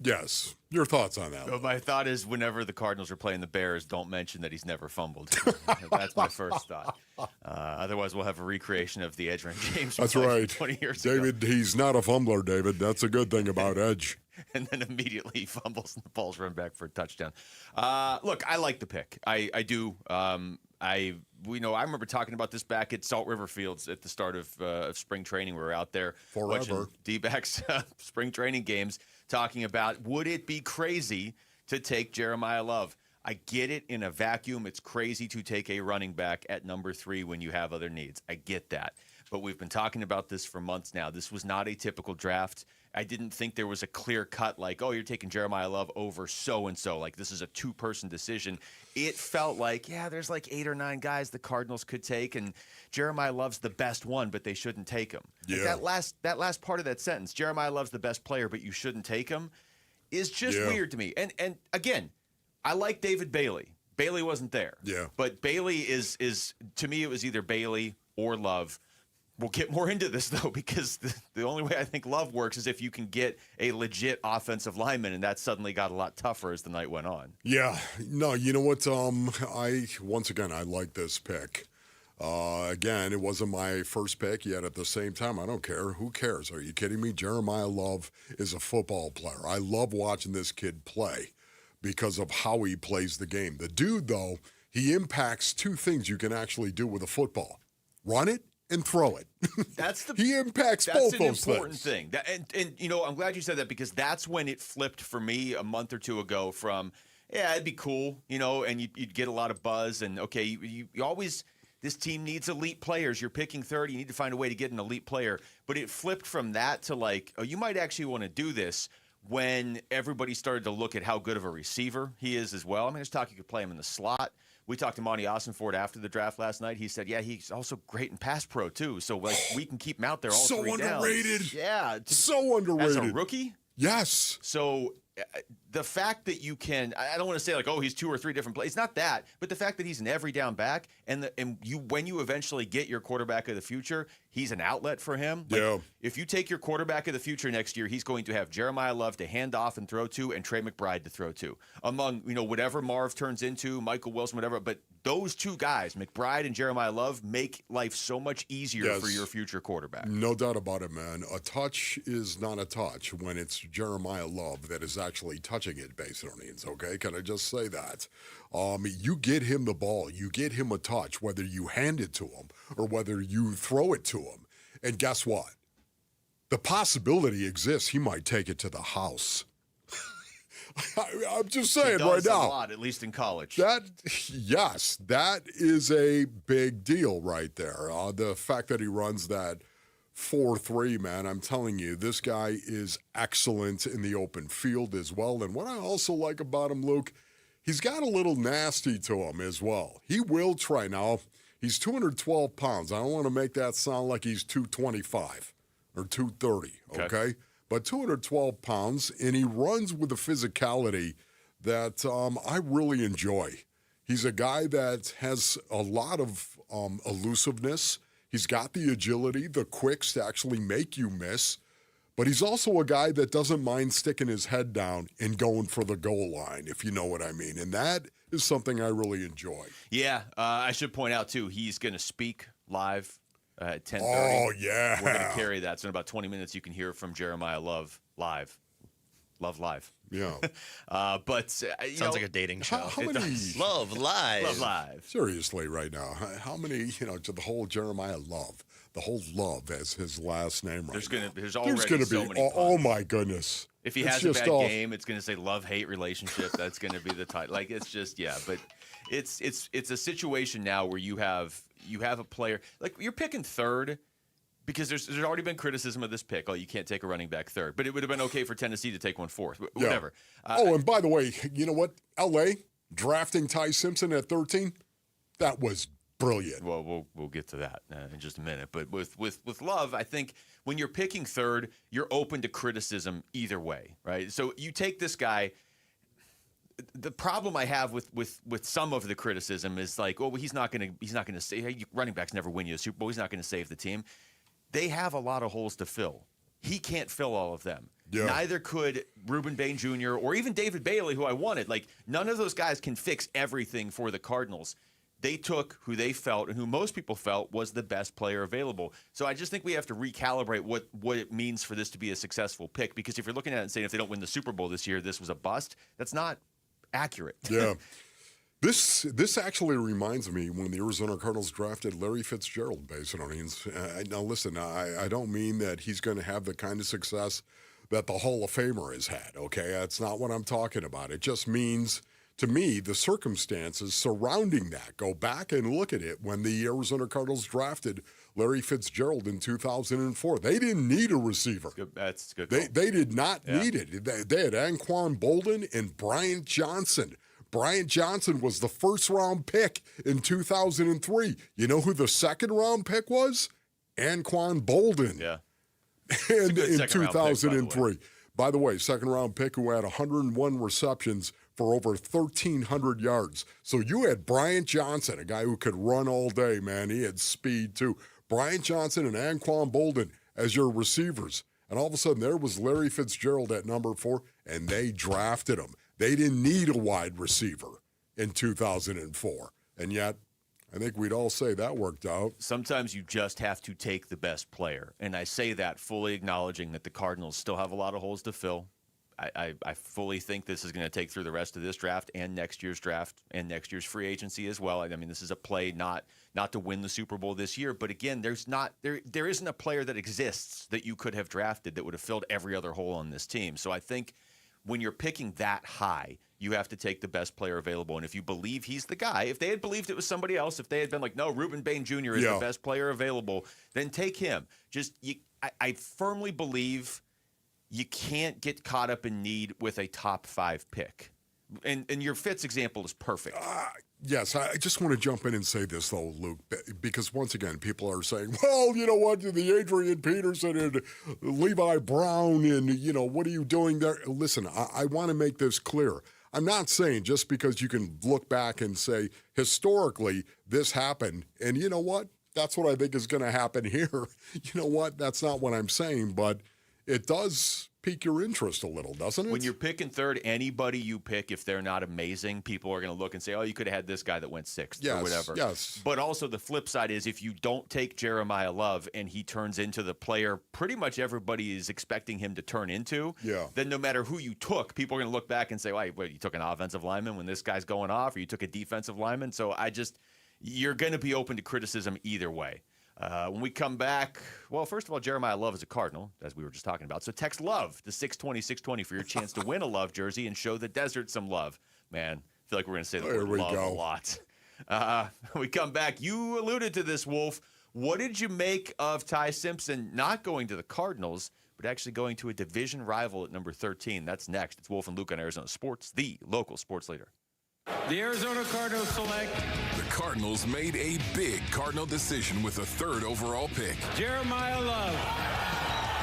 Yes. Your thoughts on that? Well, my thought is whenever the Cardinals are playing the Bears, don't mention that he's never fumbled. That's my first thought. Otherwise, we'll have a recreation of the Edgerrin James. That's right. 20 years David, ago. He's not a fumbler, David. That's a good thing about Edge. And then immediately he fumbles and the ball's run back for a touchdown. Look, I like the pick. I do. I remember talking about this back at Salt River Fields at the start of spring training. We were out there watching D-backs spring training games, talking about would it be crazy to take Jeremiah Love. I get it in a vacuum. It's crazy to take a running back at number 3 when you have other needs. I get that. But we've been talking about this for months now. This was not a typical draft. I didn't think there was a clear cut like, oh, you're taking Jeremiah Love over so-and-so. Like, this is a 2-person decision. It felt like, yeah, there's like 8 or 9 guys the Cardinals could take, and Jeremiah Love's the best one, but they shouldn't take him. Yeah. Like that last part of that sentence, Jeremiah Love's the best player, but you shouldn't take him, is just weird to me. And again, I like David Bailey. Bailey wasn't there. Yeah. But Bailey is to me, it was either Bailey or Love. We'll get more into this, though, because the only way I think Love works is if you can get a legit offensive lineman, and that suddenly got a lot tougher as the night went on. Yeah. No, you know what? I like this pick. Again, it wasn't my first pick, yet at the same time, I don't care. Who cares? Are you kidding me? Jeremiah Love is a football player. I love watching this kid play because of how he plays the game. The dude, though, he impacts 2 things you can actually do with a football. Run it and throw it. He impacts both those things. That's an important thing. And I'm glad you said that, because that's when it flipped for me a month or 2 ago from, yeah, it'd be cool, and you'd get a lot of buzz, and okay, you always, this team needs elite players. You're picking 3rd, you need to find a way to get an elite player. But it flipped from that to like, oh, you might actually want to do this when everybody started to look at how good of a receiver he is as well. I mean, there's talk you could play him in the slot. We talked to Monty Osenfort after the draft last night. He said, yeah, he's also great in pass pro, too. So, like, we can keep him out there all 3 downs. So underrated. Yeah. So underrated. As a rookie? Yes. So, the fact that you can, I don't want to say like, oh, he's 2 or 3 different plays. It's not that, but the fact that he's an every down back, and when you eventually get your quarterback of the future, he's an outlet for him. Like, if you take your quarterback of the future next year, he's going to have Jeremiah Love to hand off and throw to, and Trey McBride to throw to, among whatever Marv turns into, Michael Wilson, whatever. But those 2 guys, McBride and Jeremiah Love, make life so much easier for your future quarterback. No doubt about it, man. A touch is not a touch when it's Jeremiah Love that is actually touching it, base earnings, okay? Can I just say that? You get him the ball, you get him a touch, whether you hand it to him or whether you throw it to him. And guess what? The possibility exists he might take it to the house. I'm just saying right now. A lot, at least in college. That is a big deal right there. The fact that he runs that 4.3, man, I'm telling you, this guy is excellent in the open field as well. And what I also like about him, Luke, he's got a little nasty to him as well. He will try. Now, he's 212 pounds. I don't want to make that sound like he's 225 or 230, okay? But 212 pounds, and he runs with a physicality that I really enjoy. He's a guy that has a lot of elusiveness. He's got the agility, the quicks to actually make you miss. But he's also a guy that doesn't mind sticking his head down and going for the goal line, if you know what I mean. And that is something I really enjoy. Yeah, I should point out, too, he's going to speak live at 10:30. Oh, yeah. We're going to carry that. So in about 20 minutes, you can hear from Jeremiah Love live. Love live. Yeah. But sounds like a dating show. How many Love live? Love live. Seriously, right now, how many? To the whole Jeremiah Love, the whole Love as his last name. Right There's already so many. Oh my goodness! If he has a bad game, it's going to say love-hate relationship. That's going to be the title. Like, it's just but it's a situation now where you have a player like you're picking 3rd. Because there's already been criticism of this pick. Oh, you can't take a running back 3rd. But it would have been okay for Tennessee to take one 4th. Whatever. Yeah. And by the way, you know what? L.A. drafting Ty Simpson at 13, that was brilliant. Well, we'll get to that in just a minute. But with Love, I think when you're picking 3rd, you're open to criticism either way, right? So you take this guy. The problem I have with some of the criticism is like, oh, well, he's not going to save. Hey, running backs never win you a Super Bowl. He's not going to save the team. They have a lot of holes to fill. He can't fill all of them. Yeah. Neither could Reuben Bain Jr. or even David Bailey, who I wanted. Like, none of those guys can fix everything for the Cardinals. They took who they felt and who most people felt was the best player available. So I just think we have to recalibrate what it means for this to be a successful pick. Because if you're looking at it and saying if they don't win the Super Bowl this year, this was a bust, that's not accurate. Yeah. This actually reminds me when the Arizona Cardinals drafted Larry Fitzgerald, Basinonians. Now, listen, I don't mean that he's going to have the kind of success that the Hall of Famer has had, okay? That's not what I'm talking about. It just means, to me, the circumstances surrounding that. Go back and look at it when the Arizona Cardinals drafted Larry Fitzgerald in 2004. They didn't need a receiver. That's good. They did not need it. They had Anquan Bolden and Bryant Johnson. Bryant Johnson was the first-round pick in 2003. You know who the second-round pick was? Anquan Bolden. Yeah. And in second-round pick, 2003. By the way, second-round pick who had 101 receptions for over 1,300 yards. So you had Bryant Johnson, a guy who could run all day, man. He had speed, too. Bryant Johnson and Anquan Bolden as your receivers. And all of a sudden, there was Larry Fitzgerald at number 4, and they drafted him. They didn't need a wide receiver in 2004. And yet, I think we'd all say that worked out. Sometimes you just have to take the best player. And I say that fully acknowledging that the Cardinals still have a lot of holes to fill. I fully think this is going to take through the rest of this draft and next year's draft and next year's free agency as well. I mean, this is a play not to win the Super Bowl this year. But again, there isn't a player that exists that you could have drafted that would have filled every other hole on this team. So I think when you're picking that high, you have to take the best player available. And if you believe he's the guy, if they had believed it was somebody else, if they had been like, no, Reuben Bain Jr. is the best player available, then take him. I firmly believe you can't get caught up in need with a top 5 pick. And your Fitz example is perfect. Yes, I just want to jump in and say this, though, Luke, because once again, people are saying, well, you know what, the Adrian Peterson and Levi Brown and, what are you doing there? Listen, I want to make this clear. I'm not saying just because you can look back and say, historically, this happened, and you know what? That's what I think is going to happen here. You know what? That's not what I'm saying, but it does pique your interest a little, doesn't it? When you're picking third, anybody you pick, if they're not amazing, people are going to look and say, oh, you could have had this guy that went 6th or whatever. Yes. But also the flip side is if you don't take Jeremiah Love and he turns into the player pretty much everybody is expecting him to turn into, then no matter who you took, people are going to look back and say, wait, you took an offensive lineman when this guy's going off, or you took a defensive lineman? So you're going to be open to criticism either way. When we come back, well, first of all, Jeremiah Love is a Cardinal, as we were just talking about. So text LOVE to 620-620 for your chance to win a Love jersey and show the desert some love. Man, I feel like we're going to say the word love a lot. When we come back, you alluded to this, Wolf. What did you make of Ty Simpson not going to the Cardinals, but actually going to a division rival at number 13? That's next. It's Wolf and Luke on Arizona Sports, the local sports leader. The Arizona Cardinals select. The Cardinals made a big Cardinal decision with the 3rd overall pick. Jeremiah Love,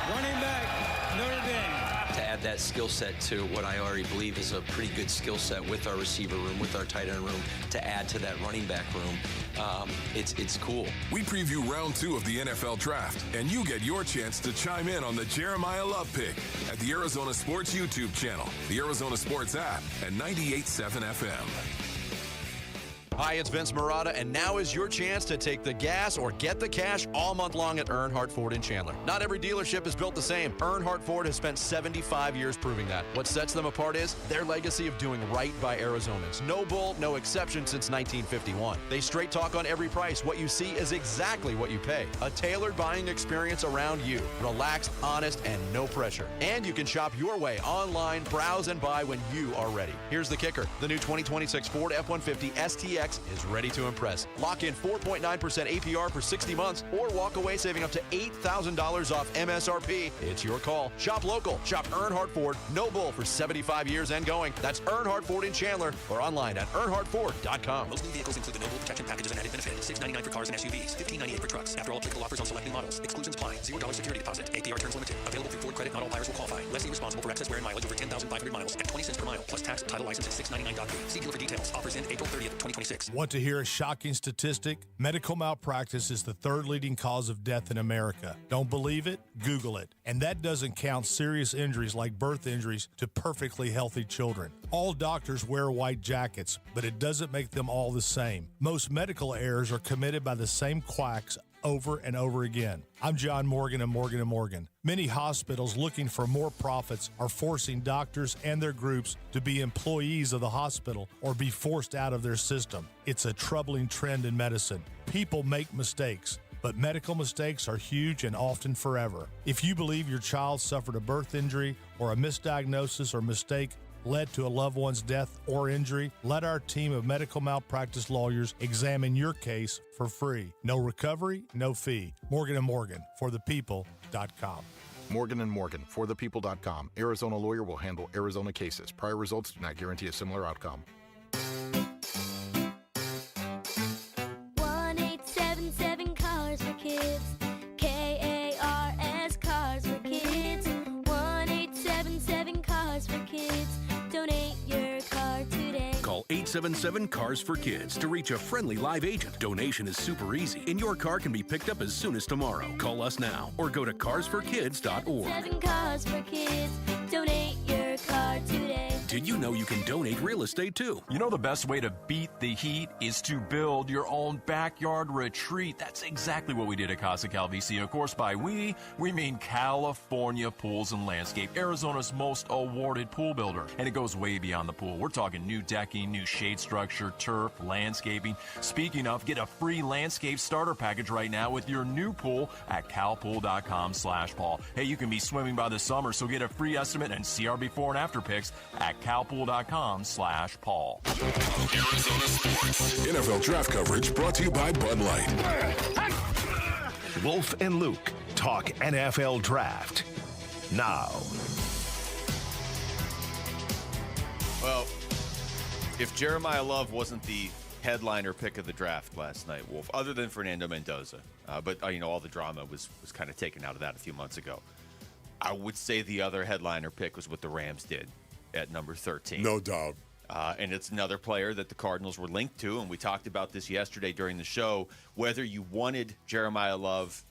running back, Notre Dame. To add that skill set to what I already believe is a pretty good skill set with our receiver room, with our tight end room, to add to that running back room, it's cool. We preview round 2 of the NFL Draft, and you get your chance to chime in on the Jeremiah Love pick at the Arizona Sports YouTube channel, the Arizona Sports app, and 98.7 FM. Hi, it's Vince Marada, and now is your chance to take the gas or get the cash all month long at Earnhardt Ford in Chandler. Not every dealership is built the same. Earnhardt Ford has spent 75 years proving that. What sets them apart is their legacy of doing right by Arizonans. No bull, no exception since 1951. They straight talk on every price. What you see is exactly what you pay. A tailored buying experience around you. Relaxed, honest, and no pressure. And you can shop your way online, browse, and buy when you are ready. Here's the kicker. The new 2026 Ford F-150 STX is ready to impress. Lock in 4.9% APR for 60 months or walk away saving up to $8,000 off MSRP. It's your call. Shop local. Shop Earnhardt Ford. No bull for 75 years and going. That's Earnhardt Ford in Chandler or online at earnhardtford.com. Most new vehicles include the no bull protection package as an added benefit. $699 for cars and SUVs. $1598 for trucks. After all applicable offers on select new models. Exclusions apply. $0 security deposit. APR terms limited. Available through Ford credit. Not all buyers will qualify. Lessee responsible for excess wear and mileage over 10,500 miles at 20 cents per mile. Plus tax, title, license at $699.3. See dealer for details. Offers end April 30th, 2026. Want to hear a shocking statistic? Medical malpractice is the 3rd leading cause of death in America. Don't believe it? Google it. And that doesn't count serious injuries like birth injuries to perfectly healthy children. All doctors wear white jackets, but it doesn't make them all the same. Most medical errors are committed by the same quacks over and over again. I'm John Morgan of Morgan & Morgan. Many hospitals looking for more profits are forcing doctors and their groups to be employees of the hospital or be forced out of their system. It's a troubling trend in medicine. People make mistakes, but medical mistakes are huge and often forever. If you believe your child suffered a birth injury or a misdiagnosis or mistake led to a loved one's death or injury, let our team of medical malpractice lawyers examine your case for free. No recovery, no fee. Morgan & Morgan, forthepeople.com. Morgan & Morgan, forthepeople.com. Arizona lawyer will handle Arizona cases. Prior results do not guarantee a similar outcome. 1-877 Cars for Kids. KARS Cars for Kids. 1-877 Cars for Kids. Donate your car today. Call 877-CARS for Kids to reach a friendly live agent. Donation is super easy, and your car can be picked up as soon as tomorrow. Call us now or go to carsforkids.org. 7 Cars for Kids. Donate your car today. Did you know you can donate real estate too? You know the best way to beat the heat is to build your own backyard retreat. That's exactly what we did at Casa Calvici. Of course, by we mean California Pools and Landscape, Arizona's most awarded pool builder. And it goes way beyond the pool. We're talking new decking, new shade structure, turf, landscaping. Speaking of, get a free landscape starter package right now with your new pool at calpool.com/Paul. Hey, you can be swimming by the summer, so get a free estimate and see our before and after pics at calpool.com/Paul. Arizona Sports. NFL draft coverage brought to you by Bud Light. Wolf and Luke talk NFL draft now. Well, if Jeremiah Love wasn't the headliner pick of the draft last night, Wolf, other than Fernando Mendoza, but all the drama was kind of taken out of that a few months ago, I would say the other headliner pick was what the Rams did at number 13. No doubt. And it's another player that the Cardinals were linked to, and we talked about this yesterday during the show, whether you wanted Jeremiah Love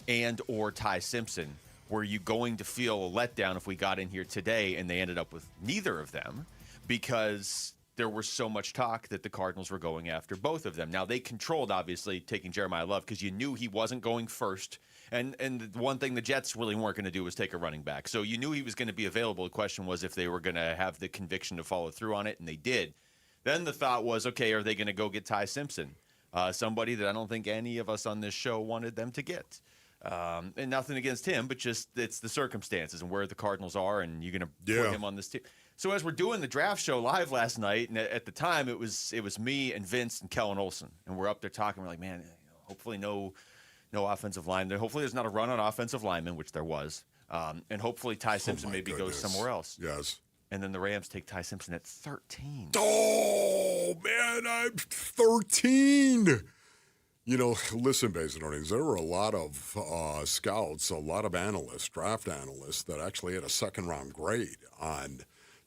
and or Ty Simpson, were you going to feel a letdown if we got in here today and they ended up with neither of them? Because there was so much talk that the Cardinals were going after both of them. Now, they controlled, obviously, taking Jeremiah Love because you knew he wasn't going first. And the one thing the Jets really weren't going to do was take a running back. So you knew he was going to be available. The question was if they were going to have the conviction to follow through on it, and they did. Then the thought was, okay, are they going to go get Ty Simpson? Somebody that I don't think any of us on this show wanted them to get. And nothing against him, but just it's the circumstances and where the Cardinals are, and you're going to put him on this team. So as we're doing the draft show live last night, and at the time it was me and Vince and Kellen Olson, and we're up there talking. We're like, man, hopefully no offensive line there. Hopefully there's not a run on offensive lineman, which there was, and hopefully Ty Simpson goes somewhere else. Yes. And then the Rams take Ty Simpson at 13. Oh man, I'm 13. Listen, Basin Earnings, there were a lot of scouts, a lot of analysts, draft analysts, that actually had a second-round grade on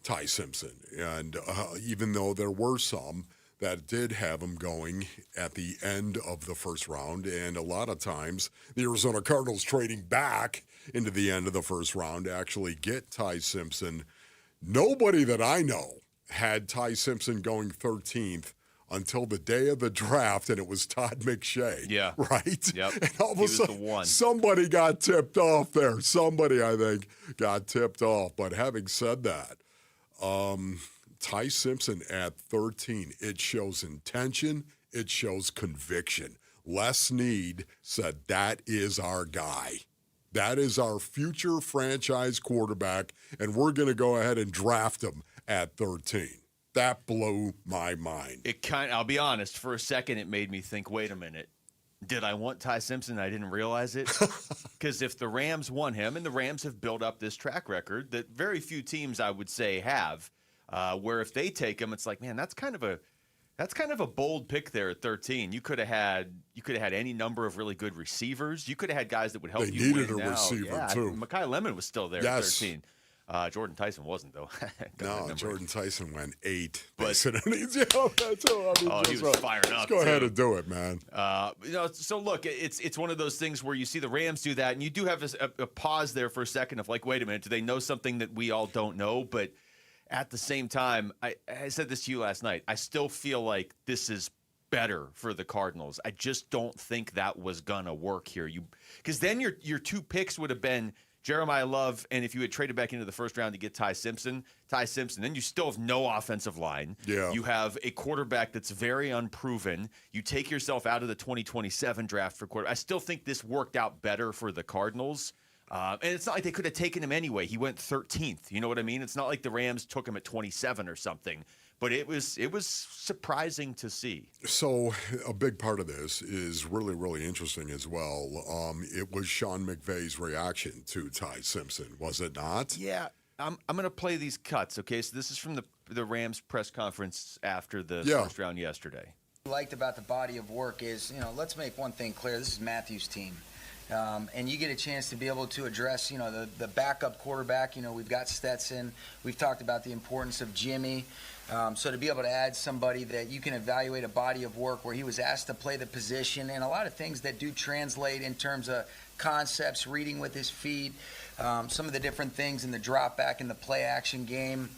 Ty Simpson. And even though there were some that did have him going at the end of the first round, and a lot of times the Arizona Cardinals trading back into the end of the first round to actually get Ty Simpson, nobody that I know had Ty Simpson going 13th until the day of the draft, and it was Todd McShay. Yeah. Right? Yep. And all of a sudden, the one. somebody got tipped off there. Somebody, I think, got tipped off. But having said that, Ty Simpson at 13, it shows intention. It shows conviction. Les Snead said, that is our guy. That is our future franchise quarterback, and we're going to go ahead and draft him at 13. That blew my mind. I'll be honest, for a second it made me think, wait a minute, did I want Ty Simpson? I didn't realize it. Because if the Rams won him, and the Rams have built up this track record that very few teams, I would say, have, where if they take him, it's like, man, that's kind of a bold pick there at 13. You could have had any number of really good receivers. You could have had guys that would help you win. They needed a receiver too. Mekhi Lemon was still there at 13. Jordan Tyson wasn't, though. No, Jordan Tyson went 8. But he was firing up. Go ahead and do it, man. So look, it's one of those things where you see the Rams do that, and you do have a pause there for a second of like, wait a minute, do they know something that we all don't know? But at the same time, I said this to you last night, I still feel like this is better for the Cardinals. I just don't think that was gonna work here. Because then your 2 picks would have been Jeremiah Love, and if you had traded back into the first round to get Ty Simpson, then you still have no offensive line. Yeah. You have a quarterback that's very unproven. You take yourself out of the 2027 draft for quarterback. I still think this worked out better for the Cardinals. And it's not like they could have taken him anyway. He went 13th. You know what I mean? It's not like the Rams took him at 27 or something. But it was surprising to see. So a big part of this is really, really interesting as well. It was Sean McVay's reaction to Ty Simpson, was it not? Yeah. I'm going to play these cuts, okay? So this is from the Rams press conference after the first round yesterday. What I liked about the body of work is, let's make one thing clear. This is Matthew's team. And you get a chance to be able to address, the backup quarterback. We've got Stetson. We've talked about the importance of Jimmy. So to be able to add somebody that you can evaluate a body of work where he was asked to play the position and a lot of things that do translate in terms of concepts, reading with his feet, some of the different things in the drop back in the play action game,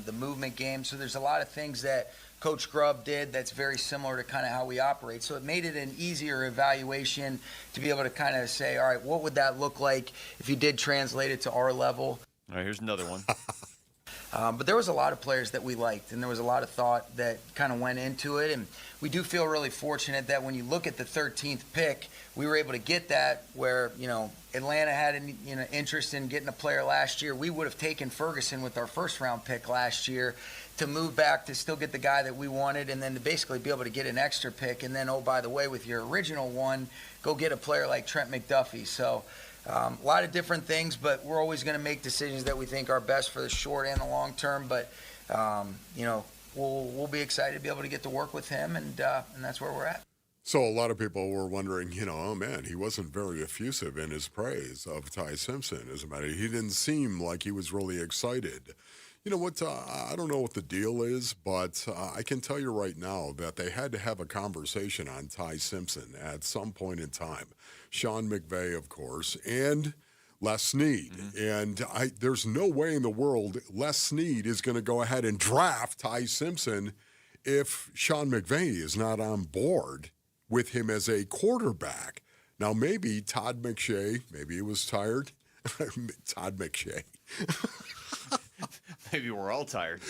the movement game. So there's a lot of things that Coach Grubb did that's very similar to kind of how we operate. So it made it an easier evaluation to be able to kind of say, all right, what would that look like if you did translate it to our level? All right, here's another one. But there was a lot of players that we liked, and there was a lot of thought that kind of went into it. And we do feel really fortunate that when you look at the 13th pick, we were able to get that where, Atlanta had an interest in getting a player last year. We would have taken Ferguson with our first-round pick last year to move back to still get the guy that we wanted and then to basically be able to get an extra pick. And then, oh, by the way, with your original one, go get a player like Trent McDuffie. So a lot of different things, but we're always going to make decisions that we think are best for the short and the long term. But, we'll be excited to be able to get to work with him, and that's where we're at. So a lot of people were wondering, oh, man, he wasn't very effusive in his praise of Ty Simpson. As a matter of fact, he didn't seem like he was really excited. You know what? I don't know what the deal is, but I can tell you right now that they had to have a conversation on Ty Simpson at some point in time. Sean McVay, of course, and Les Snead. Mm-hmm. And there's no way in the world Les Snead is going to go ahead and draft Ty Simpson if Sean McVay is not on board with him as a quarterback. Now, maybe Todd McShay, maybe he was tired. Todd McShay. Maybe we're all tired.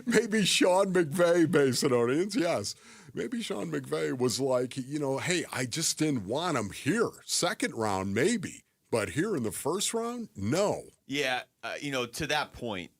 Maybe Sean McVay, Basinonians, yes. Maybe Sean McVay was like, hey, I just didn't want him here. Second round, maybe. But here in the first round, no. Yeah, to that point,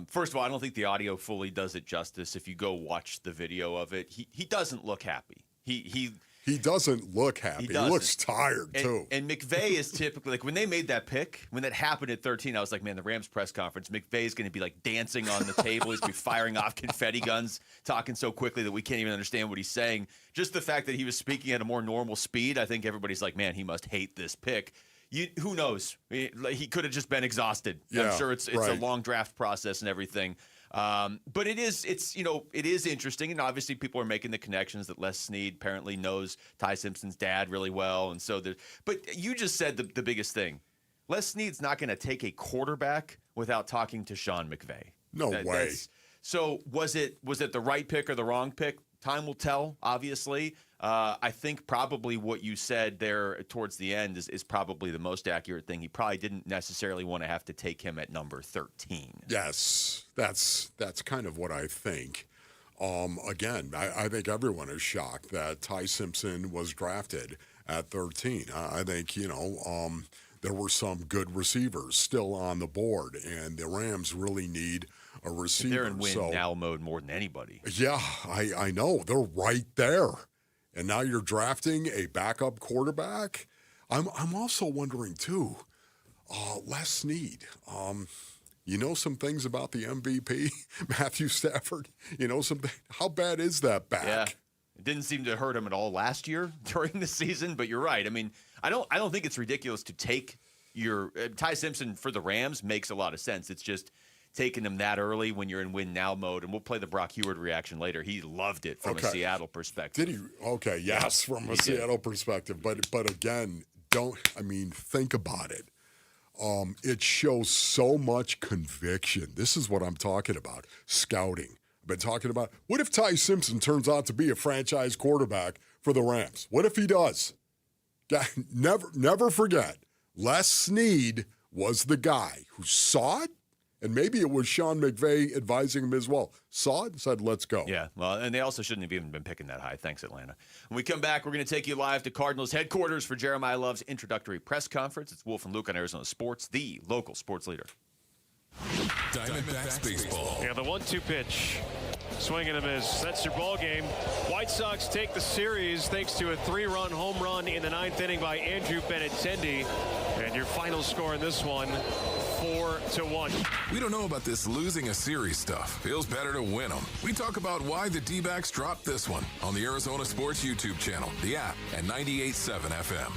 first of all, I don't think the audio fully does it justice. If you go watch the video of it, he doesn't look happy. He doesn't look happy. He looks tired, too. And McVay is typically, like, when they made that pick, when that happened at 13, I was like, man, the Rams press conference, McVay's going to be, like, dancing on the table. He's going to be firing off confetti guns, talking so quickly that we can't even understand what he's saying. Just the fact that he was speaking at a more normal speed, I think everybody's like, man, he must hate this pick. Who knows? He could have just been exhausted. Yeah, I'm sure it's right. a long draft process and everything. But it is interesting, and obviously people are making the connections that Les Snead apparently knows Ty Simpson's dad really well, and so but you just said the biggest thing. Les Snead's not going to take a quarterback without talking to Sean McVay. No way. So was it the right pick or the wrong pick? Time will tell, obviously. I think probably what you said there towards the end is probably the most accurate thing. He probably didn't necessarily want to have to take him at number 13. Yes, that's kind of what I think. Again, I think everyone is shocked that Ty Simpson was drafted at 13. I think, there were some good receivers still on the board, and the Rams really need a receiver. They're in win-now mode more than anybody. Yeah, I know. They're right there. And now you're drafting a backup quarterback? I'm also wondering, too, Les Snead. You know some things about the MVP, Matthew Stafford? How bad is that back? Yeah. It didn't seem to hurt him at all last year during the season, but you're right. I mean, I don't think it's ridiculous to take your Ty Simpson for the Rams makes a lot of sense. It's just taking him that early when you're in win-now mode, and we'll play the Brock Heward reaction later. He loved it from a Seattle perspective. Did he? Okay, yes, from a Seattle perspective. But again, think about it. It shows so much conviction. This is what I'm talking about. Scouting. I've been talking about, what if Ty Simpson turns out to be a franchise quarterback for the Rams? What if he does? Never forget, Les Snead was the guy who saw it, and maybe it was Sean McVay advising him as well. Saw it and said, let's go. Yeah, well, and they also shouldn't have even been picking that high. Thanks, Atlanta. When we come back, we're going to take you live to Cardinals headquarters for Jeremiah Love's introductory press conference. It's Wolf and Luke on Arizona Sports, the local sports leader. Diamondbacks baseball. Yeah, the 1-2 pitch. Swing and a miss. That's your ball game. White Sox take the series thanks to a 3-run home run in the 9th inning by Andrew Benintendi. And your final score in this one, 4-1. We don't know about this losing a series stuff. Feels better to win them. We talk about why the D-backs dropped this one on the Arizona Sports YouTube channel, the app, and 98.7 FM.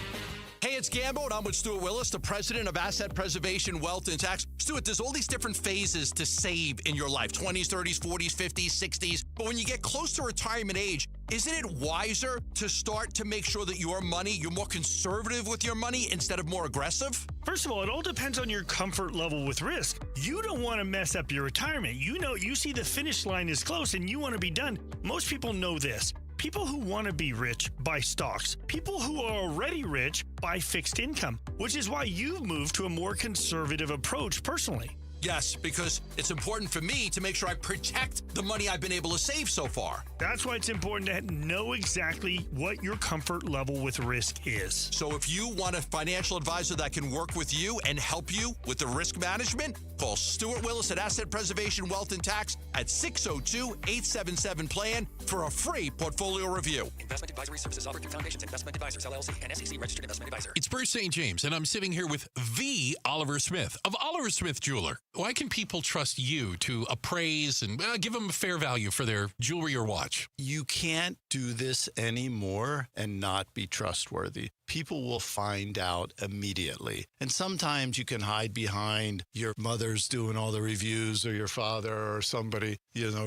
Hey, it's Gambo, and I'm with Stuart Willis, the president of Asset Preservation, Wealth, and Tax. Stuart, there's all these different phases to save in your life, 20s, 30s, 40s, 50s, 60s. But when you get close to retirement age, isn't it wiser to start to make sure that your money, you're more conservative with your money instead of more aggressive? First of all, it all depends on your comfort level with risk. You don't want to mess up your retirement. You see the finish line is close and you want to be done. Most people know this. People who want to be rich buy stocks. People who are already rich buy fixed income, which is why you've moved to a more conservative approach personally. Yes, because it's important for me to make sure I protect the money I've been able to save so far. That's why it's important to know exactly what your comfort level with risk is. So if you want a financial advisor that can work with you and help you with the risk management, call Stuart Willis at Asset Preservation, Wealth, and Tax at 602-877-PLAN for a free portfolio review. Investment advisory services offered through Foundations Investment Advisors, LLC, and SEC registered investment advisor. It's Bruce St. James, and I'm sitting here with the Oliver Smith of Oliver Smith Jeweler. Why can people trust you to appraise and give them a fair value for their jewelry or watch? You can't do this anymore and not be trustworthy. People will find out immediately. And sometimes you can hide behind your mother's doing all the reviews or your father or somebody,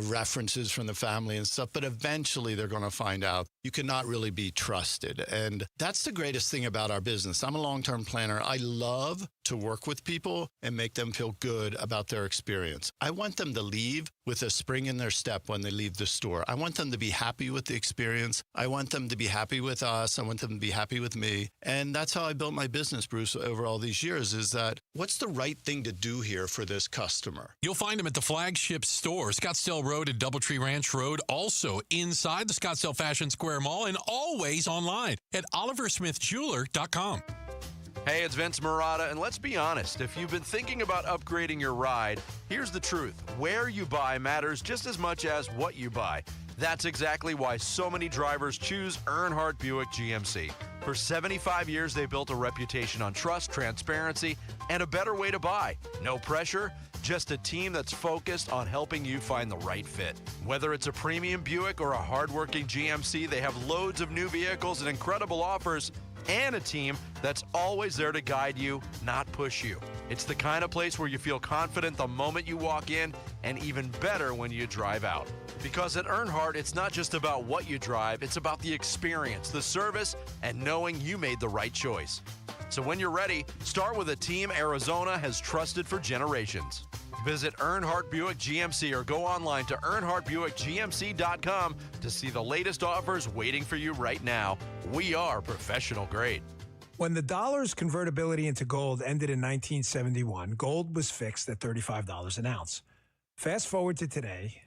references from the family and stuff. But eventually they're going to find out you cannot really be trusted. And that's the greatest thing about our business. I'm a long-term planner. I love to work with people and make them feel good about their experience. I want them to leave with a spring in their step when they leave the store. I want them to be happy with the experience. I want them to be happy with us. I want them to be happy with me. And that's how I built my business, Bruce, over all these years, is that what's the right thing to do here for this customer? You'll find them at the flagship store, Scottsdale Road and Doubletree Ranch Road, also inside the Scottsdale Fashion Square Mall, and always online at oliversmithjeweler.com. Hey, it's Vince Marada, and let's be honest. If you've been thinking about upgrading your ride, here's the truth. Where you buy matters just as much as what you buy. That's exactly why so many drivers choose Earnhardt Buick GMC. For 75 years, they built a reputation on trust, transparency, and a better way to buy. No pressure, just a team that's focused on helping you find the right fit. Whether it's a premium Buick or a hardworking GMC, they have loads of new vehicles and incredible offers, and a team that's always there to guide you, not push you. It's the kind of place where you feel confident the moment you walk in, and even better when you drive out. Because at Earnhardt, it's not just about what you drive, it's about the experience, the service, and knowing you made the right choice. So when you're ready, start with a team Arizona has trusted for generations. Visit Earnhardt Buick GMC or go online to EarnhardtBuickGMC.com to see the latest offers waiting for you right now. We are professional grade. When the dollar's convertibility into gold ended in 1971, gold was fixed at $35 an ounce. Fast forward to today,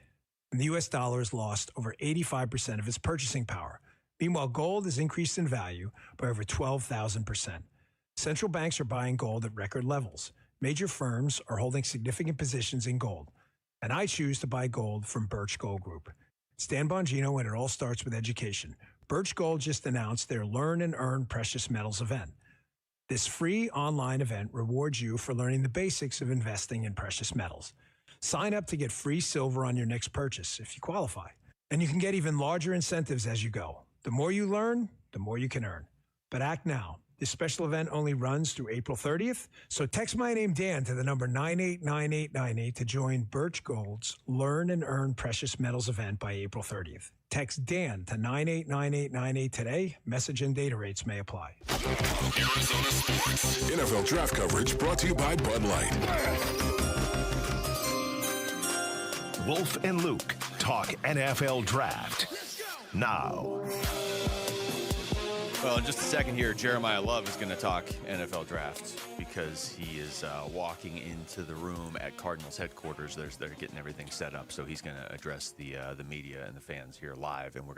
and the U.S. dollar has lost over 85% of its purchasing power. Meanwhile, gold has increased in value by over 12,000%. Central banks are buying gold at record levels. Major firms are holding significant positions in gold. And I choose to buy gold from Birch Gold Group. It's Dan Bongino, and it all starts with education. Birch Gold just announced their Learn and Earn Precious Metals event. This free online event rewards you for learning the basics of investing in precious metals. Sign up to get free silver on your next purchase if you qualify. And you can get even larger incentives as you go. The more you learn, the more you can earn. But act now. This special event only runs through April 30th. So text my name, Dan, to the number 989898 to join Birch Gold's Learn and Earn Precious Metals event by April 30th. Text Dan to 989898 today. Message and data rates may apply. Arizona Sports. NFL draft coverage brought to you by Bud Light. Wolf and Luke, talk NFL Draft now. Well, in just a second here, Jeremiah Love is going to talk NFL Draft because he is walking into the room at Cardinals headquarters. They're getting everything set up, so he's going to address the media and the fans here live, and we're